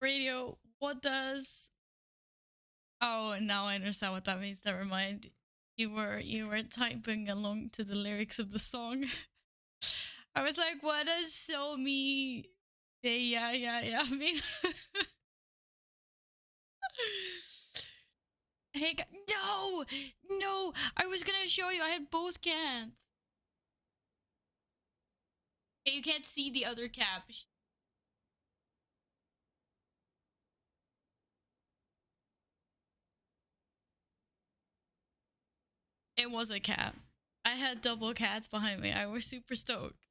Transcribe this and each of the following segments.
Radio, what does... Oh, now I understand what that means. Never mind. You were typing along to the lyrics of the song. I was like, what does so me? Yeah. I mean, hey, no. I was gonna show you. I had both cats. Hey, you can't see the other cat. It was a cat. I had double cats behind me. I was super stoked.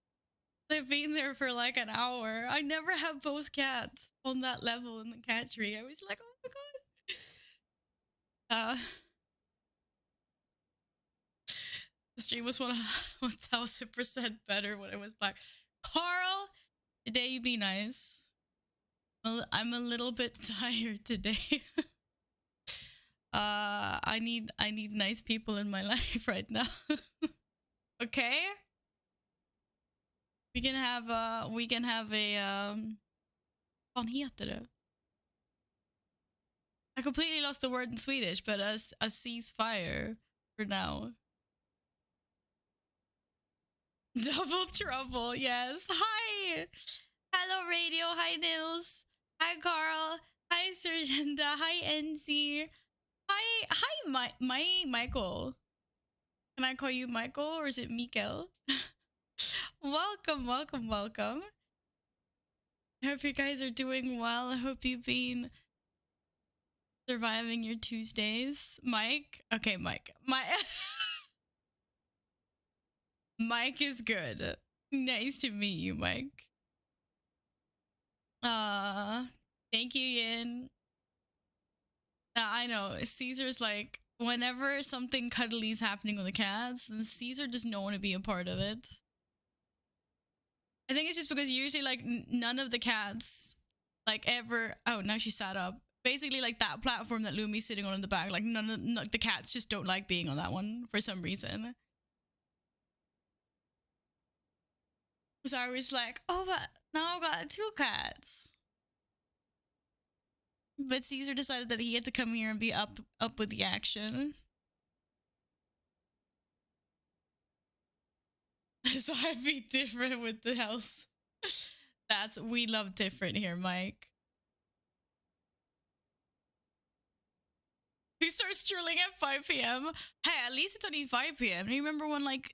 They've been there for like an hour. I never have both cats on that level in the cat tree. I was like, oh my god. The stream was 1000% better when it was black. Carl, today you be nice. I'm a little bit tired today. I need nice people in my life right now. Okay? We can have a vad heter det? I completely lost the word in Swedish, but a ceasefire for now. Double trouble, yes. Hi! Hello, Radio. Hi, Nils. Hi, Carl. Hi, Sergenda. Hi, NC. Hi, Michael. Can I call you Michael or is it Mikael? Welcome. I hope you guys are doing well. I hope you've been surviving your Tuesdays. Mike? Okay, Mike. Mike is good. Nice to meet you, Mike. Thank you, Yin. I know. Caesar's like, whenever something cuddly is happening with the cats, then Caesar does not want to be a part of it. I think it's just because usually, like, none of the cats, like, ever... Oh, now she sat up. Basically, like, that platform that Lumi's sitting on in the back, like, none of the cats just don't like being on that one for some reason. So I was like, oh, but now I've got 2 cats. But Caesar decided that he had to come here and be up with the action. So I'd be different with the house. We love different here, Mike. Who starts drilling at 5 p.m? Hey, at least it's only 5 p.m. You remember when, like,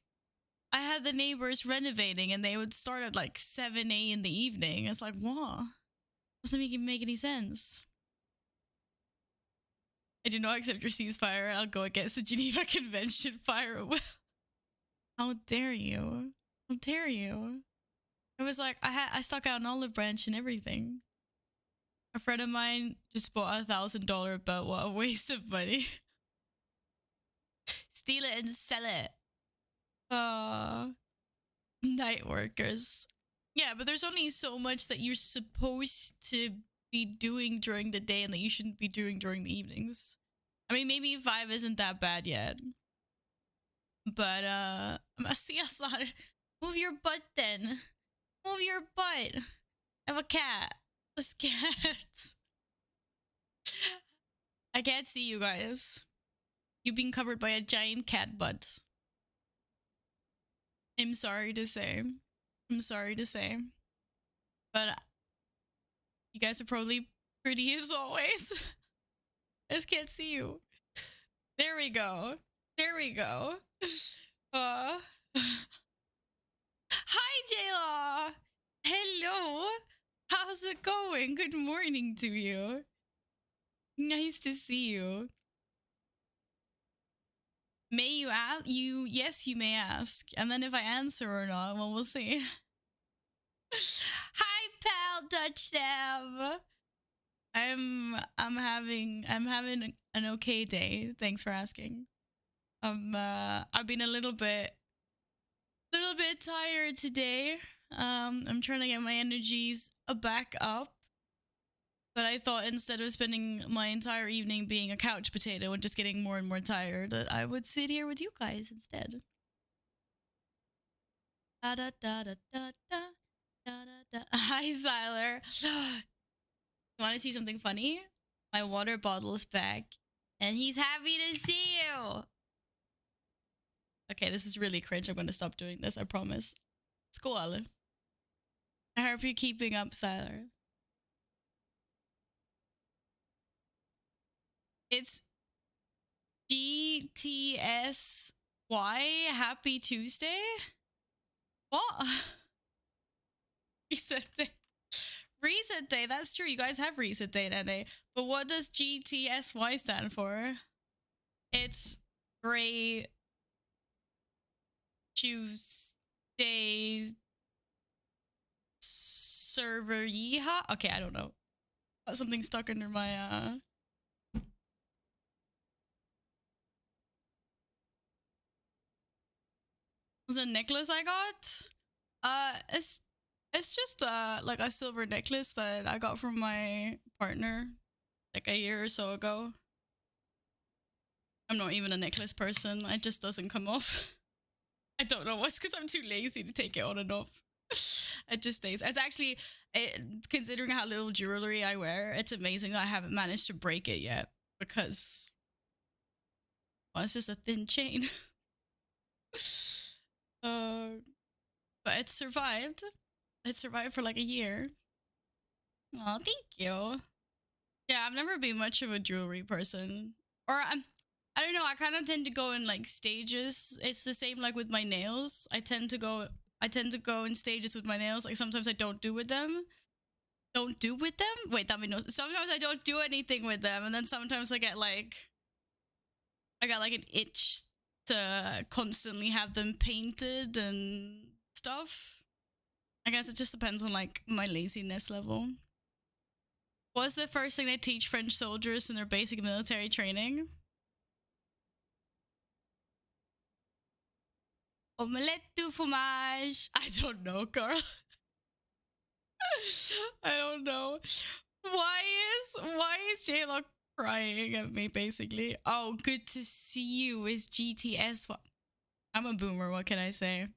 I had the neighbors renovating and they would start at like 7 a.m. in the evening. It's like, what? Doesn't make any sense. I do not accept your ceasefire. I'll go against the Geneva Convention. Fire at will. How dare you? How dare you? It was like I stuck out an olive branch and everything. A friend of mine just bought a $1,000 belt. What a waste of money. Steal it and sell it. Night workers. Yeah, but there's only so much that you're supposed to be doing during the day and that you shouldn't be doing during the evenings. I mean, maybe 5 isn't that bad yet. But, CSR, move your butt then. Move your butt. I have a cat. This cat. I can't see you guys. You've been covered by a giant cat butt. I'm sorry to say. But you guys are probably pretty as always. I just can't see you. There we go. Hi, J-Law. Hello. How's it going? Good morning to you. Nice to see you. May you ask? Yes, you may ask. And then if I answer or not, well, we'll see. Hi, pal, Dutchtab. I'm having an okay day. Thanks for asking. I've been a little bit tired today. I'm trying to get my energies back up. But I thought instead of spending my entire evening being a couch potato and just getting more and more tired, that I would sit here with you guys instead. Da da da da da da da da. Hi, Zyler. Want to see something funny? My water bottle is back, and he's happy to see you. Okay, this is really cringe. I'm gonna stop doing this. I promise. Skål. I hope you're keeping up, Siler. It's GTSY. Happy Tuesday. What? Reset day. Reset day. That's true. You guys have reset day in NA. But what does GTSY stand for? It's Gray Tuesday server yeehaw. Okay, I don't know. Got something stuck under my was a necklace I got. It's just like a silver necklace that I got from my partner like a year or so ago. I'm not even a necklace person. It just doesn't come off. I don't know what's because I'm too lazy to take it on and off. It just stays. It's actually, considering how little jewelry I wear, it's amazing that I haven't managed to break it yet because, well, it's just a thin chain. But it survived. It survived for like a year. Oh, thank you. Yeah, I've never been much of a jewelry person. Or I don't know, I kind of tend to go in like stages. It's the same like with my nails. I tend to go in stages with my nails. Like sometimes I don't do with them. Wait, that means no. Sometimes I don't do anything with them, and then sometimes I got like an itch to constantly have them painted and stuff. I guess it just depends on like my laziness level. What's the first thing they teach French soldiers in their basic military training? Omelette du fromage. I don't know, Carl. I don't know. Why is J-Lo crying at me, basically? Oh, good to see you is GTS. I'm a boomer, what can I say?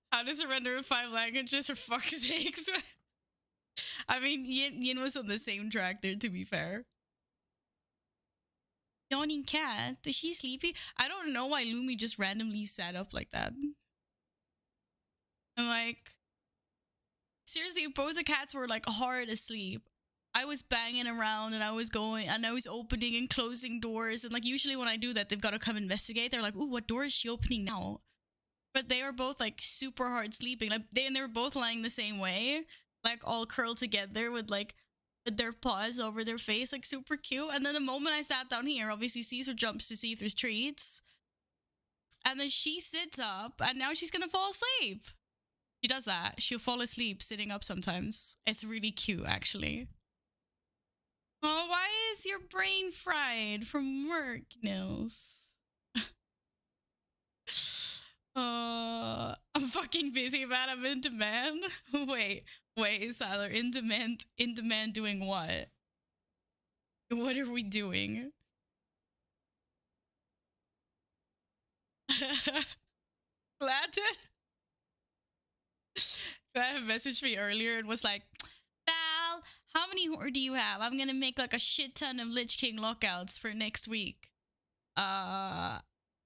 How to surrender in 5 languages, for fuck's sakes. I mean, Yin was on the same track there, to be fair. Yawning cat, is she sleepy? I don't know why Lumi just randomly sat up like that. I'm like, seriously, both the cats were like hard asleep. I was banging around and I was going and I was opening and closing doors. And like usually when I do that, they've got to come investigate. They're like, ooh, what door is she opening now? But they were both like super hard sleeping. Like they were both lying the same way, like all curled together with like their paws over their face, like super cute. And then the moment I sat down here, obviously Caesar jumps to Caesar's treats. And then she sits up and now she's gonna fall asleep. She does that. She'll fall asleep sitting up sometimes. It's really cute, actually. Oh, why is your brain fried from work, Nils? I'm fucking busy, man. I'm in demand. Wait, Siler, in demand doing what? What are we doing? Latin? That messaged me earlier and was like, Val, how many horde do you have? I'm gonna make like a shit ton of Lich King lockouts for next week.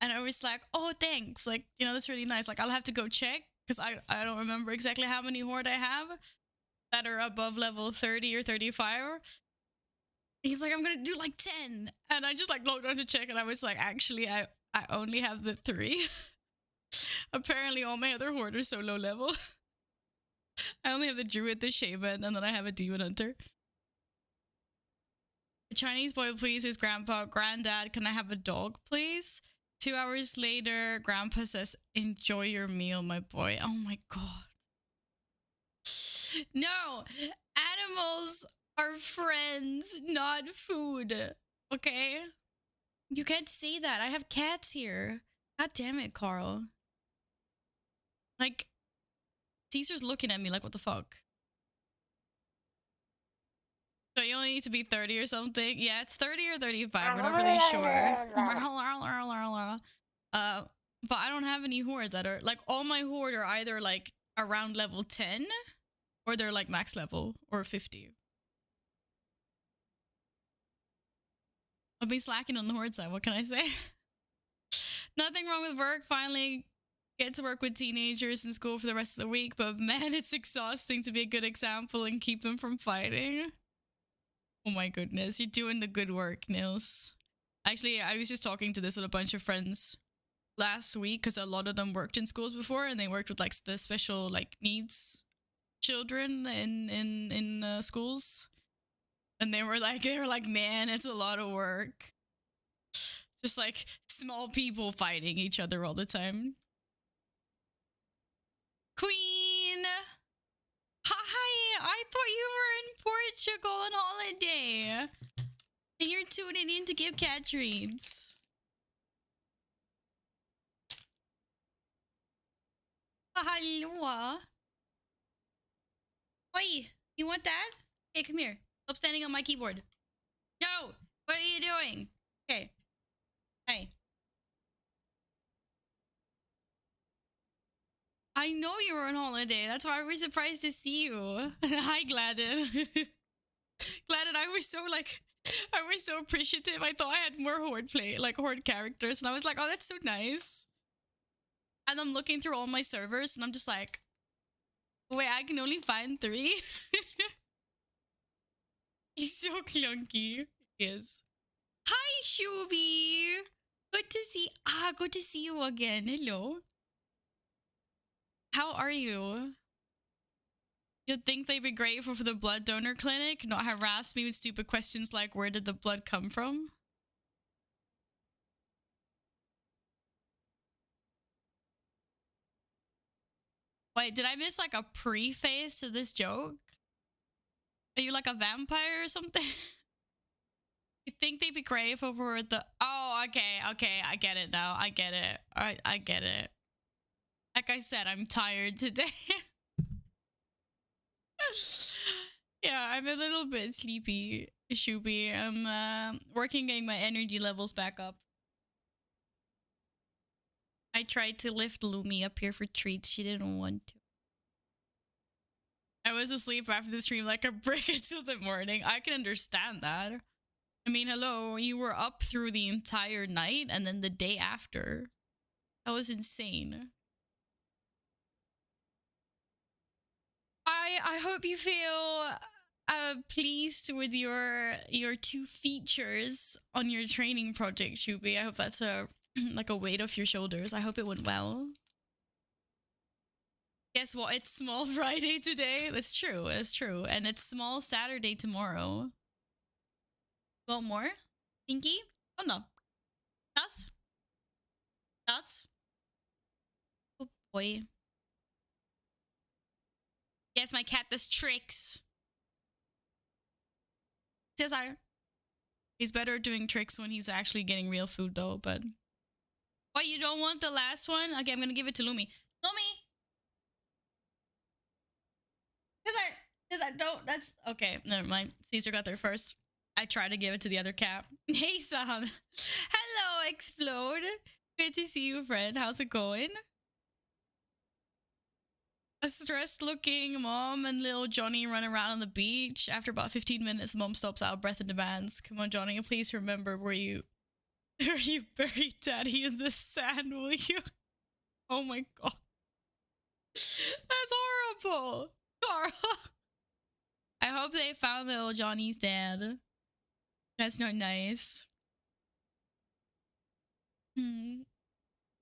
And I was like, oh, thanks. Like, you know, that's really nice. Like, I'll have to go check because I don't remember exactly how many horde I have that are above level 30 or 35. He's like, I'm gonna do like 10. And I just like logged on to check and I was like, actually, I only have the 3. Apparently all my other horde are so low level. I only have the druid, the shaman, and then I have a demon hunter. The Chinese boy please his grandpa, granddad, can I have a dog, please? 2 hours later, grandpa says, enjoy your meal, my boy. Oh my god. No, animals are friends, not food. Okay? You can't say that. I have cats here. God damn it, Carl. Like, Caesar's looking at me like, what the fuck? So you only need to be 30 or something? Yeah, it's 30 or 35. We're not really sure. But I don't have any horde that are... Like, all my horde are either, like, around level 10 Or they're like max level or 50. I'll be slacking on the horde side. What can I say? Nothing wrong with work. Finally get to work with teenagers in school for the rest of the week. But man, it's exhausting to be a good example and keep them from fighting. Oh my goodness. You're doing the good work, Nils. Actually, I was just talking to this with a bunch of friends last week because a lot of them worked in schools before and they worked with like the special like needs children in schools. And they were like, man, it's a lot of work. Just like small people fighting each other all the time. Queen! Hi! I thought you were in Portugal on holiday. And you're tuning in to give cat treats. Hello. Oi! You want that? Hey, come here. Stop standing on my keyboard. No! What are you doing? Okay. Hey. I know you were on holiday. That's why I was surprised to see you. Hi, Gladden. Gladden, I was so appreciative. I thought I had more horde play, like horde characters, and I was like, oh, that's so nice. And I'm looking through all my servers, and I'm just like, wait, I can only find 3? He's so clunky. He is. Hi, Shubi. Good to see you again. Hello. How are you? You'd think they'd be grateful for the blood donor clinic, not harass me with stupid questions like, where did the blood come from? Wait, did I miss like a preface to this joke? Are you like a vampire or something? You think they'd be grateful for the... Oh, okay, I get it now. I get it. Alright, I get it. Like I said, I'm tired today. Yeah, I'm a little bit sleepy, Shubi. I'm working getting my energy levels back up. I tried to lift Lumi up here for treats. She didn't want to. I was asleep after the stream like a brick until the morning. I can understand that. I mean, hello, you were up through the entire night and then the day after. That was insane. I hope you feel pleased with your 2 features on your training project, Shubi. I hope that's a like a weight off your shoulders. I hope it went well. Guess what? It's Small Friday today. That's true. It's true. And it's Small Saturday tomorrow. Want more? Pinky? Oh no. Us? Us? Oh boy. Yes, my cat does tricks. Says I. He's better at doing tricks when he's actually getting real food though, but... What, you don't want the last one? Okay, I'm gonna give it to Lumi. Lumi! Cause I don't, that's... Okay, never mind. Caesar got there first. I tried to give it to the other cat. Hey, son. Hello, Explode. Good to see you, friend. How's it going? A stressed looking mom and little Johnny run around on the beach. After about 15 minutes, the mom stops out of breath and demands, come on, Johnny, please remember where you buried Daddy in the sand, will you? Oh my god. That's horrible. I hope they found little Johnny's dad. That's not nice. Well,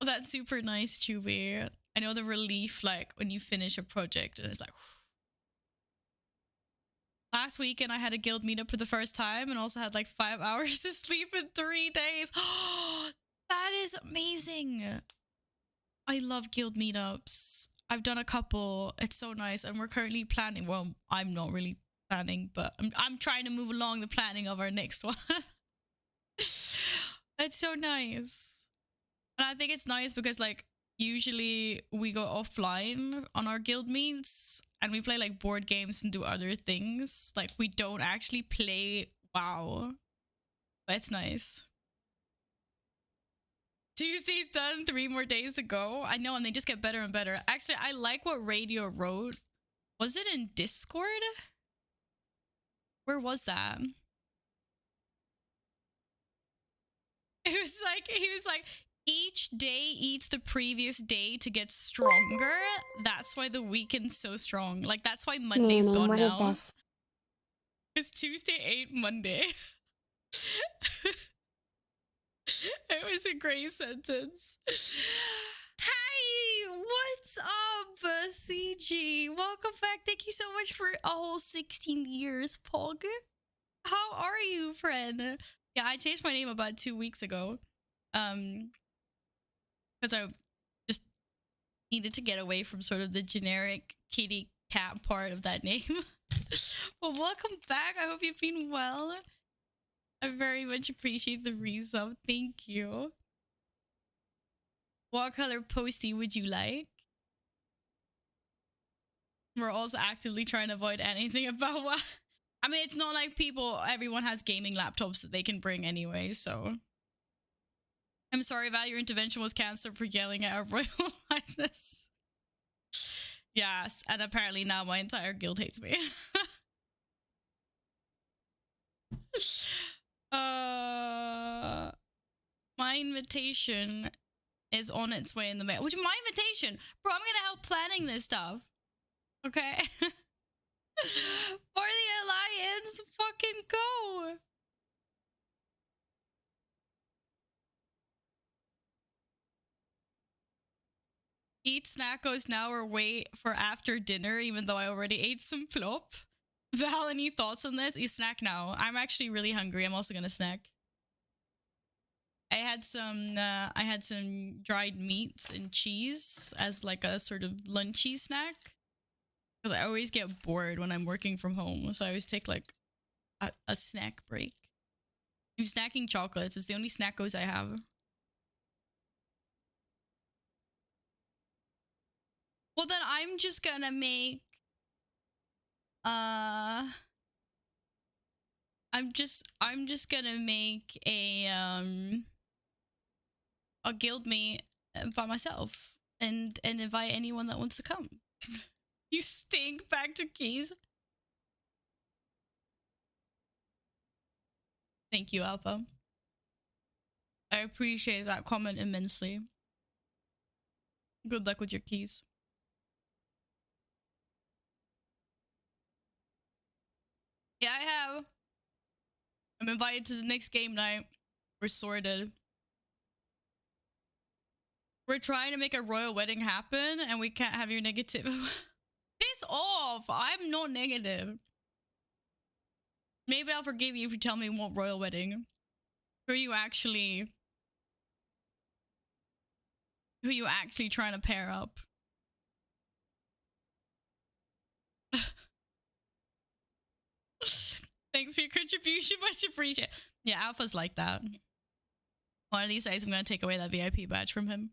that's super nice, Chewy. I know the relief, like, when you finish a project and it's like... Last weekend, I had a guild meetup for the first time and also had like 5 hours to sleep in 3 days. That is amazing. I love guild meetups. I've done a couple. It's so nice. And we're currently planning. Well, I'm not really planning, but I'm trying to move along the planning of our next one. It's so nice. And I think it's nice because, like, usually we go offline on our guild meets and we play like board games and do other things. Like, we don't actually play WoW. But it's nice. Tuesday's done, 3 more days to go. I know, and they just get better and better. Actually, I like what Radio wrote Was it in Discord? Where was that? He was like, each day eats the previous day to get stronger. That's why the weekend's so strong. Like, that's why Monday's gone now. What is this? Because Tuesday ate Monday. It was a great sentence. Hi, what's up, CG? Welcome back. Thank you so much for a whole 16 years, Pog. How are you, friend? Yeah, I changed my name about 2 weeks ago. Because I just needed to get away from sort of the generic kitty cat part of that name. Well, welcome back. I hope you've been well. I very much appreciate the resub. Thank you. What color postie would you like? We're also actively trying to avoid anything about what... I mean, it's not like everyone has gaming laptops that they can bring anyway, so... I'm sorry, Val, your intervention was cancelled for yelling at our Royal Highness. Yes, and apparently now my entire guild hates me. My invitation is on its way in the mail. Which my invitation? Bro, I'm gonna help planning this stuff. Okay? For the Alliance, fucking go! Eat snackos now or wait for after dinner, even though I already ate some plop. Val, any thoughts on this? Eat snack now. I'm actually really hungry. I'm also gonna snack. I had some dried meats and cheese as like a sort of lunchy snack. Because I always get bored when I'm working from home, so I always take like a snack break. I'm snacking chocolates. It's the only snackos I have. Well, then I'm just gonna make... I'm just gonna make a guild meet by myself and invite anyone that wants to come. You stink, back to keys. Thank you, Alpha. I appreciate that comment immensely. Good luck with your keys. Yeah, I have. I'm invited to the next game night. We're sorted. We're trying to make a royal wedding happen, and we can't have your negative. Piss off! I'm not negative. Maybe I'll forgive you if you tell me what royal wedding. Who are you actually trying to pair up? Thanks for your contribution, much appreciated. Yeah, Alpha's like that. One of these days I'm gonna take away that VIP badge from him.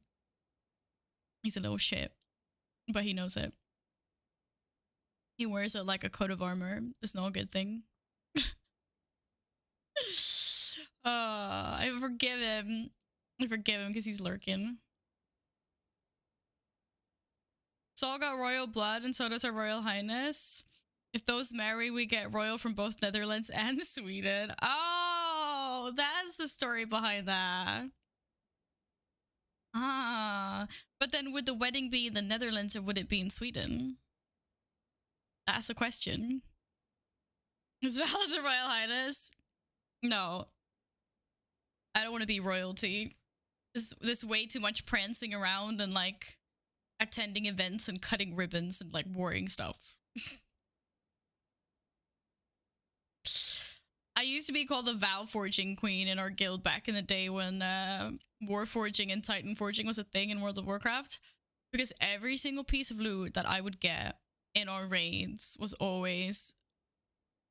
He's a little shit, but he knows it. He wears it like a coat of armor. It's not a good thing. I forgive him. I forgive him because he's lurking. Saul got royal blood and so does our Royal Highness. If those marry, we get royal from both Netherlands and Sweden. Oh, that's the story behind that. Ah, but then would the wedding be in the Netherlands or would it be in Sweden? That's a question. As well as the Royal Highness? No. I don't want to be royalty. There's way too much prancing around and like attending events and cutting ribbons and like boring stuff. I used to be called the Vow Forging Queen in our guild back in the day when War Forging and Titan Forging was a thing in World of Warcraft. Because every single piece of loot that I would get in our raids was always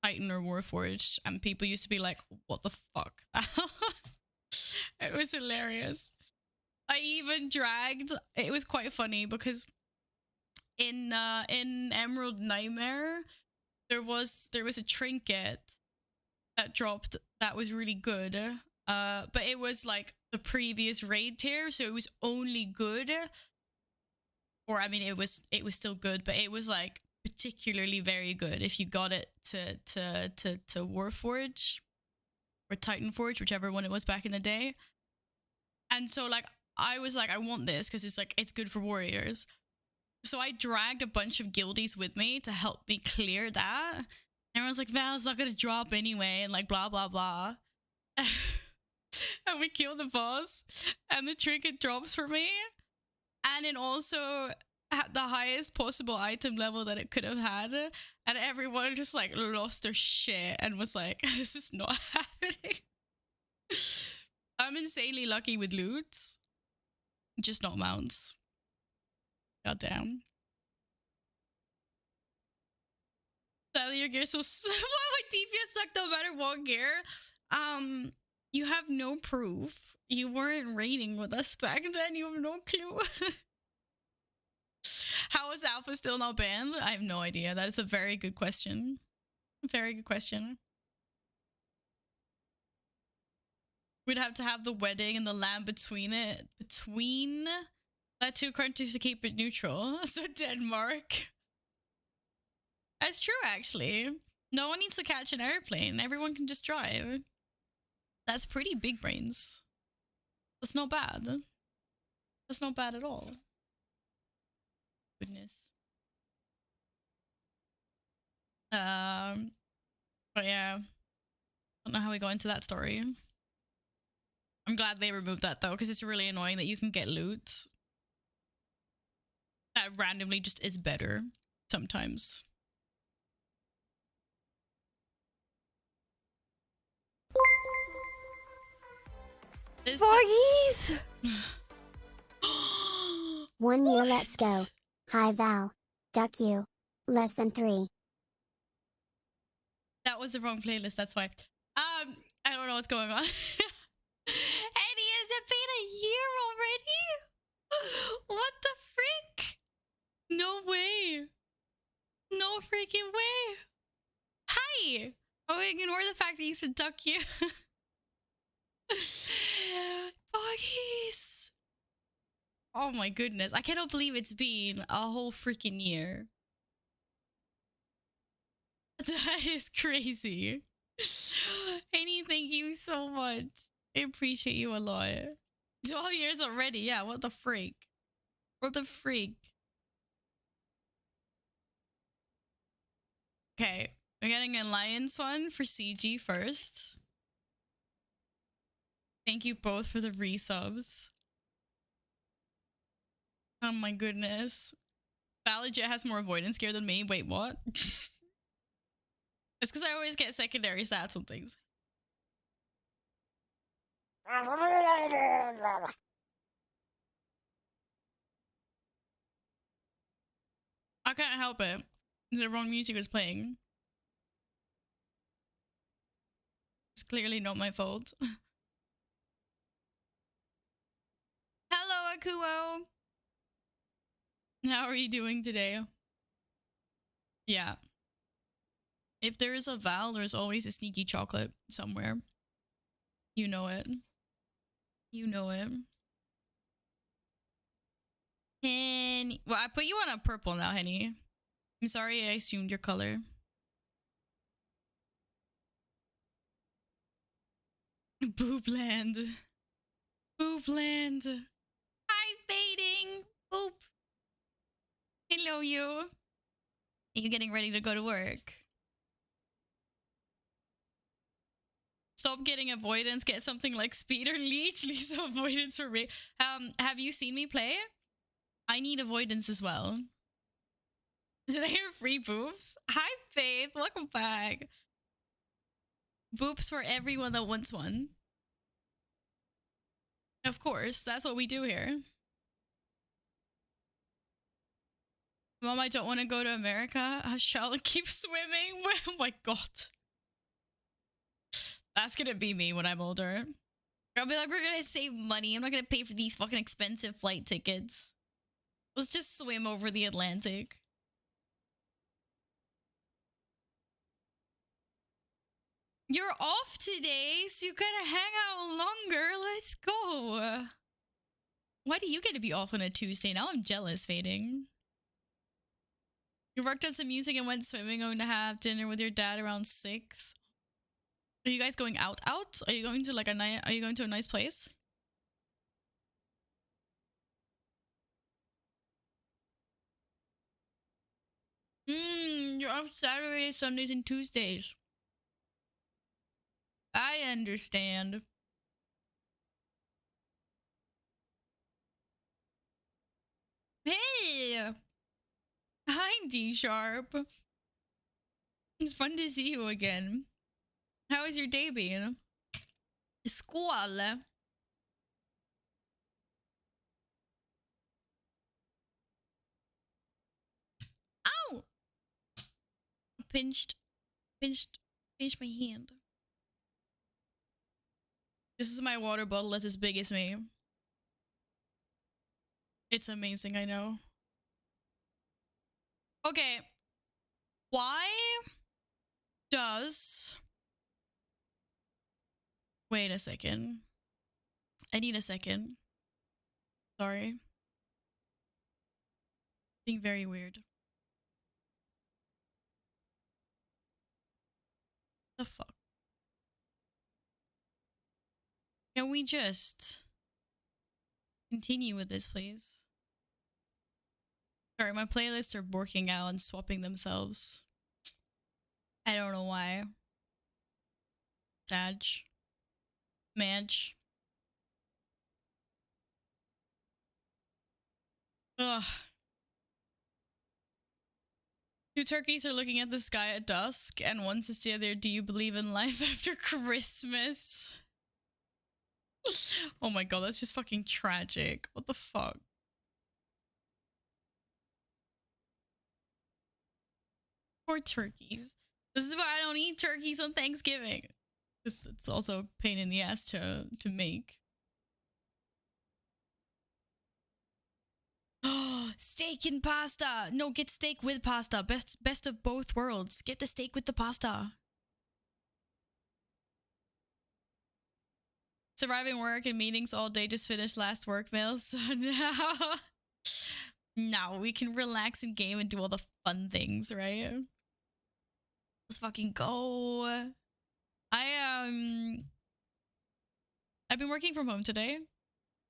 Titan or Warforged, and people used to be like, what the fuck? It was hilarious. I even dragged, it was quite funny because in Emerald Nightmare there was a trinket that dropped that was really good, but it was like the previous raid tier, so it was only good, or I mean it was still good, but it was like particularly very good if you got it to Warforge or Titanforge, whichever one it was back in the day. And so like I was like, I want this because it's like it's good for warriors. So I dragged a bunch of guildies with me to help me clear that. Everyone's like, Val's not gonna drop anyway, and like blah blah blah. And we kill the boss, and the trinket drops for me, and it also had the highest possible item level that it could have had, and everyone just like lost their shit and was like, this is not happening. I'm insanely lucky with loot, just not mounts. God damn. Sadly, your gear so why would DPS suck no matter what gear? You have no proof. You weren't raiding with us back then. You have no clue. How is Alpha still not banned? I have no idea. That is a very good question. Very good question. We'd have to have the wedding and the lamb between that two countries to keep it neutral. So Denmark. That's true, actually. No one needs to catch an airplane. Everyone can just drive. That's pretty big brains. That's not bad. That's not bad at all. Goodness. But yeah. I don't know how we got into that story. I'm glad they removed that though, because it's really annoying that you can get loot that randomly just is better sometimes. This Foggies! 1 year, let's go. Hi Val. Duck you. Less than 3. That was the wrong playlist, that's why. I don't know what's going on. Eddie, has it been a year already? What the frick? No way. No freaking way. Hi. Oh, ignore the fact that you said duck you. Boggies. Oh my goodness. I cannot believe it's been a whole freaking year. That is crazy. Annie, thank you so much. I appreciate you a lot. 12 years already. Yeah, what the freak? What the freak? Okay, we're getting an alliance one for CG first. Thank you both for the resubs. Oh my goodness. Validjet has more avoidance gear than me. Wait, what? It's because I always get secondary stats on things. I can't help it. The wrong music was playing. It's clearly not my fault. Hello, Akuo. How are you doing today? Yeah. If there is a Val, there's always a sneaky chocolate somewhere. You know it. You know it. Henny. Well, I put you on a purple now, Henny. I'm sorry I assumed your color. Boobland. Boobland. Hi, fading. Boop. Hello, you. Are you getting ready to go to work? Stop getting avoidance. Get something like speed or leech. Leave some avoidance for me. Have you seen me play? I need avoidance as well. Did I hear free boobs? Hi, Faith. Welcome back. Boobs for everyone that wants one. Of course, that's what we do here. Mom, I don't want to go to America. I shall keep swimming. Oh my god. That's gonna be me when I'm older. I'll be like, we're gonna save money. I'm not gonna pay for these fucking expensive flight tickets. Let's just swim over the Atlantic. You're off today, so you gotta hang out longer. Let's go. Why do you get to be off on a Tuesday? Now I'm jealous, Fading. You worked on some music and went swimming, going to have dinner with your dad around 6. Are you guys going out? Are you going to like are you going to a nice place? You're off Saturdays, Sundays, and Tuesdays. I understand. Hey! Hi, D-Sharp. It's fun to see you again. How has your day been? School. Ow! Pinched my hand. This is my water bottle that's as big as me. It's amazing, I know. Okay. Why does... Wait a second. I need a second. Sorry. Being very weird. The fuck? Can we just continue with this, please? Sorry, my playlists are working out and swapping themselves. I don't know why. Madge. Ugh. 2 turkeys are looking at the sky at dusk, and one says to the other, "Do you believe in life after Christmas?" Oh my god, that's just fucking tragic. What the fuck? Poor turkeys. This is why I don't eat turkeys on Thanksgiving. It's also a pain in the ass to make. Steak and pasta. No, get steak with pasta. Best of both worlds. Get the steak with the pasta. Surviving work and meetings all day. Just finished last work mail. So now we can relax and game and do all the fun things, right? Let's fucking go. I've been working from home today.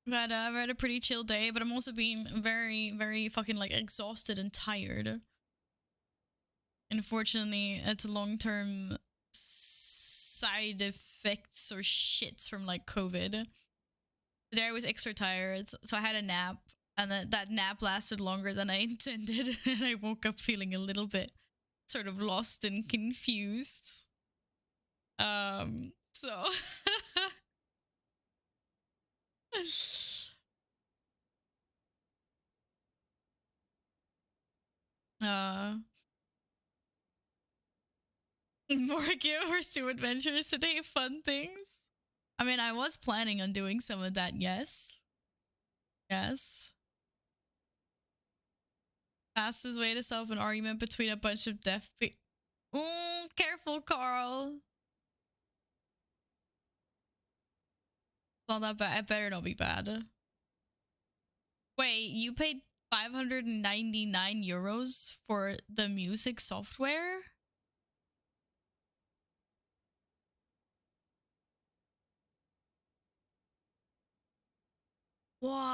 I've had a pretty chill day, but I'm also being very, very fucking like exhausted and tired. Unfortunately, it's long-term side effects or shits from like COVID. Today I was extra tired, so I had a nap, and that nap lasted longer than I intended, and I woke up feeling a little bit sort of lost and confused. So more Guild Wars 2 adventures today, fun things. I mean, I was planning on doing some of that, yes. Yes. Fastest way to solve an argument between a bunch of deaf people. Careful, Carl. It's not that bad. It better not be bad. Wait, you paid 599 euros for the music software? What?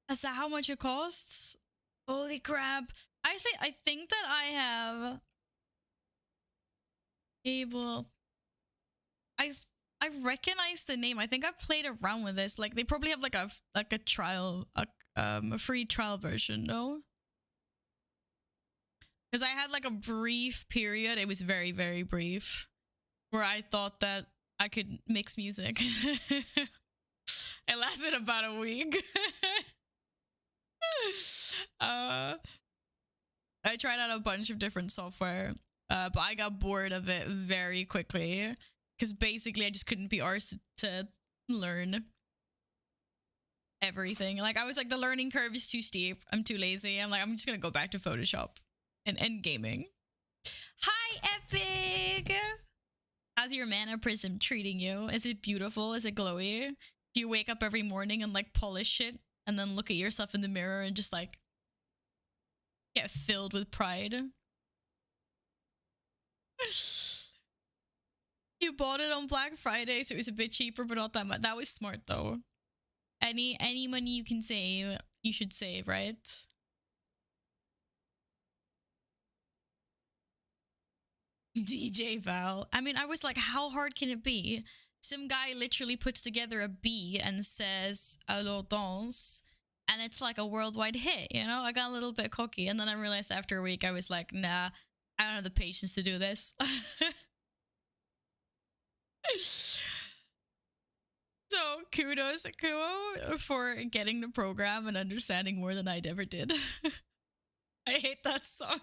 Is that how much it costs? Holy crap. Actually, I think that I have able. I recognize the name. I think I've played around with this. Like they probably have like a trial, a free trial version, no? Because I had like a brief period. It was very, very brief, where I thought that I could mix music. It lasted about a week. I tried out a bunch of different software, but I got bored of it very quickly because basically I just couldn't be arsed to learn everything. Like I was like, the learning curve is too steep. I'm too lazy. I'm like, I'm just gonna go back to Photoshop and gaming. Hi, Epic. How's your mana prism treating you? Is it beautiful? Is it glowy? Do you wake up every morning and like polish it and then look at yourself in the mirror and just like get filled with pride? You bought it on Black Friday, so it was a bit cheaper, but not that much. That was smart though. Any money you can save, you should save, right? DJ Val. I mean, I was like, how hard can it be? Some guy literally puts together a B and says "Alors danse," and it's like a worldwide hit. You know, I got a little bit cocky, and then I realized after a week, I was like, nah, I don't have the patience to do this. So kudos, Kuo, for getting the program and understanding more than I'd ever did. I hate that song.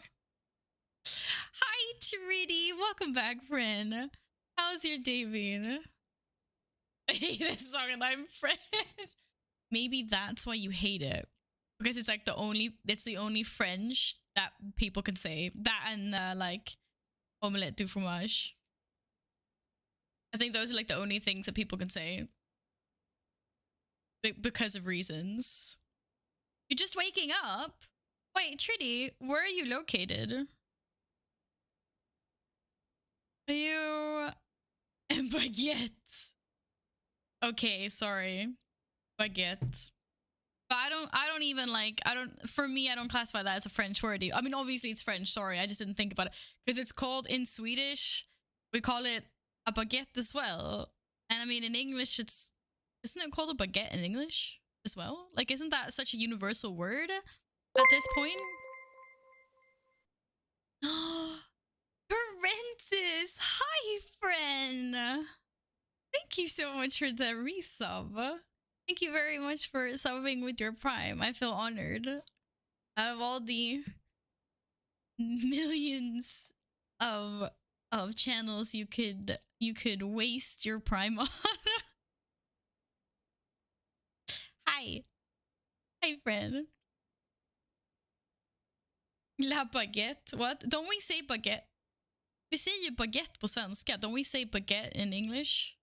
Hi, Tridi. Welcome back, friend. How's your day been? I hate this song and I'm French. Maybe that's why you hate it. Because it's like the only French that people can say. That and like omelette du fromage. I think those are like the only things that people can say. Because of reasons. You're just waking up? Wait, Tridi, where are you located? Are you in Baguette? Okay, sorry. Baguette. But I don't even like, for me, I don't classify that as a French word. I mean, obviously it's French, sorry, I just didn't think about it. Because it's called, in Swedish, we call it a baguette as well. And I mean, in English, isn't it called a baguette in English as well? Like, isn't that such a universal word at this point? Horrendous! Hi, friend! Thank you so much for the resub. Thank you very much for subbing with your Prime. I feel honored. Out of all the millions of channels you could waste your Prime on. Hi. Hi, friend. La baguette? What? Don't we say baguette? Vi säger baguette på svenska. Don't we say baguette in English?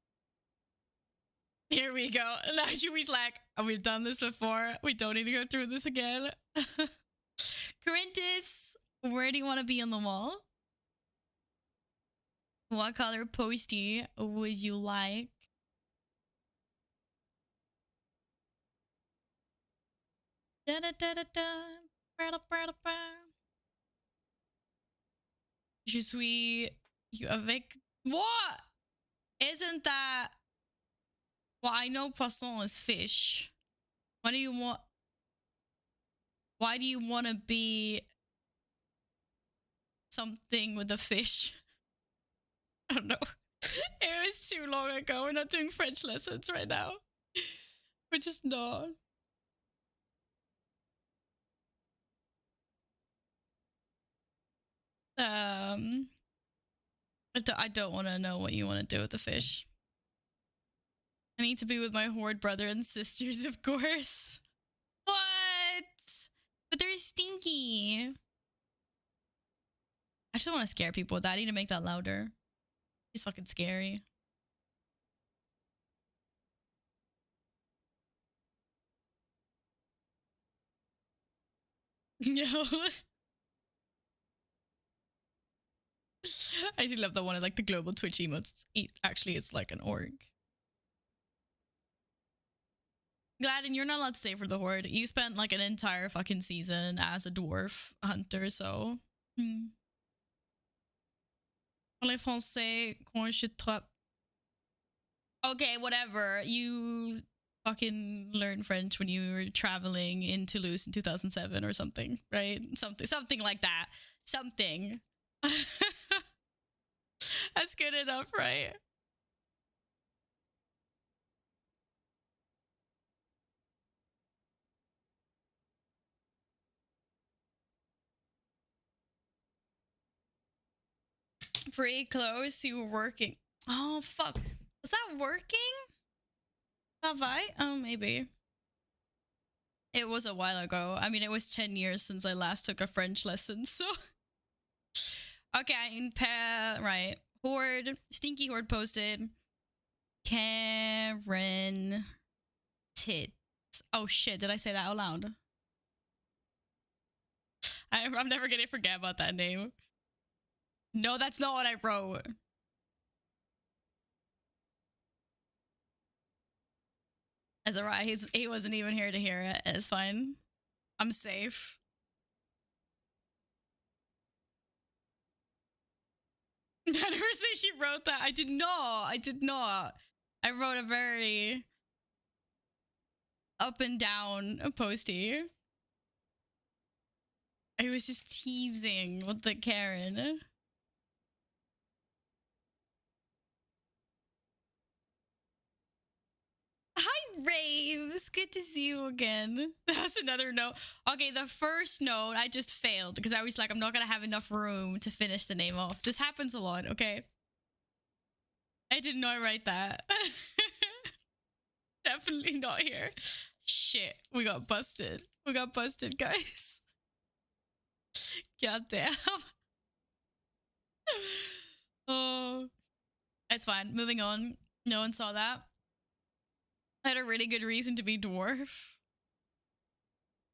Here we go. Now Jui's like, oh, we've done this before. We don't need to go through this again. Corinthus, where do you want to be on the wall? What color postie would you like? Da da da da da. Je suis avec. What? Isn't that? Well, I know poisson is fish. What do you want? Why do you want to be something with a fish? I don't know. It was too long ago. We're not doing French lessons right now. We're just not. I don't want to know what you want to do with the fish. I need to be with my horde brother and sisters, of course. What? But they're stinky. I just want to scare people with that. I need to make that louder. It's fucking scary. No. I actually love that one of like the global Twitch emotes. Actually, it's like an org. Gladden, you're not allowed to say for the horde. You spent like an entire fucking season as a dwarf hunter, so. Parlez français quand je trappe. Okay, whatever. You fucking learned French when you were traveling in Toulouse in 2007 or something, right? Something like that. Something. That's good enough, right? Pretty close. You were working. Oh, fuck. Was that working? Have I? Oh, maybe. It was a while ago. I mean, it was 10 years since I last took a French lesson, so. Okay, right. Horde. Stinky Horde posted. Karen. Subtitles. Oh shit, did I say that out loud? I'm never gonna forget about that name. No, that's not what I wrote. It's alright, he wasn't even here to hear it. It's fine. I'm safe. I never say she wrote that. I did not. I did not. I wrote a very up and down postie. I was just teasing with the Karen. Hi, Raves. Good to see you again. That's another note. Okay, the first note I just failed because I was like, I'm not going to have enough room to finish the name off. This happens a lot, okay? I did not write that. Definitely not here. Shit, we got busted. We got busted, guys. God damn. Oh, it's fine. Moving on. No one saw that. I had a really good reason to be dwarf.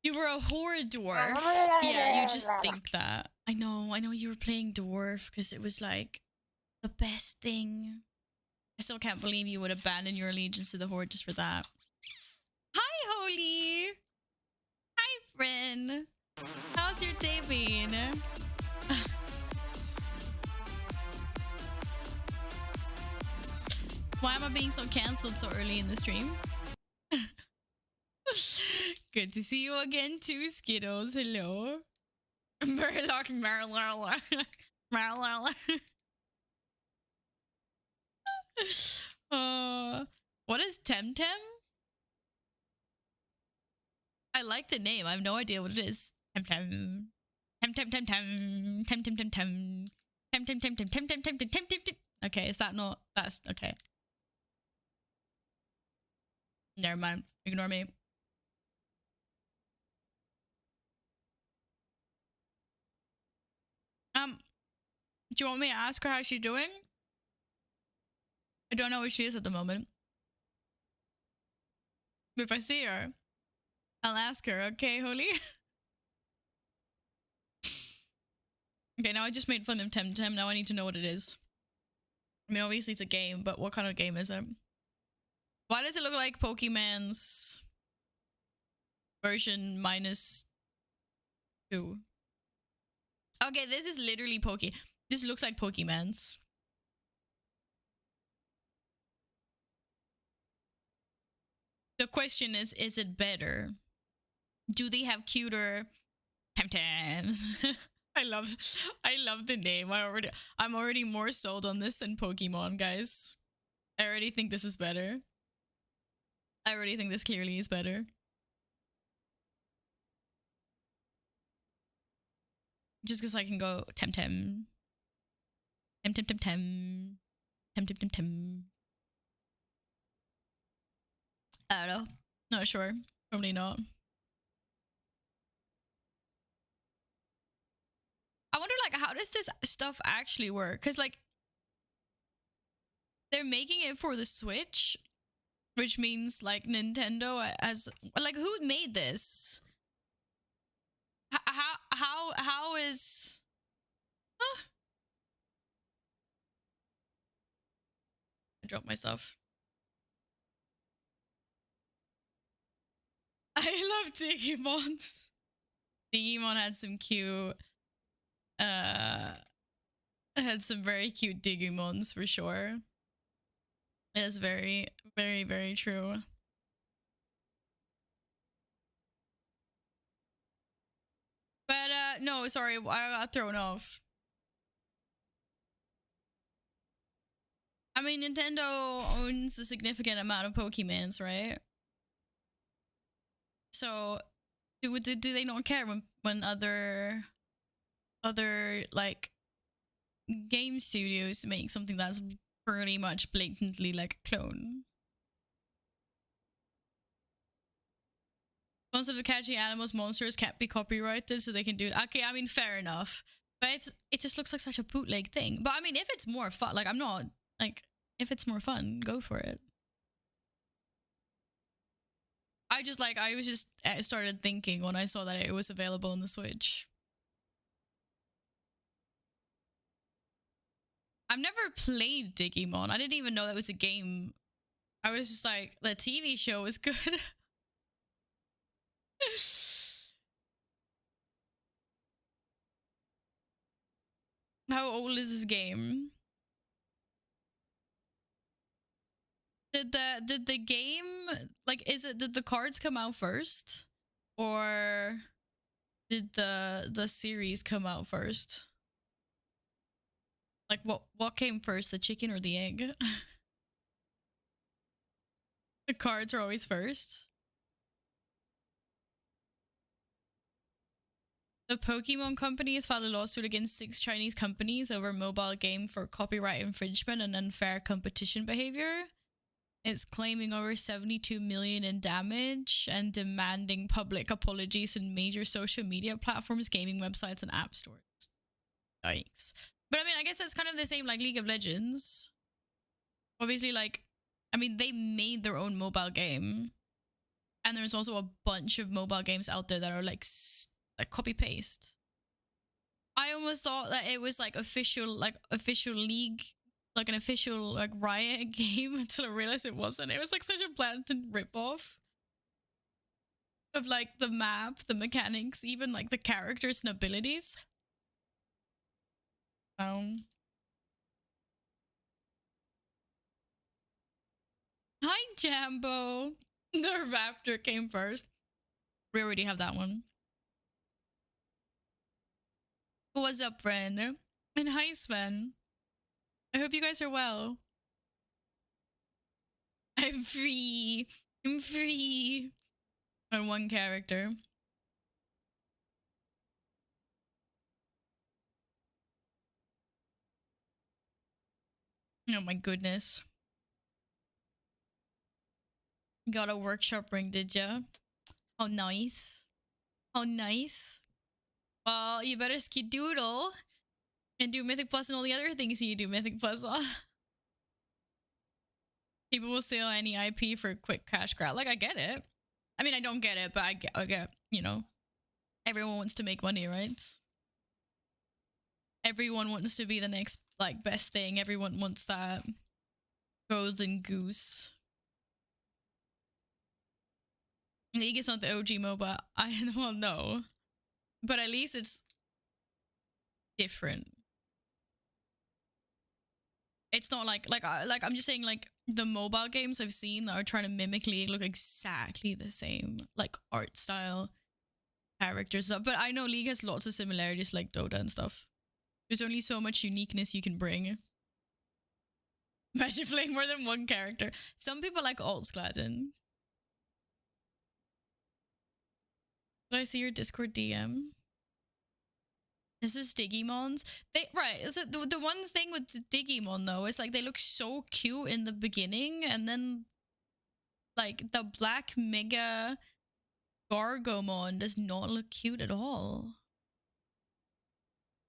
You were a horrid dwarf. Yeah, you just think that. I know you were playing dwarf because it was like the best thing. I still can't believe you would abandon your allegiance to the horde just for that. Hi, Holy. Hi, friend. How's your day been? Why am I being so cancelled so early in the stream? Good to see you again too, Skittles. Hello. Murloc, Marlala. Marlala. What is Temtem? I like the name. I have no idea what it is. Temtem. Temtem, Temtem. Temtem, Temtem. Temtem, Temtem, Temtem, Temtem, Temtem. Okay, is that not... That's... Okay. Never mind. Ignore me. Do you want me to ask her how she's doing? I don't know where she is at the moment. But if I see her, I'll ask her. Okay, Holy? Okay, now I just made fun of Temtem. Now I need to know what it is. I mean, obviously it's a game, but what kind of game is it? Why does it look like Pokemon's version -2? Okay, this is literally This looks like Pokemon's. The question is it better? Do they have cuter Temtems? I love the name. I'm already more sold on this than Pokemon, guys. I already think this is better. I already think this clearly is better. Just because I can go Temtem. Temtem. Temtem. I don't know. Not sure. Probably not. I wonder, like, how does this stuff actually work? Because, like, they're making it for the Switch, which means, like, Nintendo as... Like, who made this? How is... Huh? I dropped myself. I love Digimons. Digimon had some cute... had some very cute Digimons for sure. It's very, very, very true. But no, sorry, I got thrown off. I mean, Nintendo owns a significant amount of Pokemons, right? So, do they not care when other like game studios make something that's pretty much blatantly like a clone? Most of the catching animals, monsters can't be copyrighted, so they can do it. Okay, I mean, fair enough. But it just looks like such a bootleg thing. But I mean, if it's more fun, like, I'm not, like, if it's more fun, go for it. I was just started thinking when I saw that it was available on the Switch. I've never played Digimon. I didn't even know that was a game. I was just like, the TV show was good. How old is this game? Did the game, like, did the cards come out first, or did the series come out first? Like, what came first, the chicken or the egg? The cards are always first. The Pokemon Company has filed a lawsuit against 6 Chinese companies over a mobile game for copyright infringement and unfair competition behavior. It's claiming over 72 million in damage and demanding public apologies in major social media platforms, gaming websites, and app stores. Yikes. But I mean, I guess that's kind of the same like League of Legends. Obviously, like, I mean, they made their own mobile game. And there's also a bunch of mobile games out there that are like copy paste. I almost thought that it was like official League, like an official like Riot game, until I realized it wasn't. It was like such a blatant ripoff of like the map, the mechanics, even like the characters and abilities. Hi Jambo. The Raptor came first. We already have that one. What's up, friend? And hi, Sven. I hope you guys are well. I'm free. I'm free. On one character. Oh my goodness. Got a workshop ring, did ya? How nice. How nice. Well, you better skedoodle and do Mythic Plus and all the other things you do Mythic Plus on. People will sell any IP for a quick cash grab. Like, I get it. I mean, I don't get it, but I get, you know, everyone wants to make money, right? Everyone wants to be the next, like, best thing. Everyone wants that golden goose. League is not the OG MOBA. Well, no. But at least it's different. It's not like I'm just saying, like, the mobile games I've seen that are trying to mimic League look exactly the same, like art style, characters, stuff. But I know League has lots of similarities, like Dota and stuff. There's only so much uniqueness you can bring. Imagine playing more than one character. Some people like alts, Gladden. Did I see your Discord DM? This is Digimons. Right. Is it the one thing with the Digimon though is like they look so cute in the beginning, and then like the black Mega Gargomon does not look cute at all.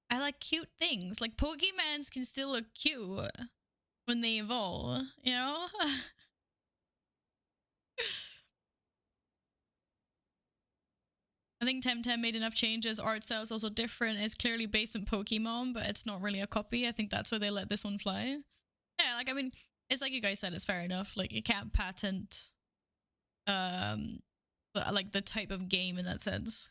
I like cute things. Like Pokemons can still look cute when they evolve, you know? I think Temtem made enough changes. Art style is also different. It's clearly based on Pokemon, but it's not really a copy. I think that's why they let this one fly. Yeah, like, I mean, it's like you guys said, it's fair enough. Like, you can't patent, like, the type of game in that sense.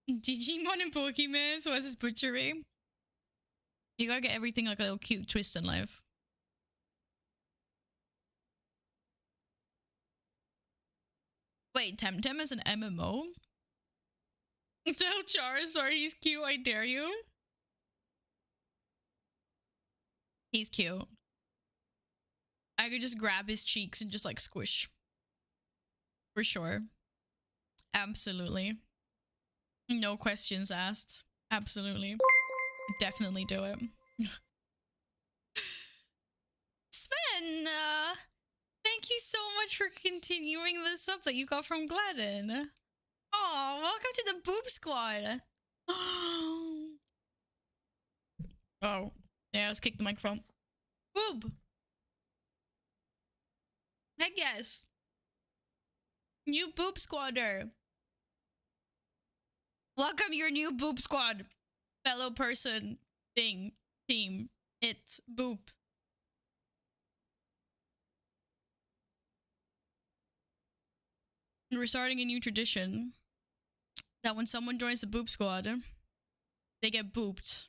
Digimon and Pokemon, so what's this butchery? You gotta get everything like a little cute twist in life. Wait, Temtem is an MMO? Tell Charizard he's cute, I dare you. He's cute. I could just grab his cheeks and just like squish. For sure. Absolutely. No questions asked. Absolutely. Definitely do it. Sven! Thank you so much for continuing the sub that you got from Gladden. Oh, welcome to the Boob Squad. Oh, yeah, let's kick the microphone. Boob. Heck yes. New boob squatter. Welcome your new boob squad. Fellow person. Thing. Team. It's boop. We're starting a new tradition. That when someone joins the boob squad, they get booped.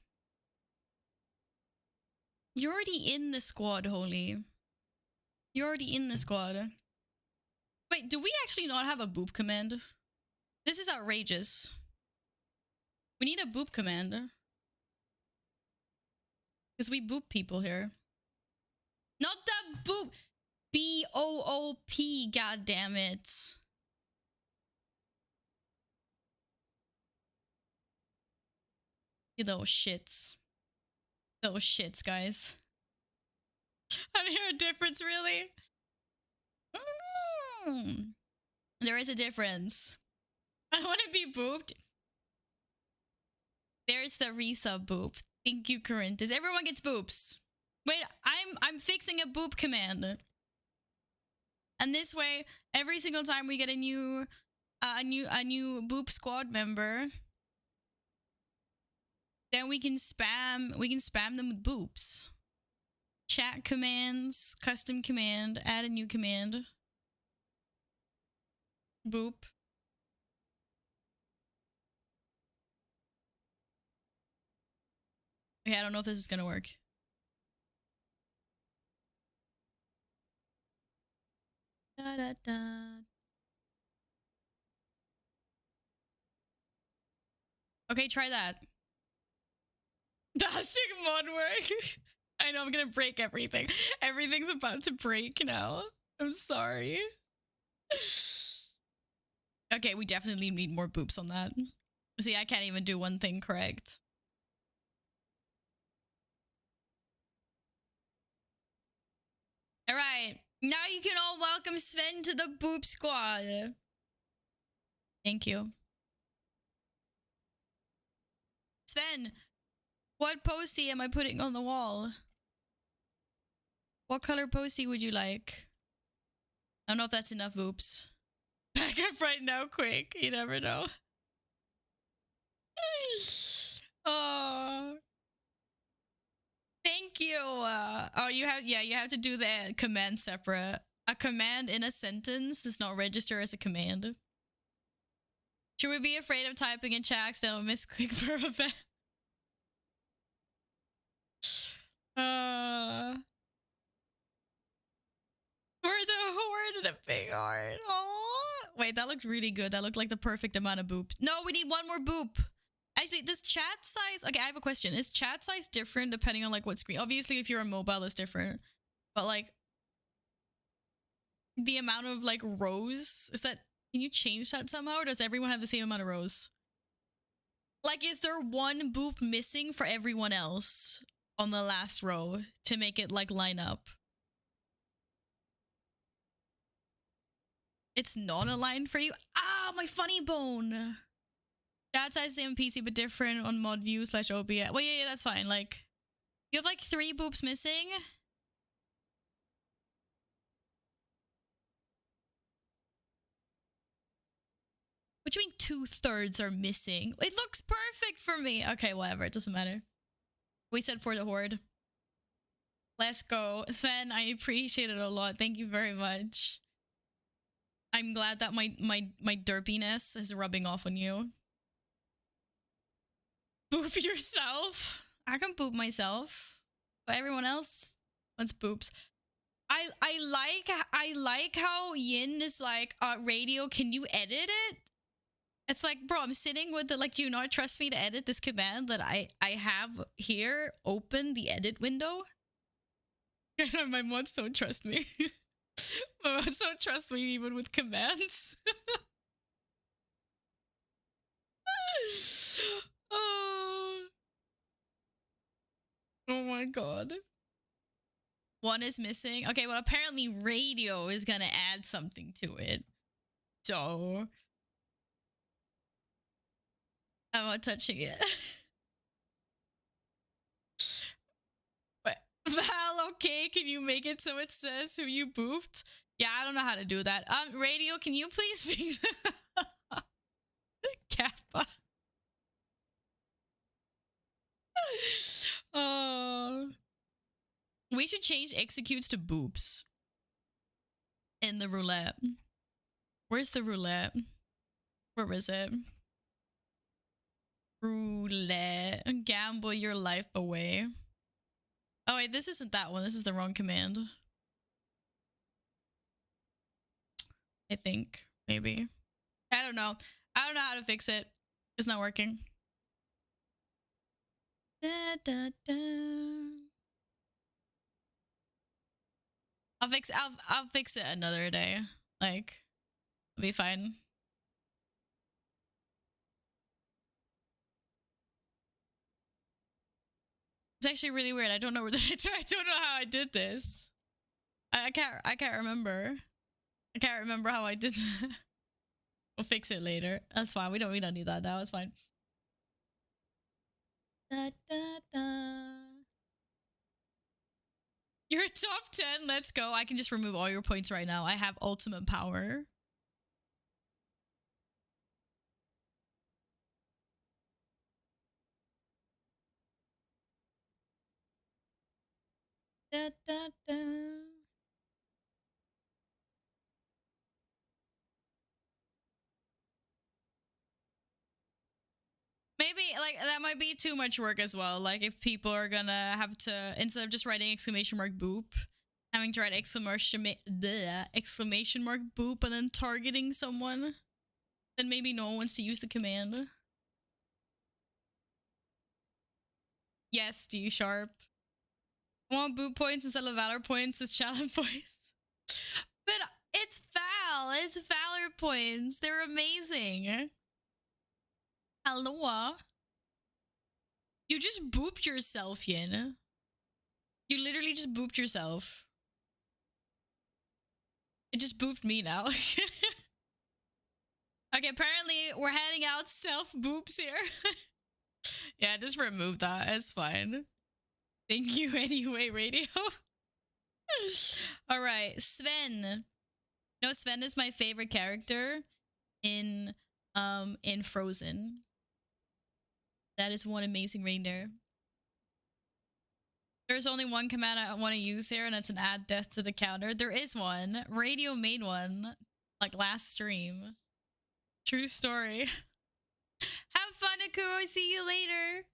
You're already in the squad, Holy. You're already in the squad. Wait, do we actually not have a boop command? This is outrageous. We need a boop command. Because we boop people here. Not the boop! B-O-O-P, goddammit. You little shits. Little shits, guys. I don't hear a difference, really. There is a difference. I want to be booped. There's the resub boop. Thank you, Corinthus. Everyone gets boops. Wait, I'm fixing a boop command. And this way, every single time we get a new boop squad member, then we can spam them with boops. Chat commands, custom command, add a new command. Boop. Okay, I don't know if this is gonna work. Da, da, da. Okay, try that. Dastic mod work. I know I'm gonna break everything. Everything's about to break now. I'm sorry. Okay, we definitely need more boops on that. See, I can't even do one thing correct. Alright, now you can all welcome Sven to the boop squad. Thank you. Sven, what postie am I putting on the wall? What color postie would you like? I don't know if that's enough boops. Back up right now, quick. You never know. Oh. Thank you. Oh, you have to do the command separate. A command in a sentence does not register as a command. Should we be afraid of typing in chat so don't misclick for event? For the horde and a big heart. Oh, wait, that looked really good. That looked like the perfect amount of boop. No, we need one more boop. Actually, does chat size... Okay, I have a question. Is chat size different depending on, like, what screen? Obviously, if you're on mobile, it's different. But, like, the amount of, like, rows... Is that... Can you change that somehow? Or does everyone have the same amount of rows? Like, is there one boop missing for everyone else on the last row to make it, like, line up? It's not aligned for you? Ah, my funny bone! Chat size same PC but different on mod view / OBS. Well, yeah, that's fine. Like, you have like 3 boops missing. What do you mean 2/3 are missing? It looks perfect for me. Okay, whatever. It doesn't matter. We said for the horde. Let's go. Sven, I appreciate it a lot. Thank you very much. I'm glad that my derpiness is rubbing off on you. Boop yourself. I can boop myself. But everyone else wants boops. I like how Yin is like, radio, can you edit it? It's like, bro, I'm sitting with the, like, do you not trust me to edit this command that I have here? Open the edit window. My mods don't trust me. My mods don't trust me even with commands. Oh. Oh my god. One is missing. Okay, well, apparently radio is gonna add something to it. So I'm not touching it. But Val, Okay, can you make it so it says who you booped? Yeah, I don't know how to do that. Radio, can you please fix Kappa? Oh. We should change executes to boops in the roulette. Where's the roulette? Where is it? Roulette. Gamble your life away. Oh wait, this isn't that one. This is the wrong command. I think. Maybe. I don't know. I don't know how to fix it. It's not working. Da, da, da. I'll fix it another day. Like, it'll be fine. It's actually really weird. I don't know where I don't know how I did this. I can't remember. I can't remember how I did that. We'll fix it later. That's fine. We don't need that now. It's fine. Da, da, da. You're a top 10. Let's go. I can just remove all your points right now. I have ultimate power. Da, da, da. Maybe like that might be too much work as well. Like if people are gonna have to, instead of just writing exclamation mark boop, having to write exclamation mark boop and then targeting someone, then maybe no one wants to use the command. Yes, D sharp. I want boop points instead of valor points as challenge points. But it's Val. It's valor points. They're amazing. Hello. You just booped yourself, Yin. You literally just booped yourself. It just booped me now. Okay, apparently we're handing out self-boops here. Yeah, just remove that. It's fine. Thank you anyway, radio. Alright, Sven. No, Sven is my favorite character in Frozen. That is one amazing reindeer. There's only one command I want to use here, and it's an add death to the counter. There is one. Radio made one, like last stream. True story. Have fun, Akuro. See you later.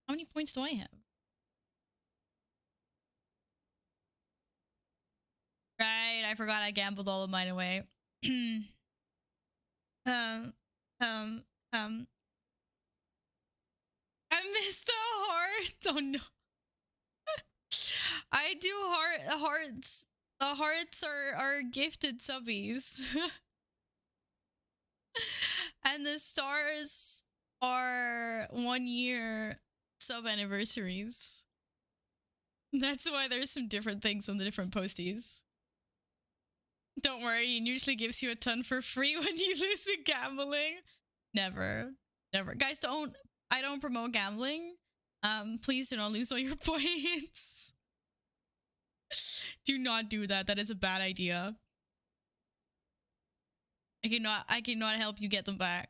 How many points do I have? Right, I forgot I gambled all of mine away. I missed the heart. Oh no. I do hearts. The hearts are gifted subbies. And the stars are 1 year sub anniversaries. That's why there's some different things on the different posties. Don't worry, it usually gives you a ton for free when you lose the gambling. Never. Never. Guys, I don't promote gambling. Please do not lose all your points. Do not do that. That is a bad idea. I cannot help you get them back.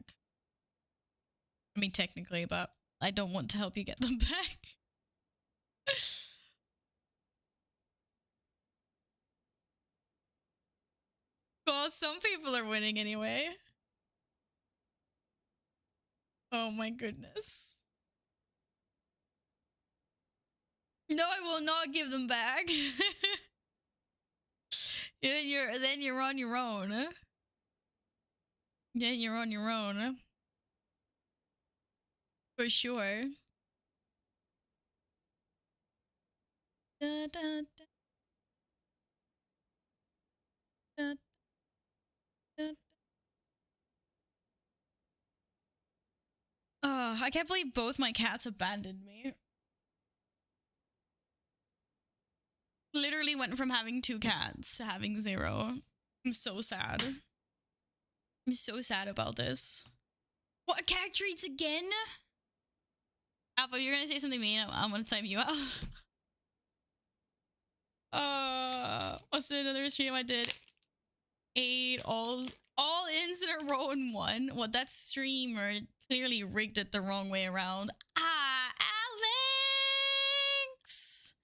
I mean, technically, but I don't want to help you get them back. Well, some people are winning anyway. Oh my goodness. No, I will not give them back. then you're on your own. Then you're on your own. For sure. Da, da, da. Da, da. Oh, I can't believe both my cats abandoned me. Literally went from having 2 cats to having 0. I'm so sad. I'm so sad about this. What, cat treats again? Alpha, you're gonna say something mean, I'm gonna time you out. What's another stream I did? 8 all ins in a row in one. Well, that streamer clearly rigged it the wrong way around. Ah, Alex!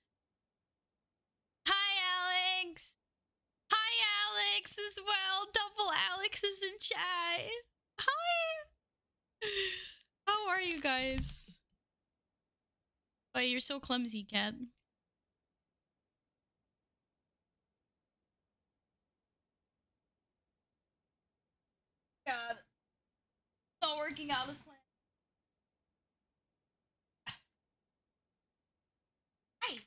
Hi, Alex! Hi, Alex, as well. Double Alex is in chat. Hi! How are you guys? Oh, you're so clumsy, cat. God. Not working out as planned. Hi!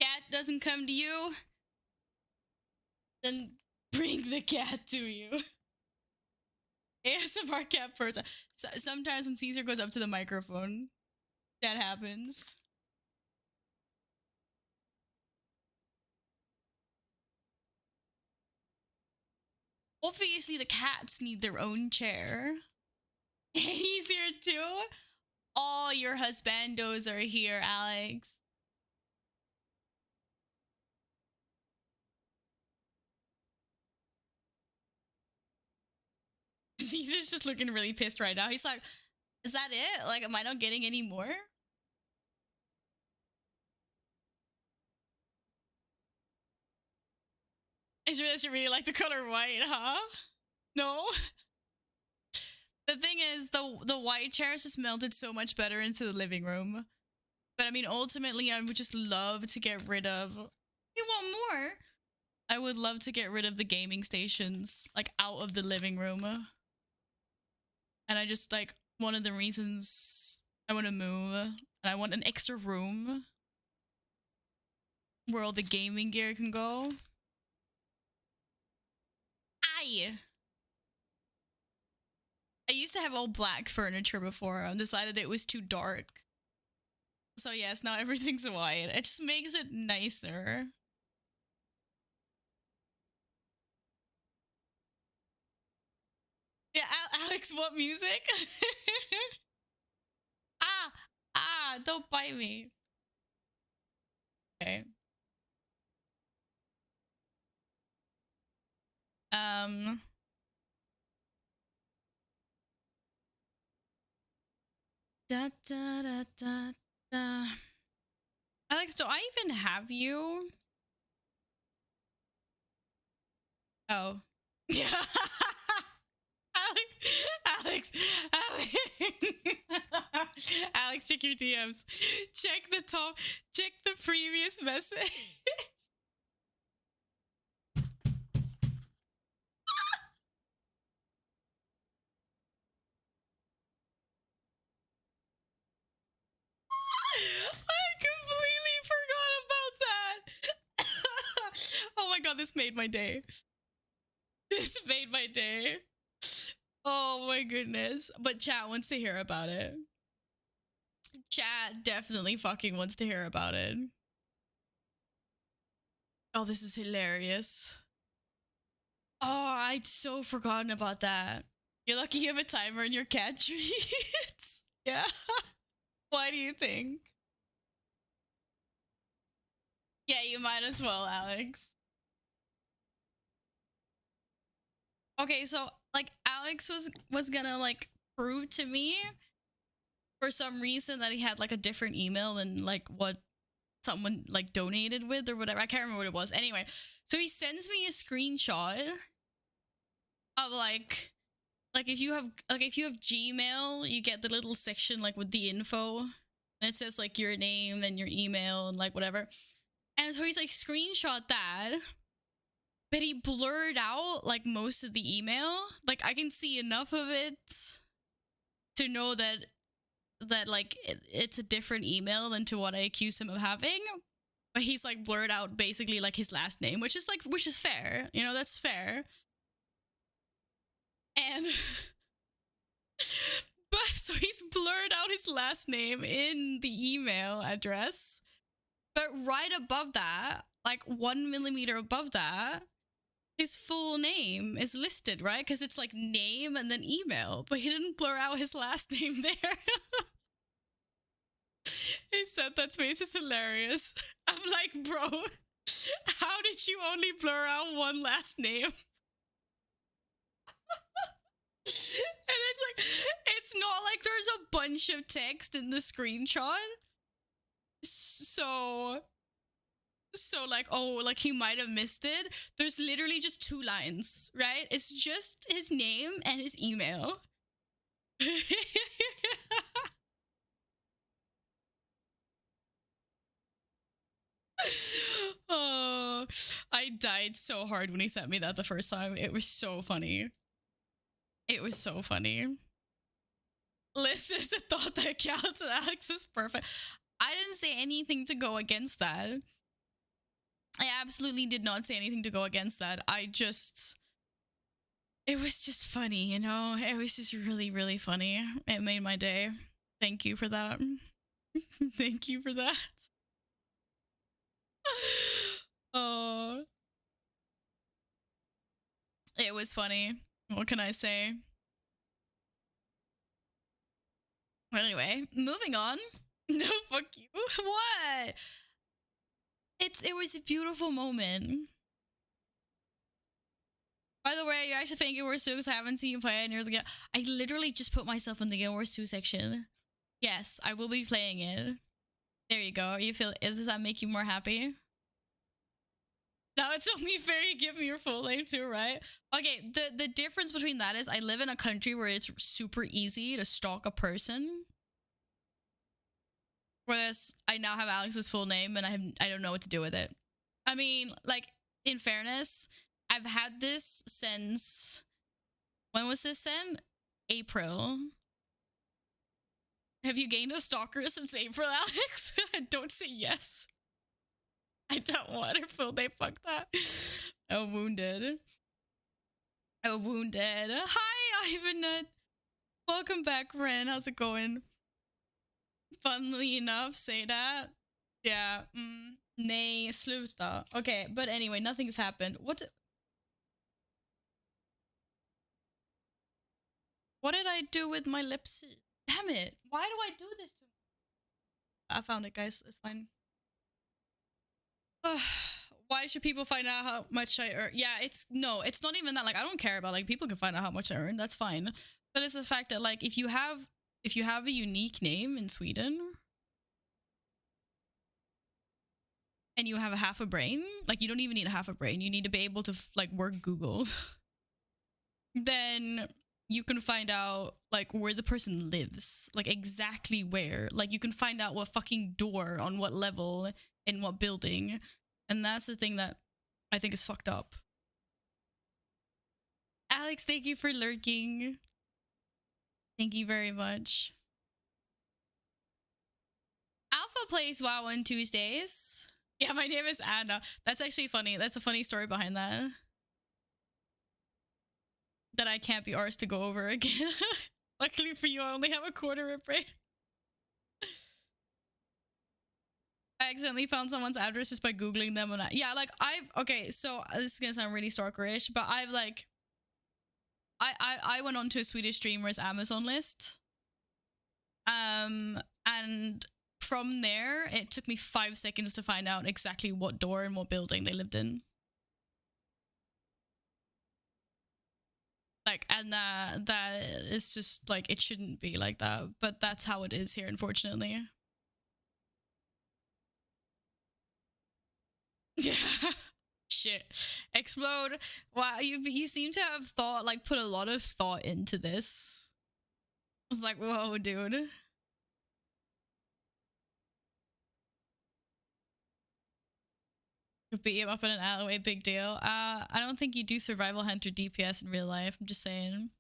Cat doesn't come to you, then bring the cat to you. ASMR cat person. So, sometimes when Caesar goes up to the microphone, that happens. Obviously, the cats need their own chair. And he's here too. All your husbandos are here, Alex. Caesar's just looking really pissed right now. He's like, is that it? Like, am I not getting any more? I should really like the color white, huh? No? The thing is, the white chairs just melted so much better into the living room. But I mean, ultimately, I would just love to get rid of... You want more? I would love to get rid of the gaming stations, like, out of the living room. And I just, like, one of the reasons I want to move, and I want an extra room where all the gaming gear can go. I used to have all black furniture before. I decided it was too dark. So yes, now everything's white. It just makes it nicer. Yeah, Alex, what music? Don't bite me. Okay. Da da da da da. Alex, do I even have you? Oh. Yeah. Alex, Alex, check your DMs. Check the previous message. I completely forgot about that. Oh my god, this made my day. This made my day. Oh my goodness. But chat wants to hear about it. Chat definitely fucking wants to hear about it. Oh, this is hilarious. Oh, I'd so forgotten about that. You're lucky you have a timer in your cat treats. Yeah. Why do you think? Yeah, you might as well, Alex. Okay, so like Alex was gonna like prove to me for some reason that he had like a different email than like what someone like donated with or whatever. I can't remember what it was. Anyway, so he sends me a screenshot of like if you have Gmail, you get the little section like with the info, and it says like your name and your email and like whatever. And so he's like screenshot that, but he blurred out like most of the email. Like I can see enough of it to know that like it's a different email than to what I accuse him of having. But he's like blurred out basically like his last name, which is fair. You know, that's fair. And but so he's blurred out his last name in the email address. But right above that, like 1 millimeter above that, his full name is listed, right? Because it's like name and then email, but he didn't blur out his last name there. He said that face is hilarious. I'm like, bro, how did you only blur out one last name? And it's like, it's not like there's a bunch of text in the screenshot. So like, oh, like he might have missed it. There's literally just 2 lines, right? It's just his name and his email. Oh, I died so hard when he sent me that the first time. It was so funny. It was so funny. Liz is the thought that counts, and Alex is perfect. I didn't say anything to go against that. I absolutely did not say anything to go against that. It was just funny, you know? It was just really, really funny. It made my day. Thank you for that. Thank you for that. Oh. It was funny. What can I say? Anyway, moving on. No, fuck you. What? It was a beautiful moment. By the way, you actually think Guild Wars 2 because I haven't seen you play it and you're like, I literally just put myself in the Guild Wars 2 section. Yes, I will be playing it. There you go. Does that make you more happy? Now it's only fair you give me your full name too, right? Okay, the difference between that is I live in a country where it's super easy to stalk a person. Whereas I now have Alex's full name and I don't know what to do with it. I mean, like, in fairness, I've had this since... When was this in? April. Have you gained a stalker since April, Alex? Don't say yes. I don't want her full name. Fuck that. Oh, wounded. Oh, wounded. Hi, Ivan. Welcome back, Ren. How's it going? Funnily enough, say that. Yeah. Nej, sluta. Okay, but anyway, nothing's happened. What did I do with my lips? Damn it. Why do I do this to me? I found it, guys. It's fine. Why should people find out how much I earn? Yeah, it's not even that. Like, I don't care about, like, people can find out how much I earn. That's fine. But it's the fact that, like, if you have a unique name in Sweden and you have a half a brain, like, you don't even need a half a brain. You need to be able to like work Google. Then you can find out like where the person lives, like exactly where. Like, you can find out what fucking door on what level in what building. And that's the thing that I think is fucked up. Alex, thank you for lurking. Thank you very much. Alpha plays WoW on Tuesdays. Yeah, my name is Anna. That's actually funny. That's a funny story behind that. That I can't be arsed to go over again. Luckily for you, I only have a quarter of brain. I accidentally found someone's address just by Googling them. And okay, so this is gonna sound really stalkerish, but I've like, I went onto a Swedish streamer's Amazon list. And from there, it took me 5 seconds to find out exactly what door and what building they lived in. Like, and that is just like, it shouldn't be like that, but that's how it is here, unfortunately. Yeah. Shit. Explode. Wow, you seem to have put a lot of thought into this. I was like, whoa, dude. Beat him up in an alleyway, big deal. I don't think you do survival hunter DPS in real life. I'm just saying.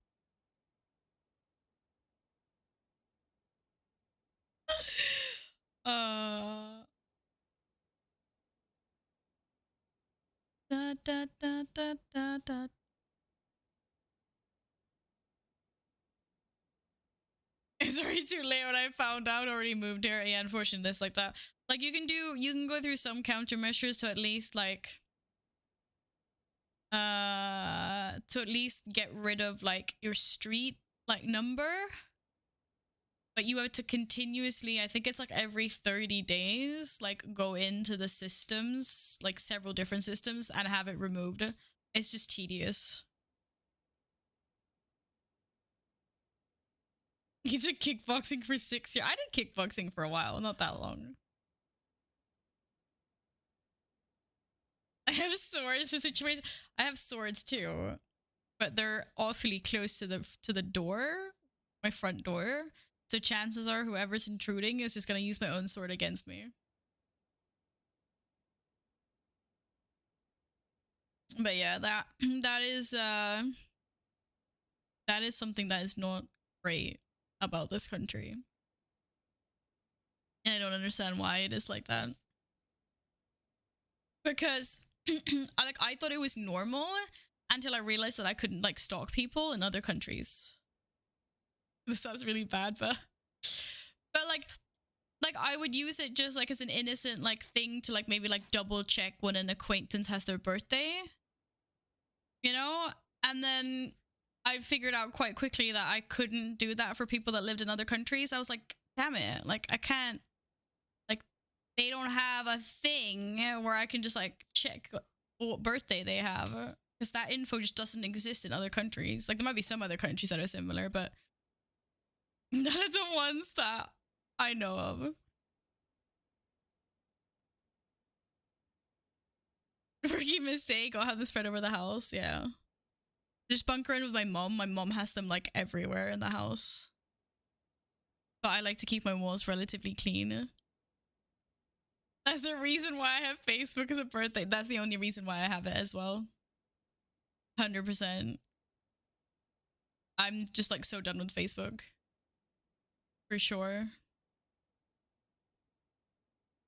Da, da, da, da, da, da. It's already too late when I found out. Already moved here. Yeah, unfortunately, it's like that. Like, you can go through some countermeasures to at least like To at least get rid of like your street like number, but you have to continuously, I think it's like every 30 days, like go into the systems, like several different systems, and have it removed. It's just tedious. You took kickboxing for 6 years. I did kickboxing for a while, not that long. I have swords for situations. I have swords too, but they're awfully close to the door, my front door. So chances are whoever's intruding is just gonna use my own sword against me. But yeah, that is something that is not great about this country. And I don't understand why it is like that. Because I thought it was normal until I realized that I couldn't like stalk people in other countries. This sounds really bad, but like I would use it just like as an innocent like thing to like maybe like double check when an acquaintance has their birthday, you know? And then I figured out quite quickly that I couldn't do that for people that lived in other countries. I was like, damn it, like I can't, like they don't have a thing where I can just like check what birthday they have, because that info just doesn't exist in other countries. Like there might be some other countries that are similar, but none of the ones that I know of. Rookie mistake. I'll have them spread over the house. Yeah. Just bunker in with my mom. My mom has them like everywhere in the house. But I like to keep my walls relatively clean. That's the reason why I have Facebook as a birthday. That's the only reason why I have it as well. 100%. I'm just like so done with Facebook. For sure.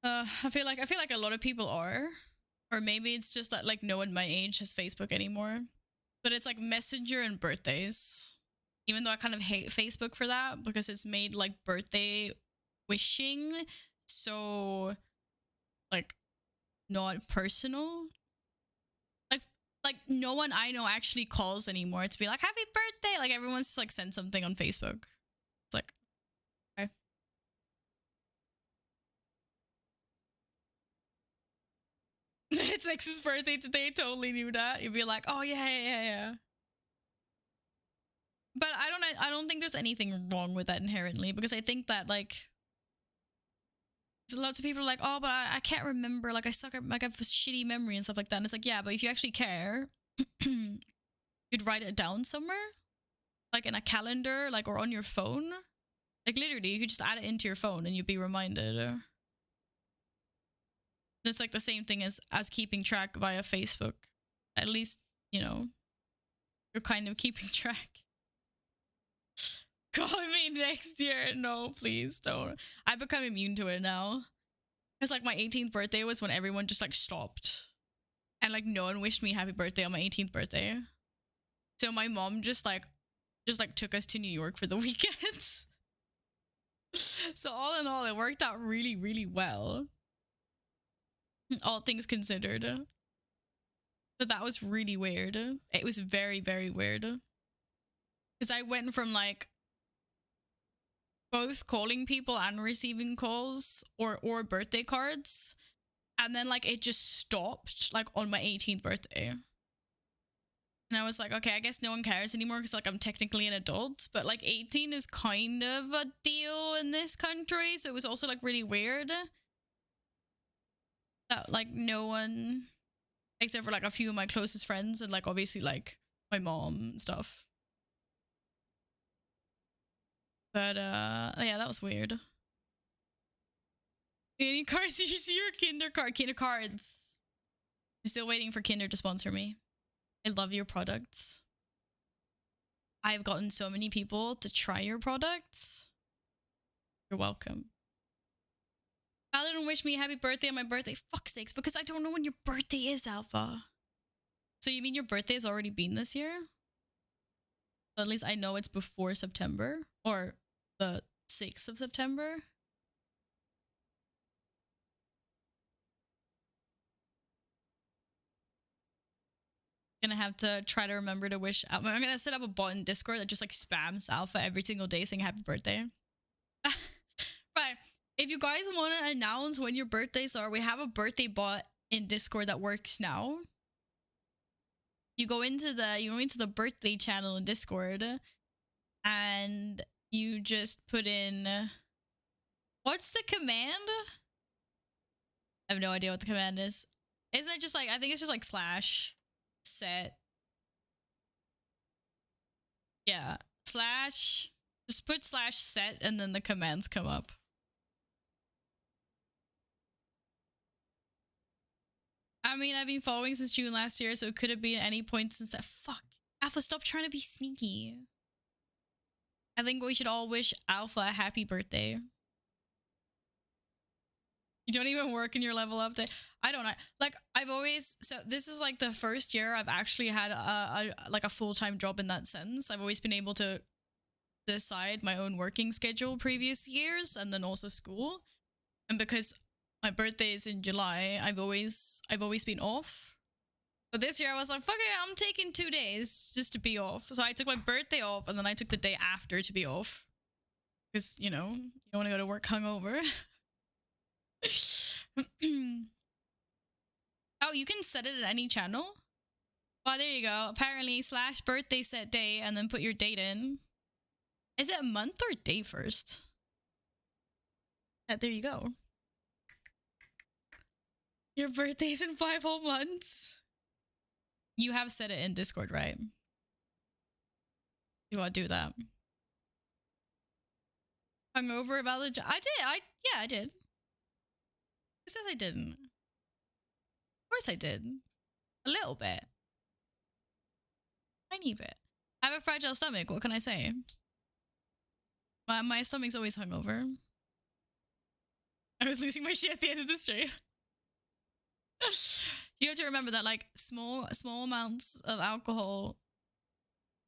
I feel like a lot of people are. Or maybe it's just that like no one my age has Facebook anymore. But it's like Messenger and birthdays. Even though I kind of hate Facebook for that because it's made like birthday wishing so like not personal. Like no one I know actually calls anymore to be like happy birthday. Like everyone's just like sent something on Facebook. It's like okay. It's X's birthday today. Totally knew that. You'd be like, oh yeah. But I don't think there's anything wrong with that inherently, because I think that like lots of people are like, oh, but I can't remember, like I suck at, like I have a shitty memory and stuff like that. And it's like, yeah, but if you actually care, you'd write it down somewhere, like in a calendar, like or on your phone. Like literally, you could just add it into your phone and you'd be reminded. It's like the same thing as keeping track via Facebook. At least, you know, you're kind of keeping track. Call me next year. No, please don't. I've become immune to it now. Because like my 18th birthday was when everyone just like stopped. And like no one wished me happy birthday on my 18th birthday. So my mom just like took us to New York for the weekend. So all in all, it worked out really, really well. All things considered. But that was really weird. It was very, very weird. Because I went from like both calling people and receiving calls or birthday cards, and then like it just stopped like on my 18th birthday. And I was like, okay, I guess no one cares anymore because like I'm technically an adult, but like 18 is kind of a deal in this country, so it was also like really weird that like no one, except for like a few of my closest friends and like obviously like my mom and stuff. But yeah, that was weird. Any cards? Did you see your Kinder card? Kinder cards. I'm still waiting for Kinder to sponsor me. I love your products. I've gotten so many people to try your products. You're welcome. Paladin wished me happy birthday on my birthday. Fuck's sakes, because I don't know when your birthday is, Alpha. So you mean your birthday has already been this year? But at least I know it's before September. Or the 6th of September. Gonna have to try to remember to wish Alpha. I'm gonna set up a bot in Discord that just like spams Alpha every single day saying happy birthday. Right. If you guys want to announce when your birthdays are, we have a birthday bot in Discord that works now. You go into the birthday channel in Discord and you just put in, what's the command? I have no idea what the command is. Isn't it just like, I think it's just like slash set. Yeah, slash, just put slash set and then the commands come up. I mean, I've been following since June last year, so it could have been any point since that. Fuck. Alpha, stop trying to be sneaky. I think we should all wish Alpha a happy birthday. You don't even work in your level up day. I don't know. Like, I've always, so this is like the first year I've actually had a full-time job in that sense. I've always been able to decide my own working schedule previous years and then also school. And because my birthday is in July, I've always been off. But this year I was like, fuck it, I'm taking 2 days just to be off. So I took my birthday off and then I took the day after to be off. Because, you know, you don't want to go to work hungover. Oh, you can set it at any channel? Oh, there you go. Apparently slash birthday set day and then put your date in. Is it a month or day first? There you go. Your birthday's in 5 whole months. You have set it in Discord, right? You want to do that? Hungover about the I did. Yeah, I did. Who says I didn't? Of course I did. A little bit. Tiny bit. I have a fragile stomach. What can I say? My stomach's always hungover. I was losing my shit at the end of the stream. You have to remember that like small amounts of alcohol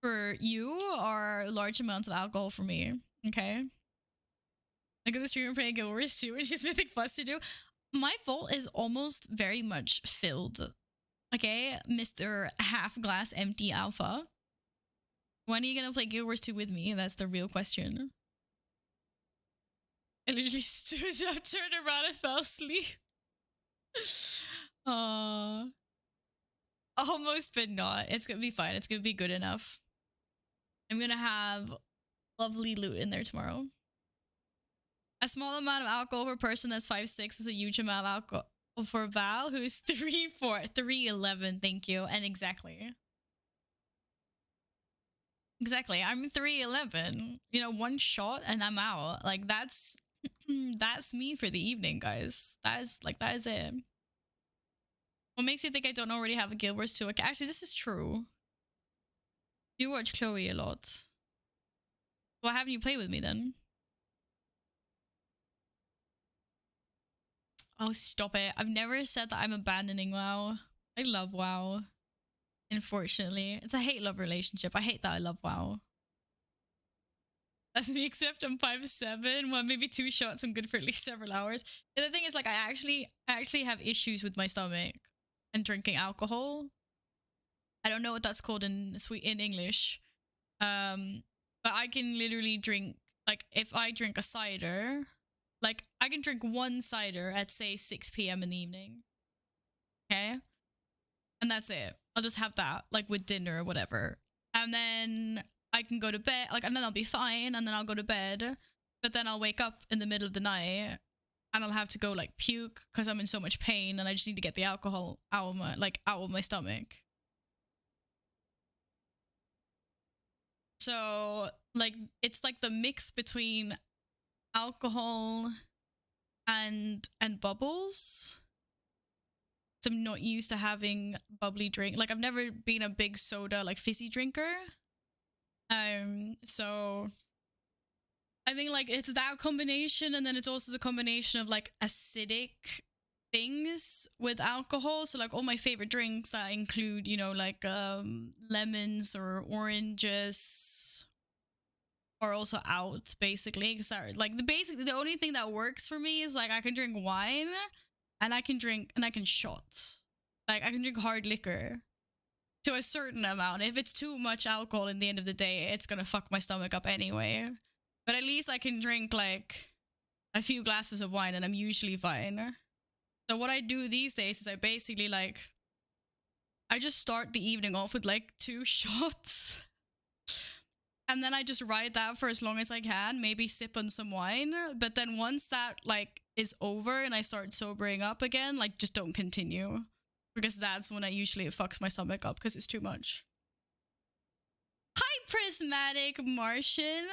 for you are large amounts of alcohol for me. Okay. Look at the streamer playing Guild Wars 2 and she's Mythic Plus to do. My vault is almost very much filled. Okay, Mr. Half Glass Empty Alpha. When are you gonna play Guild Wars 2 with me? That's the real question. I literally stood up, turned around, and fell asleep. Almost, but not. It's gonna be fine. It's gonna be good enough. I'm gonna have lovely loot in there tomorrow. A small amount of alcohol per person that's 5'6" is a huge amount of alcohol for Val, who's 3'11". Thank you. And exactly. Exactly. I'm 3'11". You know, one shot and I'm out. Like that's me for the evening, guys. That is it. What makes you think I don't already have a Guild Wars 2? Okay, actually, this is true. You watch Chloe a lot. Why haven't you played with me then? Oh, stop it. I've never said that I'm abandoning WoW. I love WoW. Unfortunately. It's a hate-love relationship. I hate that I love WoW. That's me, except I'm 5'7". Well, maybe 2 shots. I'm good for at least several hours. The other thing is, like, I actually have issues with my stomach and drinking alcohol. I don't know what that's called in English. But I can literally drink, like, if I drink a cider, like, I can drink one cider at, say, 6 p.m. in the evening. Okay? And that's it. I'll just have that, like, with dinner or whatever. And then I can go to bed, like, and then I'll be fine, and then I'll go to bed. But then I'll wake up in the middle of the night, and I'll have to go, like, puke, because I'm in so much pain, and I just need to get the alcohol out of my stomach. So, like, it's like the mix between alcohol and bubbles. So I'm not used to having bubbly drink. Like, I've never been a big soda, like, fizzy drinker. So I think, like, it's that combination, and then it's also the combination of, like, acidic things with alcohol. So, like, all my favorite drinks that include, you know, like, lemons or oranges are also out, basically. Because, like, the only thing that works for me is, like, I can drink wine, and I can shot. Like, I can drink hard liquor. to a certain amount. If it's too much alcohol in the end of the day, it's gonna fuck my stomach up anyway. But at least I can drink like a few glasses of wine and I'm usually fine. So what I do these days is I basically like, I just start the evening off with like 2 shots. And then I just ride that for as long as I can, maybe sip on some wine. But then once that like is over and I start sobering up again, like just don't continue. Because that's when it fucks my stomach up because it's too much. Hi, Prismatic Martian.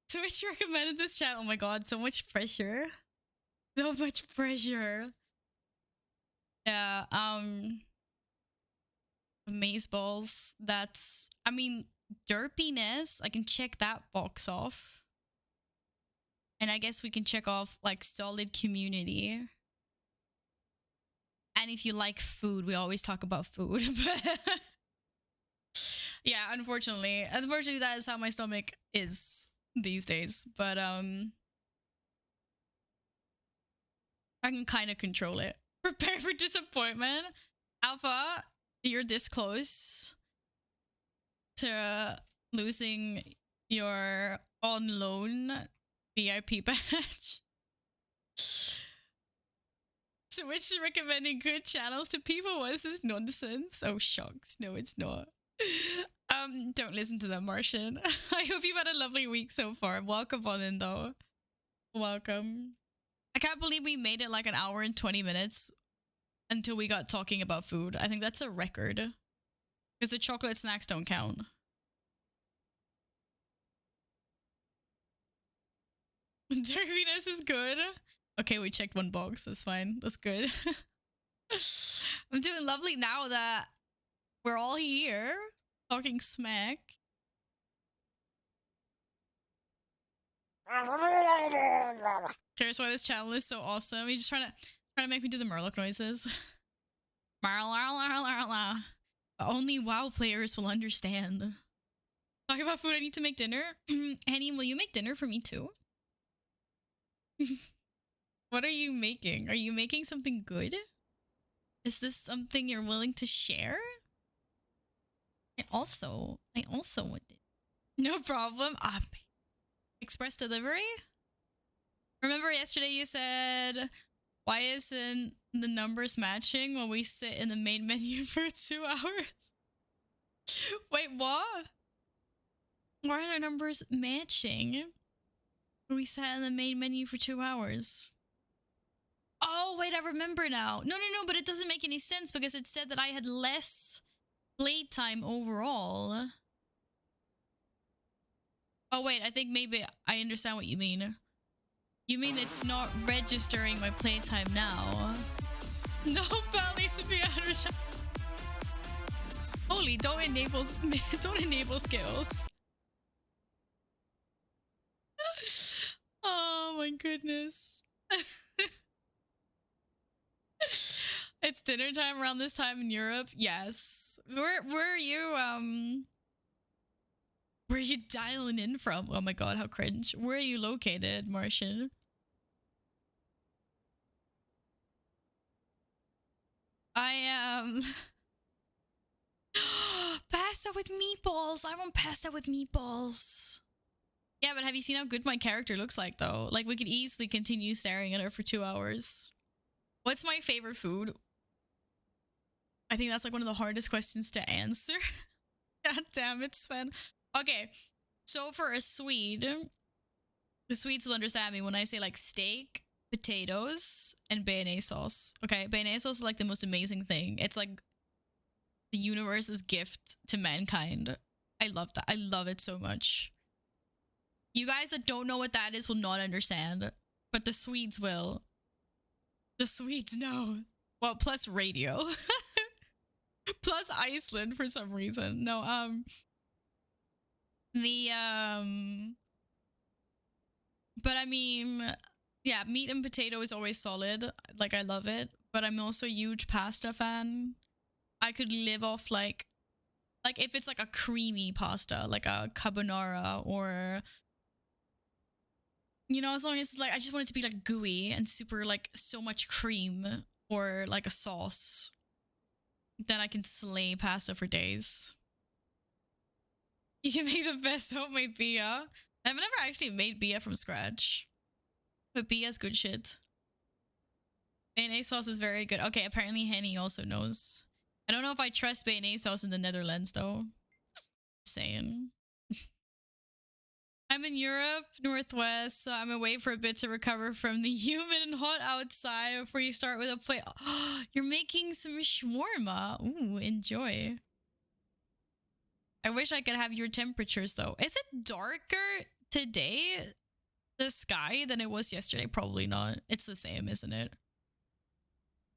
Twitch recommended this channel. Oh my god, so much pressure. So much pressure. Yeah, Amazeballs. That's, I mean, derpiness. I can check that box off. And I guess we can check off like solid community. And if you like food, we always talk about food. Yeah, unfortunately that is how my stomach is these days. But I can kind of control it. Prepare for disappointment. Alpha, you're this close to losing your on loan VIP badge. Switch to recommending good channels to people. What is this nonsense? Oh, shucks. No, it's not. Don't listen to them, Martian. I hope you've had a lovely week so far. Welcome on in, though. Welcome. I can't believe we made it like an hour and 20 minutes until we got talking about food. I think that's a record. Because the chocolate snacks don't count. Derpiness is good. Okay, we checked one box. That's fine. That's good. I'm doing lovely now that we're all here talking smack. Here's why this channel is so awesome. You're just trying to make me do the Murloc noises. Only WoW players will understand. Talking about food, I need to make dinner. Henny, will you make dinner for me too? What are you making? Are you making something good? Is this something you're willing to share? I also want it. No problem. Express delivery? Remember yesterday you said, why isn't the numbers matching when we sit in the main menu for 2 hours? Wait, what? Why are their numbers matching when we sat in the main menu for 2 hours? Oh, wait, I remember now. No, but it doesn't make any sense because it said that I had less playtime overall. Oh, wait, I think maybe I understand what you mean. You mean it's not registering my playtime now? No, Val needs to be advertised. Holy, don't enable skills. Oh my goodness. It's dinner time around this time in Europe. Yes. Where are you dialing in from? Oh my god, how cringe. Where are you located, Martian? I am pasta with meatballs. I want pasta with meatballs. Yeah, but have you seen how good my character looks like though? Like we could easily continue staring at her for 2 hours. What's my favorite food? I think that's like one of the hardest questions to answer. God damn it, Sven. Okay, so for a Swede, the Swedes will understand me when I say like steak, potatoes, and béarnaise sauce. Okay, béarnaise sauce is like the most amazing thing. It's like the universe's gift to mankind. I love that. I love it so much. You guys that don't know what that is will not understand, but the Swedes will. The Swedes know. Well, plus radio. Plus Iceland for some reason. No, but I mean, yeah, meat and potato is always solid. Like, I love it. But I'm also a huge pasta fan. I could live off, like if it's like a creamy pasta, like a carbonara or... You know, as long as, like, I just want it to be, like, gooey and super, like, so much cream or, like, a sauce. Then I can slay pasta for days. You can make the best homemade bia. I've never actually made bia from scratch. But bia's good shit. Mayonnaise sauce is very good. Okay, apparently Henny also knows. I don't know if I trust mayonnaise sauce in the Netherlands though. Just saying. I'm in Europe, Northwest, so I'm away for a bit to recover from the humid and hot outside before you start with a plate. Oh, you're making some shawarma. Ooh, enjoy. I wish I could have your temperatures though. Is it darker today, the sky, than it was yesterday? Probably not. It's the same, isn't it?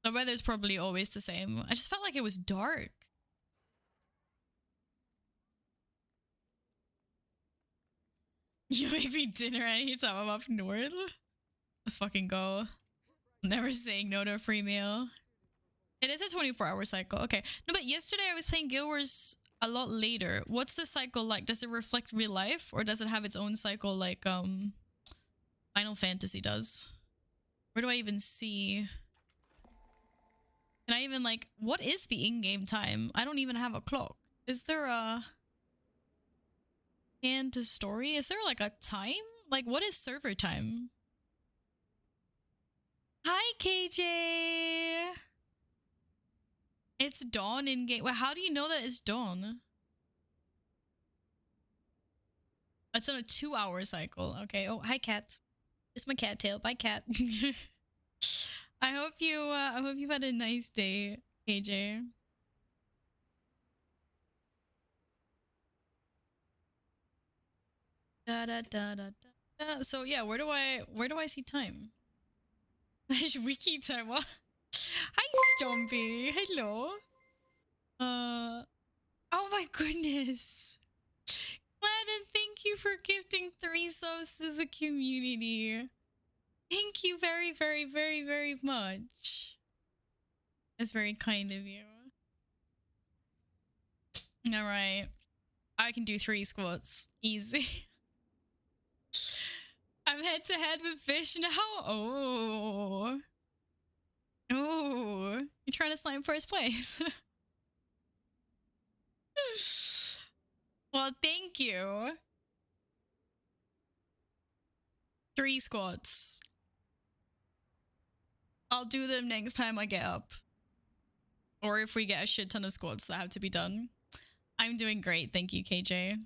The weather's probably always the same. I just felt like it was dark. You make me dinner anytime I'm up north. Let's fucking go. Never saying no to a free meal. It is a 24-hour cycle. Okay. No, but yesterday I was playing Guild Wars a lot later. What's the cycle like? Does it reflect real life? Or does it have its own cycle like Final Fantasy does? Where do I even see? Can I even like... What is the in-game time? I don't even have a clock. Is there a... And to story? Is there like a time? Like what is server time? Hi KJ! It's dawn in game. Well, how do you know that it's dawn? It's on a 2-hour cycle. Okay. Oh, hi cat. It's my cat tail. Bye cat. I hope you've had a nice day, KJ. Da, da, da, da, da. So yeah, where do I see time? Wiki time. Hi Stompy. Hello. Oh my goodness. Gladden, thank you for gifting 3 subs to the community. Thank you very, very, very, very much. That's very kind of you. Alright. I can do 3 squats. Easy. I'm head to head with fish now. Oh. Oh. You're trying to slime first place. Well, thank you. 3 squats. I'll do them next time I get up. Or if we get a shit ton of squats that have to be done. I'm doing great, thank you, KJ.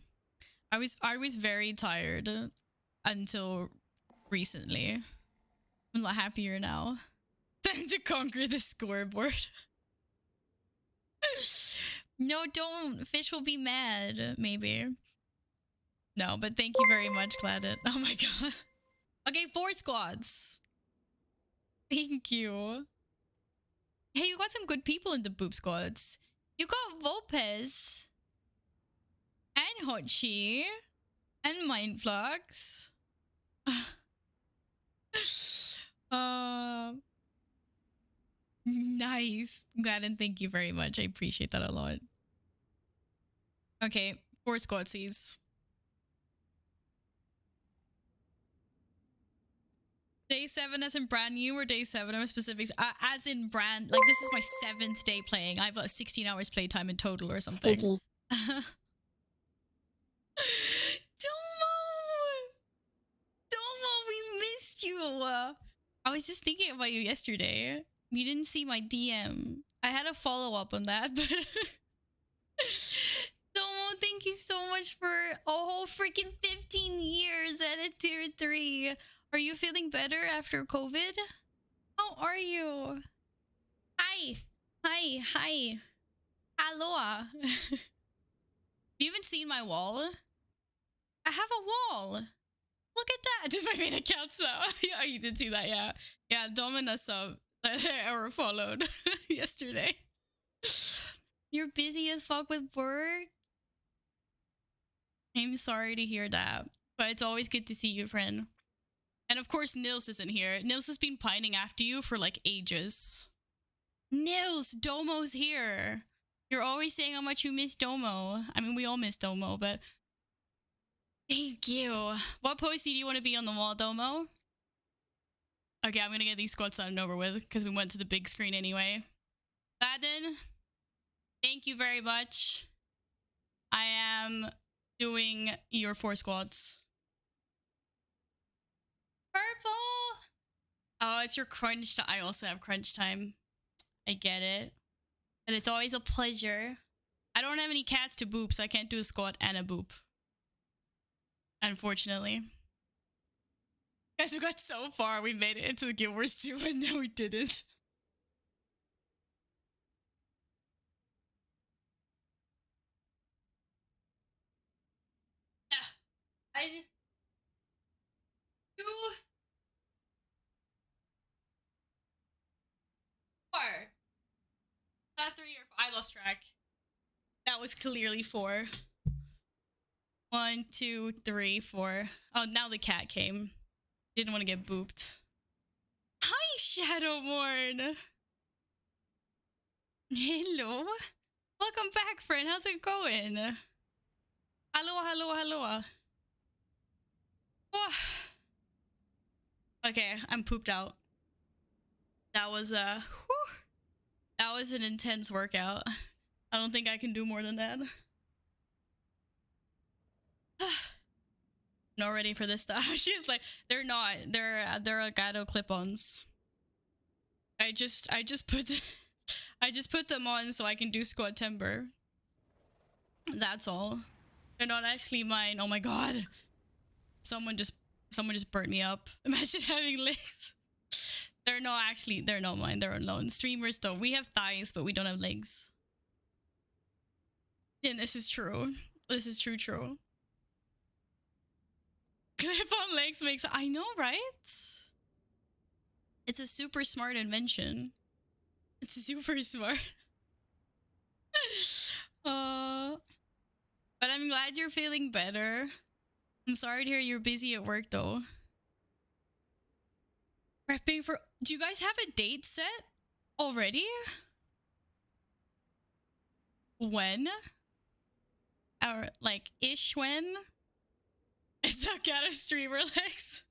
I was very tired until recently. I'm a lot happier now. Time to conquer the scoreboard. No, don't. Fish will be mad, maybe. No, but thank you very much, Gladys. Oh my god. Okay, 4 squads. Thank you. Hey, you got some good people in the boob squads. You got Volpez. And Hochi. And Mindflux. Nice. Glad and thank you very much. I appreciate that a lot. Okay, 4 squadsies. Day 7 as in brand new or day 7 or specifics? As in brand, like this is my 7th day playing. I've got 16 hours playtime in total or something. Sticky. Domo, we missed you. I was just thinking about you yesterday. You didn't see my DM. I had a follow-up on that, but... Domo, thank you so much for a whole freaking 15 years at a tier 3. Are you feeling better after COVID? How are you? Hi. Hi. Hi. Hello. You haven't seen my wall? I have a wall. Look at that. This is my main account, so... Yeah, you did see that, yeah. Yeah, Domina sub or followed yesterday. You're busy as fuck with work? I'm sorry to hear that, but it's always good to see you, friend. And of course, Nils isn't here. Nils has been pining after you for like ages. Nils, Domo's here. You're always saying how much you miss Domo. I mean, we all miss Domo, but... Thank you. What post do you want to be on the wall, Domo? Okay, I'm gonna get these squats done and over with, because we went to the big screen anyway. Gladden, Thank you very much. I am doing your 4 squats. Purple! Oh, it's your crunch time. I also have crunch time. I get it. And it's always a pleasure. I don't have any cats to boop, so I can't do a squat and a boop. Unfortunately. Guys, we got so far. We made it into the Guild Wars 2 and now we didn't. I... 2... 4. Not 3 or 4. I lost track. That was clearly 4. 1, 2, 3, 4. Oh, now the cat came. Didn't want to get booped. Hi, Shadowborn. Hello. Welcome back, friend. How's it going? Hello. Oh. Okay, I'm pooped out. That was that was an intense workout. I don't think I can do more than that. Not ready for this stuff. She's like, they're not. They're Elgato clip-ons. I just put them on so I can do squat timber. That's all. They're not actually mine. Oh my god. Someone just burnt me up. Imagine having legs. They're not mine. They're alone. Streamers though. We have thighs, but we don't have legs. And this is true. This is true. Clip on legs makes... I know, right? It's a super smart invention. It's super smart. But I'm glad you're feeling better. I'm sorry to hear you're busy at work though. Prepping for... Do you guys have a date set already? When? Or like ish when? Is that cat a streamer legs?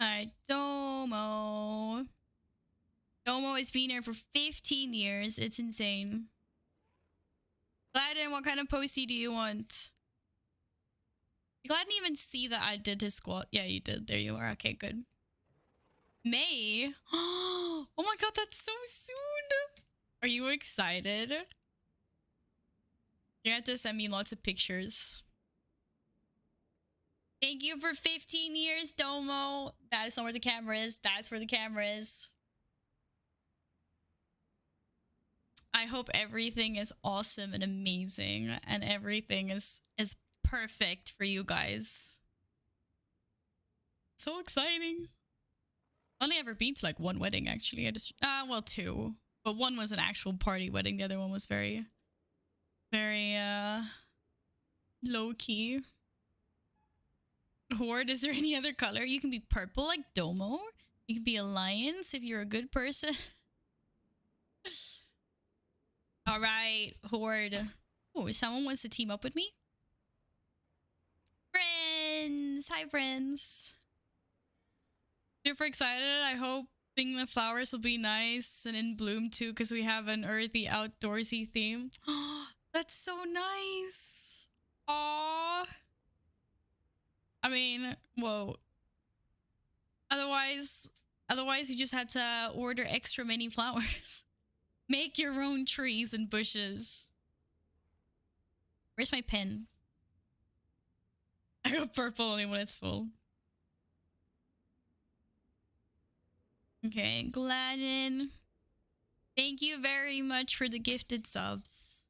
Alright, Domo. Domo has been here for 15 years. It's insane. Gladden, what kind of postie do you want? Gladden didn't even see that I did his squat. Yeah, you did. There you are. Okay, good. May? Oh my god, that's so soon. Are you excited? You have to send me lots of pictures. Thank you for 15 years, Domo. That is not where the camera is. That's where the camera is. I hope everything is awesome and amazing and everything is perfect for you guys. So exciting. Only ever been to like one wedding actually. I just well, 2. But one was an actual party wedding. The other one was very low key. Horde, is there any other color? You can be purple like Domo. You can be Alliance if you're a good person. Alright, Horde. Oh, someone wants to team up with me? Friends! Hi, friends. Super excited. I hope the flowers will be nice and in bloom too, because we have an earthy, outdoorsy theme. Oh, that's so nice. Aww. I mean, whoa. Otherwise you just had to order extra many flowers. Make your own trees and bushes. Where's my pen? I go purple only when it's full. Okay, Gladden. Thank you very much for the gifted subs.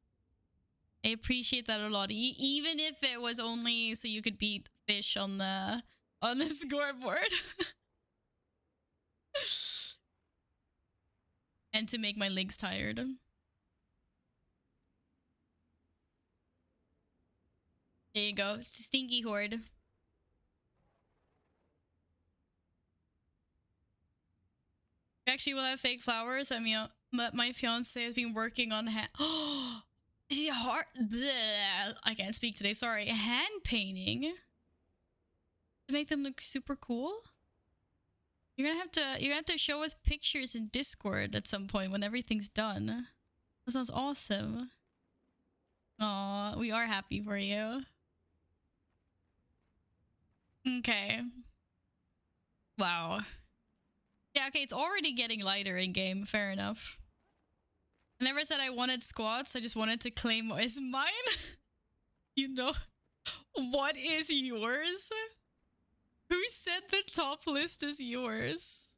I appreciate that a lot. Even if it was only so you could beat fish on the scoreboard. And to make my legs tired. There you go. Stinky Horde. We actually will have fake flowers. I mean, my fiance has been working on I can't speak today. Sorry. Hand painting to make them look super cool. You're gonna have to show us pictures in Discord at some point when everything's done. That sounds awesome. Aw, we are happy for you. Okay. Wow. Yeah, okay, it's already getting lighter in game. Fair enough. I never said I wanted squats. I just wanted to claim what is mine. You know, what is yours? Who said the top list is yours?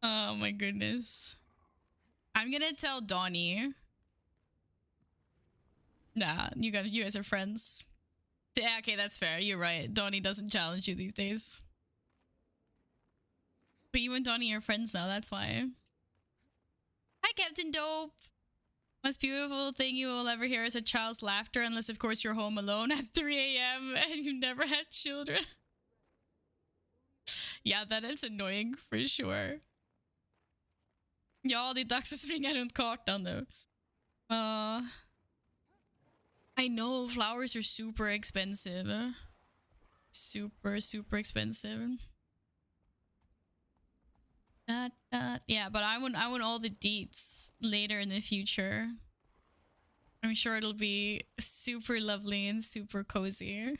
Oh my goodness. I'm gonna tell Donnie. Nah, you guys are friends. Yeah, okay, that's fair. You're right. Donnie doesn't challenge you these days. But you and Donnie are friends now, that's why. Hi, Captain Dope. Most beautiful thing you will ever hear is a child's laughter, unless, of course, you're home alone at 3 a.m. and you never had children. Yeah, that is annoying for sure. Ja, det är dags att springa runt kartan nu. I know flowers are super expensive. Super expensive. Yeah, but I want all the deets later in the future. I'm sure it'll be super lovely and super cozy.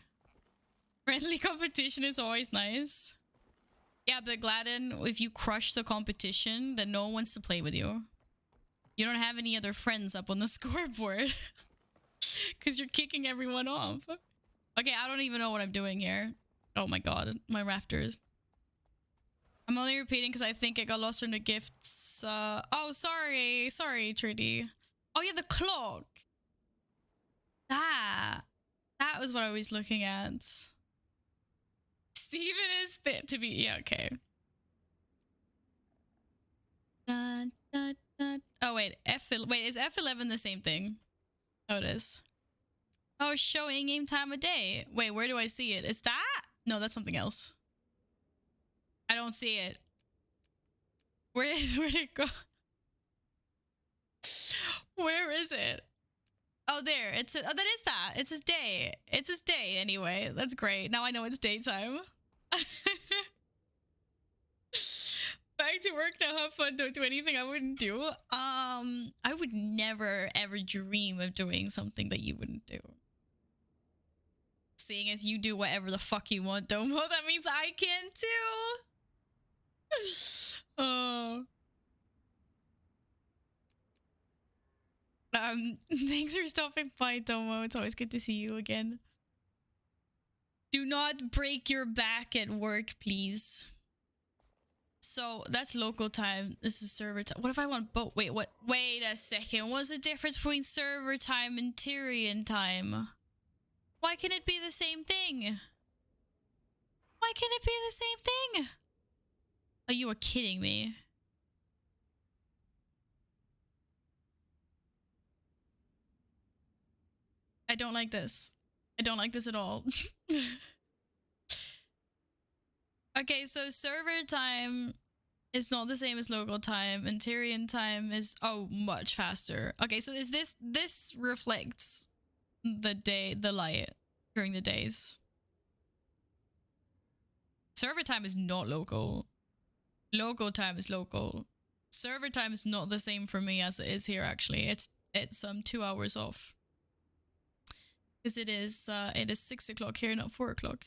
Friendly competition is always nice. Yeah, but Gladden, if you crush the competition, then no one wants to play with you. You don't have any other friends up on the scoreboard. Because you're kicking everyone off. Okay, I don't even know what I'm doing here. Oh my god, my rafters. I'm only repeating because I think I got lost in the gifts. Oh, sorry, Trudy. Oh yeah, the clock. That was what I was looking at. Steven is there to be. Yeah, okay. Oh wait, is F11 the same thing? Oh, it is. Oh, show in-game time of day. Wait, where do I see it? Is that? No, that's something else. I don't see it. Where'd it go? Where is it? Oh, there. That is that. It's his day. It's his day anyway. That's great. Now I know it's daytime. Back to work now. Have fun. Don't do anything I wouldn't do. I would never ever dream of doing something that you wouldn't do. Seeing as you do whatever the fuck you want, Domo, that means I can too. Oh. Thanks for stopping by, Domo. It's always good to see you again. Do not break your back at work, please. So that's local time. This is server time. What if I want both? Wait, what? Wait a second. What's the difference between server time and Tyrion time? Why can't it be the same thing? Why can't it be the same thing? Oh, you are kidding me. I don't like this. I don't like this at all. Okay, so server time is not the same as local time, and Tyrion time is much faster. Okay, so is this reflects the light during the days. Server time is not local. Local time is local. Server time is not the same for me as it is here actually. It's 2 hours off. Because it is 6 o'clock here, not 4 o'clock.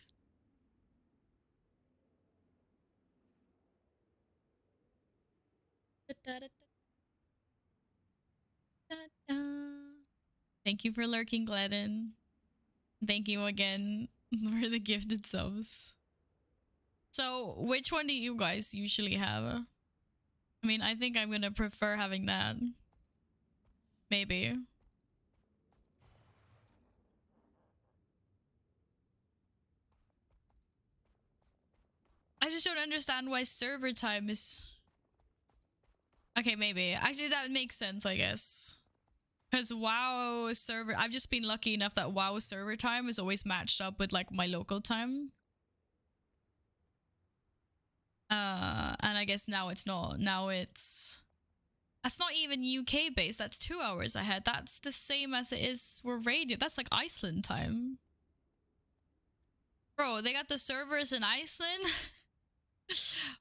Thank you for lurking, Gladden. Thank you again for the gifted subs. So, which one do you guys usually have? I mean, I think I'm gonna prefer having that. Maybe. I just don't understand why server time is... Okay, maybe. Actually, that makes sense, I guess. Because WoW server... I've just been lucky enough that WoW server time is always matched up with, like, my local time. And I guess now it's not. Now it's... That's not even UK based. That's 2 hours ahead. That's the same as it is for radio. That's like Iceland time. Bro, they got the servers in Iceland?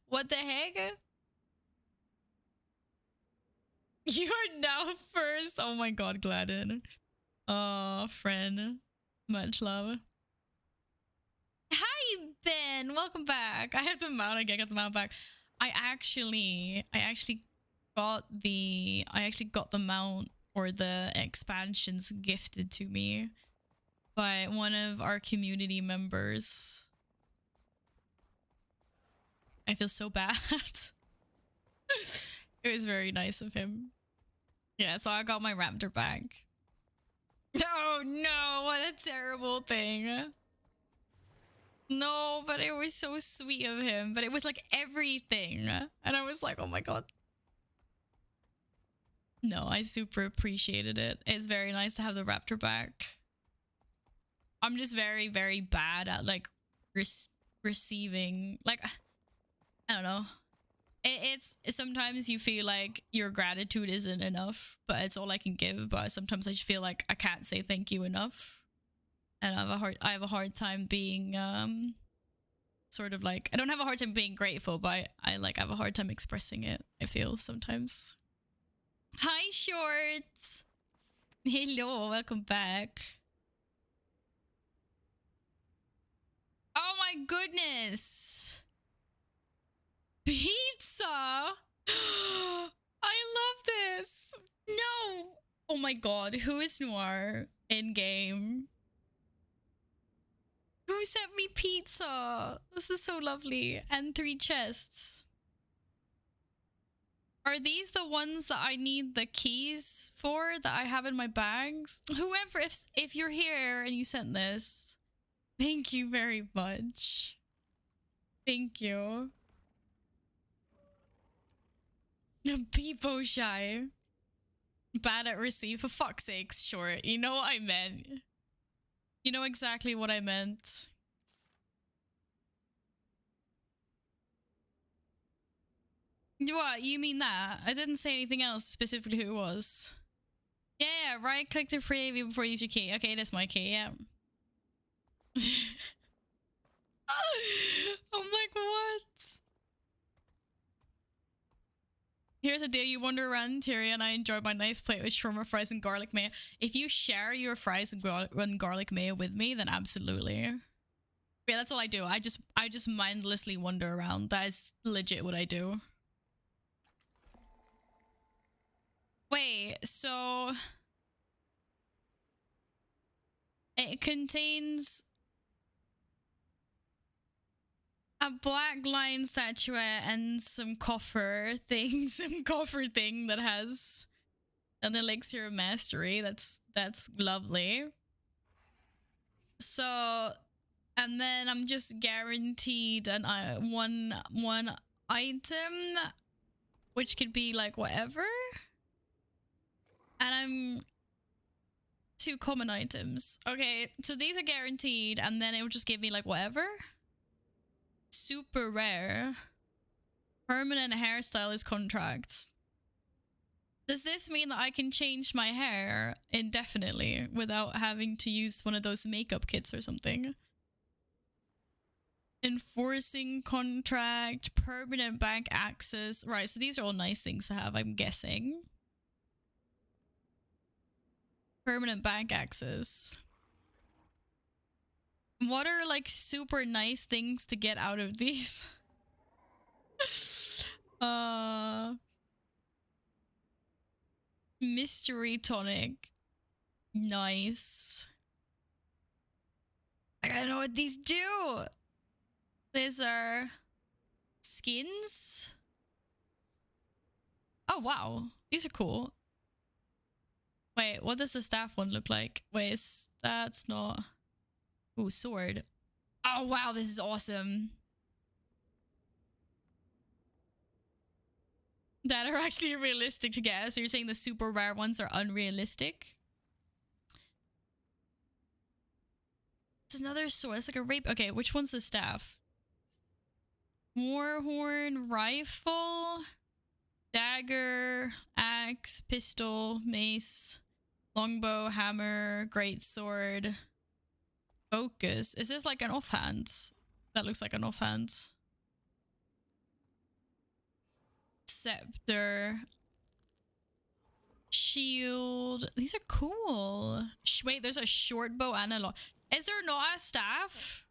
What the heck? You are now first. Oh my god, Gladden. Oh, friend. Much love. Hi, Ben. Welcome back. I have the mount again. I got the mount back. I actually got the mount or the expansions gifted to me by one of our community members. I feel so bad. It was very nice of him. Yeah, so I got my raptor back. Oh no, what a terrible thing. No, but it was so sweet of him. But it was like everything. And I was like, oh my god. No, I super appreciated it. It's very nice to have the raptor back. I'm just very, very bad at like receiving. Like, I don't know. It's sometimes you feel like your gratitude isn't enough, but it's all I can give. But sometimes I just feel like I can't say thank you enough. And I have a hard time being sort of like, I don't have a hard time being grateful, but I like have a hard time expressing it, I feel sometimes. Hi Shorts. Hello, welcome back. Oh my goodness. Pizza. I love this. No. Oh my god, who is Noir in game? Who sent me pizza? This is so lovely. And 3 chests. Are these the ones that I need the keys for that I have in my bags? Whoever, if you're here and you sent this, thank you very much. Thank you. People shy. Bad at receive. For fuck's sake, short. You know what I meant. You know exactly what I meant. What? You mean that? I didn't say anything else specifically who it was. Yeah, right click to preview before you use your key. Okay, that's my key, yeah. I'm like, what? Here's a deal. You wander around Tyria and I enjoy my nice plate with shawarma fries and garlic mayo. If you share your fries and garlic mayo with me, then absolutely. Yeah, that's all I do. I just mindlessly wander around. That is legit what I do. Wait, so it contains a black lion statuette and some coffer thing, that has an elixir of mastery. That's lovely. So, and then I'm just guaranteed one item, which could be like whatever. And I'm 2 common items. Okay, so these are guaranteed, and then it will just give me like whatever. Super rare. Permanent hairstylist contract. Does this mean that I can change my hair indefinitely without having to use one of those makeup kits or something? Enforcing contract, permanent bank access. Right, so these are all nice things to have, I'm guessing. Permanent bank access. What are like super nice things to get out of these? Mystery tonic. Nice. I gotta know what these do. These are skins. Oh wow, these are cool. Wait, what does the staff one look like? Wait, that's not... Ooh, sword. Oh wow, this is awesome. That are actually realistic to get. So you're saying the super rare ones are unrealistic? It's another sword. It's like a rape. Okay, which one's the staff? Warhorn, rifle, dagger, axe, pistol, mace, longbow, hammer, greatsword, focus. Is this like an offhand? That looks like an offhand. Scepter. shield. These are cool. Wait, there's a short bow and a long. Is there not a staff?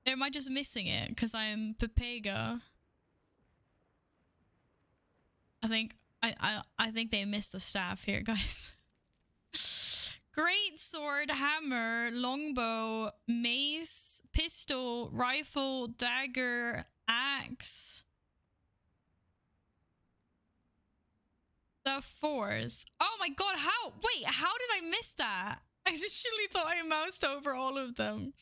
Or am I just missing it because I'm Pepega? I think they missed the staff here, guys. Great sword, hammer, longbow, mace, pistol, rifle, dagger, axe. The fourth. Oh my god, how? Wait, how did I miss that? I literally thought I moused over all of them.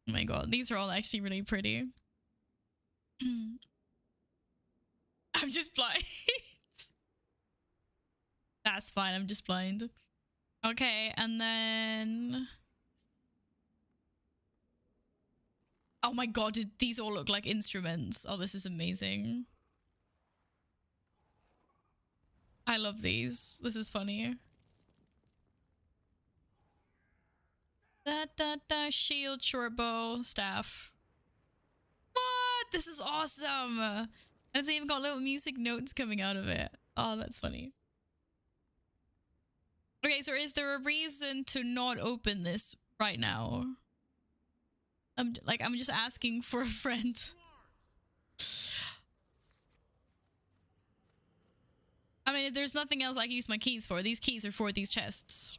Oh my god, these are all actually really pretty. I'm just blind. That's fine, I'm just blind. Okay, and then... Oh my god, did these all look like instruments? Oh, this is amazing. I love these. This is funny. Shield, short bow, staff. What? This is awesome. And it's even got little music notes coming out of it. Oh, that's funny. Okay, so is there a reason to not open this right now? I'm just asking for a friend. I mean, there's nothing else I can use my keys for. These keys are for these chests.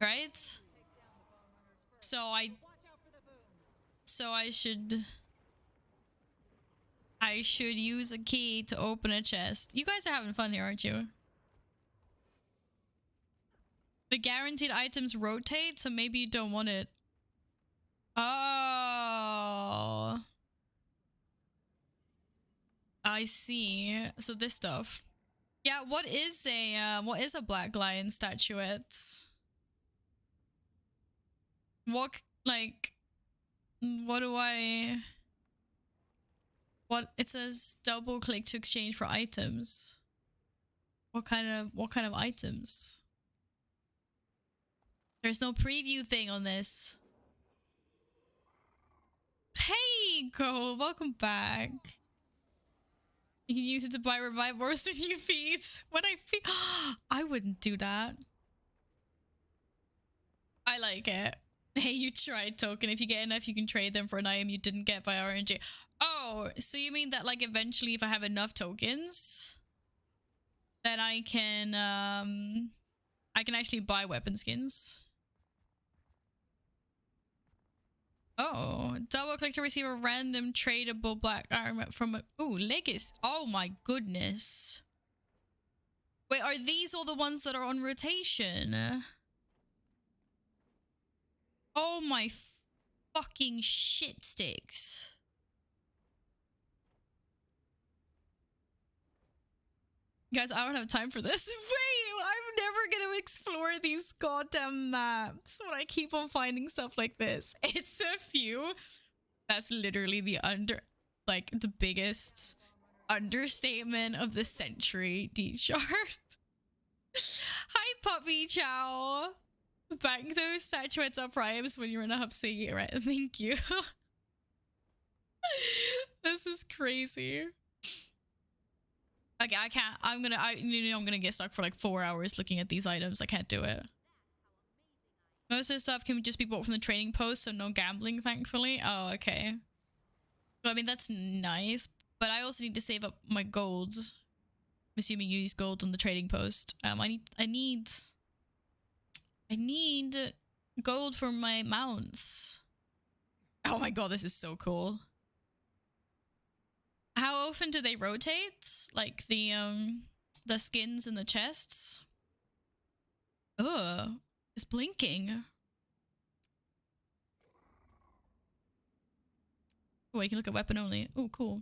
Right? So I should use a key to open a chest. You guys are having fun here, aren't you? The guaranteed items rotate, so maybe you don't want it. Oh. I see. So this stuff. Yeah, what is a black lion statuette? What it says double click to exchange for items. What kind of items? There's no preview thing on this. Hey, Cole, welcome back. You can use it to buy revive ores when you feed. When I feed, I wouldn't do that. I like it. Hey, you tried token. If you get enough, you can trade them for an item you didn't get by RNG. Oh, so you mean that like eventually if I have enough tokens, then I can actually buy weapon skins. Oh, double click to receive a random tradable black armor from a... Ooh, Legacy. Oh my goodness. Wait, are these all the ones that are on rotation? Oh my fucking shit sticks. Guys, I don't have time for this. Wait, I'm never gonna explore these goddamn maps when I keep on finding stuff like this. It's a few. That's literally the biggest understatement of the century, D-Sharp. Hi, Puppy Chow. Bang those statuettes up rhymes when you're in a hub city, right? Thank you. This is crazy. Okay, I can't. I'm gonna get stuck for like 4 hours looking at these items. I can't do it. Most of the stuff can just be bought from the trading post, so no gambling, thankfully. Oh, okay. Well, I mean, that's nice, but I also need to save up my golds. I'm assuming you use gold on the trading post. I need gold for my mounts. Oh my god, this is so cool. How often do they rotate? Like the skins in the chests? Ugh, it's blinking. Oh, you can look at weapon only. Oh, cool.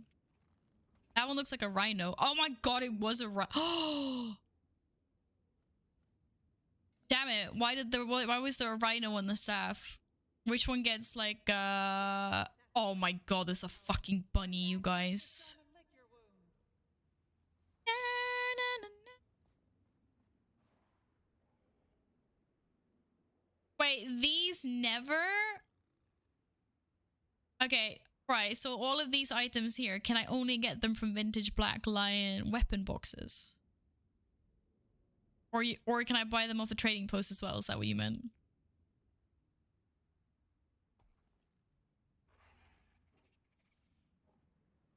That one looks like a rhino. Oh my god, it was a rhino. Oh! Damn it. Why was there a rhino on the staff? Which one gets like oh my god, there's a fucking bunny, you guys. Wait, these never... Okay, Right, so all of these items here, can I only get them from Vintage Black Lion weapon boxes? Or can I buy them off the trading post as well? Is that what you meant?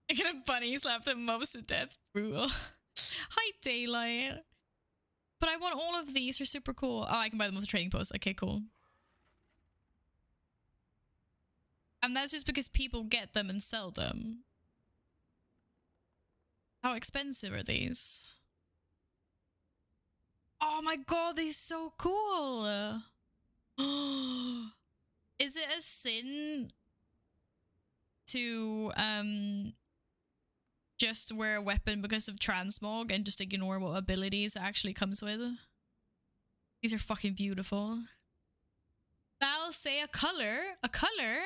I get a bunny slap them mobs to death. Brutal. Hi, Daylight. But I want all of these. They're super cool. Oh, I can buy them off the trading post. Okay, cool. And that's just because people get them and sell them. How expensive are these? Oh my god, these are so cool. Is it a sin to just wear a weapon because of transmog and just ignore what abilities it actually comes with? These are fucking beautiful. I'll say a color. A color?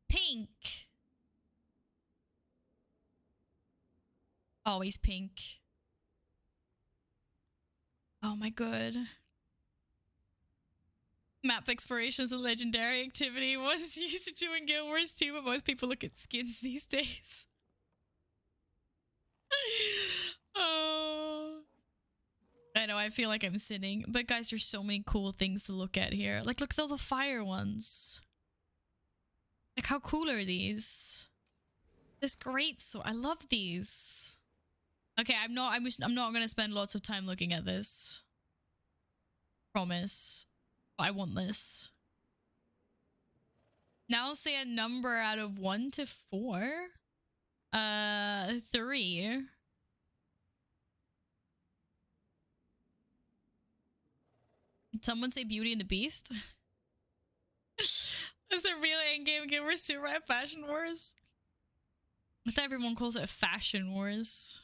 Pink. Always pink. Oh my god. Map exploration is a legendary activity. Was used to do in Guild Wars 2, but most people look at skins these days. Oh. I know, I feel like I'm sinning. But guys, there's so many cool things to look at here. Like, look at all the fire ones. Like, how cool are these? This great sword. I love these. Okay, I'm not gonna spend lots of time looking at this. Promise. I want this. Now I'll say a number out of 1 to 4. 3. Did someone say Beauty and the Beast? Is there real in-game Guild Wars 2 right? Fashion Wars? I thought everyone calls it Fashion Wars.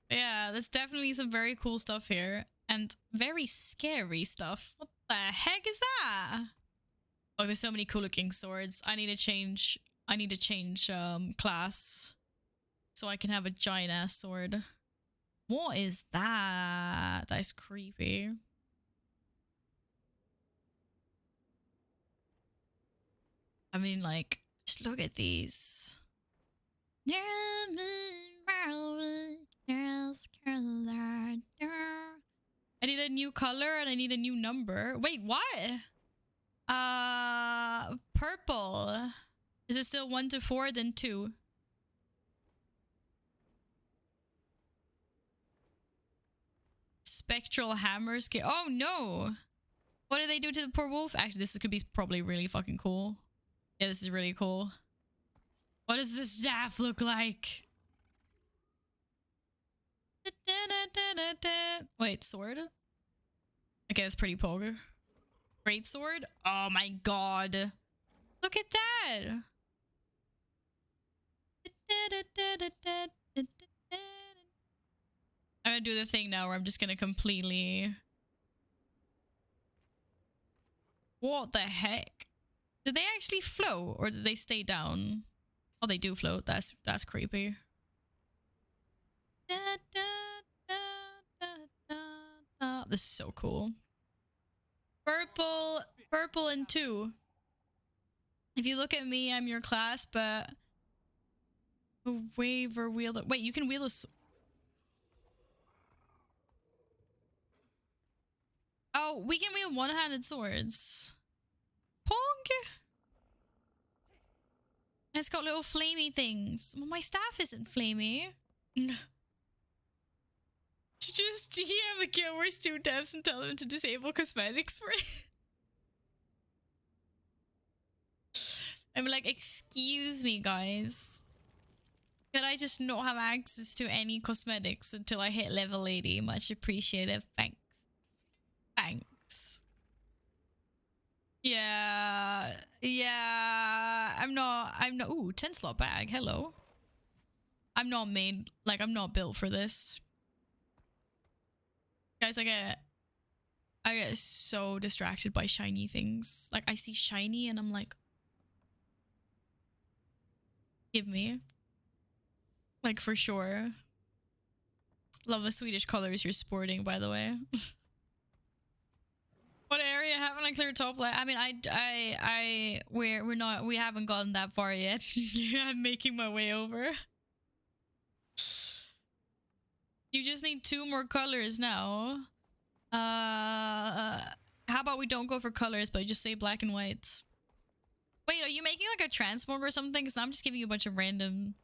Yeah, there's definitely some very cool stuff here. And very scary stuff. What the heck is that? Oh, there's so many cool looking swords. I need to change class so I can have a giant ass sword. What is that? That's creepy. I mean, like, just look at these. I need a new color and I need a new number. Wait, what? Purple. Is it still 1 to 4, then 2? Spectral hammer scale. Oh no! What did they do to the poor wolf? Actually, this could be probably really fucking cool. Yeah, this is really cool. What does the staff look like? Wait, sword? Okay, that's pretty poker. Great sword? Oh my god. Look at that! I'm gonna do the thing now where I'm just gonna completely... What the heck? Did they actually float or did they stay down? Oh, they do float. That's creepy. This is so cool. Purple and 2. If you look at me, I'm your class, but wave or wheel. Wait, you can wheel a. Oh, we can wheel one-handed swords. Pong. And it's got little flamey things. Well, my staff isn't flamey. Just DM the Guild Wars 2 devs and tell them to disable cosmetics for it. I'm like, excuse me, guys. Could I just not have access to any cosmetics until I hit level 80? Much appreciated. Thanks. Thanks. Yeah. I'm not, ooh, 10 slot bag. Hello. I'm not made, like, I'm not built for this. Guys, I get so distracted by shiny things. Like, I see shiny and I'm like, give me. Like, for sure. Love the Swedish colors you're sporting, by the way. What area haven't I cleared top left? I mean, we haven't gotten that far yet. I'm making my way over. You just need 2 more colors now. How about we don't go for colors, but just say black and white? Wait, are you making like a transmog or something? Because I'm just giving you a bunch of random.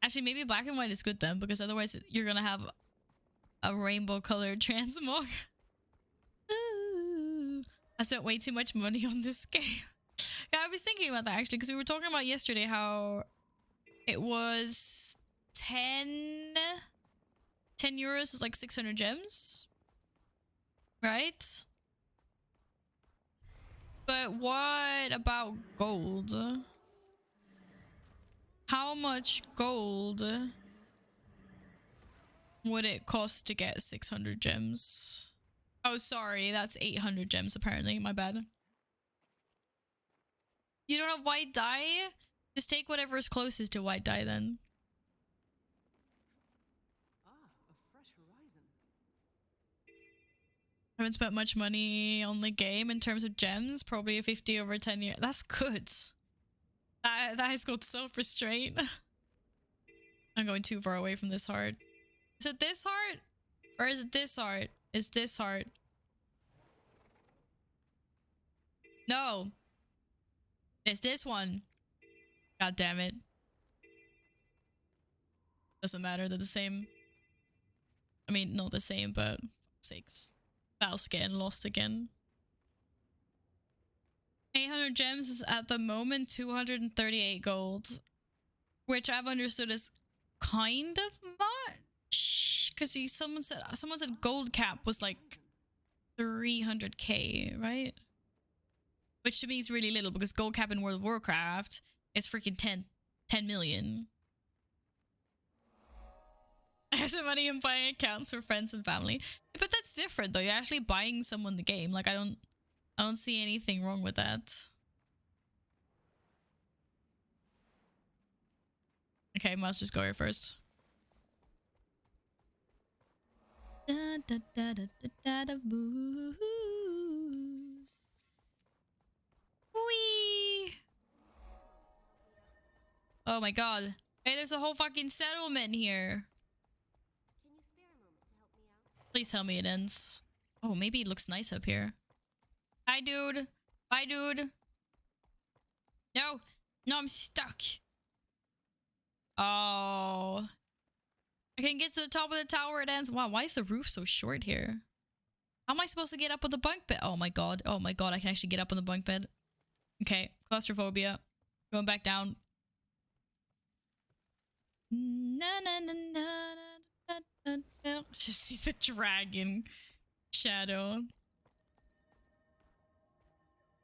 Actually, maybe black and white is good then, because otherwise you're gonna have a rainbow colored transmog. Ooh, I spent way too much money on this game. Yeah, I was thinking about that actually, because we were talking about yesterday how it was 10 euros is like 600 gems, right? But what about gold? How much gold would it cost to get 600 gems? Oh, sorry, that's 800 gems apparently. My bad. You don't have white dye? Just take whatever's closest to white dye then. Haven't spent much money on the game in terms of gems. Probably a 50 over 10 years. That's good. That has got self-restraint. I'm going too far away from this heart. Is it this heart? Or is it this heart? It's this heart. No. It's this one. God damn it. Doesn't matter, they're the same. I mean, not the same, but sakes. Val's getting lost again. 800 gems is at the moment 238 gold. Which I've understood is kind of much. Because someone said gold cap was like 300k, right? Which to me is really little because gold cap in World of Warcraft is freaking 10 million. I have some money in buying accounts for friends and family. But that's different though. You're actually buying someone the game. Like I don't see anything wrong with that. Okay, must just go here first. Da, da, da, da, da, da, booze. Whee! Oh my god. Hey, there's a whole fucking settlement here. Please tell me it ends. Oh, maybe it looks nice up here. Hi, dude. Bye, dude. No. No, I'm stuck. Oh. I can get to the top of the tower, it ends. Wow, why is the roof so short here? How am I supposed to get up on the bunk bed? Oh my god. Oh my god, I can actually get up on the bunk bed. Okay, claustrophobia. Going back down. Na, na, na, na, na, na, na. Just see the dragon shadow.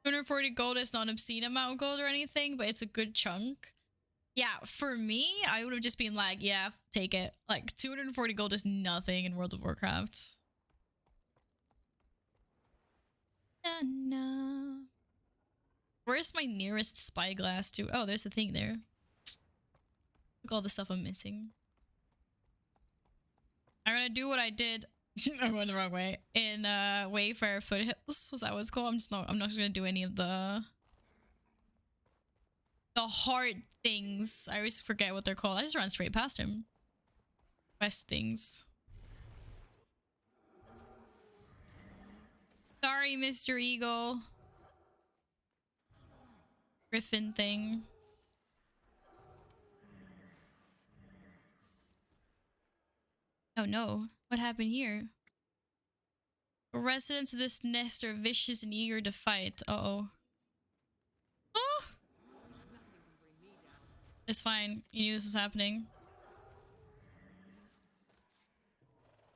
240 gold is not an obscene amount of gold or anything, but it's a good chunk. Yeah, for me, I would have just been like, yeah, take it. Like, 240 gold is nothing in World of Warcraft. Na, na. Where's my nearest spyglass to? Oh, there's a thing there. Look at all the stuff I'm missing. I'm gonna do what I did. I'm going the wrong way. In Wayfarer Foothills, was that what it's called? I'm not gonna do any of the hard things. I always forget what they're called. I just ran straight past him. Quest things. Sorry, Mr. Eagle. Griffin thing. Oh no, what happened here? The residents of this nest are vicious and eager to fight. Uh-oh. Oh! It's fine. You knew this was happening.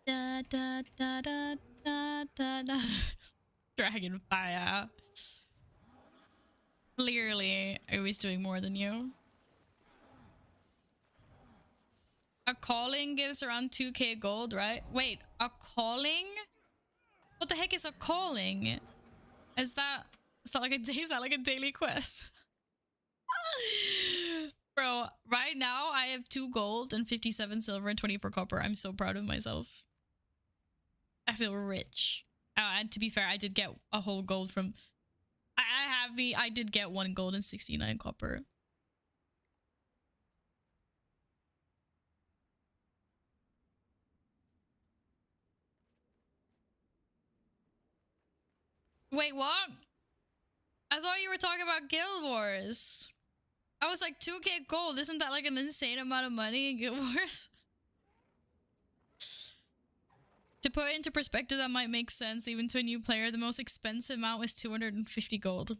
Da da da da da da da. Dragon fire. Clearly, I was doing more than you. A calling gives around 2k gold, right? Wait, a calling? What the heck is a calling? Is that like a daily quest? Bro, right now I have 2 gold and 57 silver and 24 copper. I'm so proud of myself. I feel rich. And to be fair, I did get a whole gold from... I did get 1 gold and 69 copper. Wait, what? I thought you were talking about Guild Wars. I was like, 2k gold. Isn't that like an insane amount of money in Guild Wars? To put it into perspective, that might make sense even to a new player. The most expensive mount was 250 gold.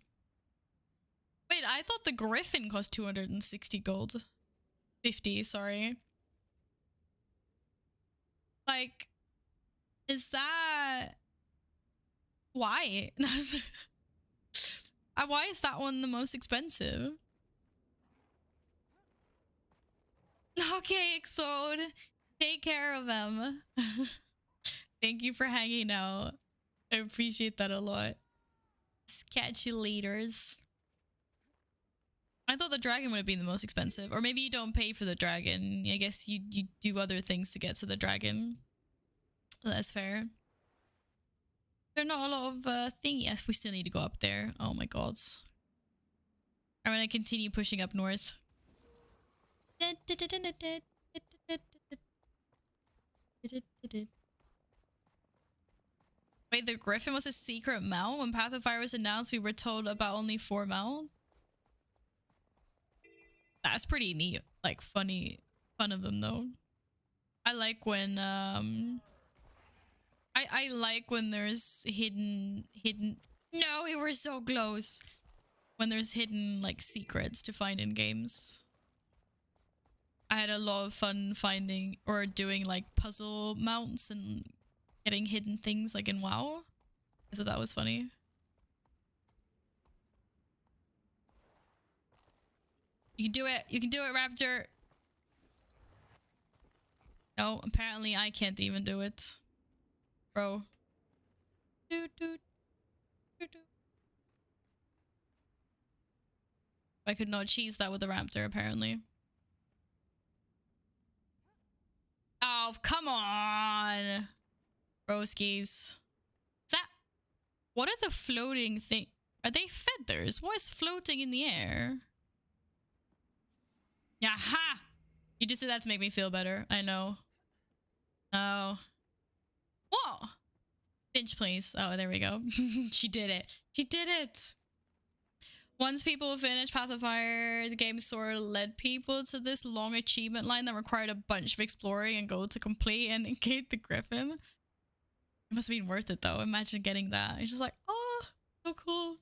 Wait, I thought the Griffin cost 260 gold. 50, sorry. Like, is that... Why? Why is that one the most expensive? Okay, Explode. Take care of him. Thank you for hanging out. I appreciate that a lot. Catch you laters. I thought the dragon would have been the most expensive. Or maybe you don't pay for the dragon. I guess you do other things to get to the dragon. That's fair. There are not a lot of things. Yes, we still need to go up there. Oh my god. I'm gonna continue pushing up north. Wait, the Griffin was a secret mount? When Path of Fire was announced, we were told about only 4 mount? That's pretty neat. Like, fun of them, though. I like when, I like when there's hidden... No, we were so close! When there's hidden, like, secrets to find in games. I had a lot of fun finding or doing, like, puzzle mounts and getting hidden things, like, in WoW. I thought that was funny. You can do it! You can do it, Raptor! No, apparently I can't even do it. Bro. I could not cheese that with the raptor, apparently. Oh, come on! Broskies. Is that... What are the floating thing? Are they feathers? What is floating in the air? Yaha! You just did that to make me feel better. I know. Oh. Whoa! Finch, please. Oh, there we go. She did it. She did it! Once people finished Path of Fire, the game sort of led people to this long achievement line that required a bunch of exploring and gold to complete and engage the Griffin. It must have been worth it, though. Imagine getting that. It's just like, oh, so cool.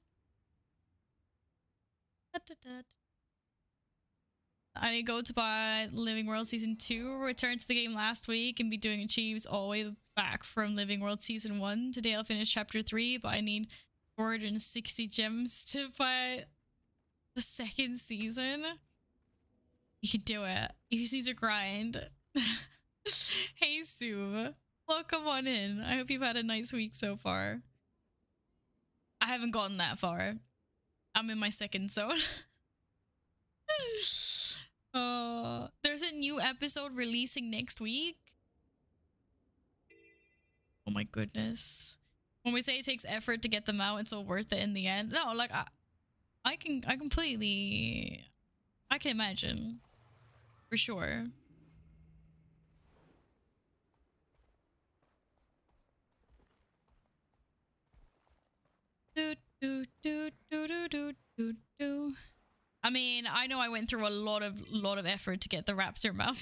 I need to go to buy Living World Season 2, return to the game last week, and be doing achieves all the way back from Living World Season 1. Today I'll finish Chapter 3, but I need 460 gems to buy the 2nd season. You can do it. UC's a grind. Hey, Sue. Welcome on in. I hope you've had a nice week so far. I haven't gotten that far. I'm in my 2nd zone. There's a new episode releasing next week. Oh my goodness. When we say it takes effort to get them out, it's all worth it in the end. No, like I can imagine. For sure. I mean, I know I went through a lot of effort to get the raptor mount,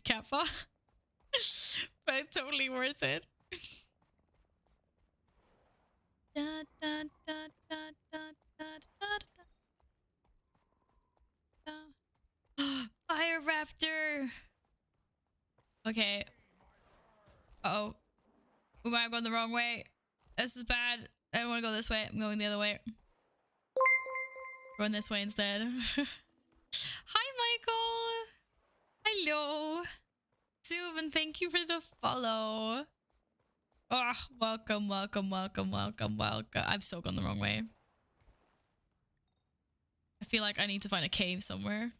Kappa. But it's totally worth it. Fire raptor. Okay. Uh-oh. Ooh, I'm going the wrong way. This is bad. I don't want to go this way. I'm going the other way. Going this way instead. Hi, Michael. Hello. Zuben, thank you for the follow. Oh, welcome, welcome, welcome, welcome, welcome. I've so gone the wrong way. I feel like I need to find a cave somewhere.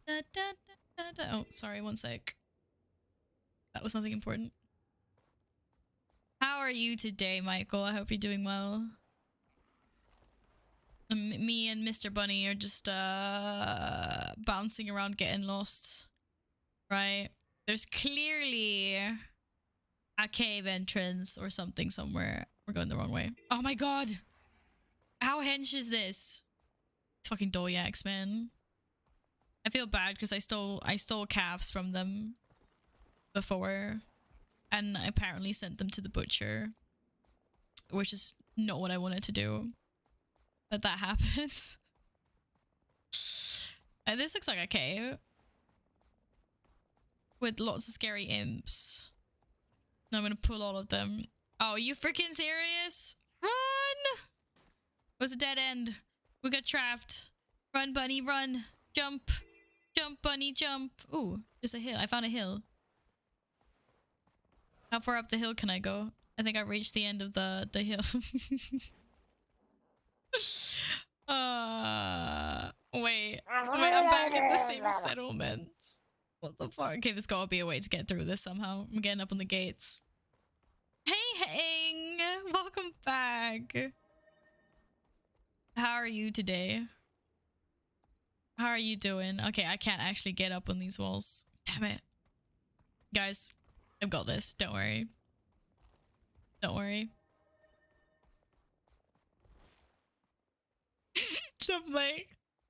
Oh, sorry, one sec. That was nothing important. How are you today, Michael? I hope you're doing well. Me and Mr. Bunny are just bouncing around getting lost. Right? There's clearly a cave entrance or something somewhere. We're going the wrong way. Oh my god! How hench is this? It's fucking Doyaks, man. I feel bad because I stole calves from them before, and I apparently sent them to the butcher, which is not what I wanted to do. But that happens. And this looks like a cave with lots of scary imps. And I'm gonna pull all of them. Oh, are you freaking serious? Run! It was a dead end. We got trapped. Run, bunny, run. Jump. Jump, bunny, jump. Ooh, there's a hill. I found a hill. How far up the hill can I go? I think I reached the end of the hill. Wait, I'm back in the same settlement. What the fuck? Okay, there's gotta be a way to get through this somehow. I'm getting up on the gates. Hey, Hang! Welcome back. How are you today? How are you doing? Okay, I can't actually get up on these walls. Damn it. Guys, I've got this. Don't worry. Don't worry.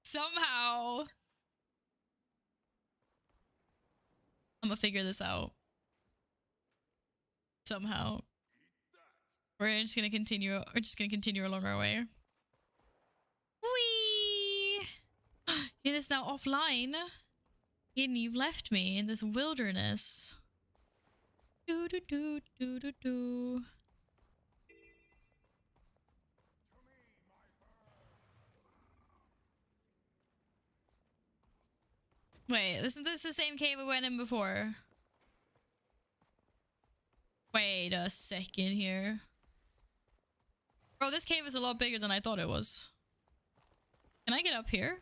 Somehow I'm gonna figure this out. Somehow. We're just gonna continue along our way. Whee! It is now offline. Eden, you've left me in this wilderness. Do do do do do do. Wait, isn't this the same cave we went in before? Wait a second here. Bro, this cave is a lot bigger than I thought it was. Can I get up here?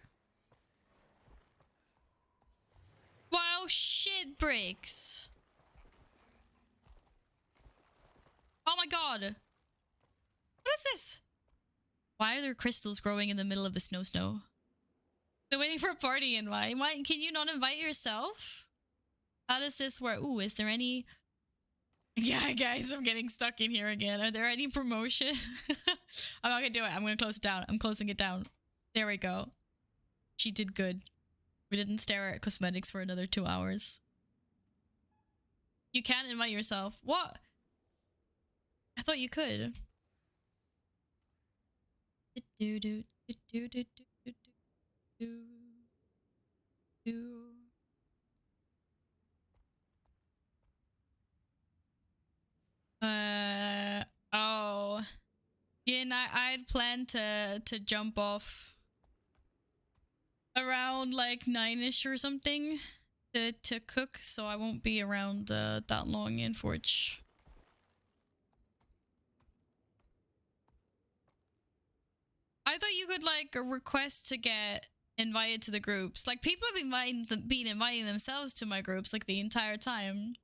Wow, shit bricks. Oh my god. What is this? Why are there crystals growing in the middle of the snow? They're waiting for a party invite. Why can you not invite yourself? How does this work? Ooh, is there any... Yeah, guys, I'm getting stuck in here again. Are there any promotion? I'm not gonna do it. I'm gonna close it down. I'm closing it down. There we go. She did good. We didn't stare at cosmetics for another 2 hours. You can't invite yourself. What? I thought you could. Do do do do do do do do. Oh. Yeah, and I'd planned to jump off around like 9ish or something to cook, so I won't be around that long in Forge. I thought you could like request to get invited to the groups. Like people have been inviting themselves to my groups like the entire time.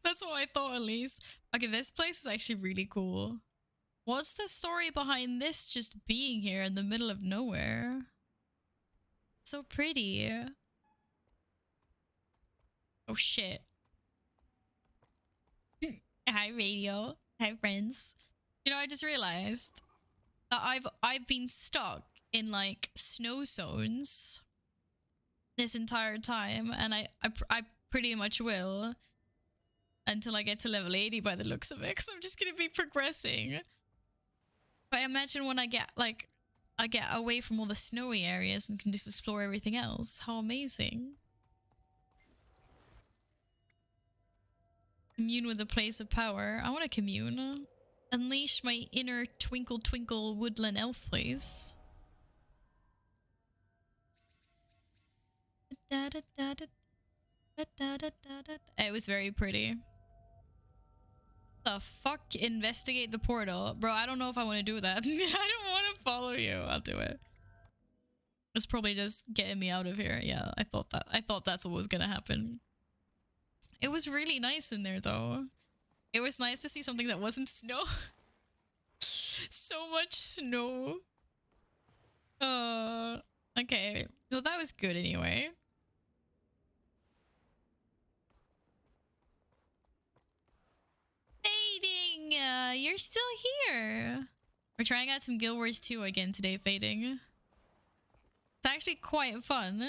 That's what I thought, at least. Okay, this place is actually really cool. What's the story behind this just being here in the middle of nowhere? So pretty. Oh shit. Hi, radio. Hi, friends. You know, I just realized that I've been stuck in like snow zones this entire time, and I pretty much will until I get to level 80 by the looks of it, because I'm just gonna be progressing. But I imagine when I get away from all the snowy areas and can just explore everything else. How amazing. Commune with the place of power. I want to commune. Unleash my inner twinkle twinkle woodland elf, please. It was very pretty. The fuck? Investigate the portal? Bro, I don't know if I want to do that. I don't want to follow you. I'll do it. It's probably just getting me out of here. Yeah, I thought that's what was gonna happen. It was really nice in there though. It was nice to see something that wasn't snow. So much snow. Okay. Well, that was good anyway. Fading! You're still here. We're trying out some Guild Wars 2 again today, Fading. It's actually quite fun.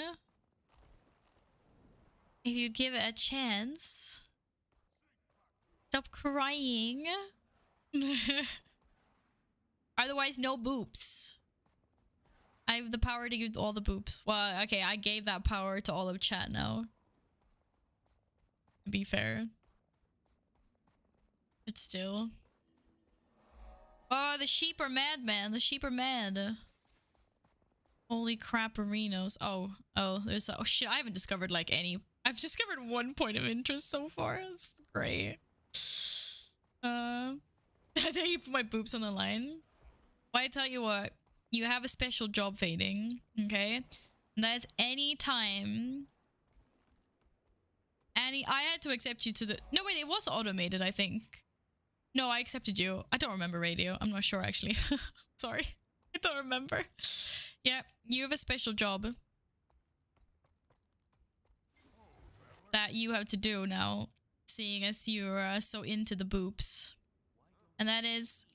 If you give it a chance. Stop crying. Otherwise, no boops. I have the power to give all the boops. Well, okay, I gave that power to all of chat now. To be fair. But still. Oh, the sheep are mad, man. The sheep are mad. Holy crap, arenos. Oh, there's... Oh, shit, I haven't discovered, like, any... I've discovered one point of interest so far. That's great. I dare you put my boobs on the line. Well, I tell you what. You have a special job, Fading. Okay? And that is any time... I had to accept you to the... No, wait, it was automated, I think. No, I accepted you. I don't remember radio. I'm not sure, actually. Sorry. I don't remember. Yeah, you have a special job. That you have to do now. Seeing as you're so into the boobs. And that is...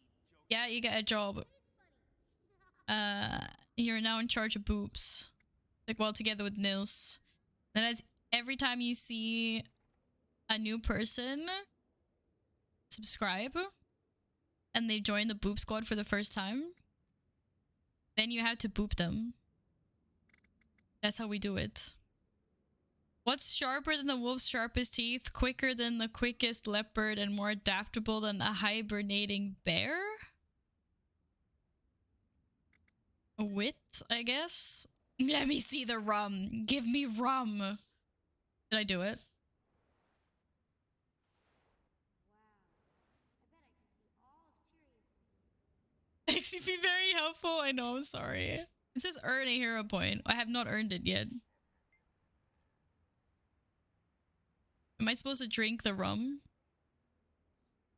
Yeah, you get a job. You're now in charge of boobs. Like, well, together with Nils. That is every time you see a new person subscribe and they join the boob squad for the first time, then you have to boop them. That's how we do it. What's sharper than the wolf's sharpest teeth, quicker than the quickest leopard, and more adaptable than a hibernating bear? A wit, I guess? Let me see the rum. Give me rum. Did I do it? XCP very helpful. I know, I'm sorry. It says earn a hero point. I have not earned it yet. Am I supposed to drink the rum?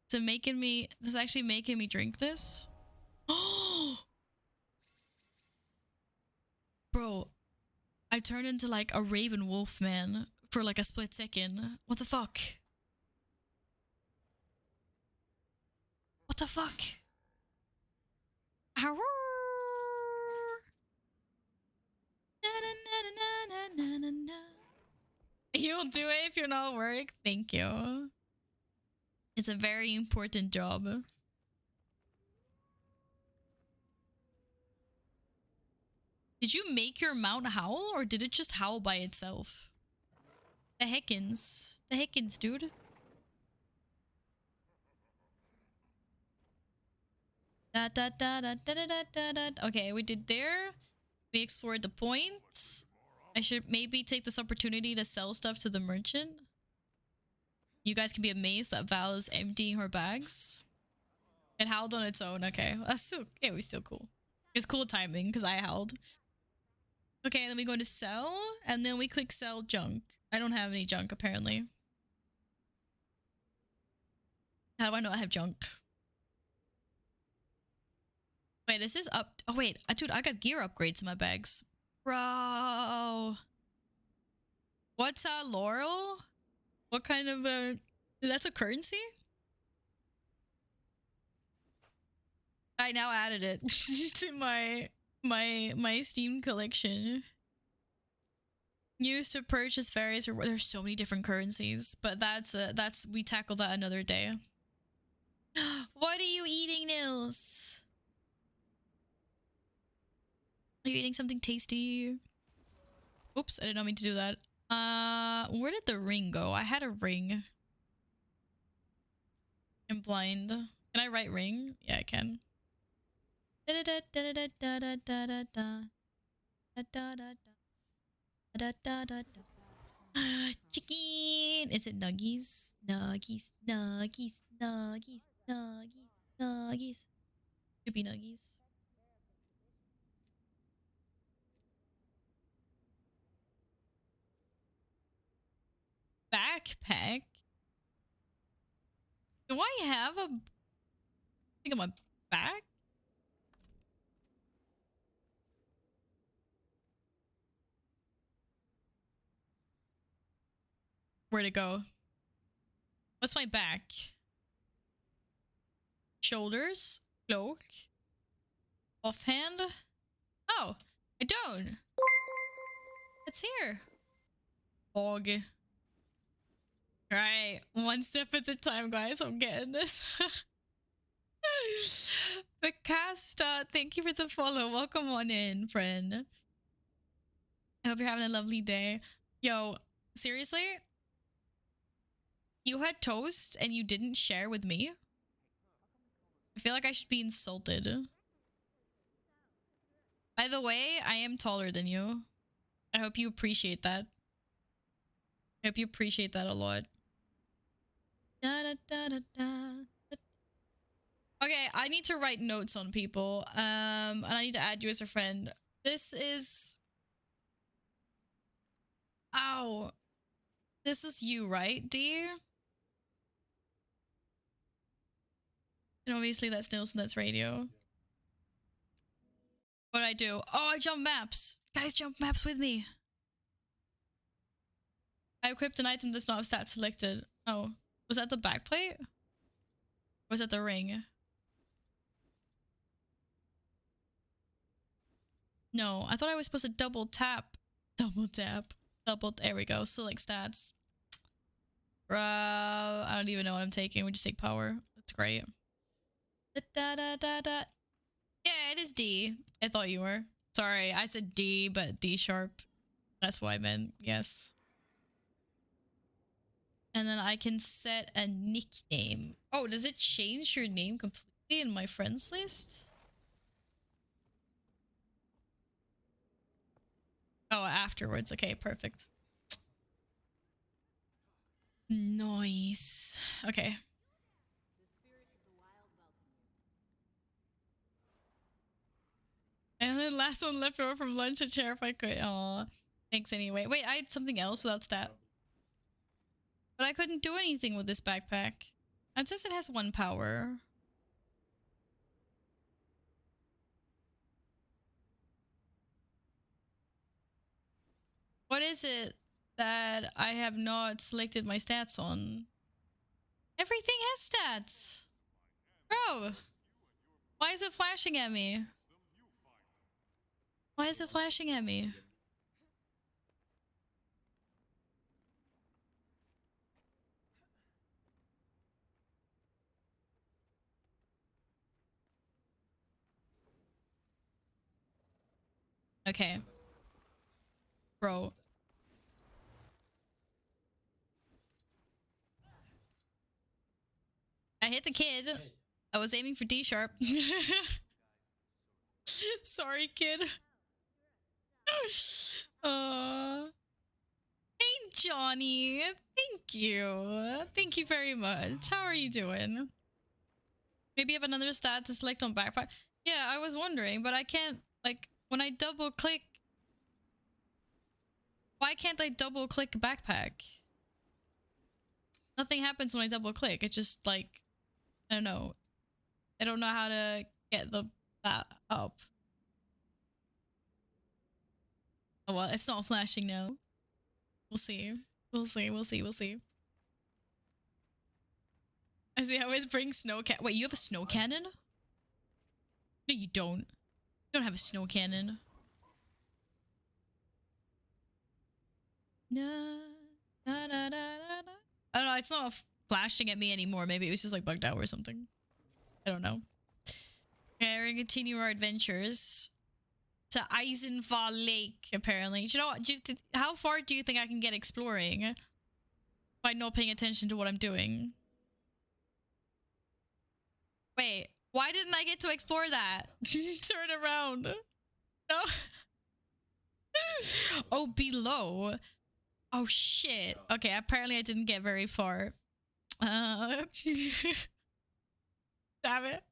Is it making me... This is actually making me drink this? Oh! Bro, I turned into like a raven wolf, man, for like a split second. What the fuck? What the fuck? You'll do it if you're not at work? Thank you. It's a very important job. Did you make your mount howl, or did it just howl by itself? The heckins. The heckins, dude. Da, da, da, da, da, da, da, da. Okay, we did there. We explored the points. I should maybe take this opportunity to sell stuff to the merchant. You guys can be amazed that Val is emptying her bags. It howled on its own. Okay, that's still... It was still cool. It's cool timing, because I howled. Okay, then we go to sell, and then we click sell junk. I don't have any junk, apparently. How do I know I have junk? Wait, is this up? Oh, wait. Dude, I got gear upgrades in my bags. Bro. What's Laurel? What kind of that's a currency? I now added it to my Steam collection. Used to purchase various... There's so many different currencies, but that's we tackle that another day. What are you eating, Nils? Are you eating something tasty? Oops, I did not mean to do that. Where did the ring go? I had a ring. I'm blind. Can I write ring? Yeah, I can. Da da da da da da da da da da da da da da da. Chicken! Is it nuggies? Nuggies, nuggies, nuggies, nuggies, nuggies. Should be nuggies. Backpack? Do I have a thing on my back? Where'd it go? What's my back? Shoulders? Cloak? Offhand? Oh, I don't. It's here. Fog. Right, one step at a time, guys. I'm getting this. Bacasta, thank you for the follow. Welcome on in, friend. I hope you're having a lovely day. Yo, seriously? You had toast and you didn't share with me? I feel like I should be insulted. By the way, I am taller than you. I hope you appreciate that. I hope you appreciate that a lot. Da, da, da, da, da. Okay, I need to write notes on people. And I need to add you as a friend. This is... Ow. This is you, right, D? And obviously that's Nilsson, that's radio. What'd I do? Oh, I jump maps. Guys, jump maps with me. I equipped an item that does not have stats selected. Oh, was that the backplate? Or was that the ring? No, I thought I was supposed to double tap. Double tap. There we go. Select stats. Bro, I don't even know what I'm taking. We just take power. That's great. Da, da, da, da. Yeah, it is D. I thought you were. Sorry, I said D, but D sharp. That's what I meant. Yes. And then I can set a nickname. Oh, does it change your name completely in my friends list? Oh, afterwards. Okay, perfect. Nice. Okay. And then last one left over from lunch, a chair if I could. Aw. Thanks anyway. Wait, I had something else without stat. But I couldn't do anything with this backpack. It says it has 1 power. What is it that I have not selected my stats on? Everything has stats! Bro! Why is it flashing at me? Why is it flashing at me? Okay. Bro. I hit the kid. I was aiming for D sharp. Sorry, kid. Hey, Johnny. Thank you. Thank you very much. How are you doing? Maybe you have another stat to select on backpack. Yeah, I was wondering, but I can't, like, when I double click. Why can't I double click backpack? Nothing happens when I double click. It's just like, I don't know. I don't know how to get that up. Oh well, it's not flashing now. We'll see. We'll see. We'll see. We'll see. I see how it brings snow can. Wait, you have a snow cannon? No, you don't. You don't have a snow cannon. No. Da, da, da, da, da. I don't know. It's not flashing at me anymore. Maybe it was just like bugged out or something. I don't know. Okay, we're gonna continue our adventures to Eisenfall Lake, apparently. Do you know what? How far do you think I can get exploring by not paying attention to what I'm doing? Wait, why didn't I get to explore that? Turn around. No. Oh, below. Oh, shit. Okay, apparently I didn't get very far. Damn it.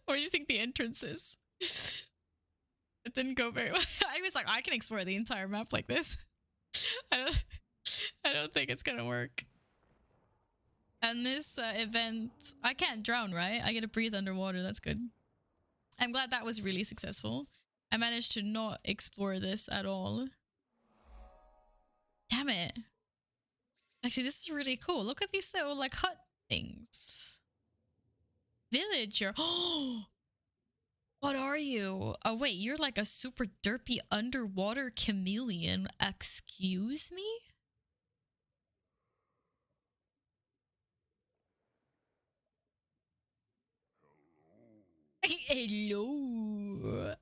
Where do you think the entrance is? It didn't go very well. I was like, I can explore the entire map like this. I don't think it's gonna work. And this event, I can't drown, right? I get to breathe underwater. That's good. I'm glad that was really successful. I managed to not explore this at all. Damn it. Actually, this is really cool. Look at these little like hut things. Villager. Oh, what are you? Oh wait, you're like a super derpy underwater chameleon. Excuse me? Hello.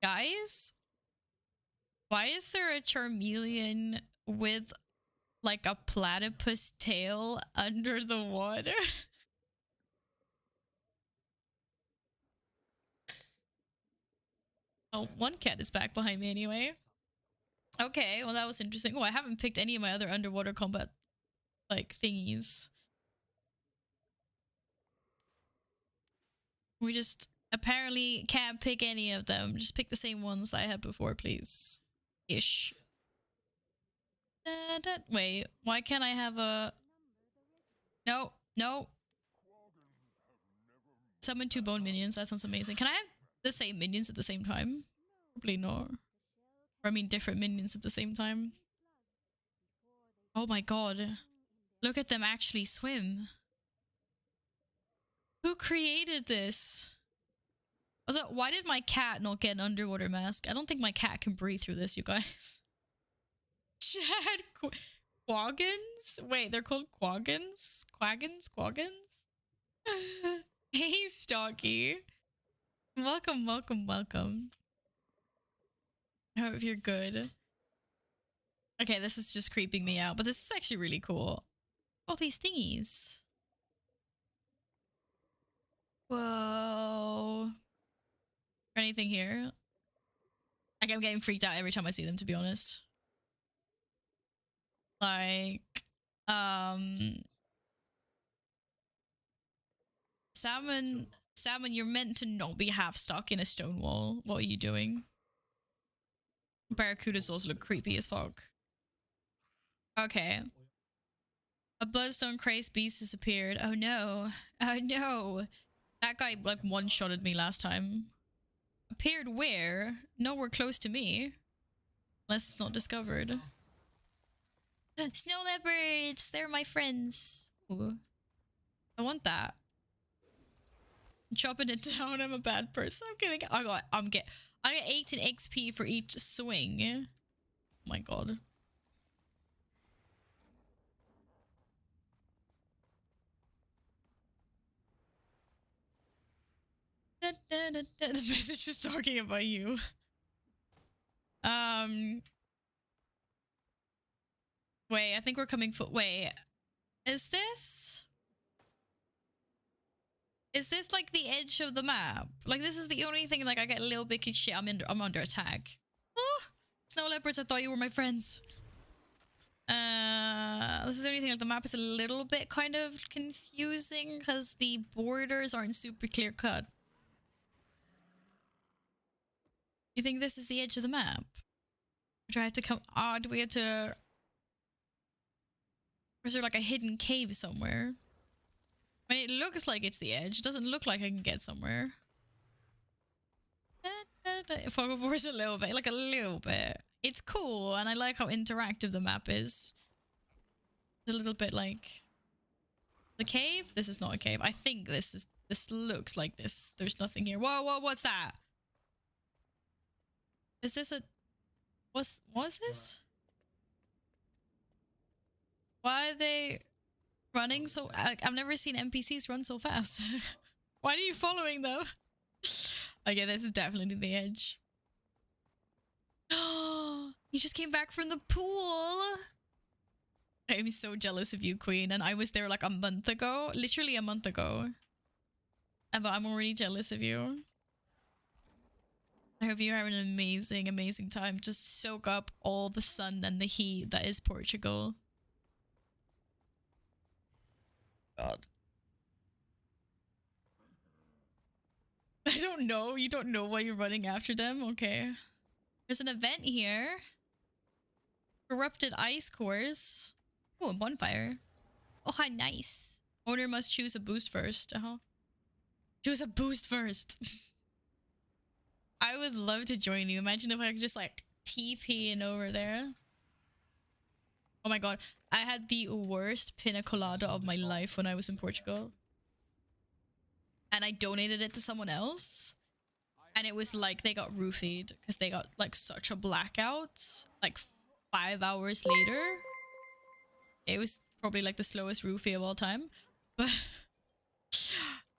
Guys, why is there a charmeleon with like a platypus tail under the water? Oh, one cat is back behind me anyway. Okay, well that was interesting. Oh, I haven't picked any of my other underwater combat like thingies. We just apparently can't pick any of them. Just pick the same ones that I had before, please. Ish. Wait, why can't I have a... No, no. Summon 2 bone minions. That sounds amazing. Can I have the same minions at the same time? Probably not. Or I mean different minions at the same time. Oh my god. Look at them actually swim. Who created this? Also, why did my cat not get an underwater mask? I don't think my cat can breathe through this, you guys. Chad Quaggins? Wait, they're called Quaggins? Quaggins? Quaggins? Hey, Stocky. Welcome, welcome, welcome. I hope you're good. Okay, this is just creeping me out, but this is actually really cool. All these thingies. Whoa. Anything here? Like, I'm getting freaked out every time I see them, to be honest. Like, Salmon, you're meant to not be half stuck in a stone wall. What are you doing? Barracudas also look creepy as fuck. Okay. A bloodstone crazed beast disappeared. Oh no. Oh no. That guy like one-shotted me last time. Appeared where? Nowhere close to me. Unless it's not discovered. Snow leopards! They're my friends. Ooh. I want that. I'm chopping it down. I'm a bad person. I'm kidding. I get 18 XP for each swing. Oh my god. The message is talking about you. Wait, I think we're coming for. Wait, is this? Is this like the edge of the map? Like this is the only thing. Like I get a little bit shit. I'm under attack. Oh, snow leopards! I thought you were my friends. This is the only thing. Like the map is a little bit kind of confusing because the borders aren't super clear cut. You think this is the edge of the map? Do I have to come? Oh, do we have to? Or is there like a hidden cave somewhere? I mean, it looks like it's the edge. It doesn't look like I can get somewhere. Fog of War's a little bit, like a little bit. It's cool, and I like how interactive the map is. It's a little bit like the cave. This is not a cave. I think this looks like this. There's nothing here. Whoa, whoa, what's that? Is this a? Was this? Why are they running so? I've never seen NPCs run so fast. Why are you following them? Okay, this is definitely the edge. Oh, you just came back from the pool. I'm so jealous of you, Queen, and I was there like a month ago, literally a month ago. But I'm already jealous of you. I hope you're having an amazing, amazing time. Just soak up all the sun and the heat that is Portugal. God. I don't know. You don't know why you're running after them? Okay. There's an event here. Corrupted ice cores. Oh, a bonfire. Oh, how nice. Owner must choose a boost first. Choose a boost first. I would love to join you. Imagine if I could just like TP in over there. Oh my god. I had the worst pina colada of my life when I was in Portugal. And I donated it to someone else. And it was like they got roofied because they got like such a blackout. Like 5 hours later. It was probably like the slowest roofie of all time. But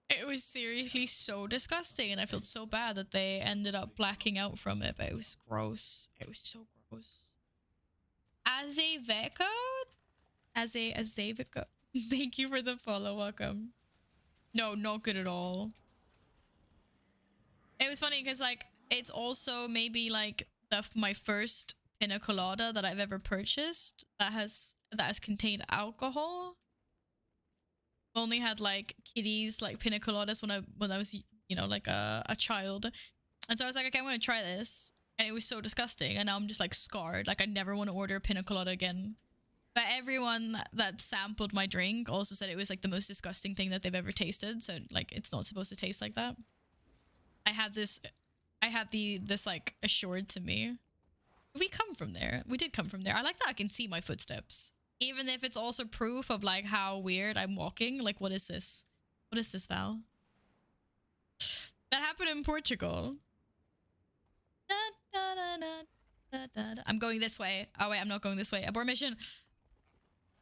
it was seriously so disgusting. And I felt so bad that they ended up blacking out from it. But it was gross. It was so gross. Azeveco? Azeveco. Thank you for the follow. Welcome. No, not good at all. It was funny because like it's also maybe like my first pina colada that I've ever purchased that has contained alcohol. Only had like kiddies like pina coladas when I was, you know, like a child. And so I was like, okay, I'm gonna try this. And it was so disgusting. And now I'm just like scarred. Like I never want to order a pina colada again. But everyone that sampled my drink also said it was like the most disgusting thing that they've ever tasted. So like it's not supposed to taste like that. I had this like assured to me. We come from there. We did come from there. I like that I can see my footsteps. Even if it's also proof of like how weird I'm walking. Like what is this? What is this, Val? That happened in Portugal. I'm going this way. Oh wait, I'm not going this way. Abort mission.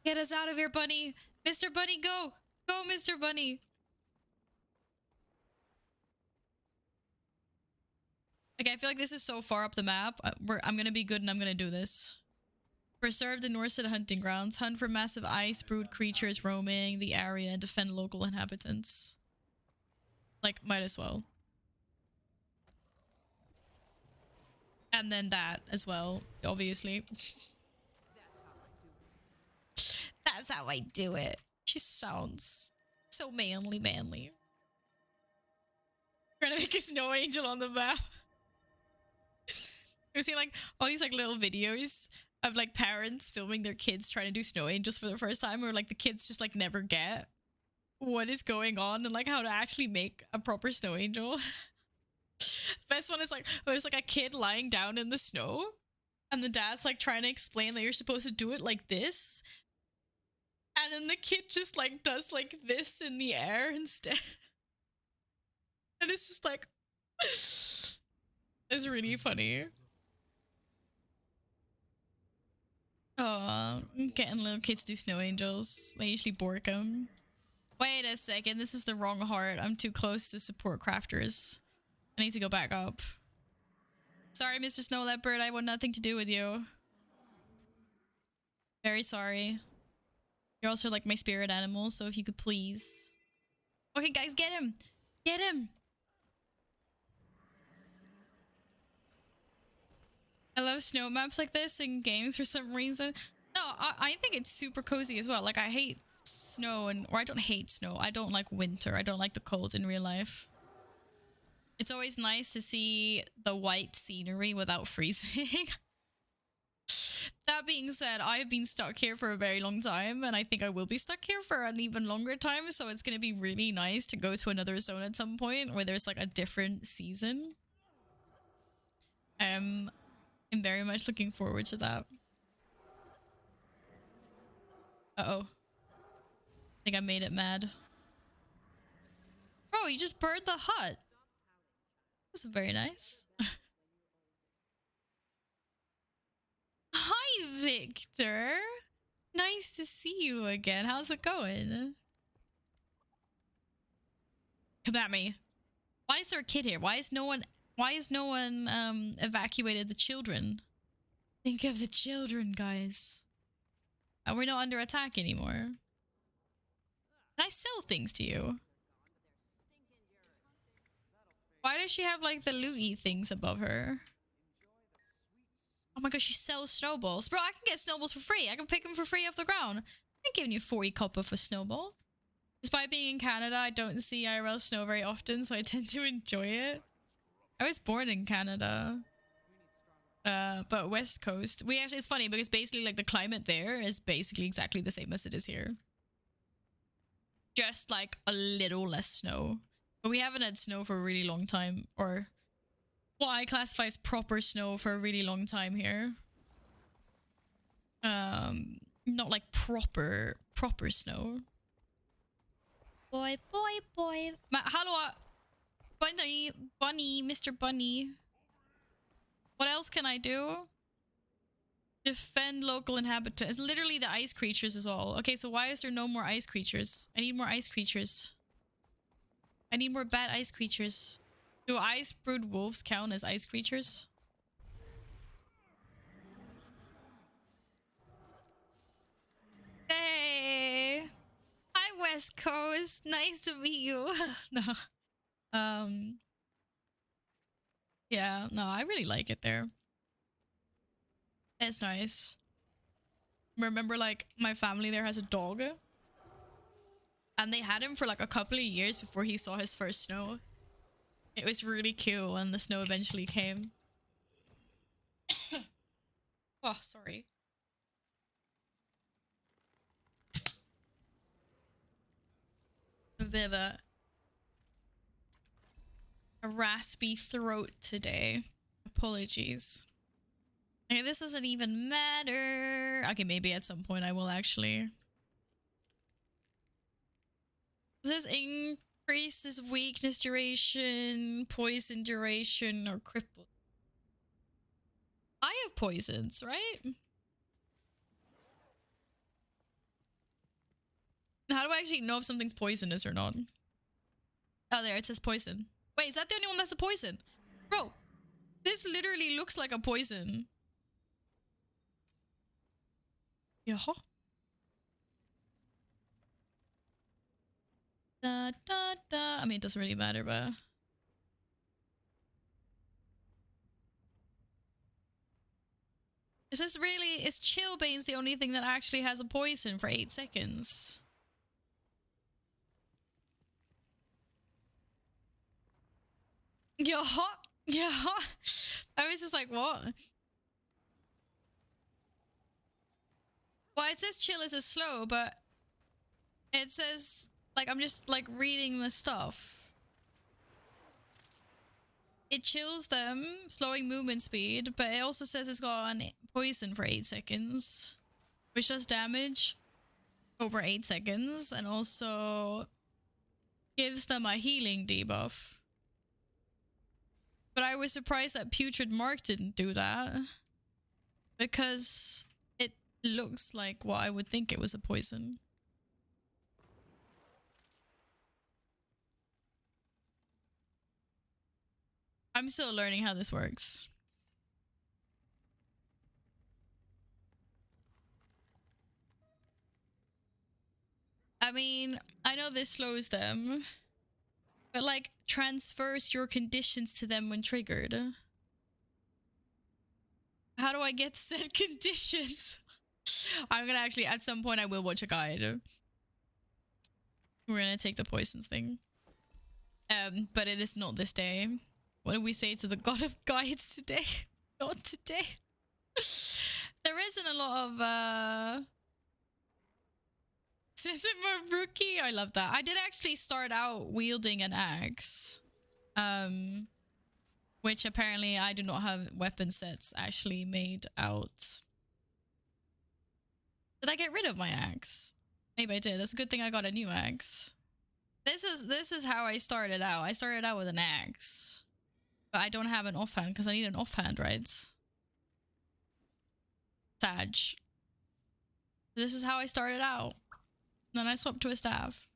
Get us out of here, Bunny. Mr. Bunny, go. Go, Mr. Bunny. Okay, I feel like this is so far up the map. I'm gonna be good and I'm gonna do this. Preserve the Norset hunting grounds. Hunt for massive ice-brewed creatures roaming the area and defend local inhabitants. Like, might as well. And then that as well, obviously. That's how I do it. She sounds so manly. Trying to make a snow angel on the map. I've seen like all these like little videos of like parents filming their kids trying to do snow angels for the first time, or like the kids just like never get what is going on and like how to actually make a proper snow angel. Best one is like there's like a kid lying down in the snow and the dad's like trying to explain that you're supposed to do it like this, and then the kid just like does like this in the air instead. And it's just like it's really funny. Oh, getting little kids do snow angels. They usually bork them. Wait a second, this is the wrong heart. I'm too close to support crafters. I need to go back up. Sorry, Mr. Snow Leopard, I want nothing to do with you. Very sorry. You're also like my spirit animal, so if you could please. Okay, guys, get him! Get him! I love snow maps like this in games for some reason. No, I think it's super cozy as well. Like, I hate snow or I don't hate snow. I don't like winter. I don't like the cold in real life. It's always nice to see the white scenery without freezing. That being said, I've been stuck here for a very long time, and I think I will be stuck here for an even longer time, so it's gonna be really nice to go to another zone at some point where there's like a different season. I'm very much looking forward to that. Uh-oh. I think I made it mad. Bro, you just burned the hut. That's very nice. Hi, Victor. Nice to see you again. How's it going? Come at me. Why is there a kid here? Why is no one evacuated the children? Think of the children, guys. We're not under attack anymore. Can I sell things to you? Why does she have like the looty things above her? Oh my gosh, she sells snowballs. Bro, I can get snowballs for free. I can pick them for free off the ground. I'm giving you 40 copper for snowball. Despite being in Canada, I don't see IRL snow very often, so I tend to enjoy it. I was born in Canada. But West Coast. It's funny because basically like the climate there is basically exactly the same as it is here. just like a little less snow. But we haven't had snow for a really long time, or what I classify as proper snow for a really long time here. Not like proper snow. Boy. Hello, Bunny, Mr. Bunny. What else can I do? Defend local inhabitants. It's literally the ice creatures is all. Okay, so why is there no more ice creatures? I need more ice creatures. I need more bad ice creatures. Do ice brood wolves count as ice creatures? Hey! Hi, West Coast. Nice to meet you. No. Yeah, no, I really like it there. It's nice. Remember, like, my family there has a dog. And they had him for like a couple of years before he saw his first snow. It was really cute when the snow eventually came. Oh, sorry. A bit of a raspy throat today. Apologies. Okay, this doesn't even matter. Okay, maybe at some point I will actually. Does this increases weakness duration, poison duration, or cripple? I have poisons, right? How do I actually know if something's poisonous or not? Oh, there, it says poison. Wait, is that the only one that's a poison? Bro, this literally looks like a poison. Yeah. Da, da, da. I mean, it doesn't really matter, but... Is this really... Is Chillbane's the only thing that actually has a poison for 8 seconds? Yeah. Yeah. I was just like, what? Well, it says chill is a slow, but... It says... Like, I'm just, like, reading the stuff. It chills them, slowing movement speed, but it also says it's got an poison for 8 seconds, which does damage over 8 seconds, and also gives them a healing debuff. But I was surprised that Putrid Mark didn't do that, because it looks like what I would think it was a poison. I'm still learning how this works. I mean, I know this slows them, but like transfers your conditions to them when triggered. How do I get said conditions? I'm gonna actually, at some point I will watch a guide. We're gonna take the poisons thing. But it is not this day. What do we say to the god of guides today? Not today. There isn't a lot of Sisima Rookie. I love that. I did actually start out wielding an axe. Which apparently I do not have weapon sets actually made out. Did I get rid of my axe? Maybe I did. That's a good thing I got a new axe. This is how I started out. I started out with an axe. But I don't have an offhand because I need an offhand, right? Sag. This is how I started out. Then I swapped to a staff.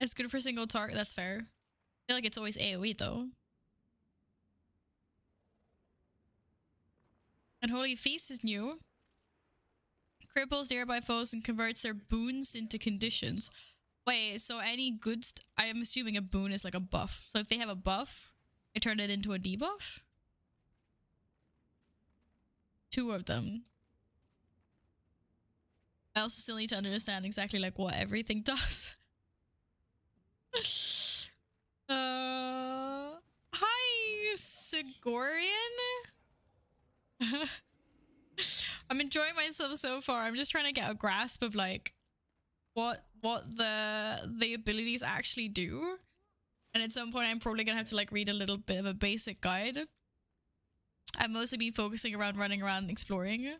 It's good for single target. That's fair. I feel like it's always AoE though. And Holy Feast is new. Cripples nearby foes and converts their boons into conditions. Wait, so any good... I am assuming a boon is like a buff. So if they have a buff, they turn it into a debuff? 2 of them. I also still need to understand exactly like what everything does. Hi, Sigorian? I'm enjoying myself so far. I'm just trying to get a grasp of like what the abilities actually do. And at some point I'm probably gonna have to like read a little bit of a basic guide. I've mostly been focusing around running around and exploring.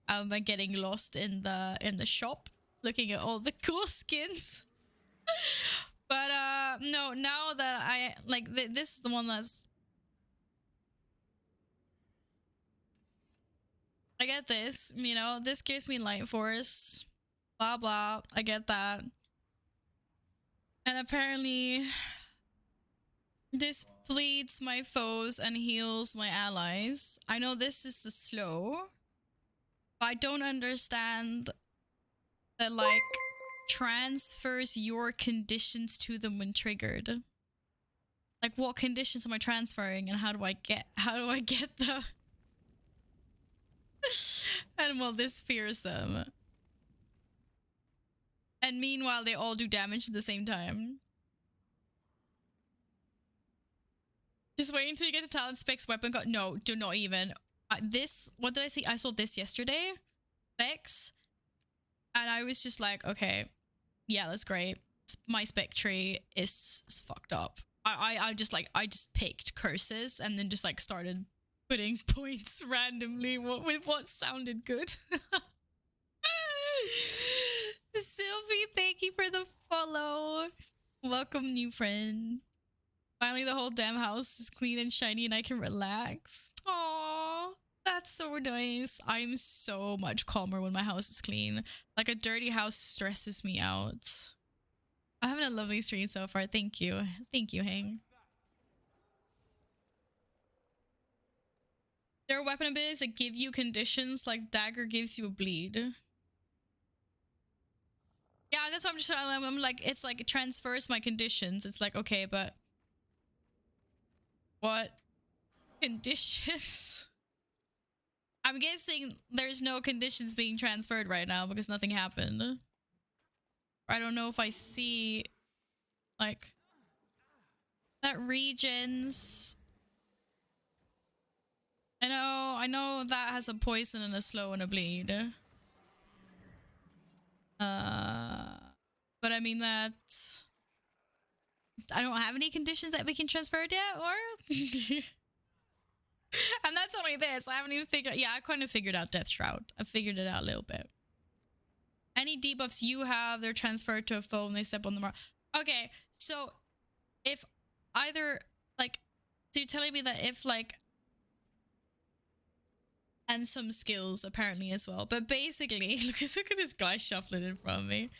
And getting lost in the shop, looking at all the cool skins. But no, now that I like this is the one that's I get this, you know, this gives me light force, blah blah, I get that. And apparently this bleeds my foes and heals my allies. I know this is the slow, but I don't understand that like transfers your conditions to them when triggered. Like what conditions am I transferring and how do I get the and well this fears them. And meanwhile they all do damage at the same time. Just wait until you get the talent specs weapon got no, do not even. This, what did I see? I saw this yesterday. Specs. And I was just like, okay, yeah, that's great. My spec tree is fucked up. I just picked curses and then just like started putting points randomly with what sounded good. Sylvie, thank you for the follow. Welcome, new friend. Finally, the whole damn house is clean and shiny and I can relax. Aww, that's so nice. I'm so much calmer when my house is clean. Like a dirty house stresses me out. I'm having a lovely stream so far. Thank you. Thank you, Hang. There are weapon abilities that give you conditions, like dagger gives you a bleed. Yeah, that's what I'm like, it's like it transfers my conditions. It's like, okay, but what conditions? I'm guessing there's no conditions being transferred right now because nothing happened. I don't know if I see like that regens. I know that has a poison and a slow and a bleed. But I mean that I don't have any conditions that we can transfer it yet, or and that's only this. I haven't even figured. Yeah, I kind of figured out Death Shroud. I figured it out a little bit. Any debuffs you have, they're transferred to a foe when they step on the mark. Okay, so if either like, so you're telling me that if like, and some skills apparently as well, but basically, look at this guy shuffling in front of me.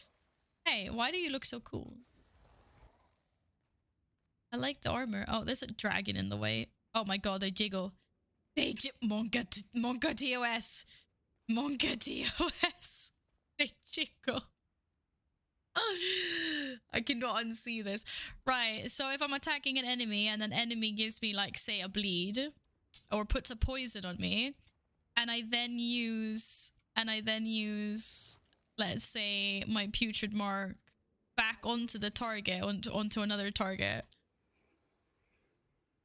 Hey, why do you look so cool? I like the armor. Oh, there's a dragon in the way. Oh my god, they jiggle. They Monka TOS. Monka TOS. They jiggle. I cannot unsee this. Right, so if I'm attacking an enemy and an enemy gives me like say a bleed or puts a poison on me and I then use let's say my putrid mark back onto the target, onto another target.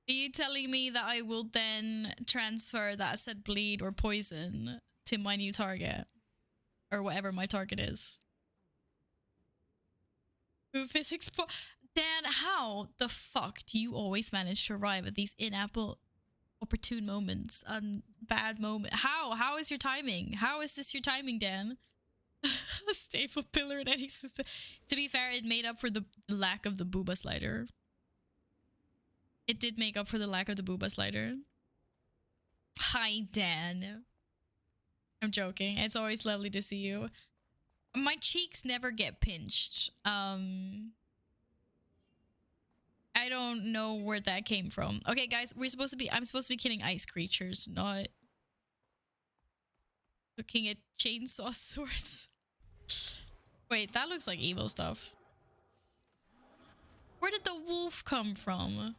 Are you telling me that I will then transfer that said bleed or poison to my new target? Or whatever my target is? Physics Dan, how the fuck do you always manage to arrive at these in-apple opportune moments and bad moment? How is your timing? How is this your timing, Dan? A staple pillar in any system. To be fair, it made up for the lack of the booba slider. It did make up for the lack of the booba slider. Hi, Dan. I'm joking. It's always lovely to see you. My cheeks never get pinched. I don't know where that came from. Okay, guys, I'm supposed to be killing ice creatures, not looking at chainsaw swords. Wait, that looks like evil stuff. Where did the wolf come from?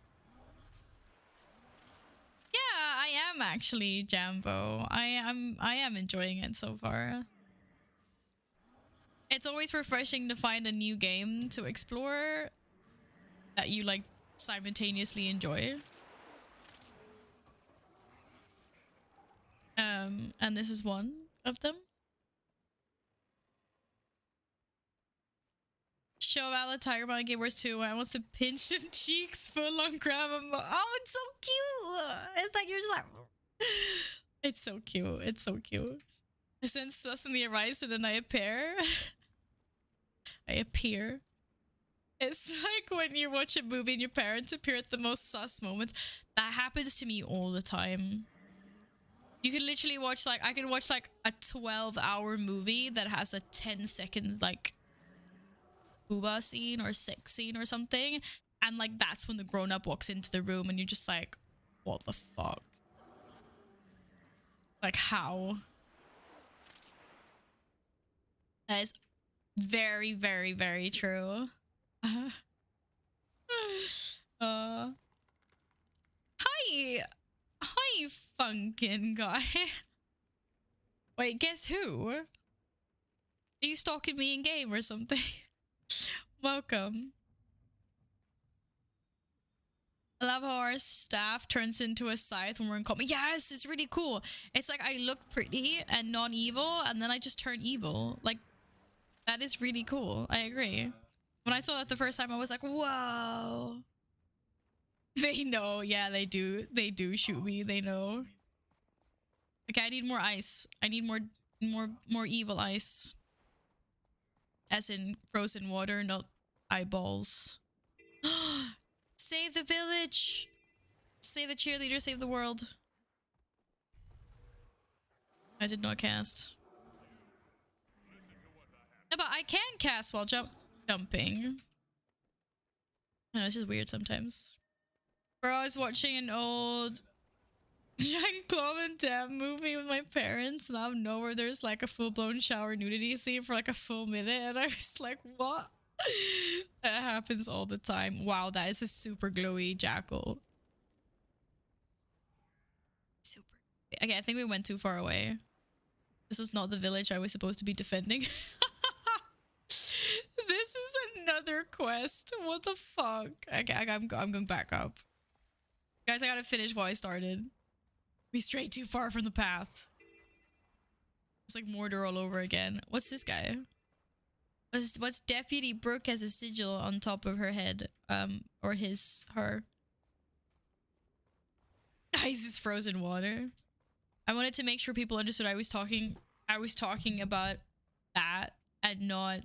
Yeah, I am actually, Jambo. I am enjoying it so far. It's always refreshing to find a new game to explore that you like simultaneously enjoy. And this is one. of them. Show Vala Tiger Mom Game Wars 2 when I wants to pinch them cheeks full on grandma. Oh, it's so cute. It's like you're just like it's so cute. It's so cute. I send sus in the horizon and I appear. I appear. It's like when you watch a movie and your parents appear at the most sus moments. That happens to me all the time. You can literally watch like I can watch like a 12-hour movie that has a 10-second like booba scene or sex scene or something, and like that's when the grown-up walks into the room and you're just like, what the fuck? Like how? That is very, very, very true. Hi, hi, funkin' guy. Wait, guess who? Are you stalking me in game or something? Welcome. I love how our staff turns into a scythe when we're in combat. Yes, it's really cool. It's like I look pretty and non-evil, and then I just turn evil. Like, that is really cool. I agree. When I saw that the first time, I was like, whoa. They know. Yeah, they do. They do shoot me. They know. Okay, I need more ice. I need more evil ice. As in frozen water, not eyeballs. Save the village! Save the cheerleader, save the world. I did not cast. No, but I can cast while jumping. I know, it's just weird sometimes. Bro, I was watching an old Jean-Claude Van Damme movie with my parents, and out of nowhere there's like a full-blown shower nudity scene for like a full minute, and I was like, what? That happens all the time. Wow, that is a super glowy jackal. Super. Okay, I think we went too far away. This is not the village I was supposed to be defending. This is another quest. What the fuck? Okay, I'm going back up. Guys, I gotta finish what I started. We strayed too far from the path. It's like Mordor all over again. What's this guy? What's Deputy Brooke has a sigil on top of her head, or her. Ice is frozen water. I wanted to make sure people understood I was talking about that and not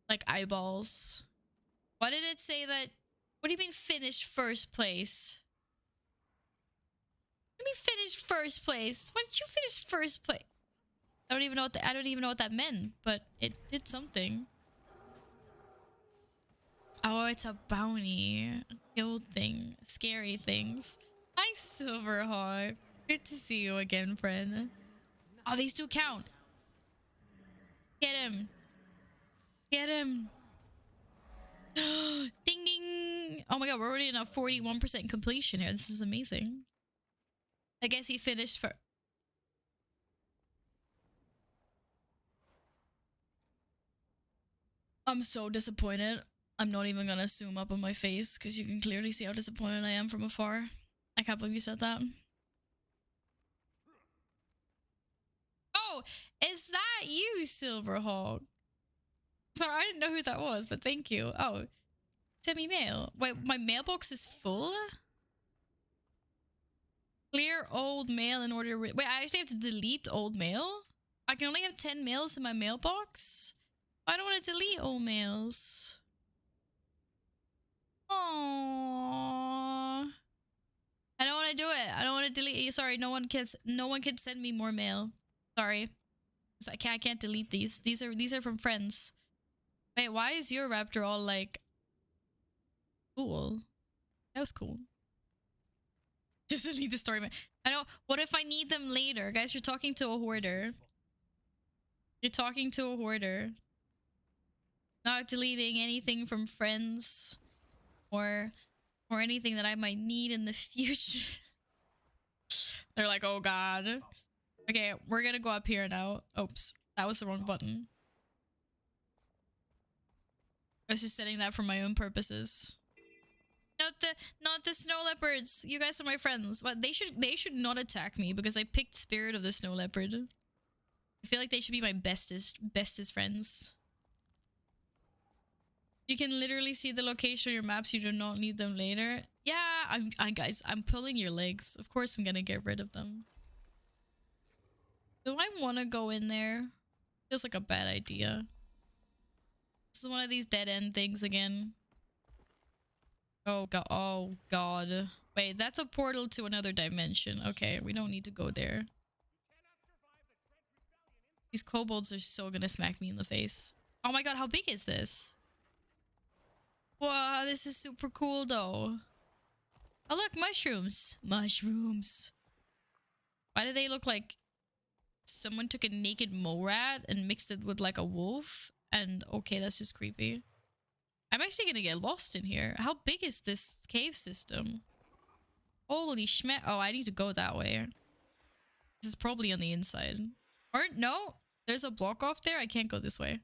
like eyeballs. Why did it say that? What do you mean finished first place? What do you mean finished first place? Why did you finish first place? I don't even know what that meant, but it did something. Oh, it's a bounty. A guild thing. Scary things. Hi, Silverhawk. Good to see you again, friend. Oh, these do count. Get him. Get him. Ding ding. Oh my god, we're already in a 41% completion here. This is amazing. I guess he finished for... I'm so disappointed. I'm not even gonna zoom up on my face because you can clearly see how disappointed I am from afar. I can't believe you said that. Oh, is that you, Silverhawk? Sorry, I didn't know who that was, but thank you. Oh, send me mail. Wait, my mailbox is full? Clear old mail in order to... Wait, I actually have to delete old mail? I can only have 10 mails in my mailbox? I don't want to delete old mails. Aww. I don't want to do it. I don't want to delete it. Sorry, no one can send me more mail. Sorry. I can't delete these. These are from friends. Wait, why is your raptor all like cool? That was cool. Just delete the story. I know. What if I need them later? Guys, you're talking to a hoarder. You're talking to a hoarder. Not deleting anything from friends or anything that I might need in the future. They're like, oh god. Okay, we're gonna go up here now. Oops, that was the wrong button. I was just setting that for my own purposes. No, not the snow leopards. You guys are my friends. But they should not attack me because I picked Spirit of the Snow Leopard. I feel like they should be my bestest friends. You can literally see the location on your maps. You do not need them later. Yeah, guys, I'm pulling your legs. Of course I'm gonna get rid of them. Do I want to go in there? Feels like a bad idea. This is one of these dead end things again. Oh god. Oh god. Wait, that's a portal to another dimension. Okay, we don't need to go there. These kobolds are so gonna smack me in the face. Oh my god, how big is this? Wow, this is super cool though. Oh look, mushrooms. Mushrooms. Why do they look like someone took a naked mole rat and mixed it with like a wolf? And okay, that's just creepy. I'm actually gonna get lost in here. How big is this cave system? Holy schmet. Oh, I need to go that way. This is probably on the inside. Or no, there's a block off there. I can't go this way.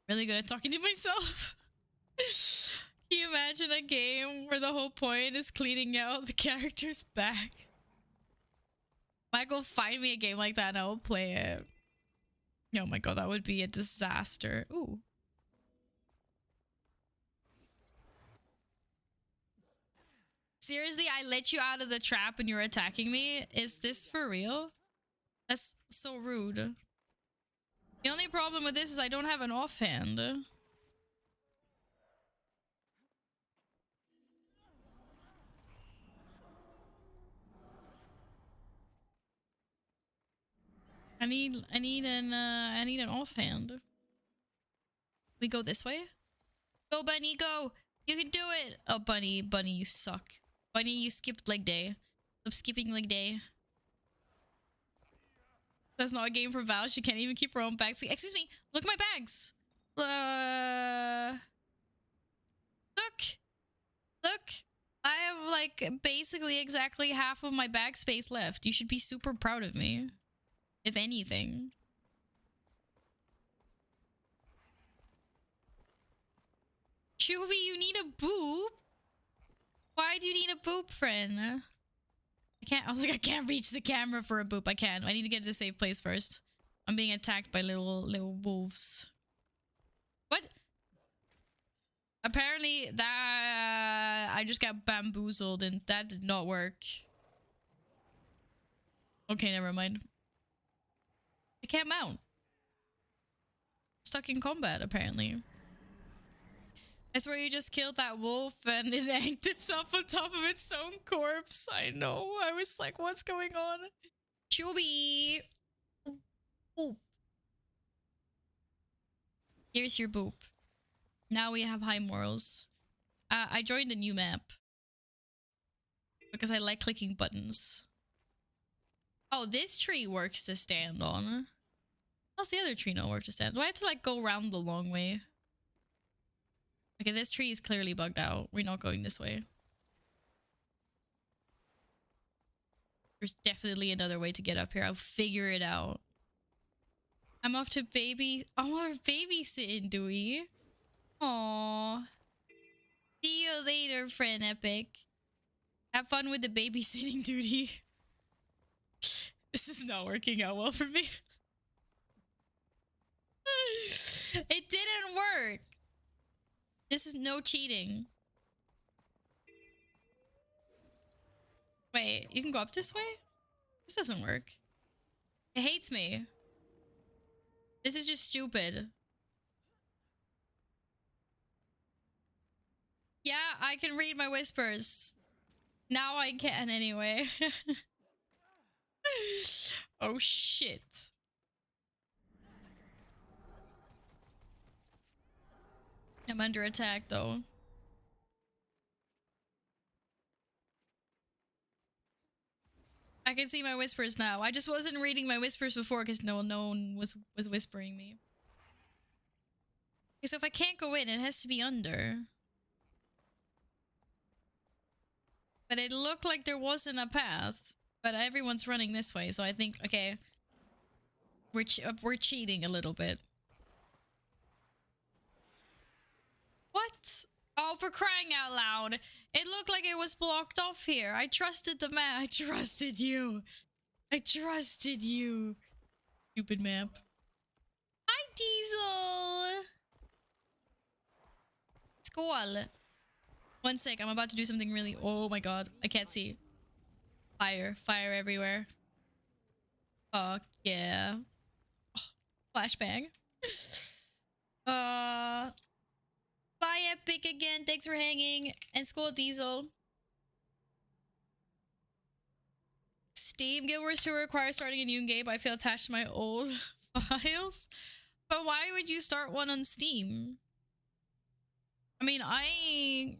Really good at talking to myself. Can you imagine a game where the whole point is cleaning out the character's back? Michael, find me a game like that and I'll play it. Oh my god, that would be a disaster. Ooh. Seriously, I let you out of the trap and you're attacking me? Is this for real? That's so rude. The only problem with this is I don't have an offhand. I need an offhand. We go this way? Go, Bunny, go! You can do it! Oh, Bunny, you suck. Bunny, you skipped leg day. Stop skipping leg day. That's not a game for Val. She can't even keep her own bags. Excuse me. Look at my bags. Look. Look. I have like basically exactly half of my bag space left. You should be super proud of me. If anything. Chewy, you need a boob? Why do you need a boob, friend? I was like, I can't reach the camera for a boop. I can't. I need to get to a safe place first. I'm being attacked by little wolves. What? Apparently that I just got bamboozled and that did not work. Okay, never mind. I can't mount. Stuck in combat, apparently. I swear you just killed that wolf and it hanged itself on top of its own corpse. I know. I was like, what's going on? Chubby! Boop. Here's your boop. Now we have high morals. I joined a new map. Because I like clicking buttons. Oh, this tree works to stand on. How's the other tree not work to stand? Do I have to like go around the long way? Okay, this tree is clearly bugged out. We're not going this way. There's definitely another way to get up here. I'll figure it out. I'm off to babysitting, Dewey. Aww. See you later, friend Epic. Have fun with the babysitting duty. This is not working out well for me. It didn't work. This is no cheating. Wait, you can go up this way? This doesn't work. It hates me. This is just stupid. Yeah, I can read my whispers. Now I can anyway. Oh shit. I'm under attack though. I can see my whispers now. I just wasn't reading my whispers before because no one was whispering me. Okay, so if I can't go in, it has to be under. But it looked like there wasn't a path. But everyone's running this way, so I think, okay. We're cheating a little bit. What? for crying out loud. It looked like it was blocked off here. I trusted the map. I trusted you. I trusted you. Stupid map. Hi, Diesel. Skål. One sec. I'm about to do something really... Oh my god. I can't see. Fire. Fire everywhere. Fuck yeah. Oh, flashbang. Bye Epic again. Thanks for hanging. And Skål Diesel. Steam Guild Wars 2 requires starting a new game. I feel attached to my old files. But why would you start one on Steam? I mean, I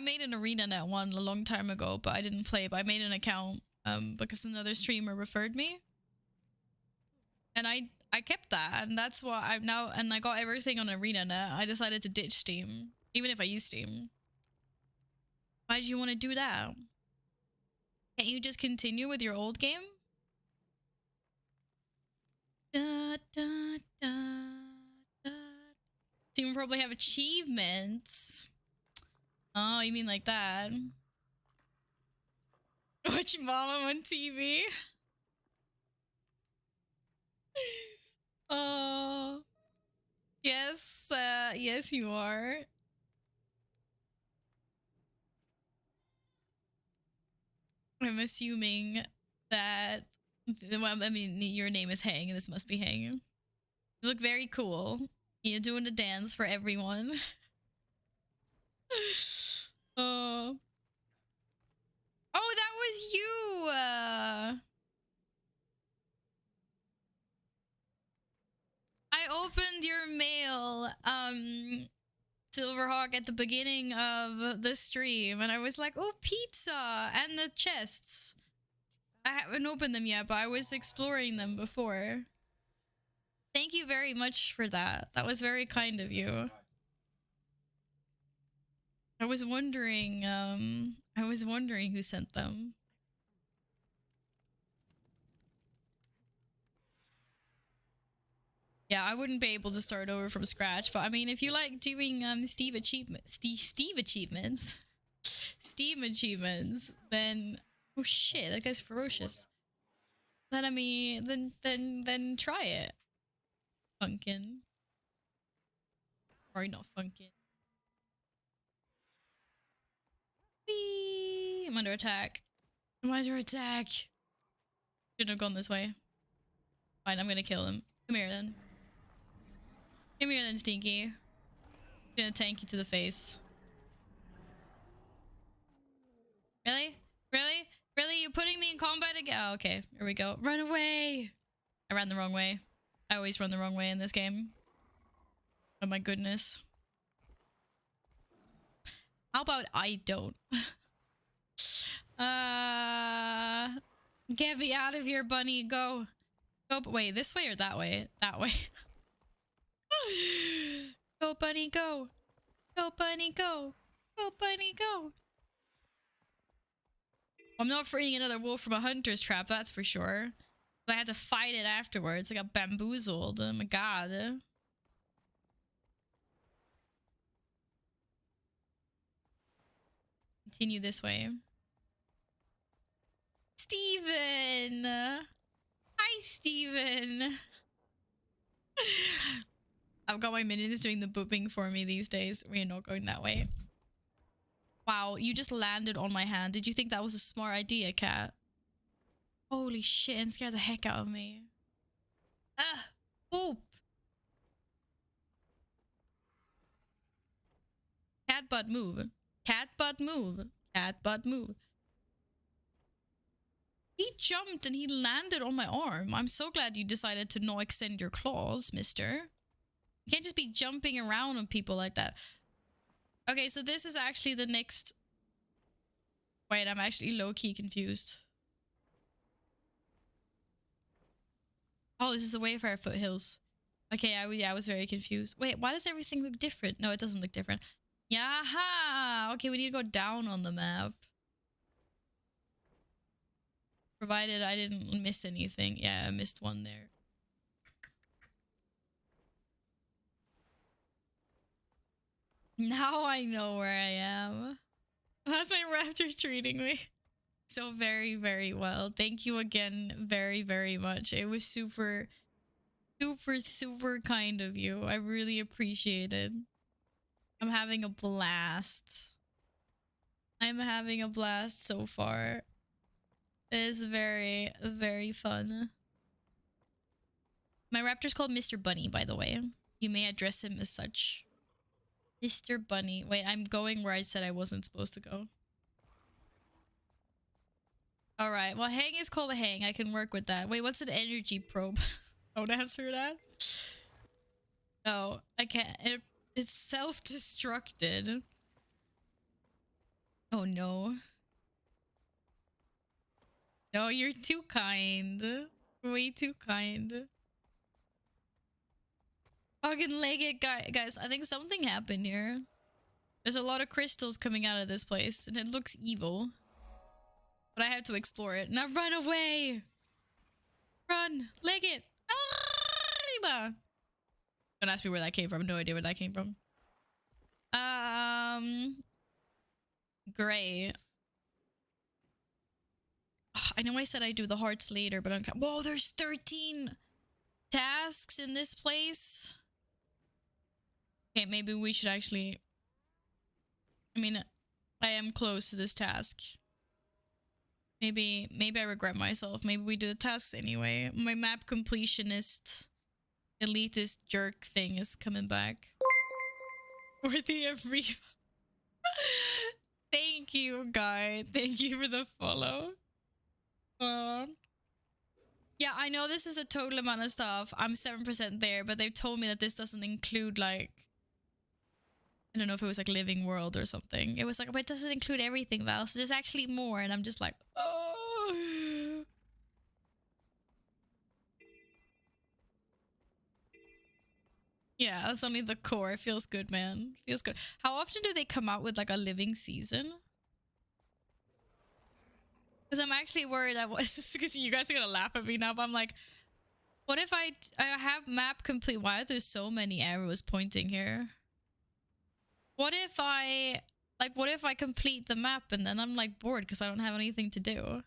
made an ArenaNet one a long time ago, but I didn't play. But I made an account because another streamer referred me, and I kept that, and that's why I'm now. And I got everything on ArenaNet. I decided to ditch Steam, even if I use Steam. Why did you want to do that? Can't you just continue with your old game? Da, da, da, da. Steam will probably have achievements. Oh, you mean like that? Watch Mama on TV. Oh, yes, yes, you are. I'm assuming that. Well, I mean, your name is Hang, and this must be Hang. You look very cool. You're doing the dance for everyone. Oh. Oh, that was you! I opened your mail, Silverhawk, at the beginning of the stream, and I was like, oh, pizza! And the chests. I haven't opened them yet, but I was exploring them before. Thank you very much for that. That was very kind of you. I was wondering who sent them. Yeah, I wouldn't be able to start over from scratch, but I mean, if you like doing Steam achievements, then oh shit, that guy's ferocious. Then I mean, then try it, Funkin. Sorry, not Funkin. Whee! I'm under attack. I'm under attack. Shouldn't have gone this way. Fine, I'm gonna kill him. Come here then. Come here then, Stinky. I'm gonna tank you to the face. Really? Really? Really? You putting me in combat again? Oh, okay. Here we go. Run away! I ran the wrong way. I always run the wrong way in this game. Oh my goodness. How about I don't? Get me out of here, bunny. Go. Go. Wait, this way or that way? That way. Go, bunny, go. Go, bunny, go. Go, bunny, go. I'm not freeing another wolf from a hunter's trap, that's for sure. I had to fight it afterwards. I got bamboozled. Oh my god. Continue this way. Steven! Hi, Steven! I've got my minions doing the booping for me these days. We're not going that way. Wow, you just landed on my hand. Did you think that was a smart idea, cat? Holy shit, and scared the heck out of me. Ah! Boop! Cat butt move. Cat butt move. Cat butt move. He jumped and he landed on my arm. I'm so glad you decided to not extend your claws, mister. You can't just be jumping around on people like that. Okay, so this is actually the next... Wait, I'm actually low-key confused. Oh, this is the Wayfarer foothills. Okay, I was very confused. Wait, why does everything look different? No, it doesn't look different. Yaha! Okay, we need to go down on the map. Provided I didn't miss anything. Yeah, I missed one there. Now I know where I am. How's my raptor treating me? So very, very well. Thank you again very, very much. It was super, super, super kind of you. I really appreciate it. I'm having a blast. I'm having a blast so far. It is very, very fun. My raptor's called Mr. Bunny, by the way. You may address him as such. Mr. Bunny. Wait, I'm going where I said I wasn't supposed to go. Alright, well, hang is called a hang. I can work with that. Wait, what's an energy probe? Don't answer that. No, I can't. It's self-destructed. Oh no. No, you're too kind. Way too kind. Fucking leg it, guys. I think something happened here. There's a lot of crystals coming out of this place, and it looks evil. But I have to explore it. Now run away! Run! Leg it! Ah! Don't ask me where that came from. No idea where that came from. Great. I know I said I'd do the hearts later, but I'm... Whoa, there's 13 tasks in this place. Okay, maybe we should actually... I mean, I am close to this task. Maybe I regret myself. Maybe we do the tasks anyway. My map completionist, elitist jerk thing is coming back. Worthy of Reef. Thank you, guy. Thank you for the follow. Yeah, I know this is a total amount of stuff. I'm 7% there, but they've told me that this doesn't include, like... I don't know if it was like Living World or something. It was like, but it doesn't include everything, Val. So there's actually more, and I'm just like, oh. Yeah, that's only the core. It feels good, man. Feels good. How often do they come out with like a living season? Because I'm actually worried that because you guys are gonna laugh at me now, but I'm like, what if I have map complete? Why are there so many arrows pointing here? What if I complete the map and then I'm like bored because I don't have anything to do?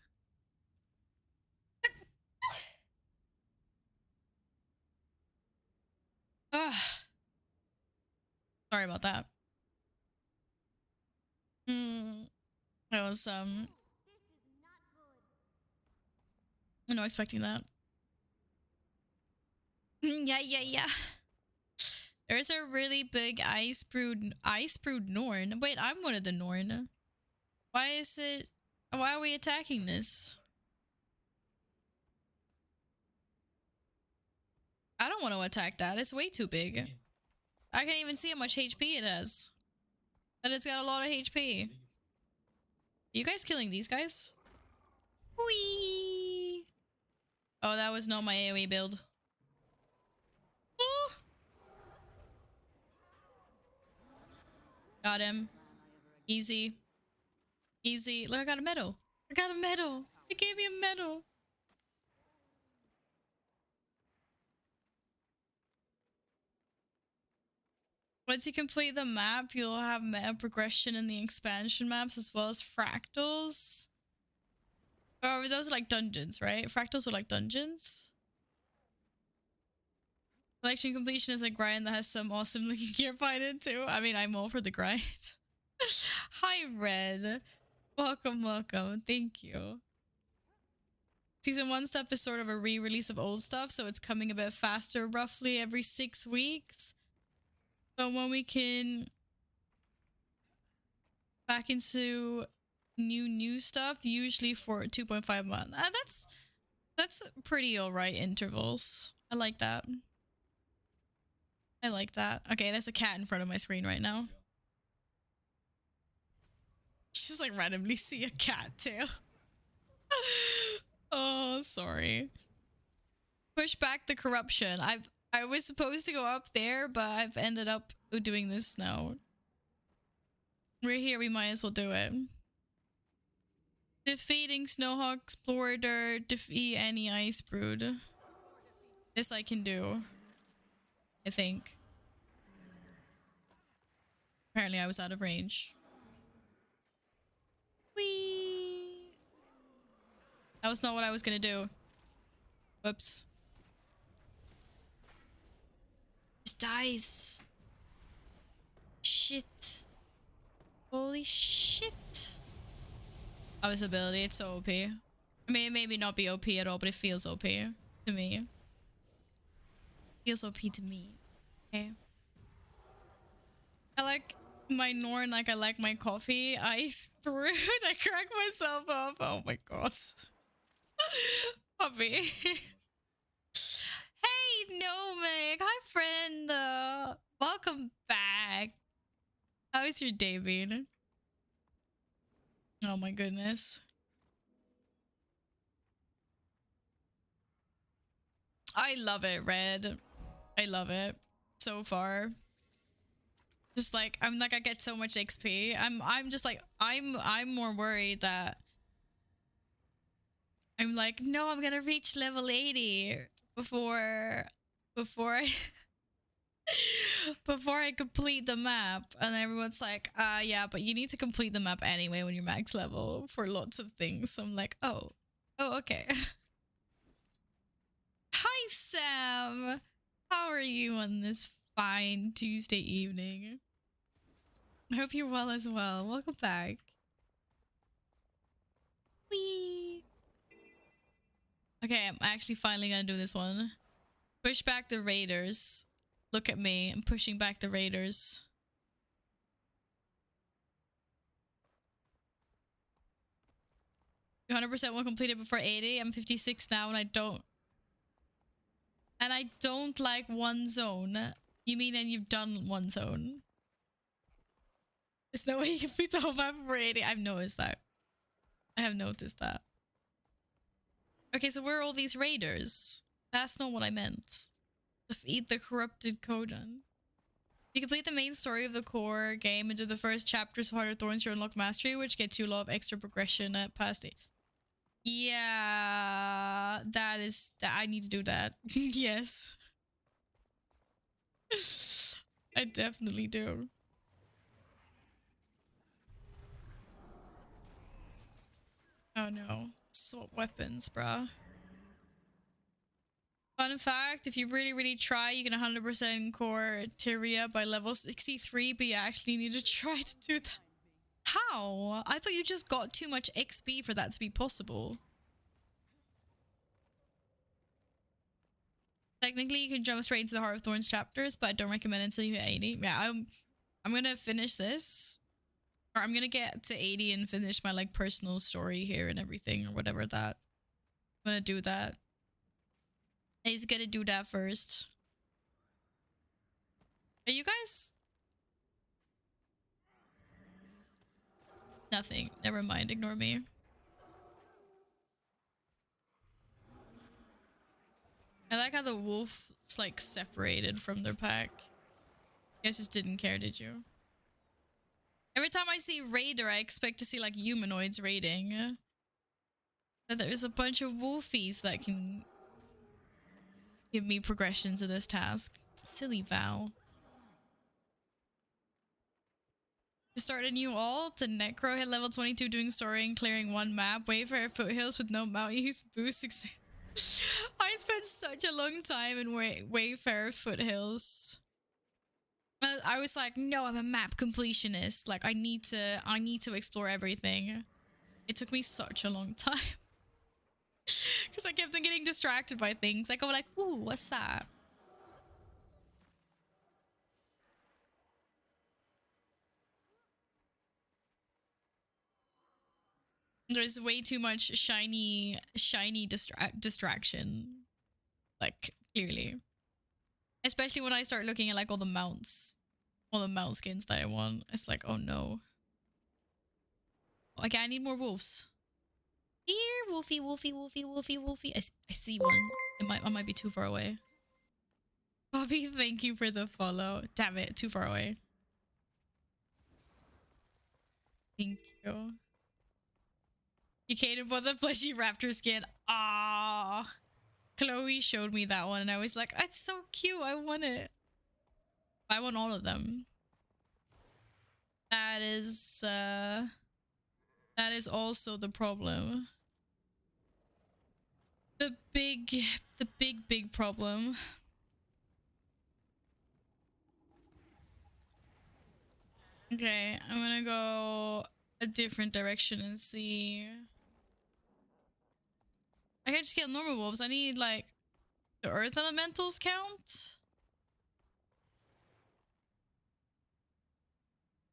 Ugh. Sorry about that. I was I'm not expecting that. Yeah. There's a really big ice brewed Norn. Wait, I'm one of the Norn. Why are we attacking this? I don't want to attack that. It's way too big. I can't even see how much HP it has. But it's got a lot of HP. Are you guys killing these guys? Whee! Oh, that was not my AoE build. Oh! Got him. Easy. Easy. Look, I got a medal. I got a medal. It gave me a medal. Once you complete the map, you'll have map progression in the expansion maps as well as fractals. Oh, those are like dungeons, right? Fractals are like dungeons. Collection completion is a grind that has some awesome looking gear find in too. I mean, I'm all for the grind. Hi, Red. Welcome. Thank you. Season 1 stuff is sort of a re-release of old stuff, so it's coming a bit faster, roughly every 6 weeks. So when we can back into new stuff, usually for 2.5 months. That's pretty alright intervals. I like that. Okay, there's a cat in front of my screen right now. Just like randomly see a cat tail. Oh, sorry. Push back the corruption. I was supposed to go up there, but I've ended up doing this now. We're here, we might as well do it. Defeating Snowhawk, Explorer, defeat any Ice Brood. This I can do. I think. Apparently I was out of range. Whee! That was not what I was gonna do. Whoops. Just dies. Shit. Holy shit. Oh, this ability, it's so OP. I mean, it may not be OP at all, but it feels OP to me. Feels OP to me. Okay. I like my Norn like I like my coffee. Ice brewed. I cracked myself up. Oh my god. Puppy. Hey, Nomik. Hi, friend. Welcome back. How is your day been? Oh my goodness. I love it, Red. I love it so far. Just like I'm like I get so much XP. I'm just like I'm more worried that I'm like no, I'm gonna reach level 80 before I before I complete the map, and everyone's like, yeah, but you need to complete the map anyway when you're max level for lots of things. So I'm like, oh, okay. Hi, Sam. How are you on this fine Tuesday evening? I hope you're well as well. Welcome back. Whee! Okay, I'm actually finally gonna do this one. Push back the raiders. Look at me. I'm pushing back the raiders. You 100% will complete it before 80. I'm 56 now and I don't like one zone. You mean then you've done one zone? There's no way you can complete the whole map before 80. I've noticed that. I have noticed that. Okay, so where are all these raiders? That's not what I meant. Defeat the corrupted Kodan. You complete the main story of the core game and do the first chapters of Heart of Thorns, you unlock mastery, which gets you a lot of extra progression at past it. Yeah, that I need to do that. Yes. I definitely do. Oh no. Swap weapons, bruh. Fun fact, if you really try, you can 100% core Tyria by level 63, but you actually need to try to do that. How? I thought you just got too much XP for that to be possible. Technically, you can jump straight into the Heart of Thorns chapters, but I don't recommend it until you hit 80. Yeah, I'm gonna finish this. Or I'm gonna get to 80 and finish my like personal story here and everything or whatever that. I'm gonna do that. He's gonna do that first. Are you guys? Nothing. Never mind. Ignore me. I like how the wolf's like separated from their pack. You guys just didn't care, did you? Every time I see raider, I expect to see like humanoids raiding. But there's a bunch of wolfies that can give me progression to this task. Silly Val. To start a new alt, and Necro hit level 22 doing story and clearing one map. Wayfarer foothills with no mount use boost. I spent such a long time in Wayfarer foothills. I was like, no, I'm a map completionist. Like I need to explore everything. It took me such a long time. Because I kept on getting distracted by things. I go like, ooh, what's that? There's way too much shiny distraction. Like, clearly. Especially when I start looking at like all the mounts. All the mount skins that I want. It's like, oh no. Okay, I need more wolves. Here, wolfie, wolfie, wolfie, wolfie, wolfie. I see one. I might be too far away. Bobby, thank you for the follow. Damn it, too far away. Thank you. You catered for the fleshy raptor skin. Ah, Chloe showed me that one and I was like, it's so cute. I want it. I want all of them. That is also the problem. The big problem. Okay, I'm gonna go a different direction and see. I can't just kill normal wolves. I need like the earth elementals count.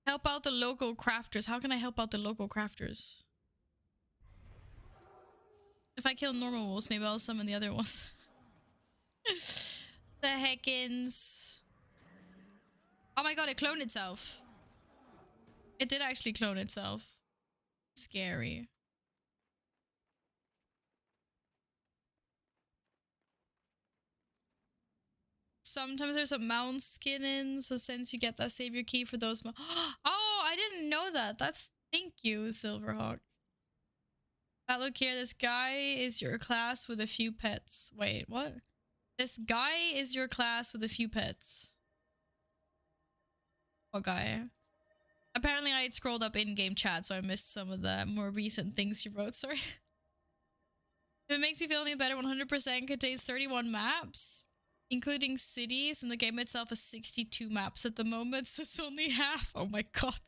Help out the local crafters. How can I help out the local crafters? If I kill normal wolves, maybe I'll summon the other ones. The heckins. Oh my god, it cloned itself. It did actually clone itself. Scary. Sometimes there's a mount skin in, so since you get that savior key for those. Oh, I didn't know that. That's thank you, Silverhawk. Look here. This guy is your class with a few pets. Wait, what? This guy is your class with a few pets. What guy? Apparently, I had scrolled up in-game chat, so I missed some of the more recent things you wrote. Sorry. If it makes you feel any better, 100% contains 31 maps, including cities, and the game itself has 62 maps at the moment, so it's only half. Oh my god.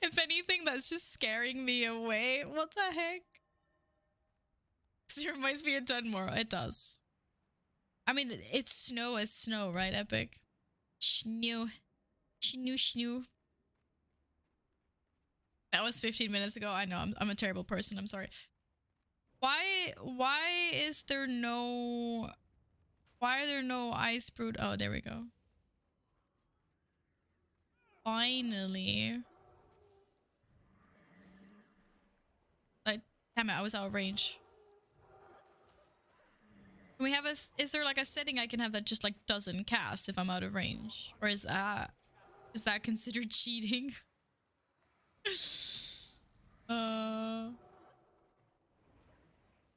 If anything, that's just scaring me away. What the heck? It reminds me of Dunmore. It does. I mean, it's snow as snow, right, Epic? Snoo. Snoo, snoo. That was 15 minutes ago. I know, I'm a terrible person. I'm sorry. Why is there no... Why are there no ice brood? Oh, there we go. Finally. Like, damn it, I was out of range. Can we have a... Is there like a setting I can have that just like doesn't cast if I'm out of range? Or is that considered cheating?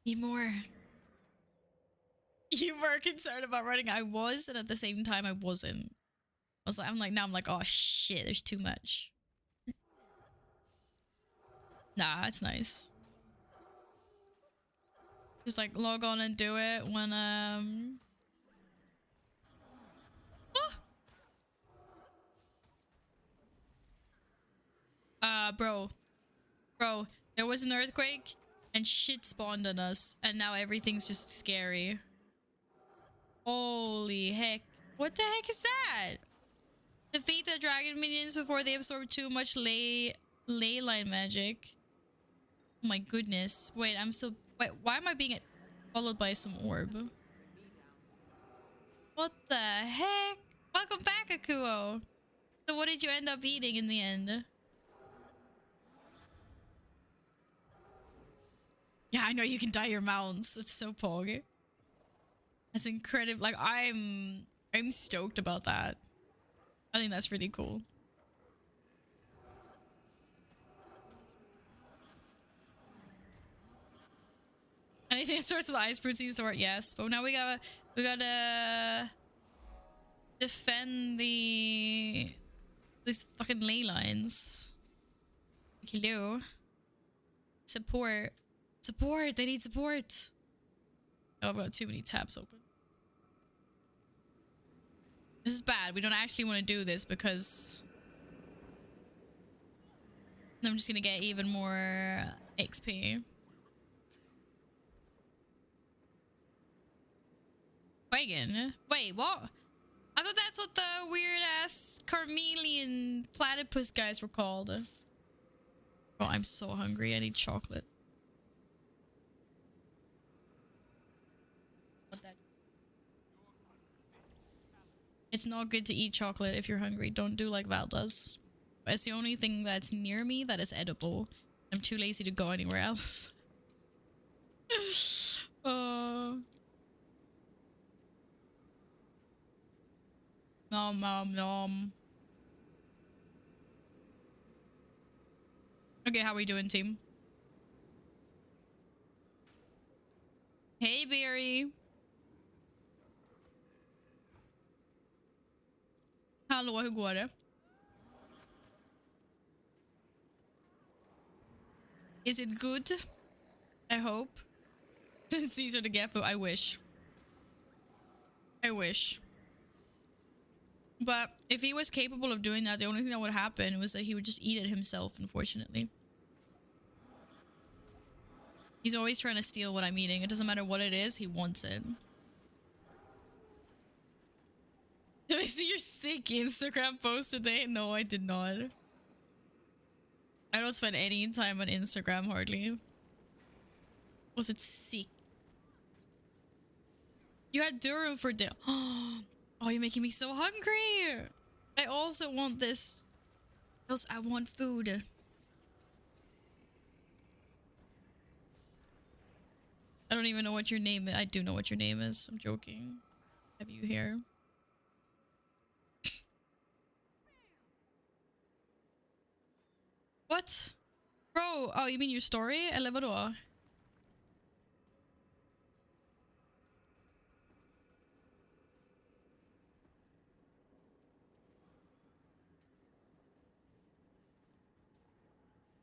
Need more. You were concerned about running. I was, and at the same time I wasn't. Now I'm like, oh shit, there's too much. Nah, it's nice. Just like log on and do it when bro, there was an earthquake and shit spawned on us, and now everything's just scary. Holy heck. What the heck is that? Defeat the dragon minions before they absorb too much ley line magic. Oh my goodness. Wait, wait, why am I being followed by some orb? What the heck? Welcome back, Akuo. So what did you end up eating in the end? Yeah, I know you can dye your mounts. It's so pog. That's incredible. Like, I'm stoked about that. I think that's really cool. Anything that starts with ice protein store, yes. But now we gotta defend these fucking ley lines. Hello. Support. Support! They need support! Oh, I've got too many tabs open. This is bad. We don't actually want to do this because I'm just gonna get even more XP. Wagon? Wait, what? I thought that's what the weird-ass Carmelian platypus guys were called. Oh, I'm so hungry. I need chocolate. It's not good to eat chocolate if you're hungry. Don't do like Val does. It's the only thing that's near me that is edible. I'm too lazy to go anywhere else. Nom nom nom. Okay, how we doing, team? Hey, Barry. Hallå, hur går det? Is it good? I hope. Since Caesar the Geffu, I wish. I wish. But if he was capable of doing that, the only thing that would happen was that he would just eat it himself, unfortunately. He's always trying to steal what I'm eating. It doesn't matter what it is, he wants it. Did I see your sick Instagram post today? No, I did not. I don't spend any time on Instagram, hardly. Was it sick? You had durum for dinner. Oh, you're making me so hungry. I also want this. Else I want food. I don't even know what your name is. I do know what your name is. I'm joking. Have you here? What? Bro, oh, you mean your story? Eller vadå?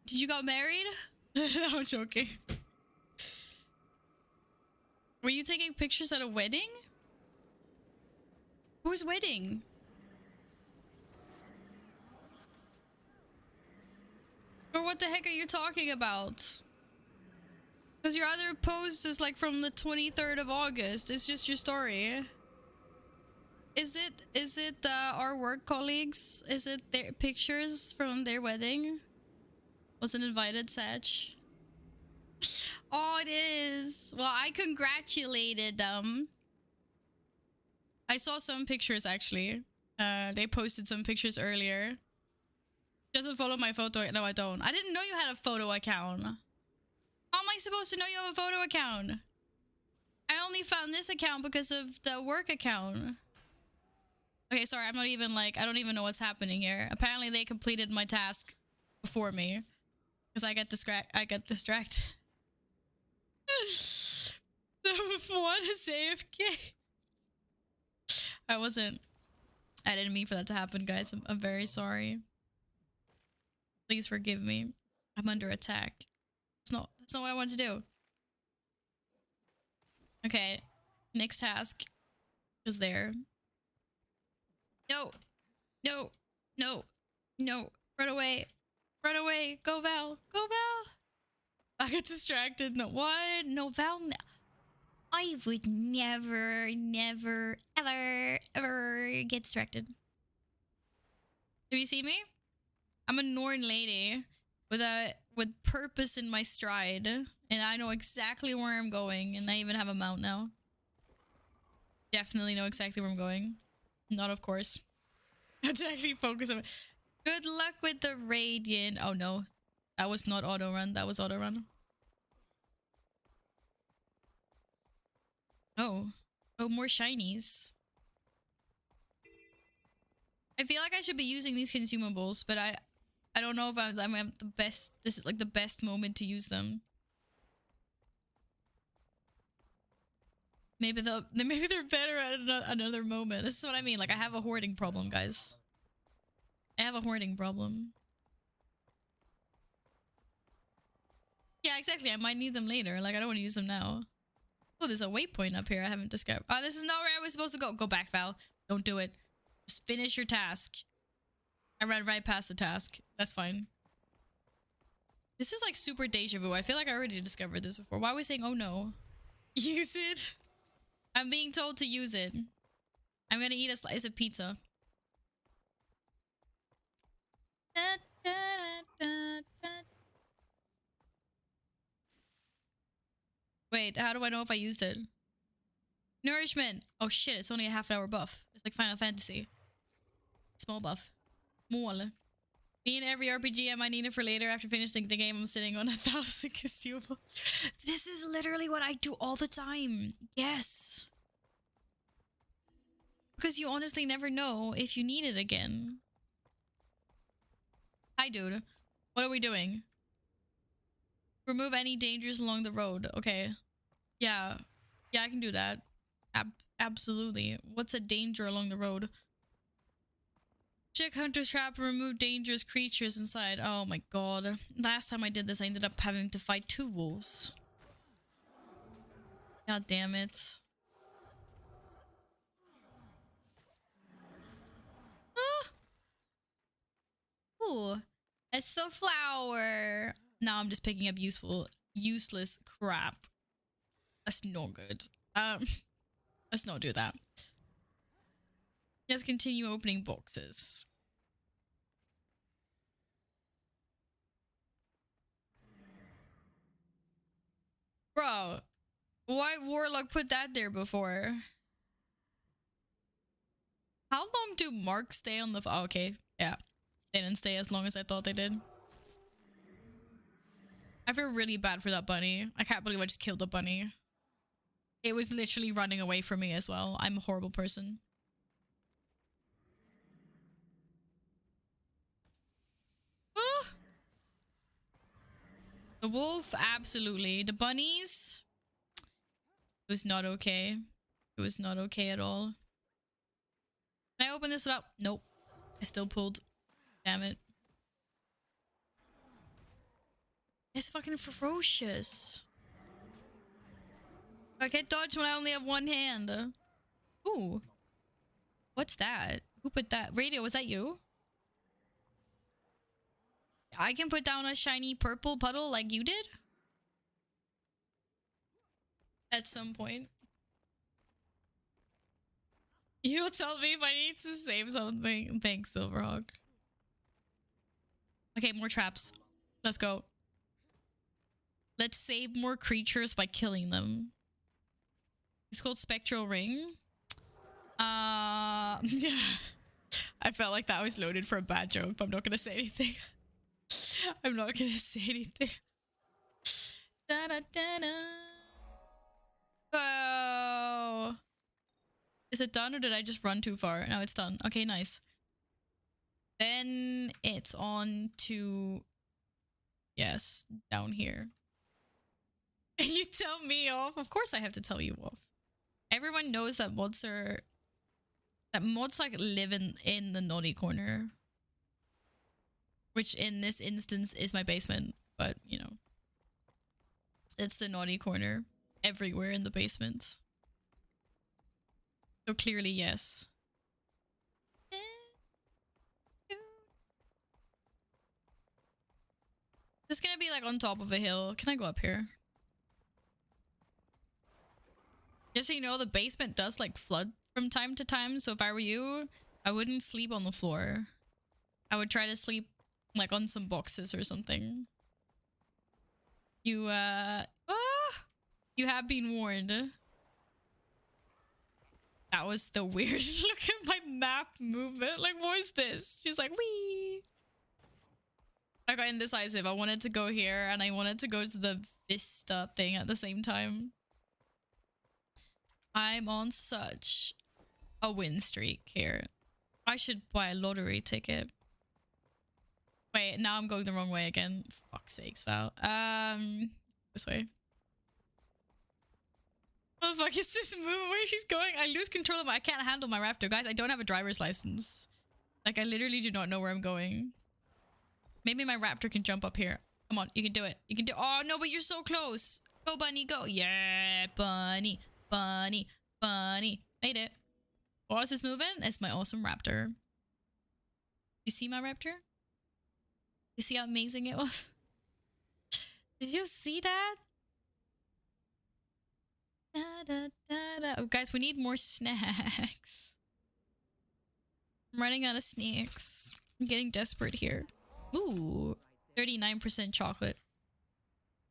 Did you got married? I'm joking. Were you taking pictures at a wedding? Whose wedding? Or what the heck are you talking about? Because your other post is like from the 23rd of August. It's just your story. Is it our work colleagues? Is it their pictures from their wedding? Wasn't invited, Satch. Oh, it is. Well, I congratulated them. I saw some pictures actually. They posted some pictures earlier. Doesn't follow my photo. No, I don't. I didn't know you had a photo account. How am I supposed to know you have a photo account? I only found this account because of the work account. Okay, sorry. I'm not even like, I don't even know what's happening here. Apparently they completed my task before me. Because I get distracted. What is AFK? I didn't mean for that to happen, guys. I'm very sorry. Please forgive me. I'm under attack. That's not what I want to do. Okay. Next task is there. No. No. No. No. Run away. Run away. Go, Val. Go, Val. I get distracted. No. What? No, Val. I would never, ever get distracted. Have you seen me? I'm a Norn lady with purpose in my stride, and I know exactly where I'm going, and I even have a mount now. Definitely know exactly where I'm going. Not, of course. I have to actually focus on it. Good luck with the Radiant. Oh no, that was not auto run. That was auto run. Oh, more shinies. I feel like I should be using these consumables, but I don't know if I'm the best. This is like the best moment to use them. Maybe they're better at another moment. This is what I mean. Like I have a hoarding problem, guys. I have a hoarding problem. Yeah, exactly. I might need them later. Like I don't want to use them now. Oh, there's a waypoint up here I haven't discovered. Oh, this is not where I was supposed to go. Go back, Val. Don't do it. Just finish your task. I ran right past the task. That's fine. This is like super deja vu. I feel like I already discovered this before. Why are we saying, oh no? Use it? I'm being told to use it. I'm gonna eat a slice of pizza. Wait, how do I know if I used it? Nourishment. Oh shit, it's only a half-hour buff. It's like Final Fantasy. Small buff. Mål. Me and every RPG I might need it for later after finishing the game. I'm sitting on 1,000 consumables. This is literally what I do all the time. Yes. Because you honestly never know if you need it again. Hi, dude. What are we doing? Remove any dangers along the road. Okay. Yeah. Yeah, I can do that. Absolutely. What's a danger along the road? Check Hunter's Trap and remove dangerous creatures inside. Oh my god. Last time I did this, I ended up having to fight 2 wolves. God damn it. Ah! Ooh. It's the flower. Now I'm just picking up useless crap. That's not good. Let's not do that. Let's continue opening boxes. Bro, why Warlock put that there before? How long do marks stay on the... Oh, okay, yeah. They didn't stay as long as I thought they did. I feel really bad for that bunny. I can't believe I just killed the bunny. It was literally running away from me as well. I'm a horrible person. Ah! The wolf, absolutely. The bunnies... It was not okay. It was not okay at all. Can I open this without... Nope. I still pulled. Damn it. It's fucking ferocious. I can't dodge when I only have one hand. Ooh. What's that? Who put that? Radio, was that you? I can put down a shiny purple puddle like you did? At some point. You'll tell me if I need to save something. Thanks, Silverhawk. Okay, more traps. Let's go. Let's save more creatures by killing them. It's called Spectral Ring. I felt like that was loaded for a bad joke, but I'm not gonna say anything. I'm not gonna say anything. Da da da da. Oh. Is it done or did I just run too far? No, it's done. Okay, nice. Then it's on to... Yes, down here. You tell me off. Of course I have to tell you off. Everyone knows that mods are... That mods like live in the naughty corner. Which in this instance is my basement. But, you know. It's the naughty corner. Everywhere in the basement. So clearly, yes. This is gonna be like on top of a hill. Can I go up here? Just so you know, the basement does like flood from time to time. So if I were you, I wouldn't sleep on the floor. I would try to sleep like on some boxes or something. You have been warned. That was the weird look at my map movement. Like, what is this? She's like, wee. I got indecisive. I wanted to go here and I wanted to go to the Vista thing at the same time. I'm on such a win streak here. I should buy a lottery ticket. Wait, now I'm going the wrong way again. Fuck's sakes, Val. This way. What the fuck is this move? Where she's going? I lose control of my... I can't handle my raptor. Guys, I don't have a driver's license. Like, I literally do not know where I'm going. Maybe my raptor can jump up here. Come on, you can do it. You can do... Oh, no, but you're so close. Go, bunny, go. Yeah, bunny, bunny, bunny. Made it. What is this moving? It's my awesome raptor. You see my raptor? You see how amazing it was? Did you see that? Da, da, da, da. Oh, guys, we need more snacks. I'm running out of snacks. I'm getting desperate here. Ooh, 39% chocolate.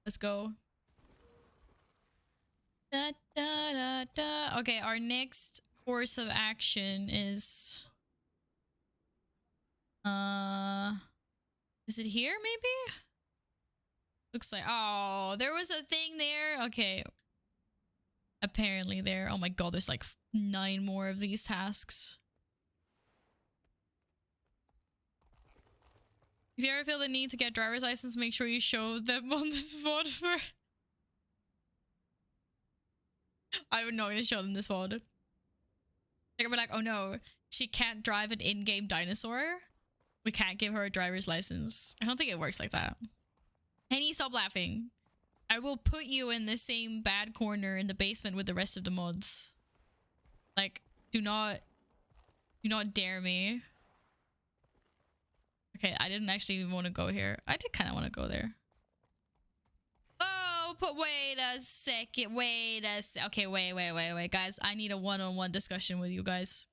Let's go. Da, da, da, da. Okay, our next course of action is... Is it here, maybe? Looks like... Oh, there was a thing there. Okay. Apparently there. Oh my god, there's like 9 more of these tasks. If you ever feel the need to get driver's license, make sure you show them on this VOD for... I'm not gonna show them this VOD. They're gonna be like, oh no, she can't drive an in-game dinosaur, we can't give her a driver's license. I don't think it works like that. Henny, stop laughing. I will put you in the same bad corner in the basement with the rest of the mods. Like, do not dare me. Okay, I didn't actually even want to go here. I did kind of want to go there. Oh, but wait a second. Okay, wait. Guys, I need a one-on-one discussion with you guys.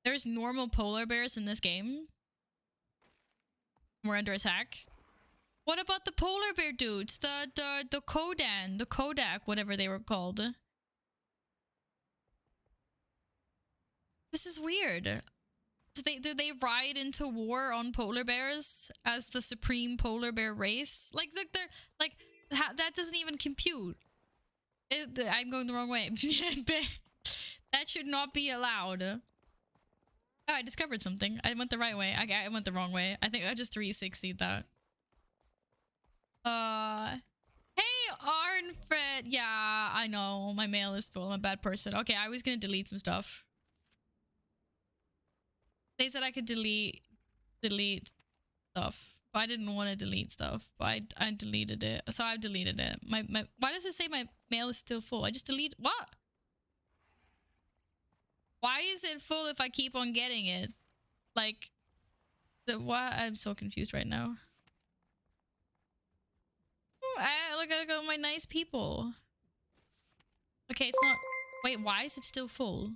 There's normal polar bears in this game. We're under attack. What about the polar bear dudes? The Kodak, whatever they were called. This is weird. Do they ride into war on polar bears as the supreme polar bear race? Like they're like that doesn't even compute. I'm going the wrong way. That should not be allowed. Oh, I discovered something. I went the right way. I went the wrong way. I think I just 360'd that. Hey, Arnfred. Yeah, I know. My mail is full. I'm a bad person. Okay, I was gonna delete some stuff. They said I could delete stuff, but I didn't want to delete stuff. But I deleted it, so I've deleted it. My why does it say my mail is still full? I just deleted what? Why is it full if I keep on getting it? Like, what? I'm so confused right now. Look at my nice people. Okay, it's not. Wait, why is it still full?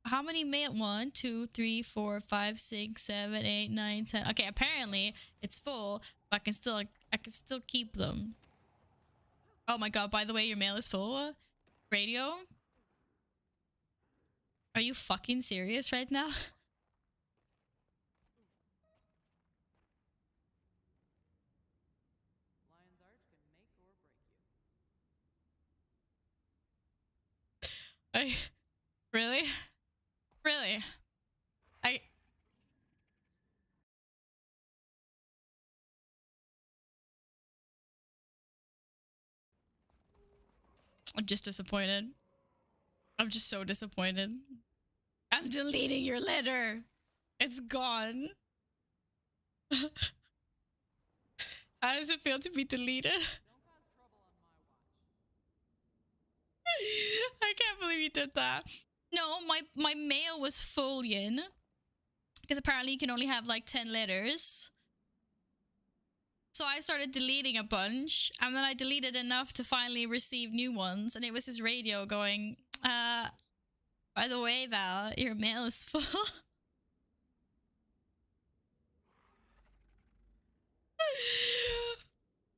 How many mail? 1, 2, 3, 4, 5, 6, 7, 8, 9, 10. Okay, apparently it's full, but I can still keep them. Oh my god, by the way, your mail is full. Radio? Are you fucking serious right now? Really? Really? I'm just disappointed. I'm just so disappointed. I'm deleting your letter. It's gone. How does it feel to be deleted? I can't believe you did that. No, my mail was full, Yin. Because apparently you can only have like 10 letters. So I started deleting a bunch, and then I deleted enough to finally receive new ones, and it was his radio going, by the way, Val, your mail is full.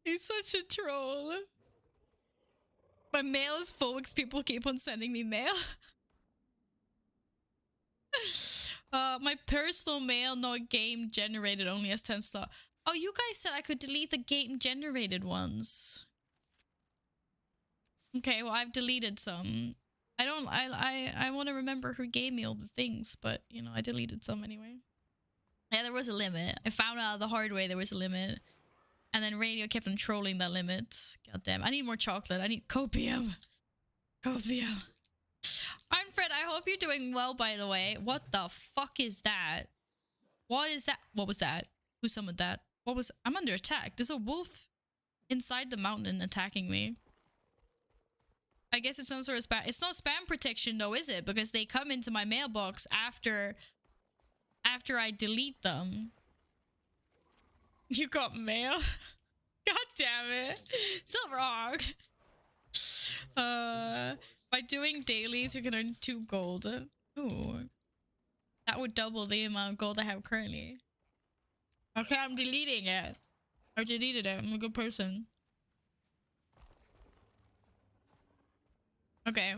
He's such a troll. My mail is full because people keep on sending me mail. My personal mail, not game generated, only has 10 slots. Oh, you guys said I could delete the game generated ones. Okay, well, I've deleted some. I want to remember who gave me all the things, but, you know, I deleted some anyway. Yeah, there was a limit. I found out the hard way there was a limit. And then radio kept on trolling that limit. God damn, I need more chocolate. I need copium. Copium. Arnfred, I hope you're doing well, by the way. What the fuck is that? What is that? What was that? Who summoned that? What was... I'm under attack. There's a wolf inside the mountain attacking me. I guess it's some sort of spam. It's not spam protection though, is it? Because they come into my mailbox after I delete them. You got mail? God damn it. Still wrong. By doing dailies, you can earn 2 gold. Ooh. That would double the amount of gold I have currently. Okay, I'm deleting it. I deleted it. I'm a good person. Okay.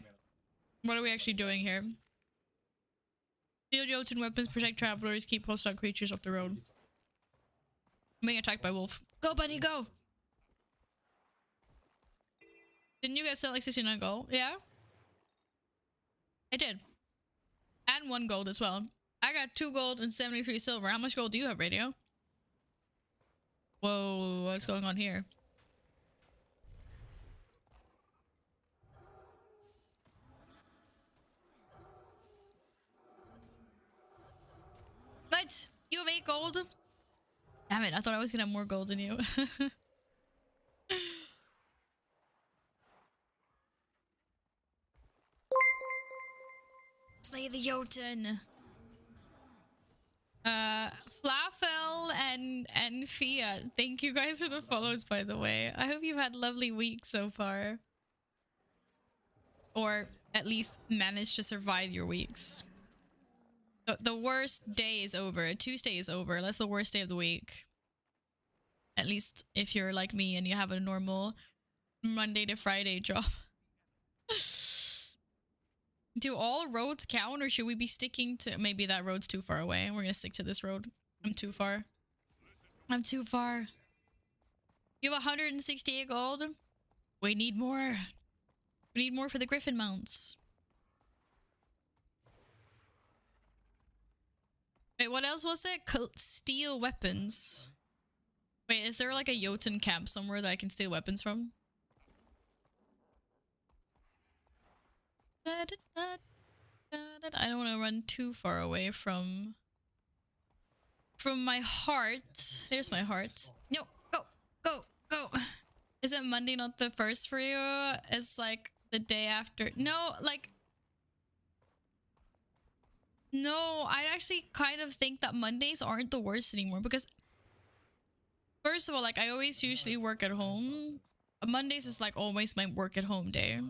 What are we actually doing here? Steal jokes and weapons, protect travelers, keep hostile creatures off the road. I'm being attacked by wolf. Go, bunny, go! Didn't you guys sell like 69 gold? Yeah? I did. And 1 gold as well. I got 2 gold and 73 silver. How much gold do you have, radio? Whoa, what's going on here? What? You have 8 gold? Damn it, I thought I was gonna have more gold than you. Slay the Jotun. Flafel and Fiat. Thank you guys for the follows, by the way. I hope you've had lovely weeks so far. Or at least managed to survive your weeks. The worst day is over. Tuesday is over. That's the worst day of the week. At least if you're like me and you have a normal Monday to Friday job. Do all roads count, or should we be sticking to... Maybe that road's too far away. We're gonna stick to this road. I'm too far. I'm too far. You have 168 gold? We need more. We need more for the Griffin mounts. Wait, what else was it? Steal weapons. Wait, is there like a Jotun camp somewhere that I can steal weapons from? I don't want to run too far away from my heart. There's my heart. No, go, go, go. Is it Monday not the first for you? It's like the day after. No, like... No, I actually kind of think that Mondays aren't the worst anymore because... First of all, like, I always usually work at home. Mondays is like always my work at home day.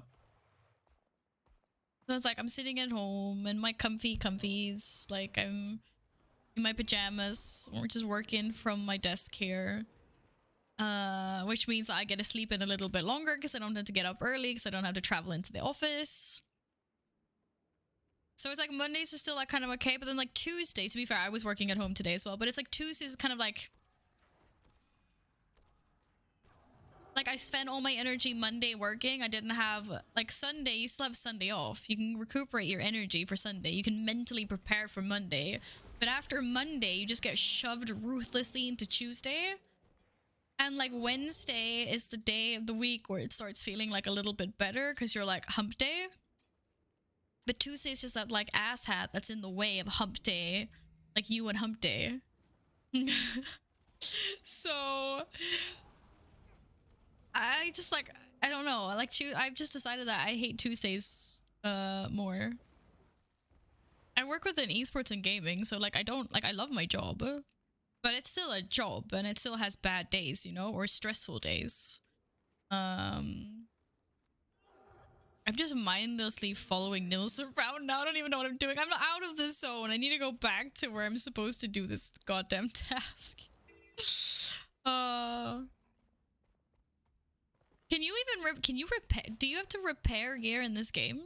So it's like I'm sitting at home in my comfies, like I'm in my pajamas or just working from my desk here. Which means I get to sleep in a little bit longer because I don't have to get up early because I don't have to travel into the office. So it's like Mondays are still like kind of okay, but then like Tuesdays, to be fair, I was working at home today as well, but it's like Tuesdays is kind of like I spent all my energy Monday working. I didn't have like Sunday. You still have Sunday off. You can recuperate your energy for Sunday. You can mentally prepare for Monday. But after Monday, you just get shoved ruthlessly into Tuesday. And like Wednesday is the day of the week where it starts feeling like a little bit better because you're like hump day. But Tuesday is just that like asshat that's in the way of hump day. Like you and hump day. So... I just like, I don't know, like I've just decided that I hate Tuesdays more. I work within esports and gaming, so like I don't, like I love my job, but it's still a job and it still has bad days, you know, or stressful days. I'm just mindlessly following Nils around now. I don't even know what I'm doing. I'm out of the zone. I need to go back to where I'm supposed to do this goddamn task. Can you even can you repair? Do you have to repair gear in this game?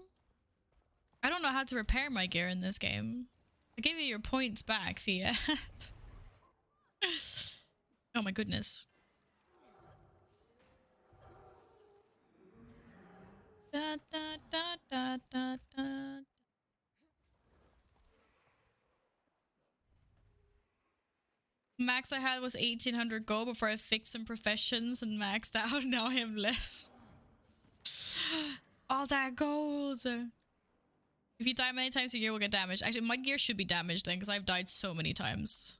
I don't know how to repair my gear in this game. I gave you your points back, Fiat. Oh my goodness. Da, da, da, da, da, da. Max I had was 1800 gold before I fixed some professions and maxed out. Now I have less. All that gold. If you die many times, your gear will get damaged. Actually, my gear should be damaged then because I've died so many times.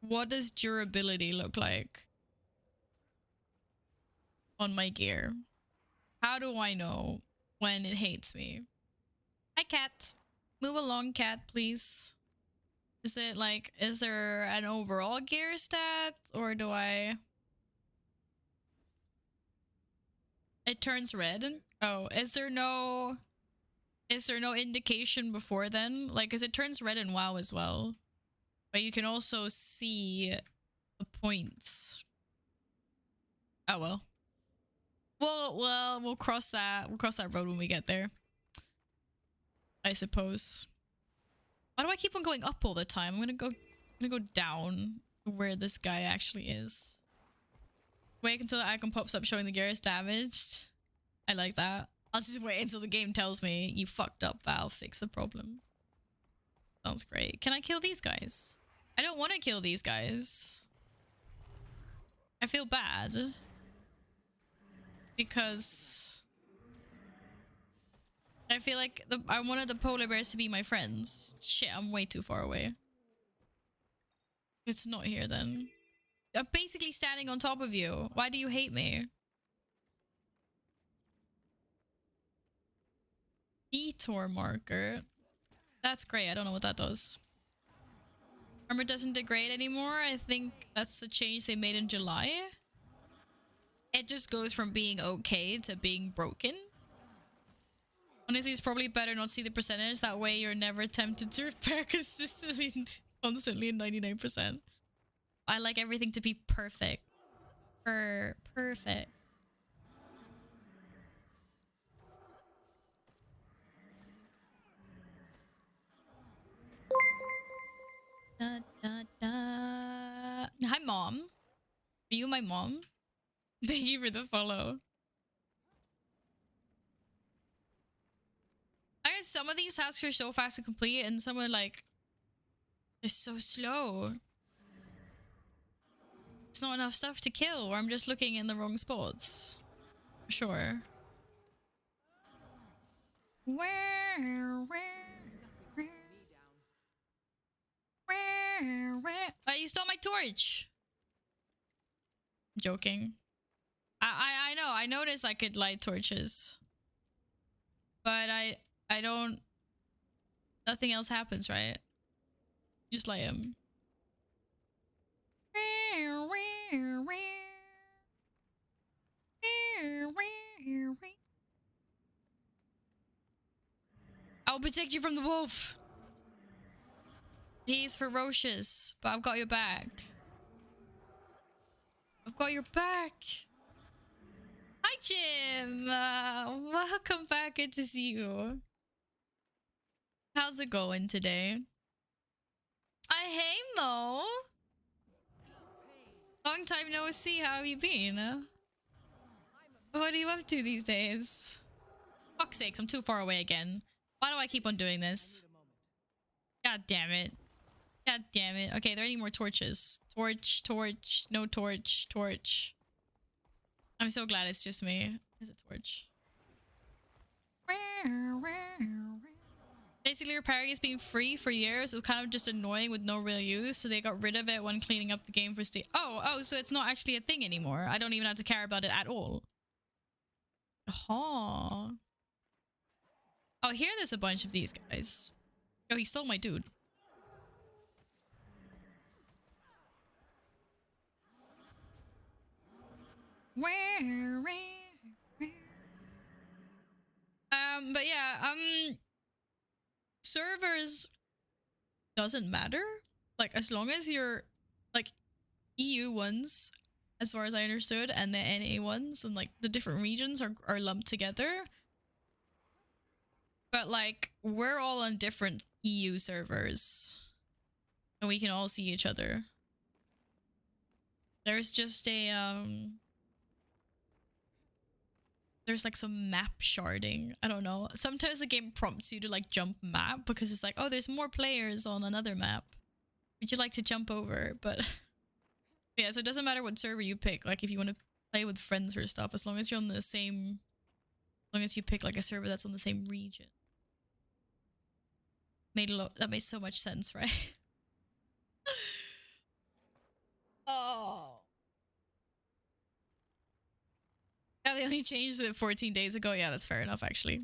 What does durability look like on my gear? How do I know when it hates me? Hi, cat. Move along, cat, please. Is it like, is there an overall gear stat or do I... It turns red? Oh, is there no indication before then? Like, cause it turns red in WoW as well. But you can also see the points. Oh well. We'll cross that. We'll cross that road when we get there, I suppose. Why do I keep on going up all the time? I'm gonna go down to where this guy actually is. Wait until the icon pops up showing the gear is damaged. I like that. I'll just wait until the game tells me you fucked up, Val. Fix the problem. Sounds great. Can I kill these guys? I don't want to kill these guys. I feel bad. Because I feel like I wanted the polar bears to be my friends. Shit, I'm way too far away. It's not here then. I'm basically standing on top of you. Why do you hate me? Detour marker. That's great. I don't know what that does. Armor doesn't degrade anymore. I think that's a change they made in July. It just goes from being okay to being broken. Honestly, it's probably better not see the percentage. That way you're never tempted to repair consistently constantly in 99%. I like everything to be perfect. Perfect. Da, da, da. Hi, Mom. Are you my mom? Thank you for the follow. I guess some of these tasks are so fast to complete and some are like, they're so slow. It's not enough stuff to kill, or I'm just looking in the wrong spots. For sure. Where? You stole my torch. I'm joking. I know. I noticed I could light torches, but I don't. Nothing else happens, right? Just light them. I'll protect you from the wolf. He's ferocious, but I've got your back. I've got your back. Hi, Jim. Welcome back. Good to see you. How's it going today? Hey, Mo. Long time no see. How have you been? What are you up to these days? Fuck's sakes, I'm too far away again. Why do I keep on doing this? God damn it. God damn it. Okay, there are any more torches. Torch, torch, no torch, torch. I'm so glad it's just me. Is it torch? Basically, repairing has been free for years. It's kind of just annoying with no real use, so they got rid of it when cleaning up the game for Steam. Oh, so it's not actually a thing anymore. I don't even have to care about it at all. Oh. Oh, here there's a bunch of these guys. Oh, he stole my dude. But yeah, servers doesn't matter. Like, as long as you're, like, EU ones, as far as I understood, and the NA ones, and, like, the different regions are lumped together. But, like, we're all on different EU servers. And we can all see each other. There's just a, there's like some map sharding. I don't know. Sometimes the game prompts you to like jump map because it's like, oh, there's more players on another map. Would you like to jump over? But yeah, so it doesn't matter what server you pick. Like if you want to play with friends or stuff, as long as you're on the same, as long as you pick like a server that's on the same region. That made so much sense, right? Oh. Yeah, they only changed it 14 days ago. Yeah, that's fair enough, actually.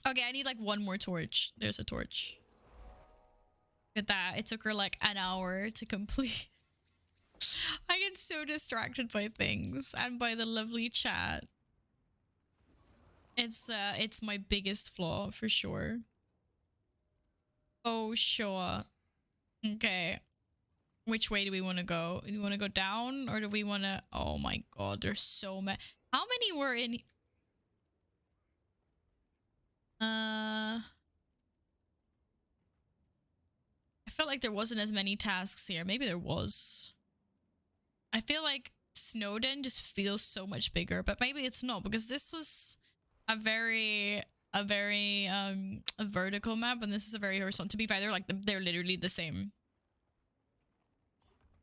Okay, I need like one more torch. There's a torch. Look at that. It took her like an hour to complete. I get so distracted by things and by the lovely chat. It's my biggest flaw for sure. Oh, sure. Okay. Which way do we want to go? Do we want to go down or do we want to... Oh my god, there's so many. How many were in... I felt like there wasn't as many tasks here. Maybe there was. I feel like Snowden just feels so much bigger, but maybe it's not because this was a very a vertical map and this is a very horizontal. To be fair, they're literally the same.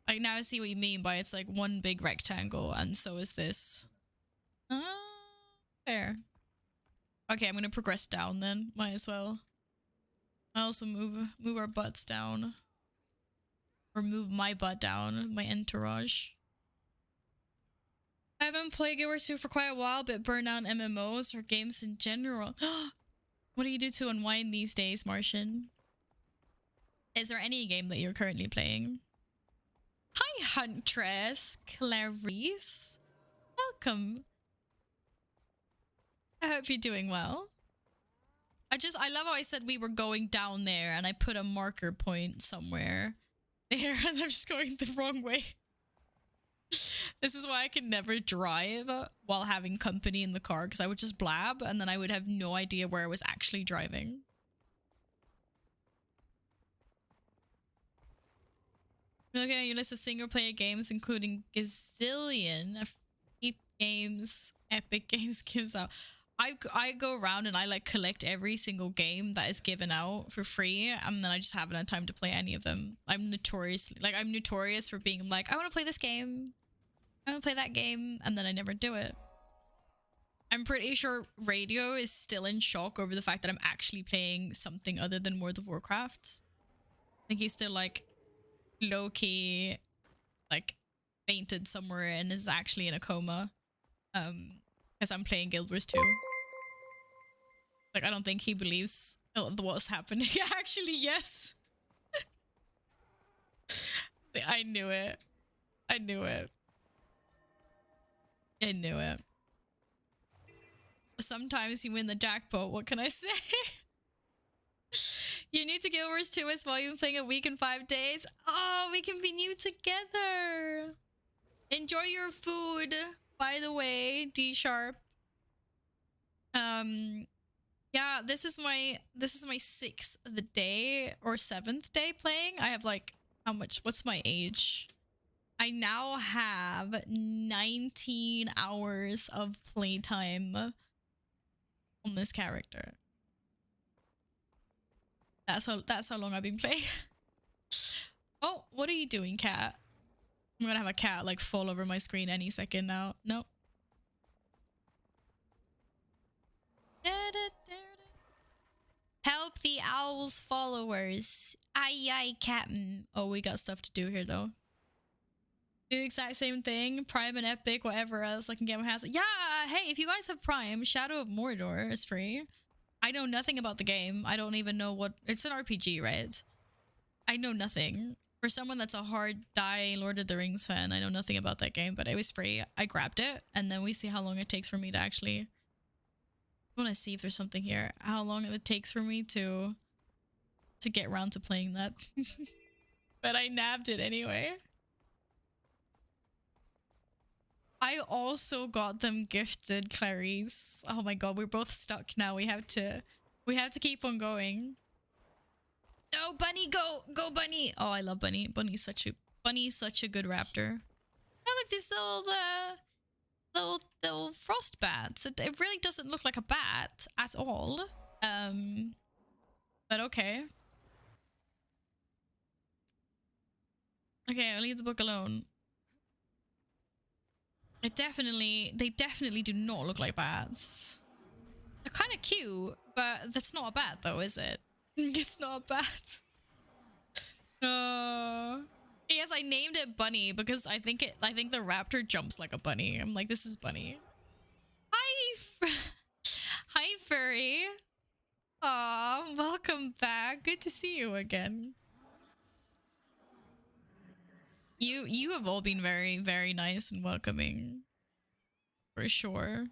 I now see what you mean by it's like one big rectangle and so is this. Fair. Okay, I'm gonna progress down then. Might as well. I also move our butts down. Or move my butt down, my entourage. I haven't played Guild Wars 2 for quite a while, but burn out MMOs or games in general. What do you do to unwind these days, Martian? Is there any game that you're currently playing? Hi, Huntress Clarice. Welcome. I hope you're doing well. I love how I said we were going down there and I put a marker point somewhere there and I'm just going the wrong way. This is why I can never drive while having company in the car, because I would just blab and then I would have no idea where I was actually driving. Looking at your list of single player games, including gazillion of games, Epic Games gives out. I go around and I like collect every single game that is given out for free, and then I just haven't had time to play any of them. I'm notorious for being like, I want to play this game, I want to play that game, and then I never do it. I'm pretty sure Radio is still in shock over the fact that I'm actually playing something other than World of Warcraft. I think he's still like low-key like fainted somewhere and is actually in a coma. Because I'm playing Guild Wars 2. Like, I don't think he believes what's happening. Actually, yes. I knew it. I knew it. I knew it. Sometimes you win the jackpot. What can I say? You're new to Guild Wars 2 as well. You've been playing a week and 5 days. Oh, we can be new together. Enjoy your food, by the way, D Sharp. Yeah, this is my 6th of the day or 7th day playing. I have like, what's my age? I now have 19 hours of playtime on this character. That's how long I've been playing. Oh, what are you doing, cat? I'm gonna have a cat like fall over my screen any second now. Nope. Help the owl's followers. Aye aye, captain. Oh, we got stuff to do here though. Do the exact same thing. Prime and Epic, whatever else I can get my hands. Yeah, hey, if you guys have Prime, Shadow of Mordor is free. I know nothing about the game. I don't even know what... It's an RPG, right? I know nothing. For someone that's a hard die Lord of the Rings fan, I know nothing about that game, but it was free. I grabbed it, and then we see how long it takes for me to actually... I want to see if there's something here. How long it takes for me to get around to playing that. But I nabbed it anyway. I also got them gifted, Clarice. Oh my god, we're both stuck now. We have to keep on going. No, Bunny, go Bunny. Oh, I love Bunny. Bunny's such a good raptor. Oh, look, these little frost bats. It really doesn't look like a bat at all. But okay. Okay, I'll leave the book alone. They definitely do not look like bats. They're kind of cute, but that's not a bat though, is it? It's not a bat. Yes, I named it Bunny because I think the raptor jumps like a bunny. I'm like, this is Bunny. Hi, furry. Aw, welcome back. Good to see you again. You have all been very, very nice and welcoming. For sure.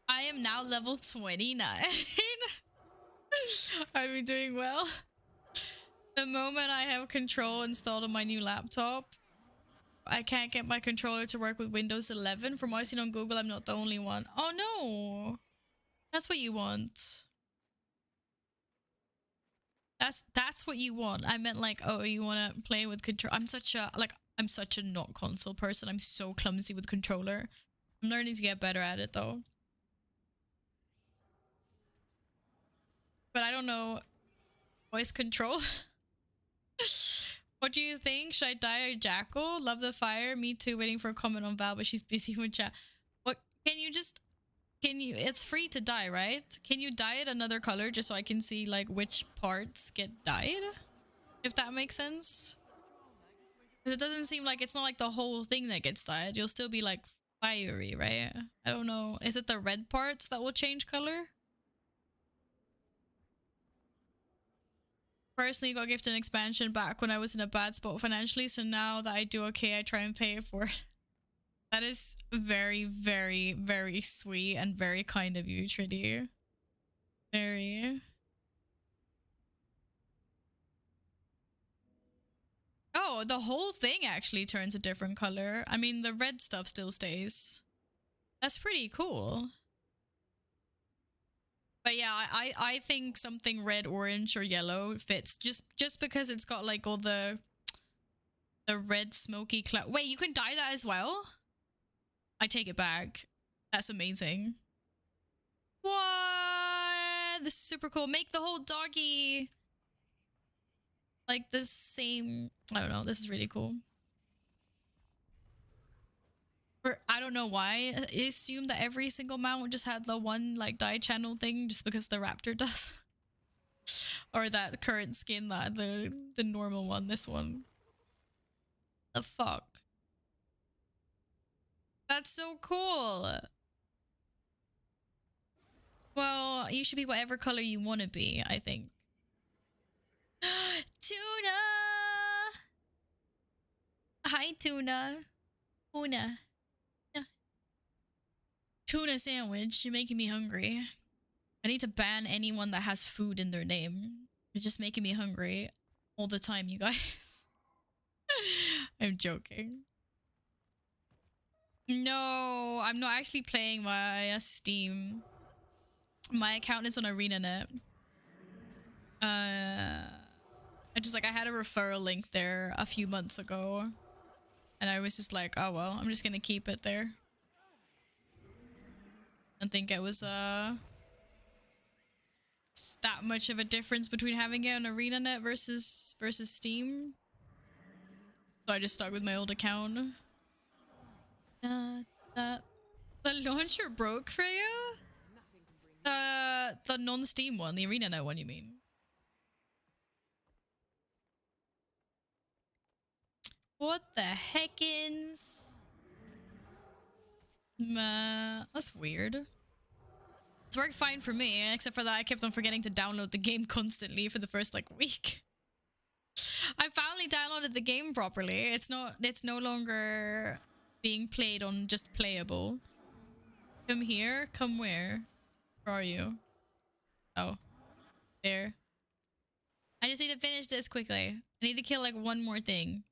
I am now level 29. I've been doing well. The moment I have Control installed on my new laptop, I can't get my controller to work with Windows 11. From what I've seen on Google, I'm not the only one. Oh no! That's what you want. That's what you want. I meant like, oh, you want to play with control. I'm such a not console person. I'm so clumsy with controller. I'm learning to get better at it though. But I don't know voice control. What do you think? Should I dye a jackal? Love the fire. Me too. Waiting for a comment on Val, but she's busy with chat. What? Can you just... Can you... It's free to dye, right? Can you dye it another color just so I can see, like, which parts get dyed? If that makes sense. Because it doesn't seem like... It's not like the whole thing that gets dyed. You'll still be, like, fiery, right? I don't know. Is it the red parts that will change color? Personally got gifted an expansion back when I was in a bad spot financially, so now that I do okay, I try and pay for it. That is very, very, very sweet and very kind of you, Trinity. Very. Oh, the whole thing actually turns a different color. I mean, the red stuff still stays. That's pretty cool. But yeah, I think something red, orange, or yellow fits just because it's got like all the red smoky cloud. Wait, you can dye that as well? I take it back. That's amazing. What? This is super cool. Make the whole doggy like the same. I don't know. This is really cool. I don't know why I assumed that every single mount just had the one like dye channel thing just because the raptor does. Or that current skin, that the normal one, this one. The fuck? That's so cool. Well, you should be whatever color you want to be, I think. Tuna! Hi, Tuna. Tuna. Tuna sandwich. You're making me hungry. I need to ban anyone that has food in their name. It's just making me hungry all the time, you guys. I'm joking. No, I'm not actually playing via Steam. My account is on ArenaNet. I had a referral link there a few months ago. And I was just like, oh well, I'm just gonna keep it there. I think it was that much of a difference between having it on ArenaNet versus Steam. So I just stuck with my old account. The launcher broke, Freya? The non-Steam one, the ArenaNet one, you mean? What the heckins? That's weird. It's worked fine for me, except for that I kept on forgetting to download the game constantly for the first like week. I finally downloaded the game properly. It's no longer being played on just playable. Come here? Come where? Where are you? Oh. There. I just need to finish this quickly. I need to kill like one more thing.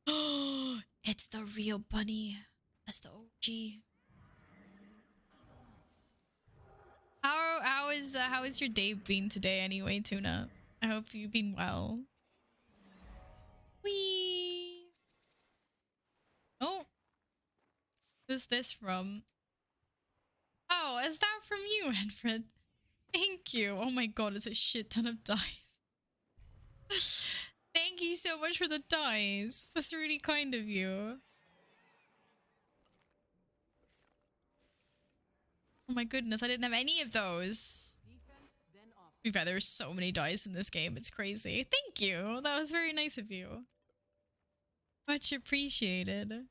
Oh, it's the real bunny. That's the OG. How is your day been today anyway, Tuna? I hope you've been well. Whee! Oh. Who's this from? Oh, is that from you, Enfred? Thank you. Oh my god, it's a shit ton of dice. Thank you so much for the dice. That's really kind of you. Oh my goodness, I didn't have any of those. To be fair, there's so many dice in this game. It's crazy. Thank you. That was very nice of you. Much appreciated.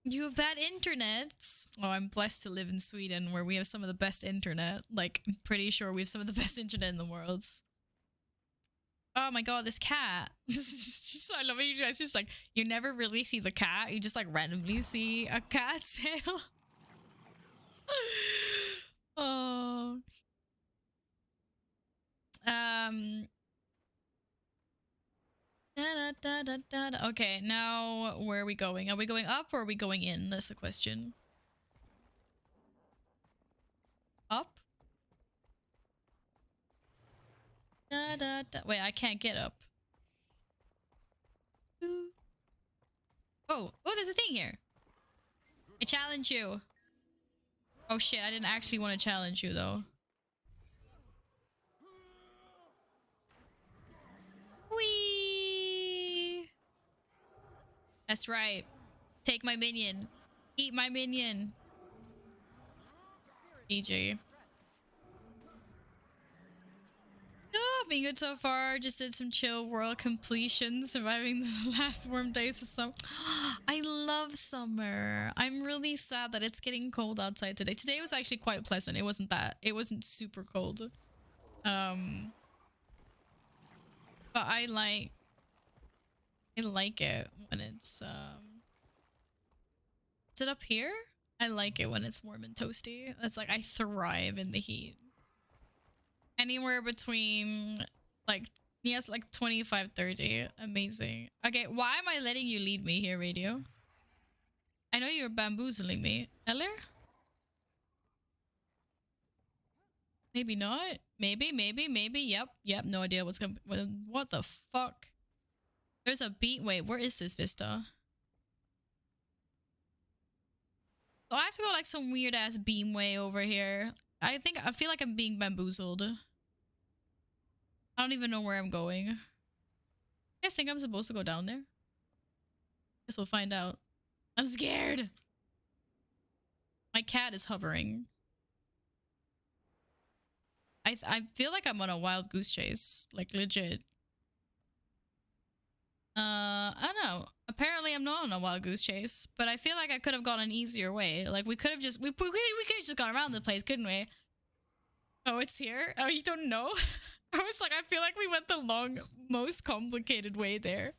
You have bad internet. Oh, I'm blessed to live in Sweden where we have some of the best internet. Like, I'm pretty sure we have some of the best internet in the world. Oh my god, this cat. I love it. You guys just like, you never really see the cat. You just like randomly see a cat tail. Oh. Okay, now where are we going? Are we going up or are we going in? That's the question. Up? Wait, I can't get up. Oh, there's a thing here. I challenge you. Oh shit, I didn't actually want to challenge you though. That's right. Take my minion. Eat my minion. GG. Oh, been good so far. Just did some chill world completion, surviving the last warm days of summer. I love summer. I'm really sad that it's getting cold outside today. Today was actually quite pleasant. It wasn't super cold. But I like it when it's is it up here? I like it when it's warm and toasty. It's like I thrive in the heat. Anywhere between like yes, like 25, 30. Amazing. Okay, why am I letting you lead me here, radio? I know you're bamboozling me. Eller? Maybe not. Maybe. Yep. No idea what's going. What the fuck? There's a beat. Wait, where is this vista? Oh, I have to go like some weird ass beam way over here. I feel like I'm being bamboozled. I don't even know where I'm going. You guys think I'm supposed to go down there? Guess we'll find out. I'm scared. My cat is hovering. I feel like I'm on a wild goose chase, like legit. I don't know. Apparently I'm not on a wild goose chase, but I feel like I could have gone an easier way. Like we could have just we could have just gone around the place, couldn't we? Oh, it's here. Oh, you don't know? I was like, I feel like we went the most complicated way there.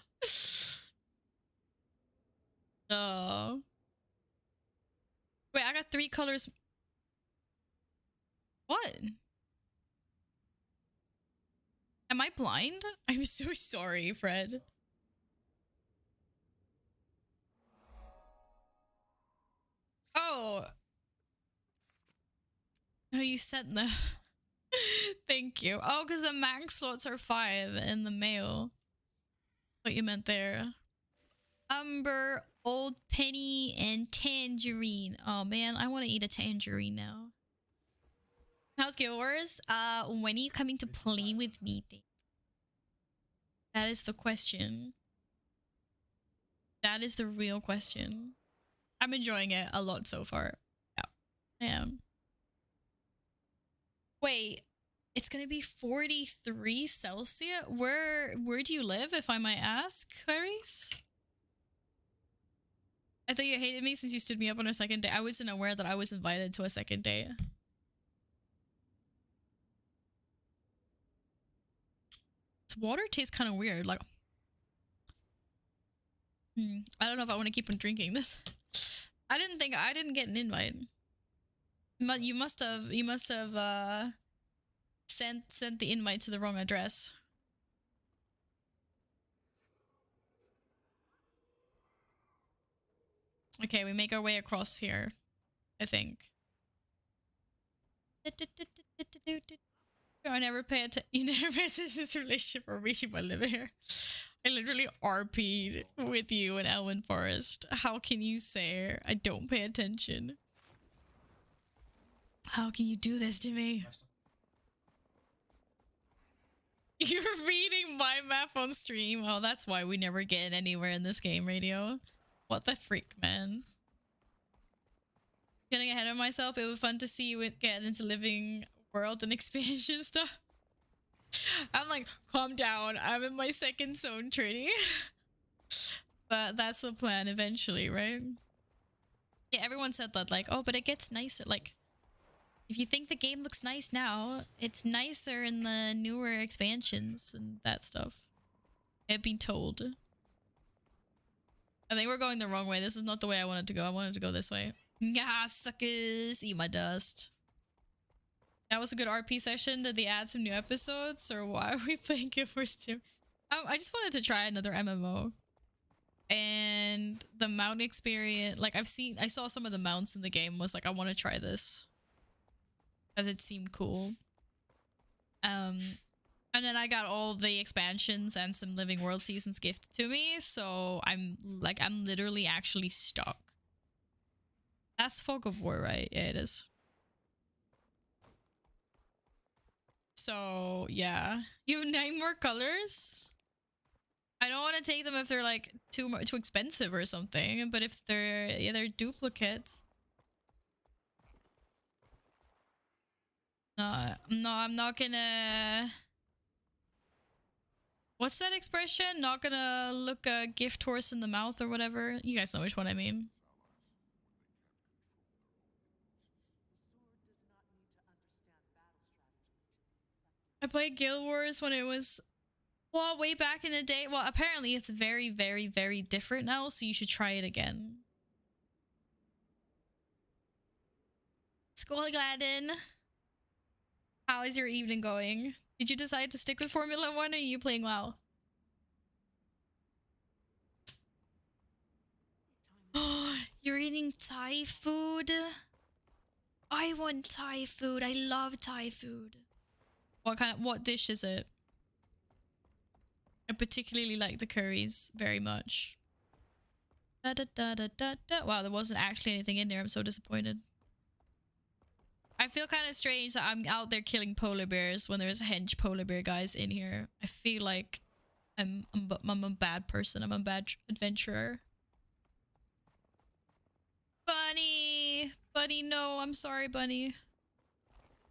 Oh. Wait, I got 3 colors. What? Am I blind? I'm so sorry, Fred. Oh. Oh, you sent the... Thank you. Oh, because the max slots are 5 in the mail. What you meant there. Umber, Old Penny, and Tangerine. Oh man, I want to eat a tangerine now. How's Guild Wars? When are you coming to play with me? That is the question. That is the real question. I'm enjoying it a lot so far. Yeah, I am. Wait, it's gonna be 43 Celsius? Where do you live, if I might ask, Clarice? I thought you hated me since you stood me up on a second date. I wasn't aware that I was invited to a second date. This water tastes kind of weird. Like, I don't know if I want to keep on drinking this. I didn't get an invite. But you must have sent the invite to the wrong address. Okay, we make our way across here, I think. I never pay attention. You never pay attention to this relationship or reaching my living here. I literally RP'd with you in Elwyn Forest. How can you say I don't pay attention? How can you do this to me? You're reading my map on stream. Oh, that's why we never get anywhere in this game, radio. What the freak, man? Getting ahead of myself. It was fun to see you get into living world and expansion stuff. I'm like, calm down. I'm in my second zone, Trinity. But that's the plan eventually, right? Yeah, everyone said that, like, oh, but it gets nicer. Like, if you think the game looks nice now, it's nicer in the newer expansions and that stuff. I've been told. I think we're going the wrong way. This is not the way I wanted to go. I wanted to go this way. Yeah, suckers. Eat my dust. That was a good RP session. Did they add some new episodes? Or why are we playing Guild Wars 2? I just wanted to try another MMO. And the mount experience... Like, I saw some of the mounts in the game. Was like, I want to try this. Because it seemed cool. And then I got all the expansions and some Living World seasons gifted to me. So I'm literally actually stuck. That's Fog of War, right? Yeah, it is. So, yeah. You have 9 more colors? I don't want to take them if they're like too expensive or something, but if they're duplicates. No, I'm not gonna. What's that expression? Not gonna look a gift horse in the mouth or whatever. You guys know which one I mean. I played Guild Wars when it was, well, way back in the day. Well, apparently it's very, very, very different now, so you should try it again. Skull Gladden. How is your evening going? Did you decide to stick with Formula 1 or are you playing WoW? You're eating Thai food? I want Thai food. I love Thai food. What dish is it? I particularly like the curries very much. Da, da, da, da, da, da. Wow, there wasn't actually anything in there. I'm so disappointed. I feel kind of strange that I'm out there killing polar bears when there's hench polar bear guys in here. I feel like I'm a bad person. I'm a bad adventurer. Bunny! Bunny, no. I'm sorry, Bunny.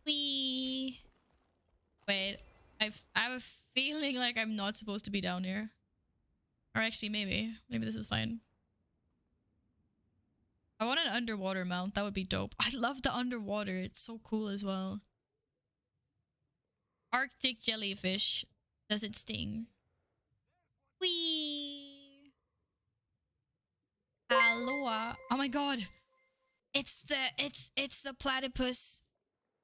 Wee. Wait. I have a feeling like I'm not supposed to be down here. Or actually, maybe. Maybe this is fine. I want an underwater mount. That would be dope. I love the underwater. It's so cool as well. Arctic jellyfish. Does it sting? Whee! Aloha. Oh my god. It's the platypus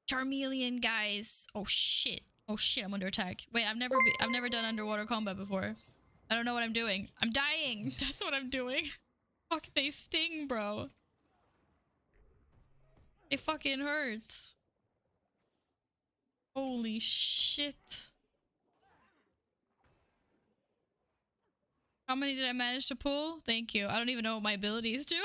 Charmeleon guys. Oh shit. Oh shit, I'm under attack. Wait, I've never done underwater combat before. I don't know what I'm doing. I'm dying. That's what I'm doing. Fuck, they sting, bro. It fucking hurts. Holy shit. How many did I manage to pull? Thank you. I don't even know what my abilities do.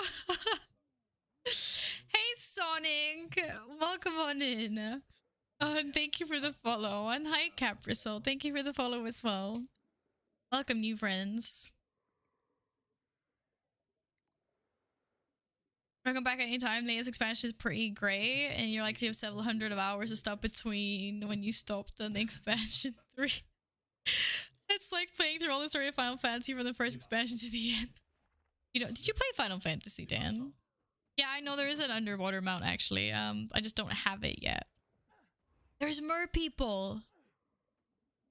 Hey, Sonic. Welcome on in. And thank you for the follow. And hi, Caprisol. Thank you for the follow as well. Welcome, new friends. Welcome back anytime. Latest expansion is pretty great, and you're like, you have several hundred of hours of stuff between when you stopped on expansion 3. It's like playing through all the story of Final Fantasy from the first expansion to the end. You know, did you play Final Fantasy, Dan? Yeah, I know there is an underwater mount actually. I just don't have it yet. There's mer people.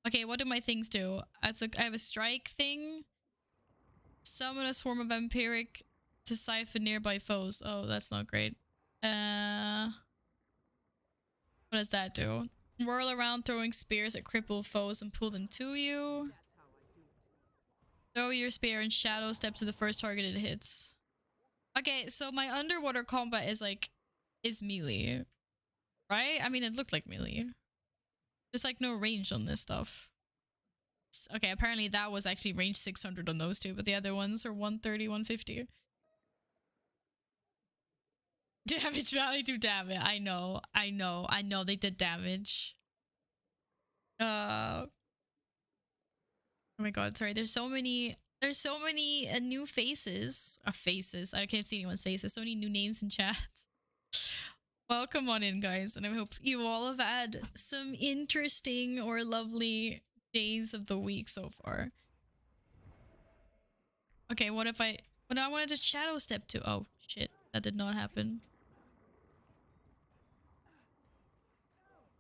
Okay, what do my things do? I have a strike thing. Summon a swarm of vampiric to siphon nearby foes. Oh, that's not great. What does that do? Whirl around throwing spears at crippled foes and pull them to you. Throw your spear and shadow step to the first target it hits. Okay, so my underwater combat is melee. Right? I mean, it looked like melee. There's like no range on this stuff. Okay, apparently that was actually range 600 on those two, but the other ones are 130, 150. Damage value do damage. I know they did damage. Oh my god, sorry. There's so many new faces. Faces. I can't see anyone's faces. So many new names in chat. Welcome on in, guys, and I hope you all have had some interesting or lovely days of the week so far. Okay, what I wanted to shadow step to? Oh shit, that did not happen.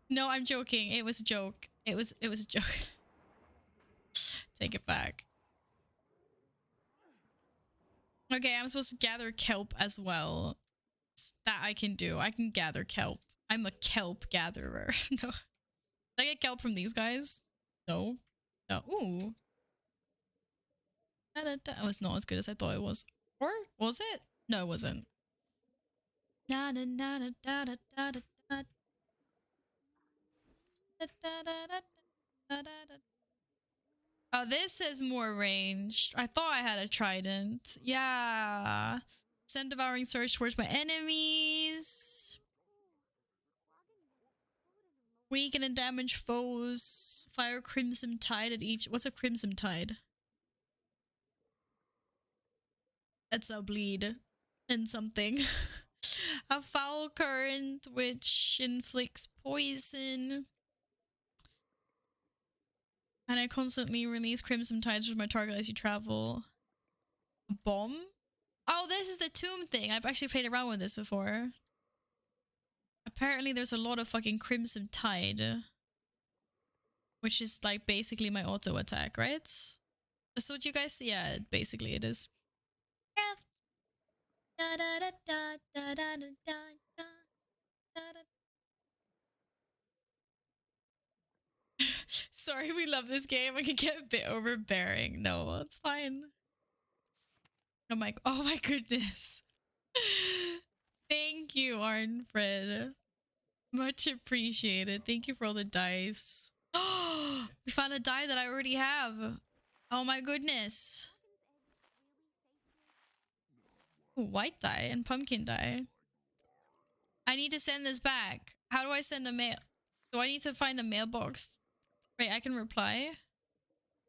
No, I'm joking. It was a joke. It was a joke. Take it back. Okay, I'm supposed to gather kelp as well. That I can do. I can gather kelp. I'm a kelp gatherer. No. Did I get kelp from these guys? No. No. Ooh. That was not as good as I thought it was. Or was it? No, it wasn't. Oh, this is more ranged. I thought I had a trident. Yeah. Send devouring surge towards my enemies. Weaken and damage foes. Fire crimson tide at each. What's a crimson tide? It's a bleed and something. A foul current which inflicts poison. And I constantly release crimson tides from my target as you travel. A bomb? Oh, this is the tomb thing. I've actually played around with this before. Apparently there's a lot of fucking crimson tide. Which is like basically my auto attack, right? That's what you guys... Yeah, basically it is. Sorry, we love this game. I can get a bit overbearing. No, it's fine. Oh my goodness. Thank you, Arnfred. Much appreciated. Thank you for all the dice. Oh, we found a die that I already have. Oh my goodness. Ooh, white die and pumpkin die. I need to send this back. How do I send a mail? Do I need to find a mailbox? Wait, I can reply.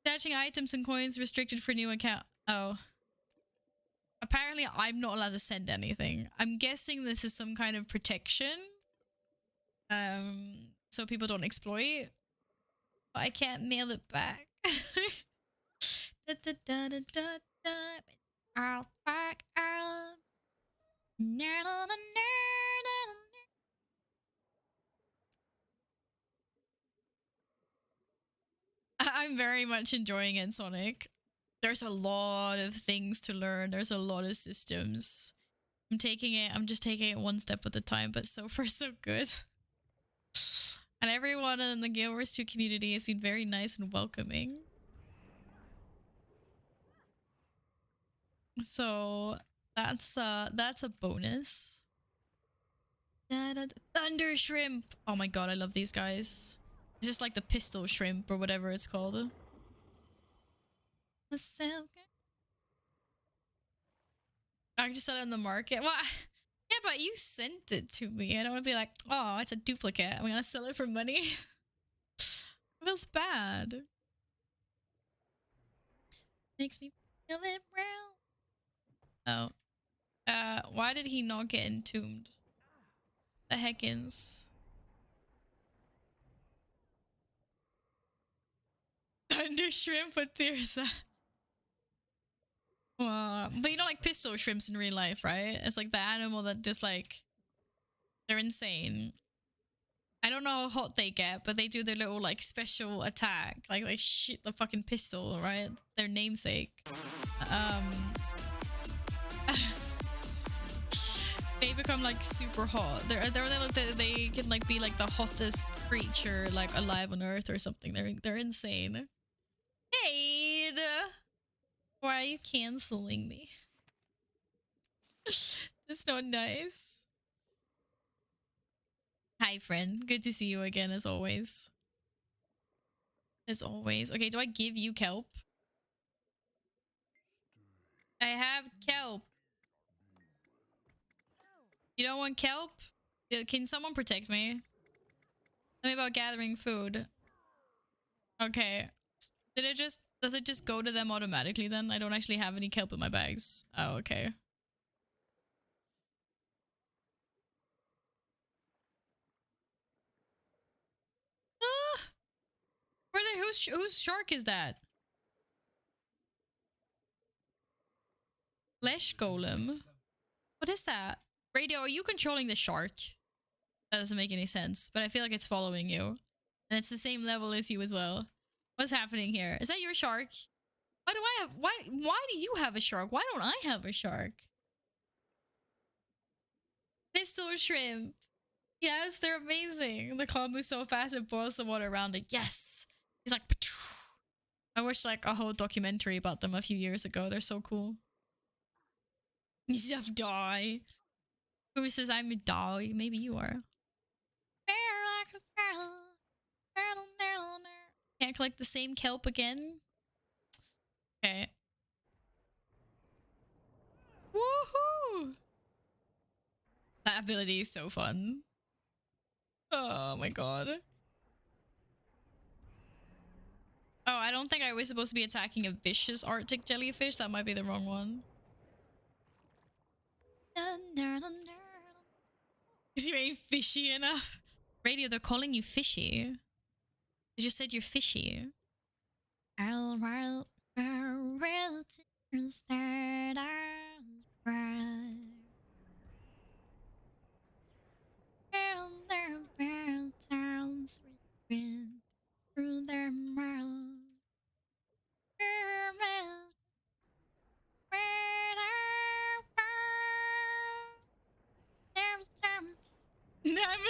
Attaching items and coins restricted for new account. Oh. Apparently, I'm not allowed to send anything. I'm guessing this is some kind of protection. So people don't exploit. But I can't mail it back. I'll back up. I'm very much enjoying it, Sonic. There's a lot of things to learn. There's a lot of systems. I'm just taking it one step at a time, but so far so good. And everyone in the Guild Wars 2 community has been very nice and welcoming. So that's a bonus. Thunder shrimp. Oh my god, I love these guys. It's just like the pistol shrimp or whatever it's called. I just said it on the market. Well, yeah, but you sent it to me. I don't want to be like, oh, it's a duplicate. I'm gonna sell it for money. It feels bad. Makes me feel it brown. Oh. Why did he not get entombed? The heckins. Thunder shrimp, what tier is that? But you know, like pistol shrimps in real life, right? It's like the animal that just like... They're insane. I don't know how hot they get, but they do their little like special attack. Like they shoot the fucking pistol, right? Their namesake. They become like super hot. They can like be like the hottest creature like alive on Earth or something. They're insane. Jade, why are you canceling me? That's not nice. Hi, friend. Good to see you again, as always. As always. Okay, do I give you kelp? I have kelp. You don't want kelp? Can someone protect me? Tell me about gathering food. Okay. Does it just go to them automatically then? I don't actually have any kelp in my bags. Oh, okay. Whose shark is that? Flesh golem? What is that? Radio, are you controlling the shark? That doesn't make any sense, but I feel like it's following you. And it's the same level as you as well. What's happening here? Is that your shark? Why do you have a shark? Why don't I have a shark? Pistol shrimp. Yes, they're amazing. The combo moves so fast it boils the water around it. Yes. He's like, Pachoo. I watched like a whole documentary about them a few years ago. They're so cool. He's a die. Who says I'm a doll? Maybe you are. Can't collect the same kelp again. Okay. Woohoo! That ability is so fun. Oh my god. Oh, I don't think I was supposed to be attacking a vicious Arctic jellyfish. That might be the wrong one. Is you ain't fishy enough? Radio, they're calling you fishy. They just said you're fishy. I'm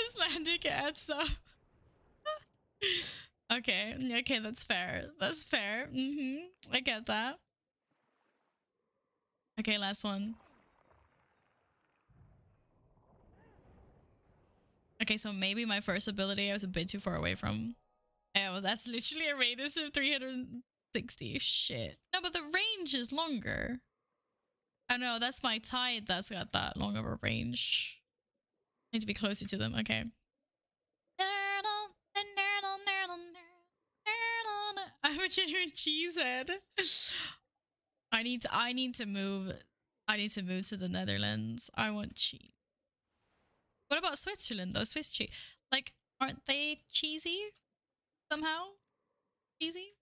Icelandic at stuff. Okay, okay, that's fair. That's fair. I get that. Okay, last one. Okay, so maybe my first ability I was a bit too far away from. Oh, that's literally a radius of 360. Shit. No, but the range is longer. Oh no, that's my tide that's got that long of a range. I need to be closer to them. Okay. I'm a genuine cheesehead. I need to move. I need to move to the Netherlands. I want cheese. What about Switzerland though? Swiss cheese. Like, aren't they cheesy? Somehow? Cheesy?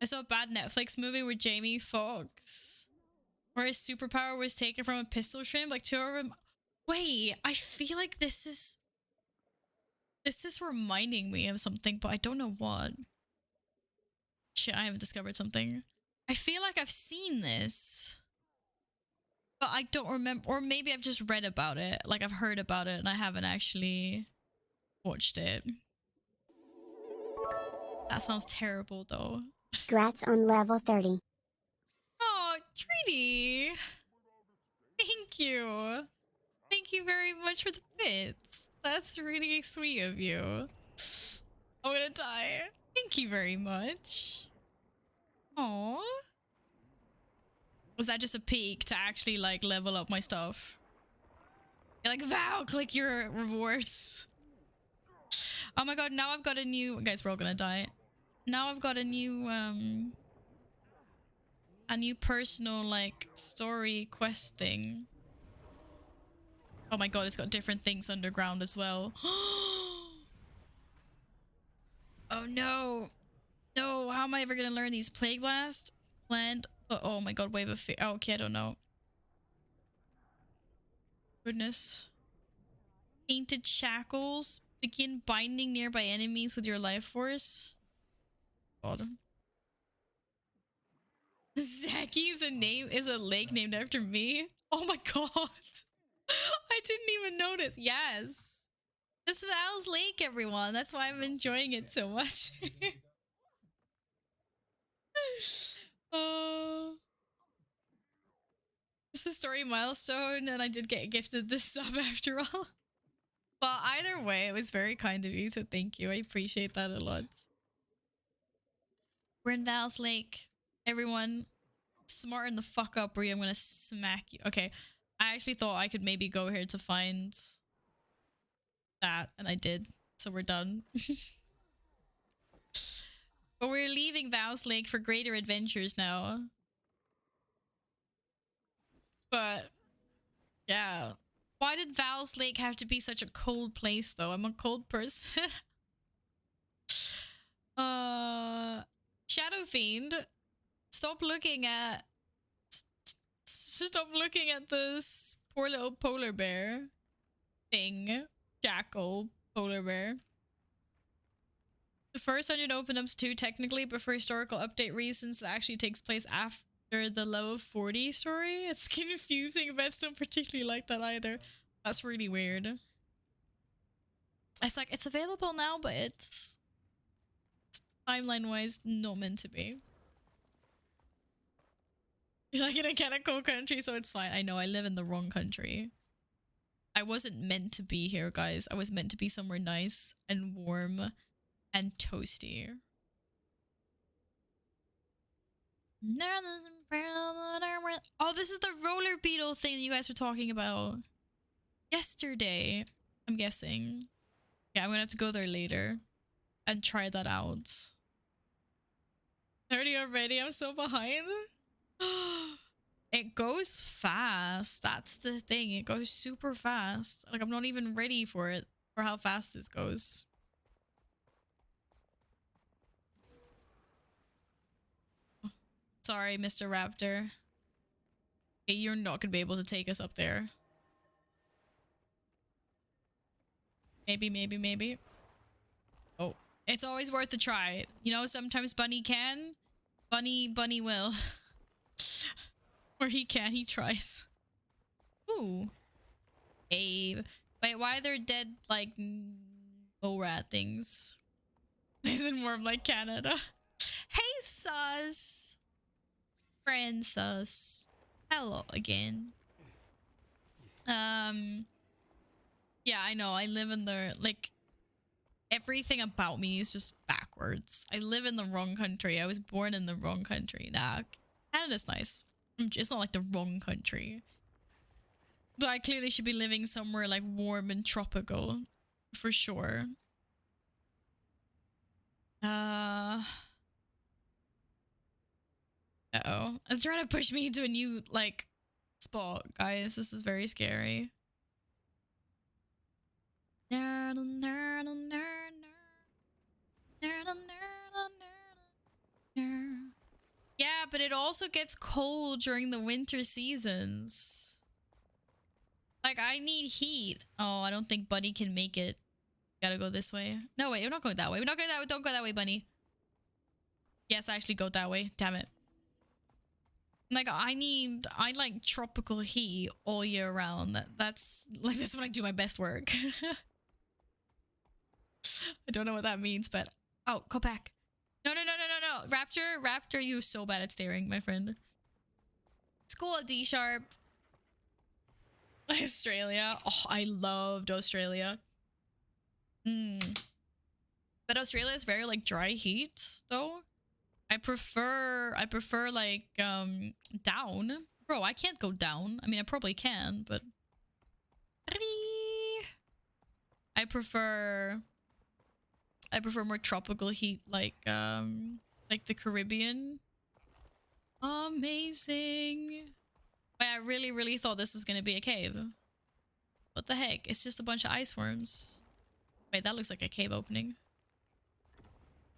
I saw a bad Netflix movie with Jamie Foxx, where his superpower was taken from a pistol shrimp. Like, two of them. Wait, I feel like this is reminding me of something, but I don't know what. Shit, I haven't discovered something. I feel like I've seen this, but I don't remember. Or maybe I've just read about it. Like, I've heard about it and I haven't actually watched it. That sounds terrible, though. Grats on level 30. Oh, Treaty! Thank you. Thank you very much for the bits. That's really sweet of you. I'm gonna die. Thank you very much. Aww. Was that just a peek to actually, like, level up my stuff? You're like, Val, click your rewards. Oh my god, now I've got a new... Guys, we're all gonna die. Now I've got a new personal, like, story quest thing. Oh my god, it's got different things underground as well. Oh no. No, how am I ever gonna learn these? Plague Blast? Land? Oh my god, Wave of Fear. Oh, okay, I don't know. Goodness. Painted Shackles. Begin binding nearby enemies with your life force. God. Zaki's is a lake named after me. Oh my god. I didn't even notice. Yes. This is Val's Lake, everyone. That's why I'm enjoying it so much. It's a story milestone, and I did get gifted this sub after all. But either way, it was very kind of you, so thank you. I appreciate that a lot. We're in Val's Lake. Everyone, smarten the fuck up, or I'm gonna smack you. Okay, I actually thought I could maybe go here to find that, and I did. So we're done. But we're leaving Val's Lake for greater adventures now. But yeah. Why did Val's Lake have to be such a cold place though? I'm a cold person. Shadow Fiend, stop looking at this poor little polar bear thing. Jackal polar bear. The first 100 open-ups too, technically, but for historical update reasons, that actually takes place after the level 40 story. It's confusing. Vets don't particularly like that either. That's really weird. It's like, it's available now, but it's timeline-wise not meant to be. You're like in a kind of cold country, so it's fine. I know, I live in the wrong country. I wasn't meant to be here, guys. I was meant to be somewhere nice and warm and toasty. Oh, this is the roller beetle thing that you guys were talking about yesterday, I'm guessing. Yeah, I'm gonna have to go there later and try that out. 30 already. I'm so behind. It goes fast. That's the thing. It goes super fast. Like, I'm not even ready for it, for how fast this goes. Sorry, Mr. Raptor. Okay, you're not gonna be able to take us up there. Maybe, maybe, maybe. Oh, it's always worth a try. You know, sometimes Bunny can. Bunny will. Or he can, he tries. Ooh. Cave. Wait, why are there dead, like, rat things? Isn't warm like Canada. Hey, sus. Friend sus. Hello again. Yeah, I know. I live in the, like, everything about me is just backwards. I live in the wrong country. I was born in the wrong country. Nah, Canada's nice. It's not like the wrong country. But I clearly should be living somewhere like warm and tropical. For sure. Uh-oh. It's trying to push me into a new, like, spot, guys. This is very scary. Yeah, but it also gets cold during the winter seasons. Like, I need heat. Oh, I don't think Bunny can make it. Gotta go this way. No, wait, we're not going that way. We're not going that way. Don't go that way, Bunny. Yes, actually go that way. Damn it. Like, I like tropical heat all year round. That's when I do my best work. I don't know what that means, but oh, go back. No. Raptor, you're so bad at staring, my friend. School D sharp. Australia. Oh, I loved Australia. But Australia is very like dry heat though. I prefer like down. Bro, I can't go down. I mean, I probably can, but I prefer more tropical heat like the Caribbean. Amazing. Wait, I really thought this was going to be a cave. What the heck? It's just a bunch of ice worms. Wait, that looks like a cave opening.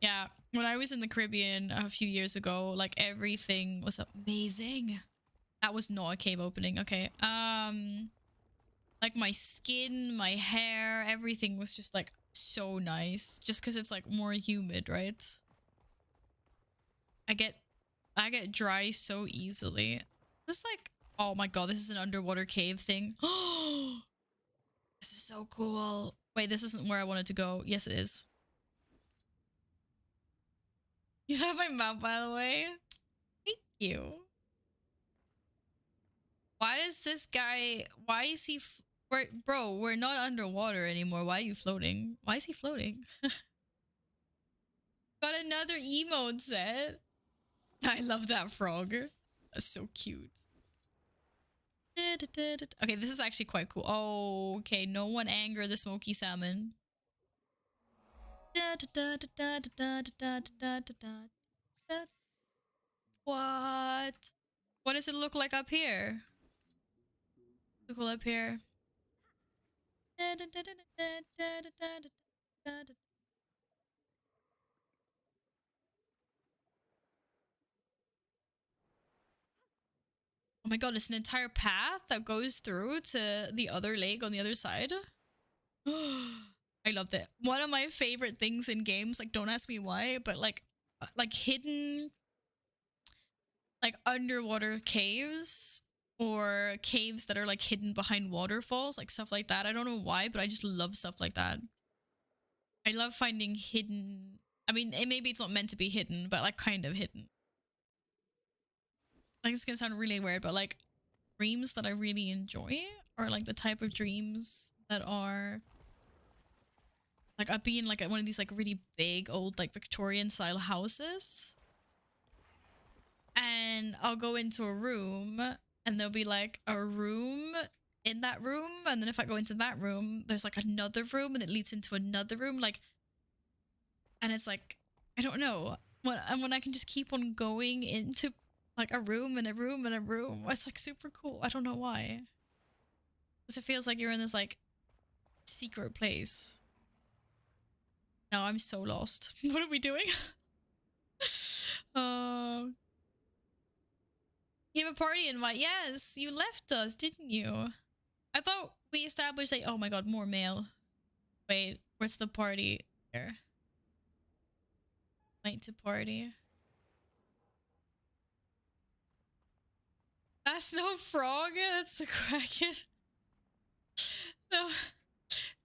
Yeah, when I was in the Caribbean a few years ago, like everything was amazing. That was not a cave opening. Okay. Like my skin, my hair, everything was just like so nice. Just because it's like more humid, right? I get dry so easily. This like, oh my god, this is an underwater cave thing. Oh, this is so cool. Wait, this isn't where I wanted to go. Yes, it is. You have my map, by the way. Thank you. Why does this guy... Why is he... Bro, we're not underwater anymore. Why are you floating? Why is he floating? Got another emote set. I love that frog. That's so cute. Okay, this is actually quite cool. Oh, okay. No one anger the smoky salmon. What? What does it look like up here? Look cool up here. Oh my god, it's an entire path that goes through to the other lake on the other side. I loved it. One of my favorite things in games, like don't ask me why, but like hidden like underwater caves or caves that are like hidden behind waterfalls, like stuff like that. I don't know why, but I just love stuff like that. I love finding hidden, I mean, maybe it's not meant to be hidden, but like kind of hidden. Like it's gonna sound really weird, but like dreams that I really enjoy are like the type of dreams that are like I'd be in like one of these like really big old like Victorian style houses and I'll go into a room and there'll be like a room in that room, and then if I go into that room there's like another room and it leads into another room, like, and it's like I don't know, when I can just keep on going into like a room and a room and a room. It's like super cool. I don't know why. Because it feels like you're in this like secret place. No, I'm so lost. What are we doing? uh, you have a party invite. Yes, you left us, didn't you? I thought we established like, oh my god, more mail. Wait, where's the party? There. Invite to party. That's no frog. That's a kraken. No,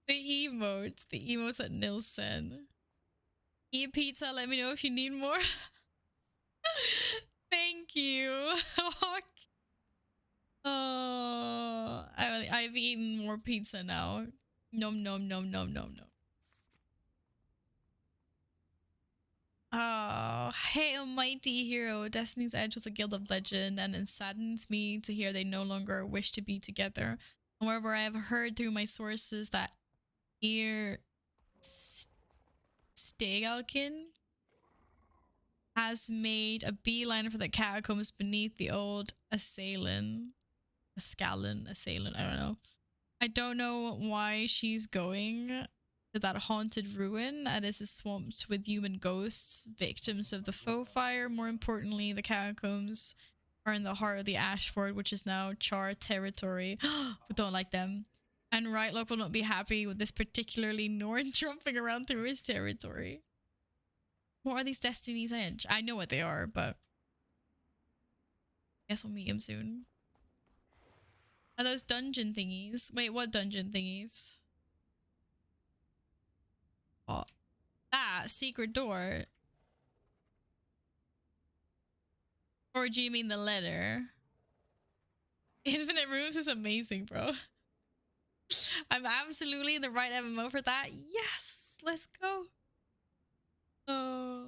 the emotes. The emotes that Nilsen. Eat pizza. Let me know if you need more. Thank you. Oh, I've eaten more pizza now. Nom nom nom nom nom nom. Oh, hey, a mighty hero. Destiny's Edge was a guild of legend, and it saddens me to hear they no longer wish to be together. However, I have heard through my sources that here Stegalkin has made a beeline for the catacombs beneath the old assailant. Assailant, I don't know. I don't know why she's going to that haunted ruin and is swamped with human ghosts, victims of the faux fire. More importantly, the catacombs are in the heart of the Ashford, which is now Char territory. We don't like them. And Rightlock will not be happy with this particularly Norn jumping around through his territory. What are these Destiny's Edge? I know what they are, but I guess I'll meet him soon. Are those dungeon thingies? Wait, what dungeon thingies? Oh, that secret door. Or do you mean the letter? Infinite Rooms is amazing, bro. I'm absolutely the right MMO for that. Yes, let's go. Oh,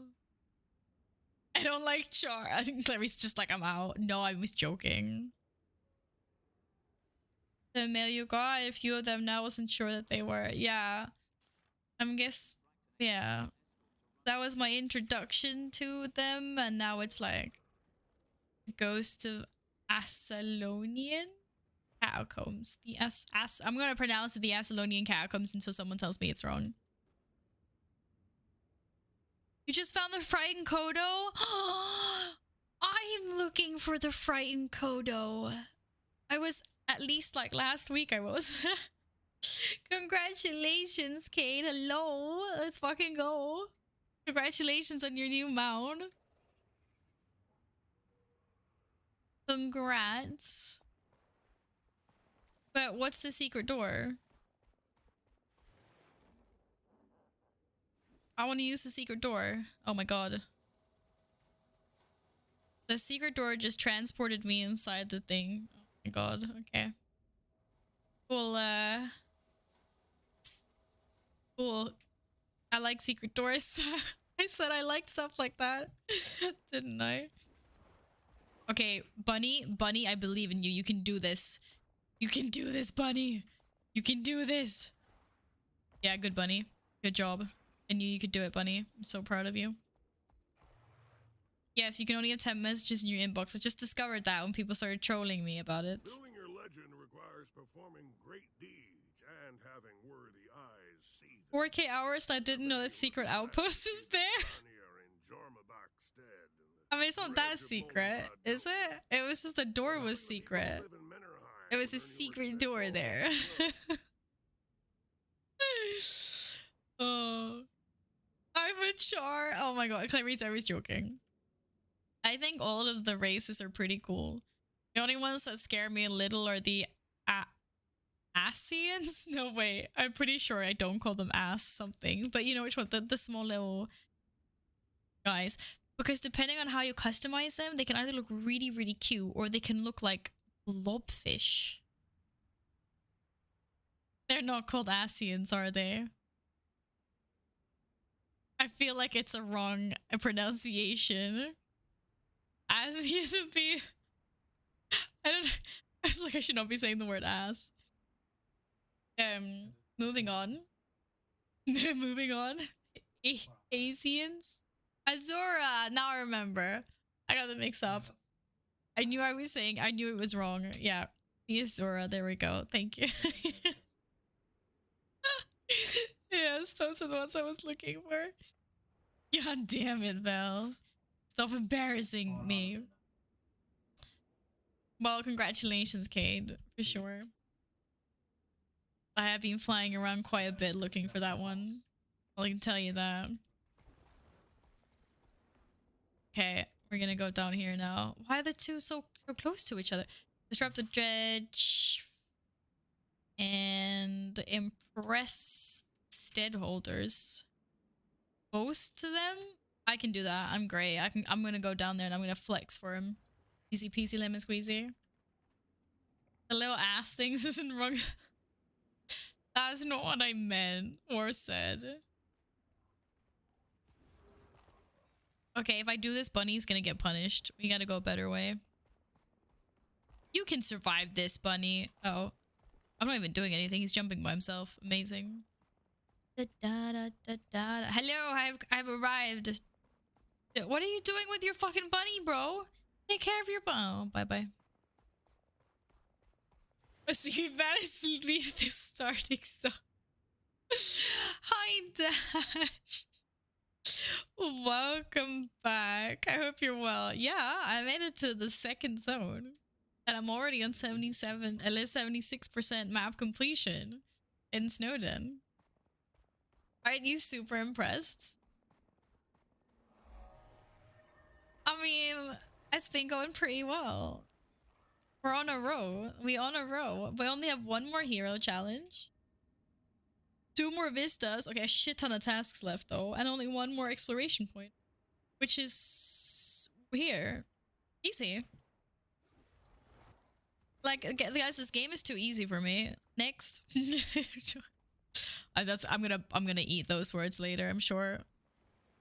I don't like Char. I think Clary's just like, I'm out. No, I was joking. The mail you got, a few of them now, wasn't sure that they were. Yeah, yeah. That was my introduction to them, and now it's like Ghost of Asalonian Catacombs. I'm gonna pronounce it the Asalonian Catacombs until someone tells me it's wrong. You just found the frightened Kodo? I'm looking for the frightened Kodo. I was at least like last week I was. Congratulations, Kate. Hello. Let's fucking go. Congratulations on your new mount. Congrats. But what's the secret door? I want to use the secret door. Oh my god. The secret door just transported me inside the thing. Oh my god. Okay. Cool, cool. I like secret doors. I said I liked stuff like that. Didn't I? Okay, Bunny, I believe in you. You can do this. You can do this, Bunny. You can do this. Yeah, good, Bunny. Good job. I knew you could do it, Bunny. I'm so proud of you. Yes, you can only have 10 messages in your inbox. I just discovered that when people started trolling me about it. Building your legend requires performing great deeds and having worthy eyes see. 4K hours, I didn't know that secret outpost is there. I mean, it's not that secret, is it? It was just the door was secret. It was a secret door there. Oh, I'm a Char. Oh my god, Clarice, I was joking. I think all of the races are pretty cool. The only ones that scare me a little are the Asians? No, wait. I'm pretty sure I don't call them ass something. But you know which one? The small little guys. Because depending on how you customize them, they can either look really, really cute or they can look like blobfish. They're not called Asians, are they? I feel like it's a wrong pronunciation. Asians would be... I was like, I should not be saying the word ass. Moving on. Moving on. Asians? Azura. Now I remember. I got the mix up. I knew I was saying. I knew it was wrong. Yeah, the Azura. There we go. Thank you. Yes, those are the ones I was looking for. God damn it, Val. Stop embarrassing me. Well, congratulations, Cade, for sure. I have been flying around quite a bit looking for that one. I can tell you that. Okay, we're gonna go down here now. Why are the two so close to each other? Disrupt the dredge and impress steadholders. Boast to them? I can do that. I'm great. I'm gonna go down there and I'm gonna flex for him. Easy peasy lemon squeezy. The little ass things isn't wrong. That's not what I meant or said. Okay, if I do this, Bunny's gonna get punished. We gotta go a better way. You can survive this, Bunny. Oh. I'm not even doing anything. He's jumping by himself. Amazing. Hello, I've arrived. What are you doing with your fucking bunny, bro? Take care of your bunny. Oh, bye-bye. Let's see if managed to leave this starting song. Hi, Dash. Welcome back. I hope you're well. Yeah, I made it to the second zone. And I'm already on 77, at least 76% map completion in Snowden. Aren't you super impressed? I mean, it's been going pretty well. We're on a row. We on a row. We only have one more hero challenge. 2 more vistas. Okay, a shit ton of tasks left though. And only 1 more exploration point. Which is here. Easy. Like, guys, this game is too easy for me. Next. I'm gonna eat those words later, I'm sure.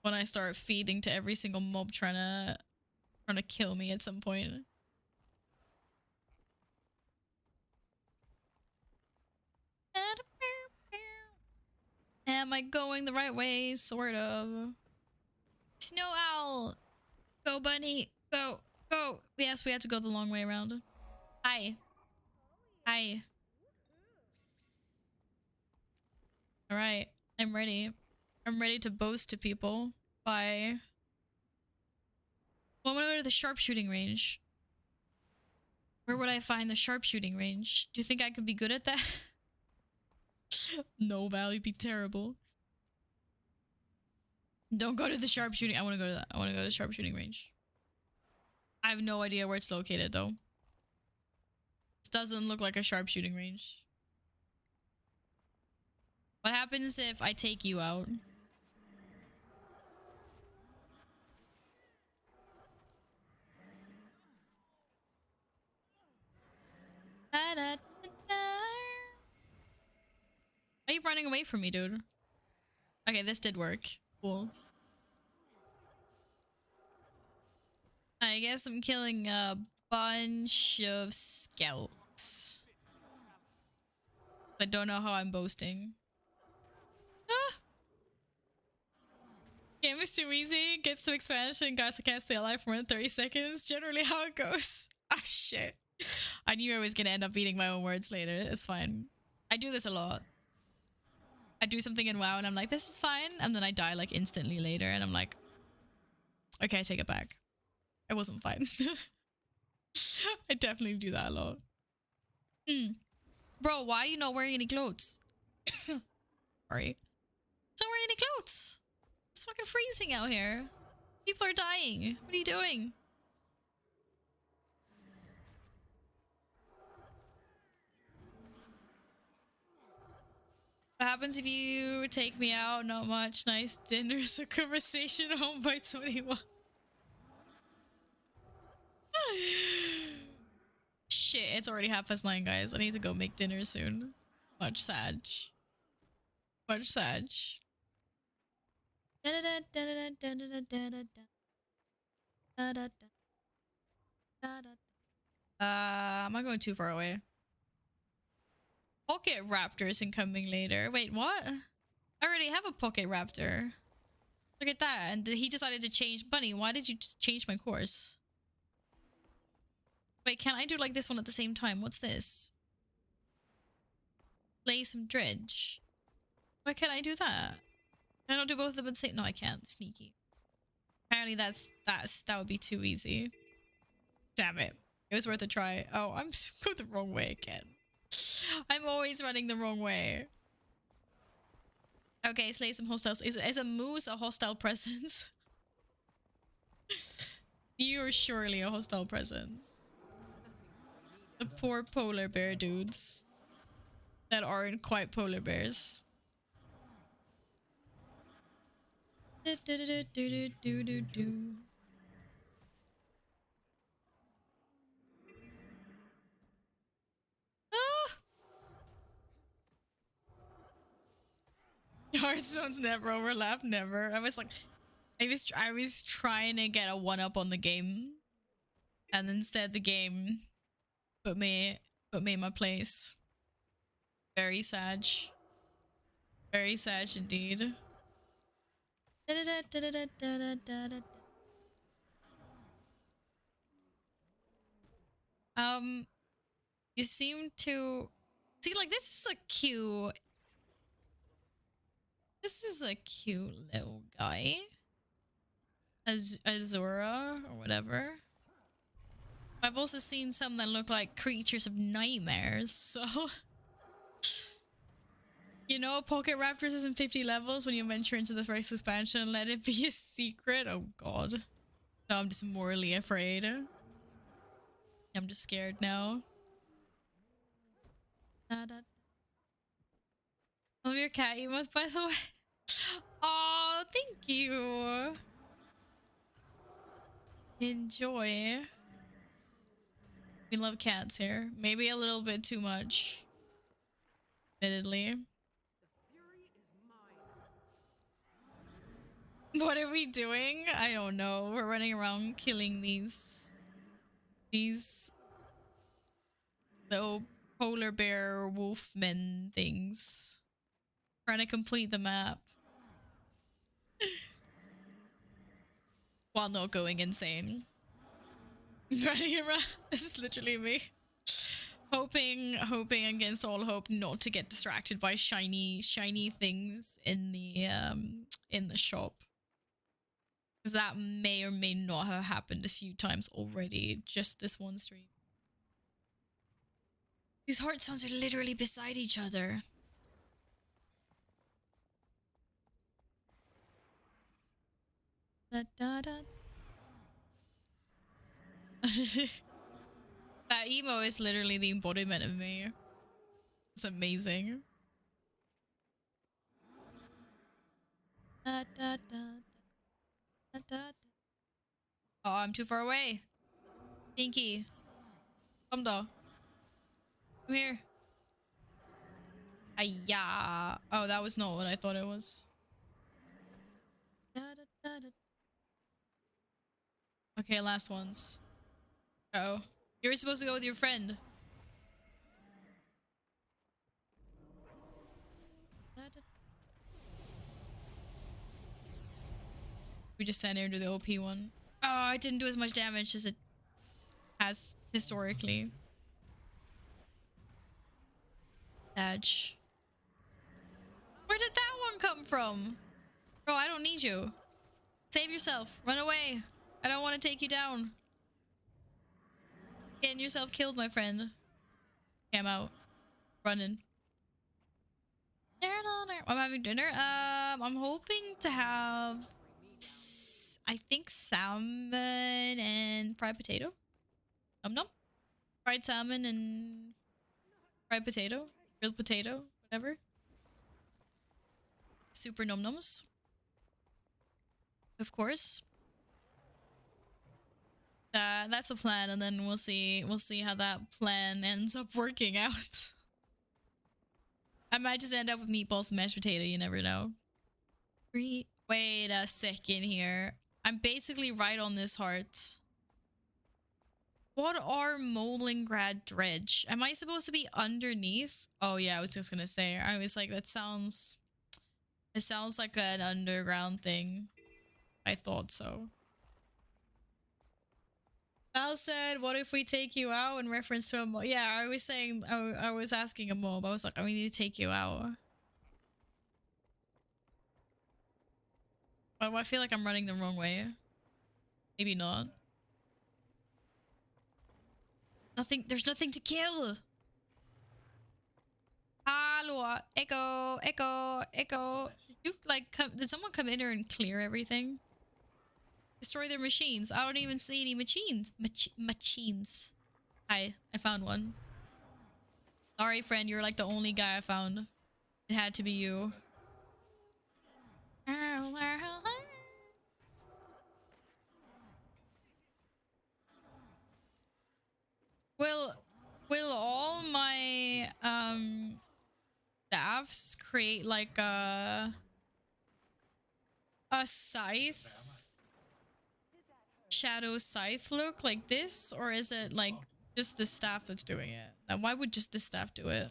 When I start feeding to every single mob trying to kill me at some point. Am I going the right way? Sort of. Snow owl! Go, bunny! Go! Go! Yes, we had to go the long way around. Hi. Hi. Alright. I'm ready. I'm ready to boast to people. Bye. Well, I'm gonna go to the sharpshooting range. Where would I find the sharpshooting range? Do you think I could be good at that? No, Val, you'd be terrible. Don't go to the sharpshooting. I want to go to that. I want to go to the sharpshooting range. I have no idea where it's located, though. This doesn't look like a sharpshooting range. What happens if I take you out? Are you running away from me, dude? Okay, this did work. Cool. I guess I'm killing a bunch of scouts. I don't know how I'm boasting. Ah! Game is too easy. Gets to expansion. Guys, I can't stay alive for more than 30 seconds. Generally how it goes. Ah, shit. I knew I was gonna end up eating my own words later. It's fine. I do this a lot. I do something in WoW and I'm like, this is fine. And then I die like instantly later and I'm like, okay, I take it back. It wasn't fine. I definitely do that a lot. Bro, why are you not wearing any clothes? Sorry. Don't wear any clothes. It's fucking freezing out here. People are dying. What are you doing? What happens if you take me out? Not much. Nice dinner. So conversation home by 21. Shit, it's already 9:30, guys. I need to go make dinner soon. Much sad. Much sad. Am I going too far away? Pocket raptor isn't coming later. Wait, what? I already have a pocket raptor. Look at that. And he decided to change. Bunny, why did you just change my course? Wait, can't I do like this one at the same time? What's this? Lay some dredge. Why can't I do that? Can I don't do both of them at the same? No, I can't. Sneaky. Apparently that would be too easy. Damn it. It was worth a try. Oh, I'm going the wrong way again. I'm always running the wrong way. Okay, slay some hostiles. Is a moose a hostile presence? You're surely a hostile presence. The poor polar bear dudes that aren't quite polar bears. Hearthstone's never overlap, never. I was trying to get a one up on the game, and instead the game put me in my place. Very sad. Very sad indeed. You seem to see, like, this is a cute little guy. Azura or whatever. I've also seen some that look like creatures of nightmares, so you know, Pocket Raptors isn't 50 levels when you venture into the first expansion. Let it be a secret. Oh god. No, I'm just morally afraid. I'm just scared now. Love your cat emotes, by the way. Oh, thank you. Enjoy. We love cats here. Maybe a little bit too much. Admittedly. What are we doing? I don't know. We're running around killing these little polar bear wolfmen things. Trying to complete the map. While not going insane. Running around. This is literally me. Hoping against all hope not to get distracted by shiny things in the shop. Because that may or may not have happened a few times already. Just this one stream. These heartstones are literally beside each other. Da, da, da. That emo is literally the embodiment of me. It's amazing. Da, da, da, da, da. Oh, I'm too far away. Pinky. Come down. Come here. Ayah. Oh, that was not what I thought it was. Da, da, da, da. Okay, last ones. Uh oh. You were supposed to go with your friend. Da, da. We just stand here and do the OP one. Oh, I didn't do as much damage as it has historically. Edge. Where did that one come from? Bro, I don't need you. Save yourself. Run away. I don't want to take you down. Getting yourself killed, my friend. Okay, I'm out. Running. I'm having dinner. I'm hoping to have, I think, salmon and fried potato. Num num. Fried salmon and fried potato. Grilled potato. Whatever. Super num nums. Of course. That's the plan, and then we'll see how that plan ends up working out. I might just end up with meatballs and mashed potato, you never know. Wait a second here. I'm basically right on this heart. What are Molingrad Dredge? Am I supposed to be underneath? Oh yeah, I was just gonna say. I was like, it sounds like an underground thing. I thought so. Al said, what if we take you out in reference to a mob? Yeah, I was saying, I was asking a mob. I was like, oh, we need to take you out. But I feel like I'm running the wrong way. Maybe not. There's nothing to kill. Hello, echo, echo, echo. Did someone come in here and clear everything? Destroy their machines. I don't even see any machines. Machines. Hi, I found one. Sorry, friend, you're like the only guy I found. It had to be you. Will all my staffs create like a scythe, shadow scythe look like this, or is it like just the staff that's doing it? Now, why would just this staff do it?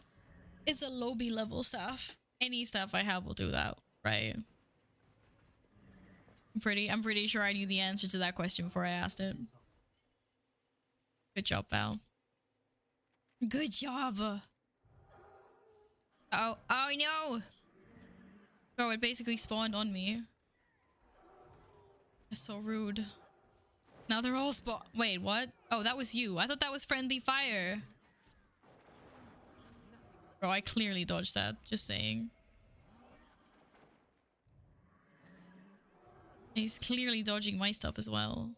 It's a lobby level staff. Any staff I have will do that, right? I'm pretty sure I knew the answer to that question before I asked it. Good job, Val. Good job. Oh no! Bro, it basically spawned on me. That's so rude. Now they're all Wait, what? Oh, that was you. I thought that was friendly fire. Bro, I clearly dodged that. Just saying. He's clearly dodging my stuff as well.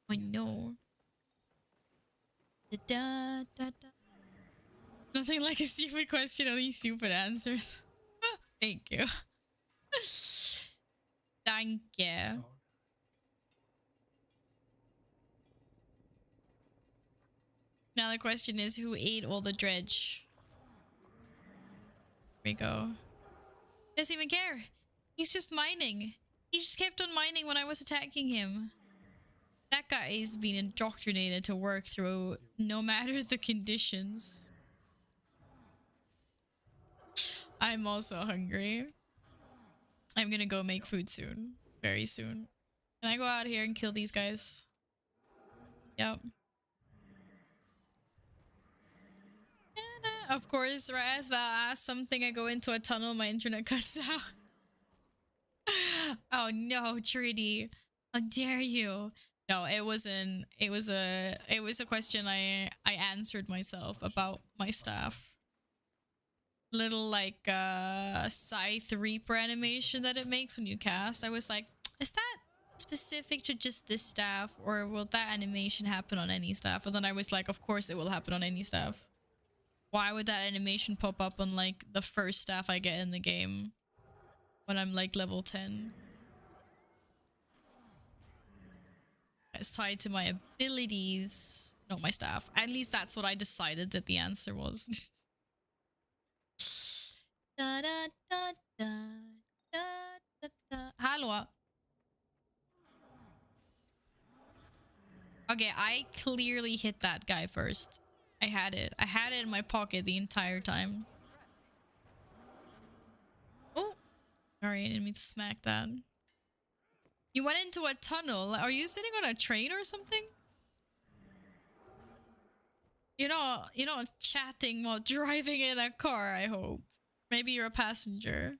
I know. Da, da, da. Nothing like a stupid question, only stupid answers. Thank you. Thank you. Now the question is, who ate all the dredge? Here we go. He doesn't even care. He's just mining. He just kept on mining when I was attacking him. That guy is being indoctrinated to work through no matter the conditions. I'm also hungry. I'm gonna go make food soon. Very soon. Can I go out here and kill these guys? Yep. Of course, right as Val asks something, I go into a tunnel, my internet cuts out. Oh no, Trudy. How dare you? No, it wasn't. It was a question I answered myself about my staff. Little like scythe reaper animation that it makes when you cast. I was like, is that specific to just this staff, or will that animation happen on any staff? And then I was like, of course it will happen on any staff. Why would that animation pop up on like the first staff I get in the game when I'm like level 10? It's tied to my abilities, not my staff. At least that's what I decided that the answer was. Da, da, da, da, da, da, da. Hallå. Okay, I clearly hit that guy first. I had it. I had it in my pocket the entire time. Oh, sorry, I didn't mean to smack that. You went into a tunnel. Are you sitting on a train or something? You're not chatting while driving in a car, I hope. Maybe you're a passenger.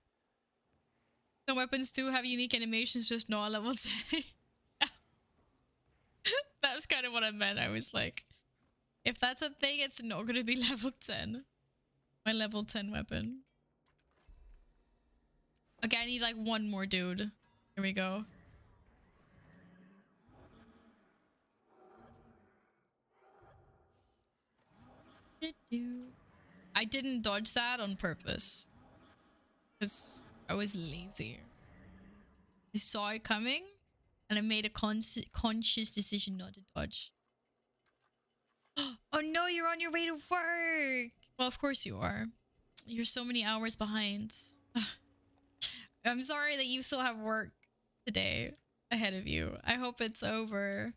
Some weapons do have unique animations, just not level 10. That's kind of what I meant. I was like, if that's a thing, it's not going to be level 10. My level 10 weapon. Okay, I need like one more dude. Here we go. I didn't dodge that on purpose. Because I was lazy. I saw it coming and I made a conscious decision not to dodge. Oh no, you're on your way to work! Well, of course you are. You're so many hours behind. I'm sorry that you still have work today ahead of you. I hope it's over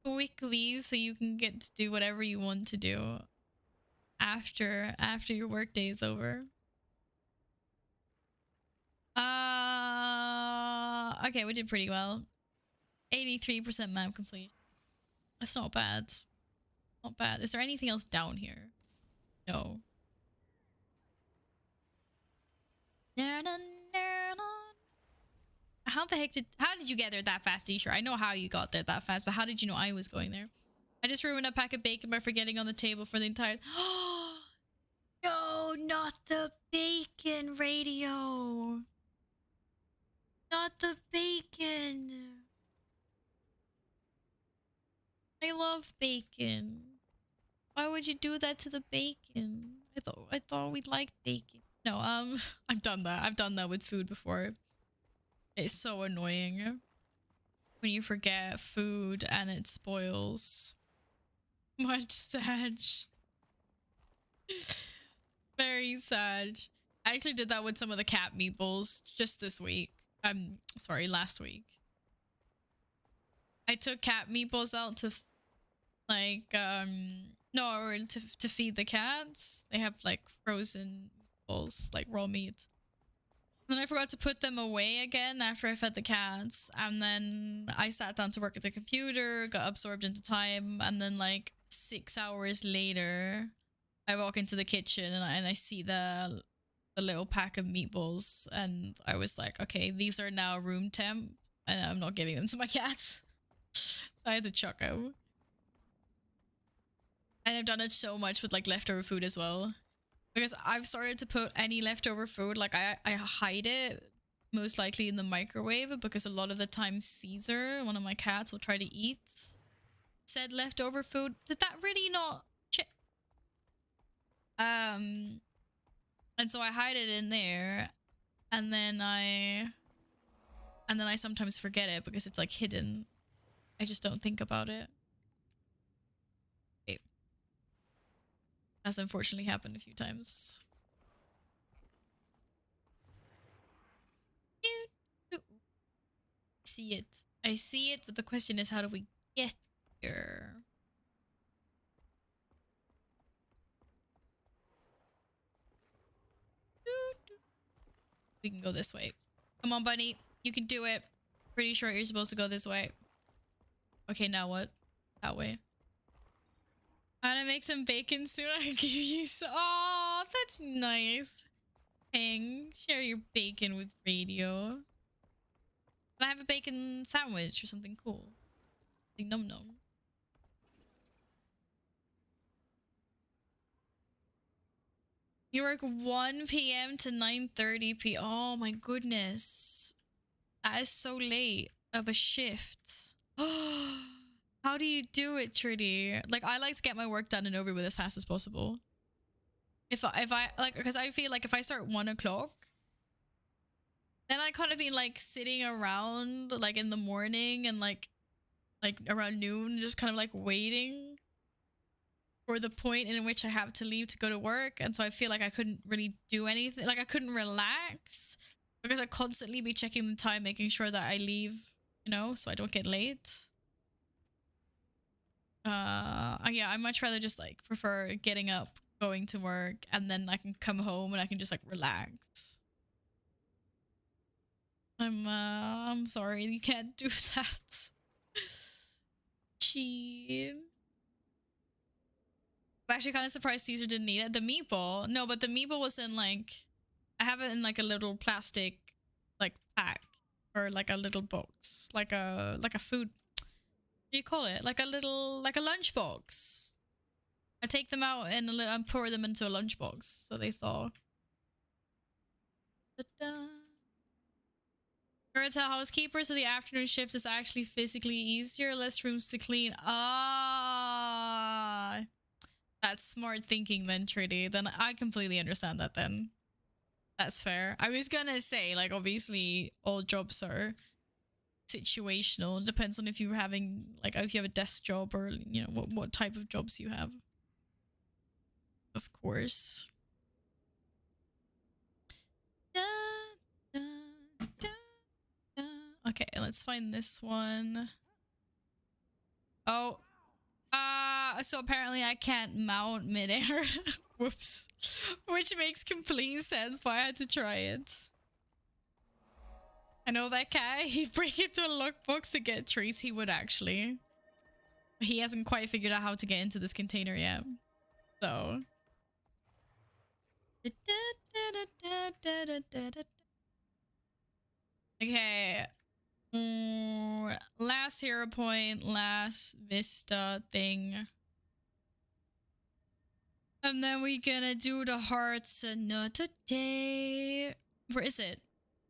quickly so you can get to do whatever you want to do after your work day is over. Okay, we did pretty well. 83% map complete. That's not bad. Not bad. Is there anything else down here? No. How did you get there that fast, Isha? I know how you got there that fast, but how did you know I was going there? I just ruined a pack of bacon by forgetting on the table for the entire... No, not the bacon radio. Not the bacon. I love bacon. Why would you do that to the bacon? I thought we'd like bacon. No, I've done that. I've done that with food before. It's so annoying when you forget food and it spoils. Much sad. Very sad. I actually did that with some of the cat meatballs just this week. Sorry, last week. I took cat meatballs out to to feed the cats. They have like frozen meatballs, like raw meat. And then I forgot to put them away again after I fed the cats. And then I sat down to work at the computer, got absorbed into time, and then like 6 hours later, I walk into the kitchen and I see the little pack of meatballs, and I was like, okay, these are now room temp, and I'm not giving them to my cats. So I had to chuck them. And I've done it so much with like leftover food as well, because I've started to put any leftover food, like I hide it most likely in the microwave, because a lot of the time Caesar, one of my cats, will try to eat said leftover food. Did that really not and so I hide it in there, and then I sometimes forget it because it's like hidden. I just don't think about it. Wait. That's unfortunately happened a few times. See it. I see it, but the question is, how do we get here? We can go this way. Come on, bunny. You can do it. Pretty sure you're supposed to go this way. Okay, now what? That way. I'm gonna make some bacon soon. I give you some. Oh, that's nice. Hang. Share your bacon with radio. Can I have a bacon sandwich or something cool? Like num num. You work 1 p.m. to 9:30 p.m. Oh my goodness. That is so late of a shift. How do you do it, Trudy? Like, I like to get my work done and over with as fast as possible. If I like, because I feel like if I start 1 o'clock, then I kind of be like sitting around like in the morning and like around noon, just kind of like waiting for the point in which I have to leave to go to work. And so I feel like I couldn't really do anything. Like I couldn't relax because I constantly be checking the time, making sure that I leave, you know, so I don't get late. Yeah, I much rather just like prefer getting up, going to work, and then I can come home and I can just like relax. I'm sorry, you can't do that. Cheat. I'm actually kind of surprised Caesar didn't eat it. The meatball, no, but the meatball was in like, I have it in like a little plastic like pack or like a little box, like a food. What do you call it? Like a lunch box. I take them out and pour them into a lunchbox, so they thaw. You're a housekeeper, so the afternoon shift is actually physically easier, less rooms to clean. Ah, that's smart thinking then, Trudy. Then I completely understand that then. That's fair. I was gonna say, like, obviously all jobs are situational. It depends on if you're having, like, if you have a desk job or, you know, what type of jobs you have. Of course. Okay, let's find this one. Oh. So apparently I can't mount midair. Whoops. Which makes complete sense, but I had to try it. I know that cat. He'd break into a lockbox to get treats. He would actually. He hasn't quite figured out how to get into this container yet. So. Okay. Last hero point, last Vista thing. And then we're gonna do the hearts another day. Where is it?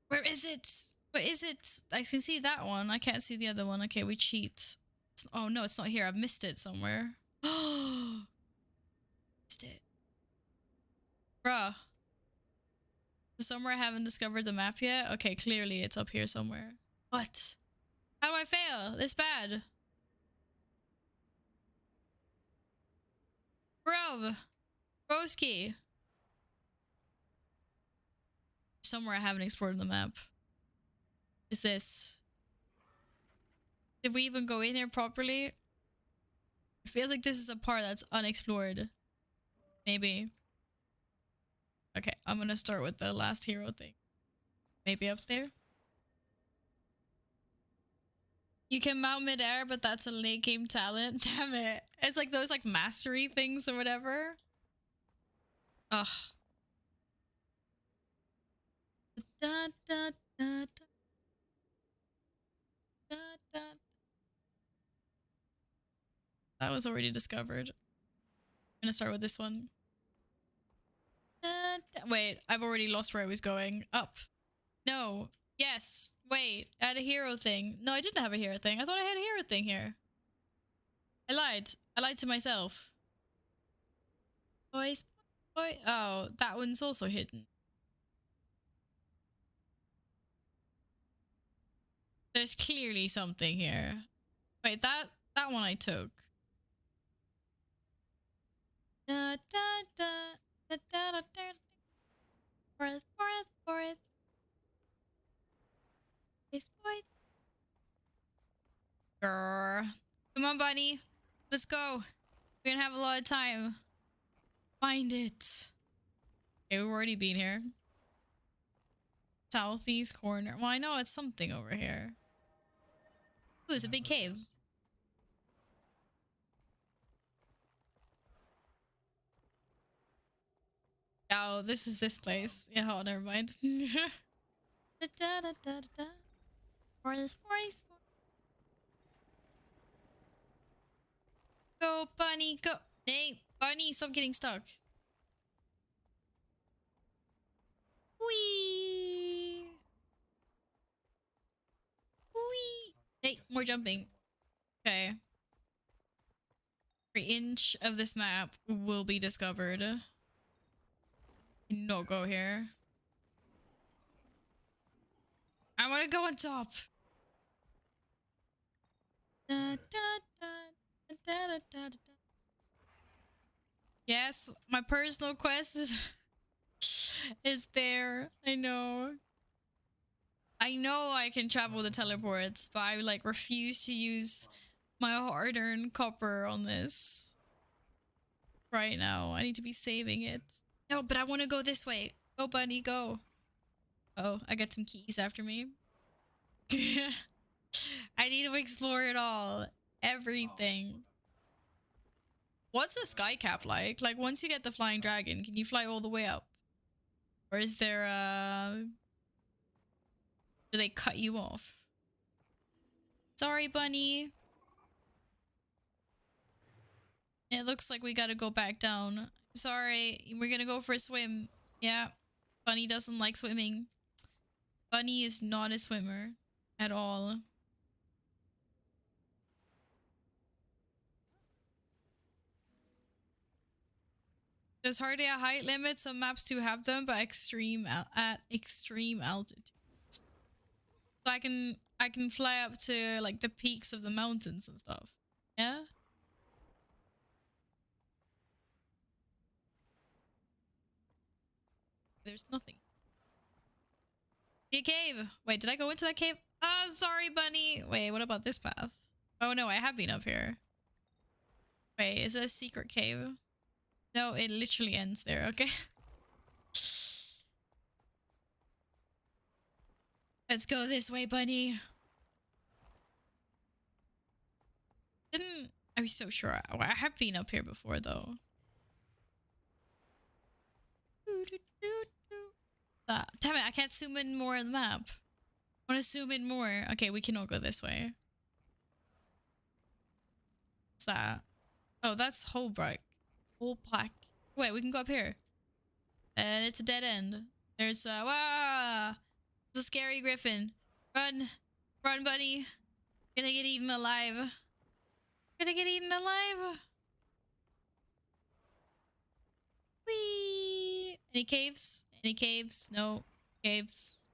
Where is it? Where is it? I can see that one. I can't see the other one. Okay, we cheat. Oh no, it's not here. I've missed it somewhere. Oh, missed it. Bruh. Somewhere I haven't discovered the map yet? Okay, clearly it's up here somewhere. What? How do I fail? This bad. Bruv. Broski. Somewhere I haven't explored the map. Is this? Did we even go in here properly? It feels like this is a part that's unexplored. Maybe. Okay, I'm gonna start with the last hero thing. Maybe up there? You can mount midair, but that's a late game talent. Damn it. It's like those like mastery things or whatever. Ugh. Da, da, da, da, da. That was already discovered. I'm gonna start with this one. Wait, I've already lost where I was going. Up. No. Yes. Wait, I had a hero thing. No, I didn't have a hero thing. I thought I had a hero thing here. I lied. I lied to myself. Boys. Boy. Oh, that one's also hidden. There's clearly something here. Wait, that one I took. Da, da, da, da, da, da, da. Forth, forth, forth. This boy. Grrr. Come on, bunny. Let's go. We're gonna have a lot of time. Find it. Okay, we've already been here. Southeast corner. Well, I know it's something over here. Ooh, there's a big cave. Oh, this is this place. Yeah, oh, never mind. Da, da, da, da, da. Forest, forest, forest. Go, bunny, go. Hey, bunny, stop getting stuck. Whee! Whee! Hey, more jumping. Okay. Every inch of this map will be discovered. No go here. I want to go on top. Da, da, da, da, da, da, da. Yes, my personal quest is there. I know. I know I can travel the teleports, but I like refuse to use my hard-earned copper on this right now. I need to be saving it. No, but I want to go this way. Go, buddy, go. Oh, I got some keys after me. I need to explore it all. Everything. What's the sky cap like? Like, once you get the flying dragon, can you fly all the way up? Or is there do they cut you off? Sorry, bunny. It looks like we gotta go back down. Sorry, we're gonna go for a swim. Yeah, bunny doesn't like swimming. Bunny is not a swimmer at all. There's hardly a height limit. Some maps do have them, but at extreme altitude. So I can fly up to like the peaks of the mountains and stuff. Yeah. There's nothing. A cave. Wait, did I go into that cave? Oh, sorry, bunny. Wait, what about this path? Oh no, I have been up here. Wait, is it a secret cave? No, it literally ends there, okay? Let's go this way, bunny. Didn't I was so sure. I have been up here before though. Damn it, I can't zoom in more on the map. I want to zoom in more. Okay, we cannot go this way. What's that? Oh, that's Holbrook. Holbrook. Wait, we can go up here. And it's a dead end. There's wow! It's a scary griffin. Run! Run, buddy! Gonna get eaten alive. Gonna get eaten alive! Whee! Any caves? Any caves? No caves.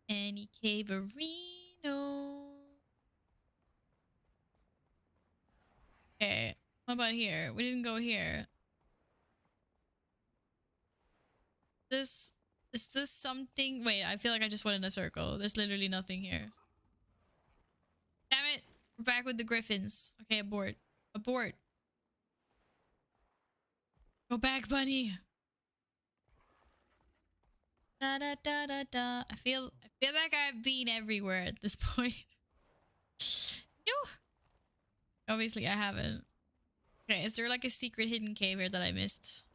Any caverino? Okay, what about here? We didn't go here. Is this something? Wait, I feel like I just went in a circle. There's literally nothing here. Damn it! We're back with the griffins. Okay, abort. Abort. Go back, bunny. Da da da da da. I feel like I've been everywhere at this point. No. Obviously, I haven't. Okay, is there like a secret hidden cave here that I missed?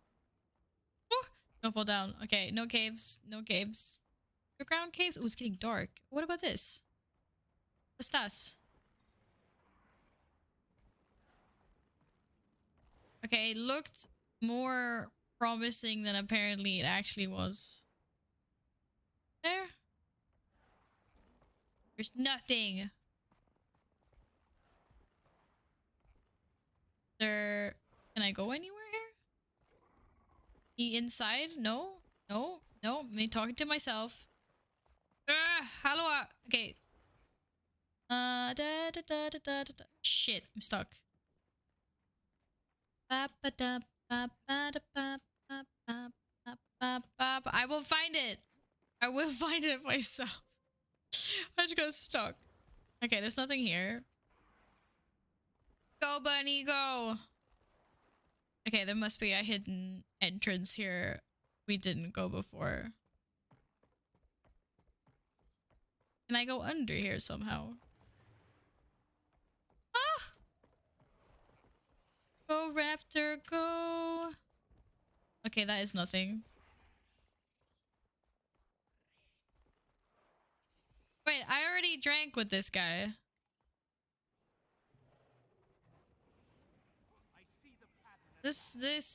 Oh, don't fall down. Okay, no caves. No caves. Underground caves? Oh, it's getting dark. What about this? What's this? Okay, it looked more promising than apparently it actually was. There? There's nothing. There... Can I go anywhere here? Inside? No? No? No? Me talking to myself. Hello. Okay. Da da da da da da. Shit, I'm stuck. I will find it. I will find it myself. I just got stuck. Okay, there's nothing here. Go, bunny, go. Okay, there must be a hidden entrance here we didn't go before. Can I go under here somehow? Ah! Go, raptor, go. Okay, that is nothing. Wait, I already drank with this guy.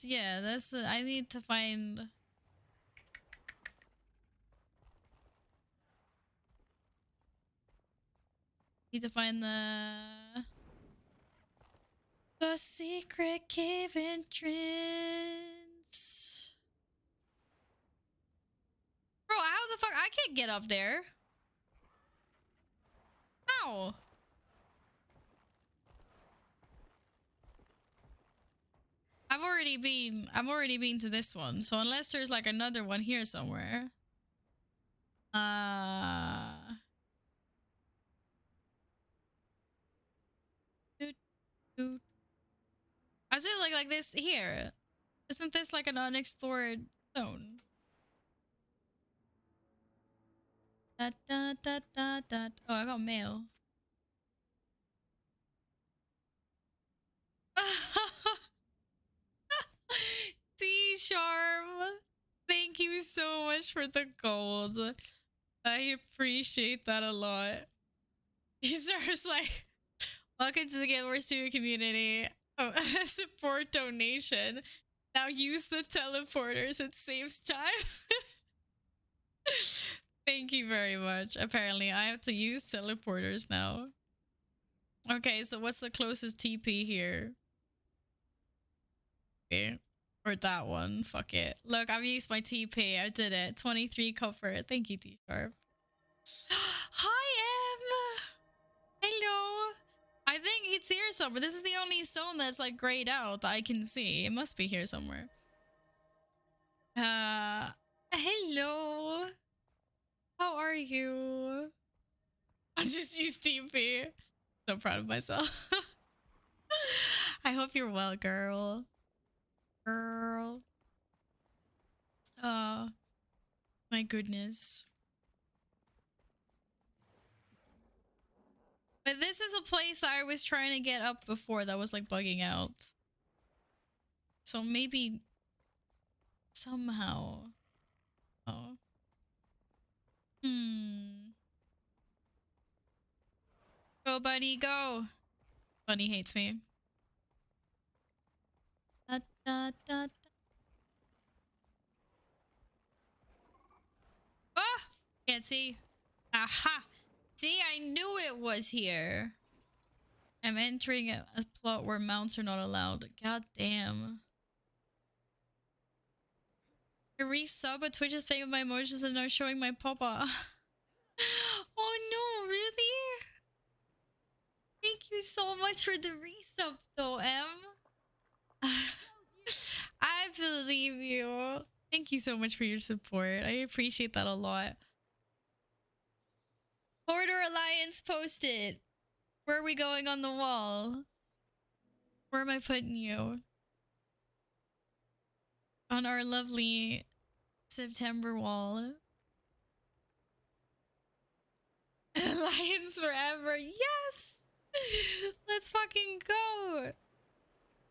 Yeah, that's, I need to find... Need to find the secret cave entrance. Bro, how the fuck? I can't get up there. How? I've already been to this one. So unless there's like another one here somewhere. Is it like this here? Isn't this like an unexplored zone? Da, da, da, da, da. Oh, I got mail. D-Sharp, thank you so much for the gold. I appreciate that a lot. D-Sharp's like, welcome to the Guild Wars 2 community. Oh, support donation. Now use the teleporters, it saves time. Thank you very much. Apparently, I have to use teleporters now. Okay, so what's the closest TP here? Okay. Or that one. Fuck it. Look, I've used my TP. I did it. 23 comfort. Thank you, T-Sharp. Hi, Em! Hello! I think it's here somewhere. This is the only zone that's like grayed out that I can see. It must be here somewhere. Hello! How are you? I just used TP. So proud of myself. I hope you're well, girl. Girl. Oh, my goodness. But this is a place that I was trying to get up before that was like bugging out. So maybe somehow. Oh. Go, Bunny, go. Bunny hates me. Da, da, da, da. Ah! Can't see. Aha! See, I knew it was here. I'm entering a plot where mounts are not allowed. God damn. I resub, but Twitch is playing with my emotions and not showing my papa. Oh no, really? Thank you so much for the resub though, Em. I believe you. Thank you so much for your support. I appreciate that a lot. Border Alliance posted. Where are we going on the wall? Where am I putting you? On our lovely September wall. Alliance forever. Yes! Let's fucking go.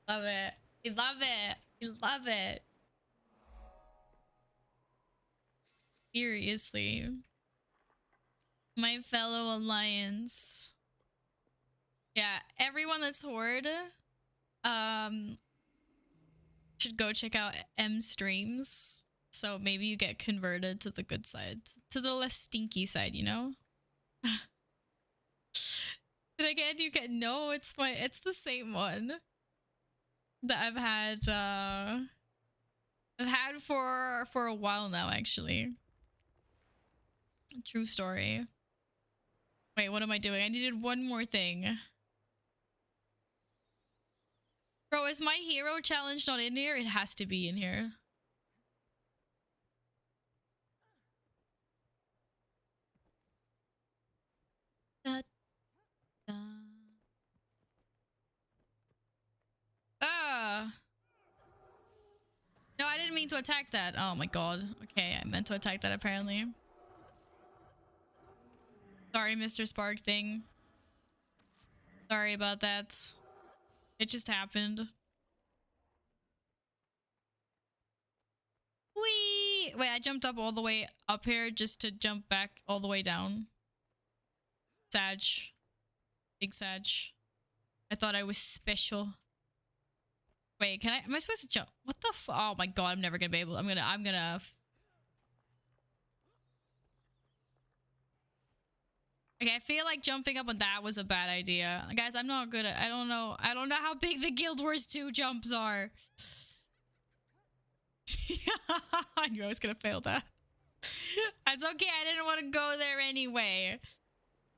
Love it. We love it. We love it. Seriously. My fellow Alliance. Yeah, everyone that's Horde should go check out M streams. So maybe you get converted to the good side. To the less stinky side, you know? Did I get you get no, it's the same one that I've had for a while now, actually. True story. Wait, what am I doing? I needed one more thing. Bro, is my hero challenge not in here? It has to be in here. Da, da. Ah! No, I didn't mean to attack that. Oh my god. Okay, I meant to attack that apparently. Sorry, Mr. Spark thing. Sorry about that. It just happened. Whee! Wait, I jumped up all the way up here just to jump back all the way down. Sag. Big Sag. I thought I was special. Wait, am I supposed to jump? What the oh my god, I'm never gonna be able, I'm gonna. Okay, I feel like jumping up on that was a bad idea. Guys, I'm not good at, I don't know how big the Guild Wars 2 jumps are. I knew I was gonna fail that. That's okay, I didn't want to go there anyway.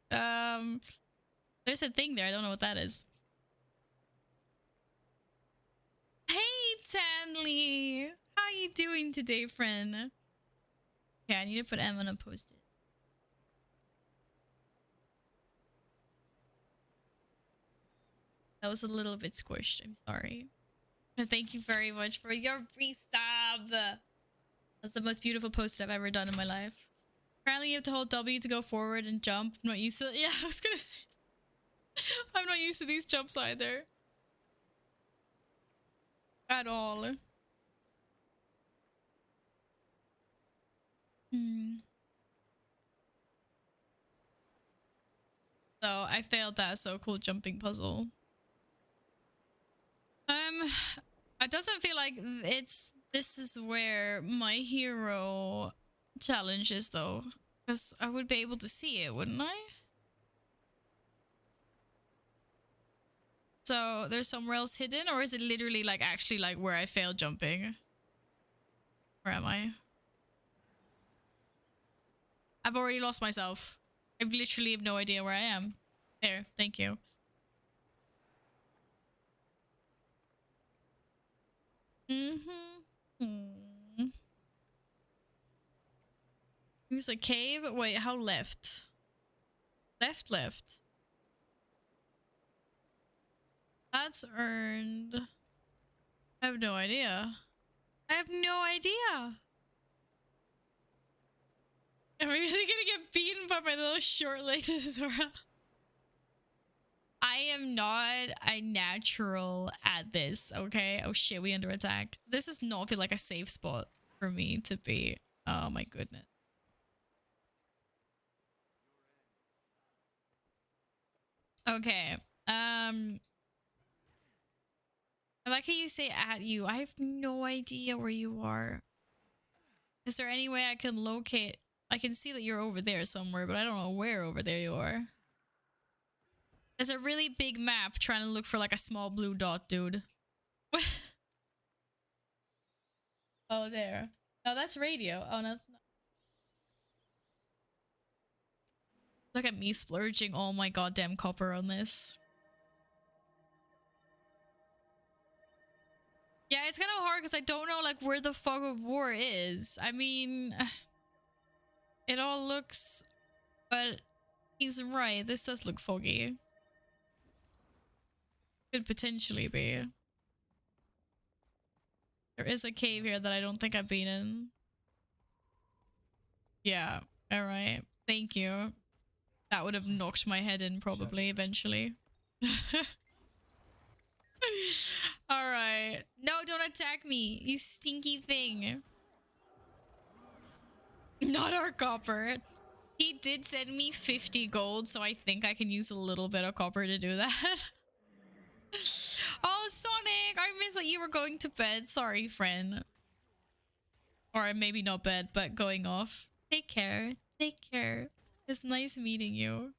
There's a thing there, I don't know what that is. Hey, Tanley! How you doing today, friend? Okay, I need to put M on a post-it. That was a little bit squished, I'm sorry. But thank you very much for your resub. That's the most beautiful post I've ever done in my life. Apparently you have to hold W to go forward and jump. I'm not used to, yeah, I was gonna say. I'm not used to these jumps either. At all. So I failed that so cool jumping puzzle. It doesn't feel like this is where my hero challenge is though. Because I would be able to see it, wouldn't I? So there's somewhere else hidden, or is it literally like actually like where I failed jumping? Where am I? I've already lost myself. I literally have no idea where I am. There, thank you. There's a cave. Wait, how left? Left. That's earned. I have no idea. I have no idea. Am I really gonna get beaten by my little short-legged Zora? I am not a natural at this, okay? Oh shit, we under attack. This does not feel like a safe spot for me to be. Oh my goodness. Okay. I like how you say at you. I have no idea where you are. Is there any way I can locate? I can see that you're over there somewhere, but I don't know where over there you are. There's a really big map trying to look for like a small blue dot, dude. Oh, there. Oh, that's radio. Oh, no. Look at me splurging all my goddamn copper on this. Yeah, it's kind of hard because I don't know like where the fog of war is. I mean, it all looks, but he's right. This does look foggy. Could potentially be. There is a cave here that I don't think I've been in. Yeah. All right. Thank you. That would have knocked my head in probably eventually. All right. No, don't attack me, you stinky thing. Not our copper. He did send me 50 gold, so I think I can use a little bit of copper to do that. Oh, Sonic, I missed that you were going to bed. Sorry, friend. Or maybe not bed, but going off. Take care. Take care. It's nice meeting you.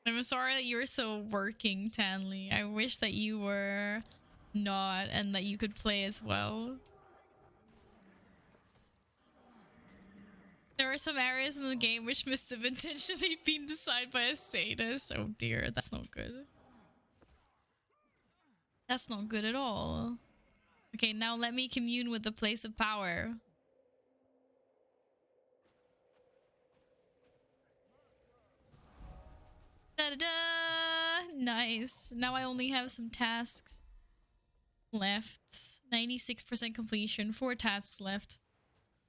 I'm sorry that you were so working, Tanley. I wish that you were not and that you could play as well. There are some areas in the game which must have intentionally been decided by a sadist. Oh dear, that's not good. That's not good at all. Okay, now let me commune with the place of power. Da-da-da! Nice. Now I only have some tasks left. 96% completion. 4 tasks left.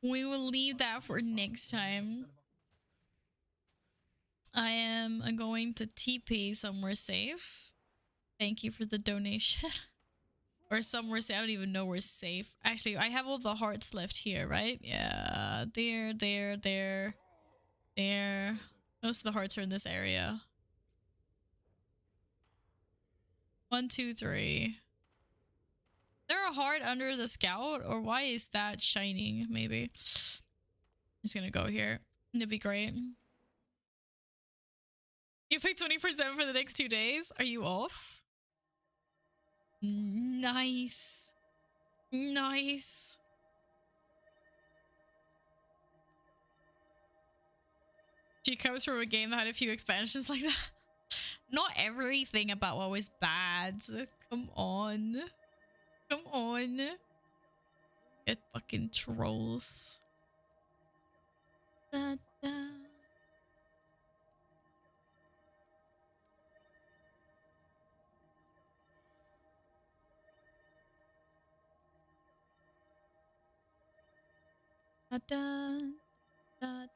We will leave that for next time. I am going to TP somewhere safe. Thank you for the donation. Or somewhere safe. I don't even know where safe. Actually, I have all the hearts left here, right? Yeah. There. Most of the hearts are in this area. 1, 2, 3. Is there a heart under the scout? Or why is that shining? Maybe. I'm just gonna go here. It'd be great. You play 24/7 for the next 2 days? Are you off? Nice. Nice. She comes from a game that had a few expansions like that. Not everything about what was bad. Come on. Come on. Get fucking trolls. Da, da. Da, da, da.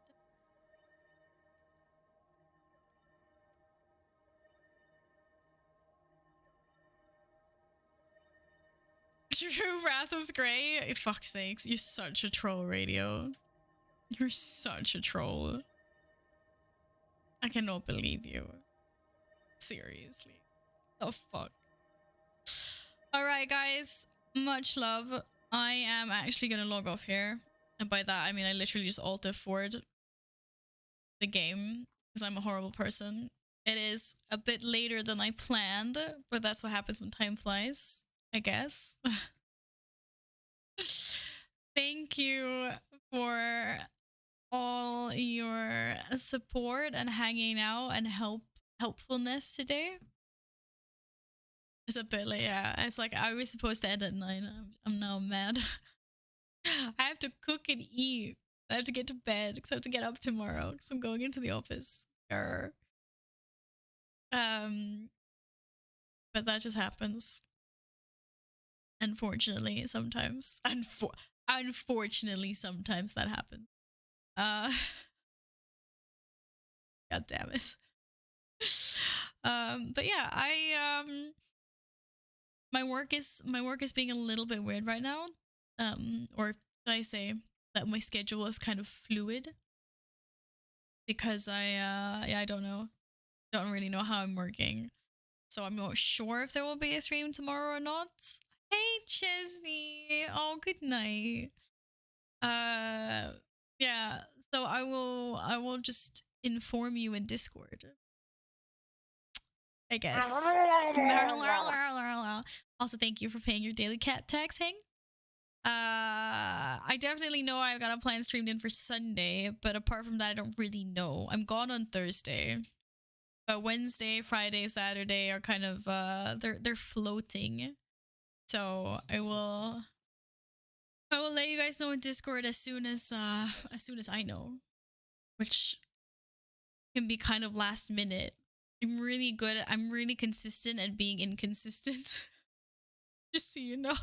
True Wrath is great. Fuck's sakes, you're such a troll, Radio. You're such a troll. I cannot believe you. Seriously. The fuck. Alright, guys. Much love. I am actually gonna log off here. And by that, I mean I literally just alt F4'd the game because I'm a horrible person. It is a bit later than I planned, but that's what happens when time flies, I guess. Thank you for all your support and hanging out and helpfulness today. It's a bit late, yeah. It's like I was supposed to end at 9. I'm now mad. I have to cook and eat. I have to get to bed because I have to get up tomorrow because I'm going into the office. But that just happens. Unfortunately, sometimes. Unfortunately, sometimes that happens. God damn it. But yeah, my work is being a little bit weird right now. Or should I say that my schedule is kind of fluid because I don't know. Don't really know how I'm working. So I'm not sure if there will be a stream tomorrow or not. Hey Chesney. Oh, good night. Yeah. So I will just inform you in Discord, I guess. Also, thank you for paying your daily cat tax, Hang. I definitely know I've got a plan streamed in for Sunday, but apart from that, I don't really know. I'm gone on Thursday, but Wednesday, Friday, Saturday are kind of they're floating. So I will let you guys know in Discord as soon as I know, which can be kind of last minute. I'm really consistent at being inconsistent. Just so you know.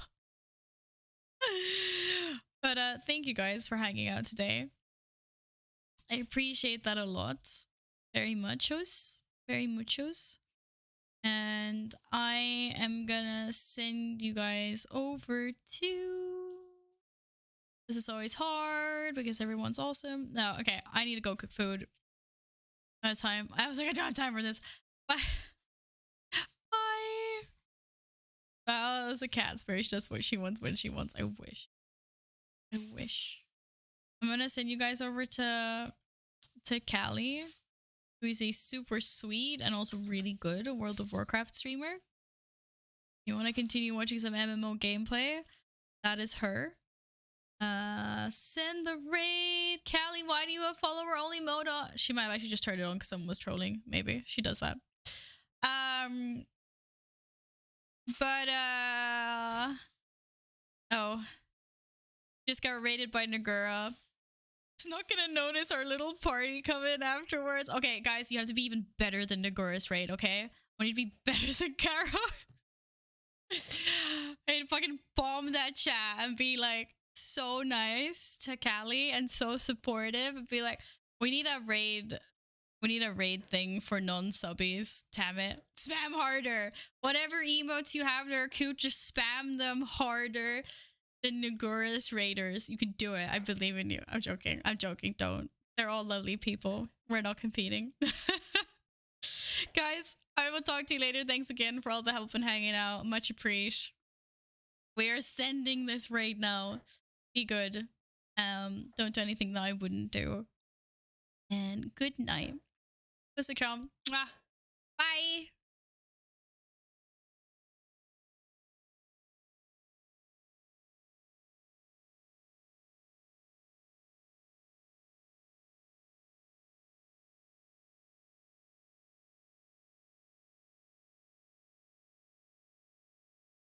But thank you guys for hanging out today. I appreciate that a lot. Very muchos. Very muchos. And I am gonna send you guys over to... This is always hard because everyone's awesome. No, okay, I need to go cook food. Time. I was like, I don't have time for this. Bye. Bye. Well, it's a cat spirit. She does what she wants when she wants. I wish. I'm gonna send you guys over to Callie, who is a super sweet and also really good World of Warcraft streamer. You want to continue watching some MMO gameplay? That is her. Send the raid. Callie, why do you have follower only mode on? She might have actually just turned it on because someone was trolling. Maybe she does that. But oh, just got raided by Nagura. It's not gonna notice our little party coming afterwards. Okay, guys, you have to be even better than Nagura's raid, okay? I need to be better than Kara. I need to fucking bomb that chat and be like so nice to Callie and so supportive and be like, we need a raid thing for non-subbies. Damn it. Spam harder. Whatever emotes you have that are cute, just spam them harder than Nagura's raiders. You can do it. I believe in you. I'm joking. Don't. They're all lovely people. We're not competing. Guys, I will talk to you later. Thanks again for all the help and hanging out. Much appreciated. We are sending this raid now. Be good. Don't do anything that I wouldn't do. And good night. Puss and kram. Bye.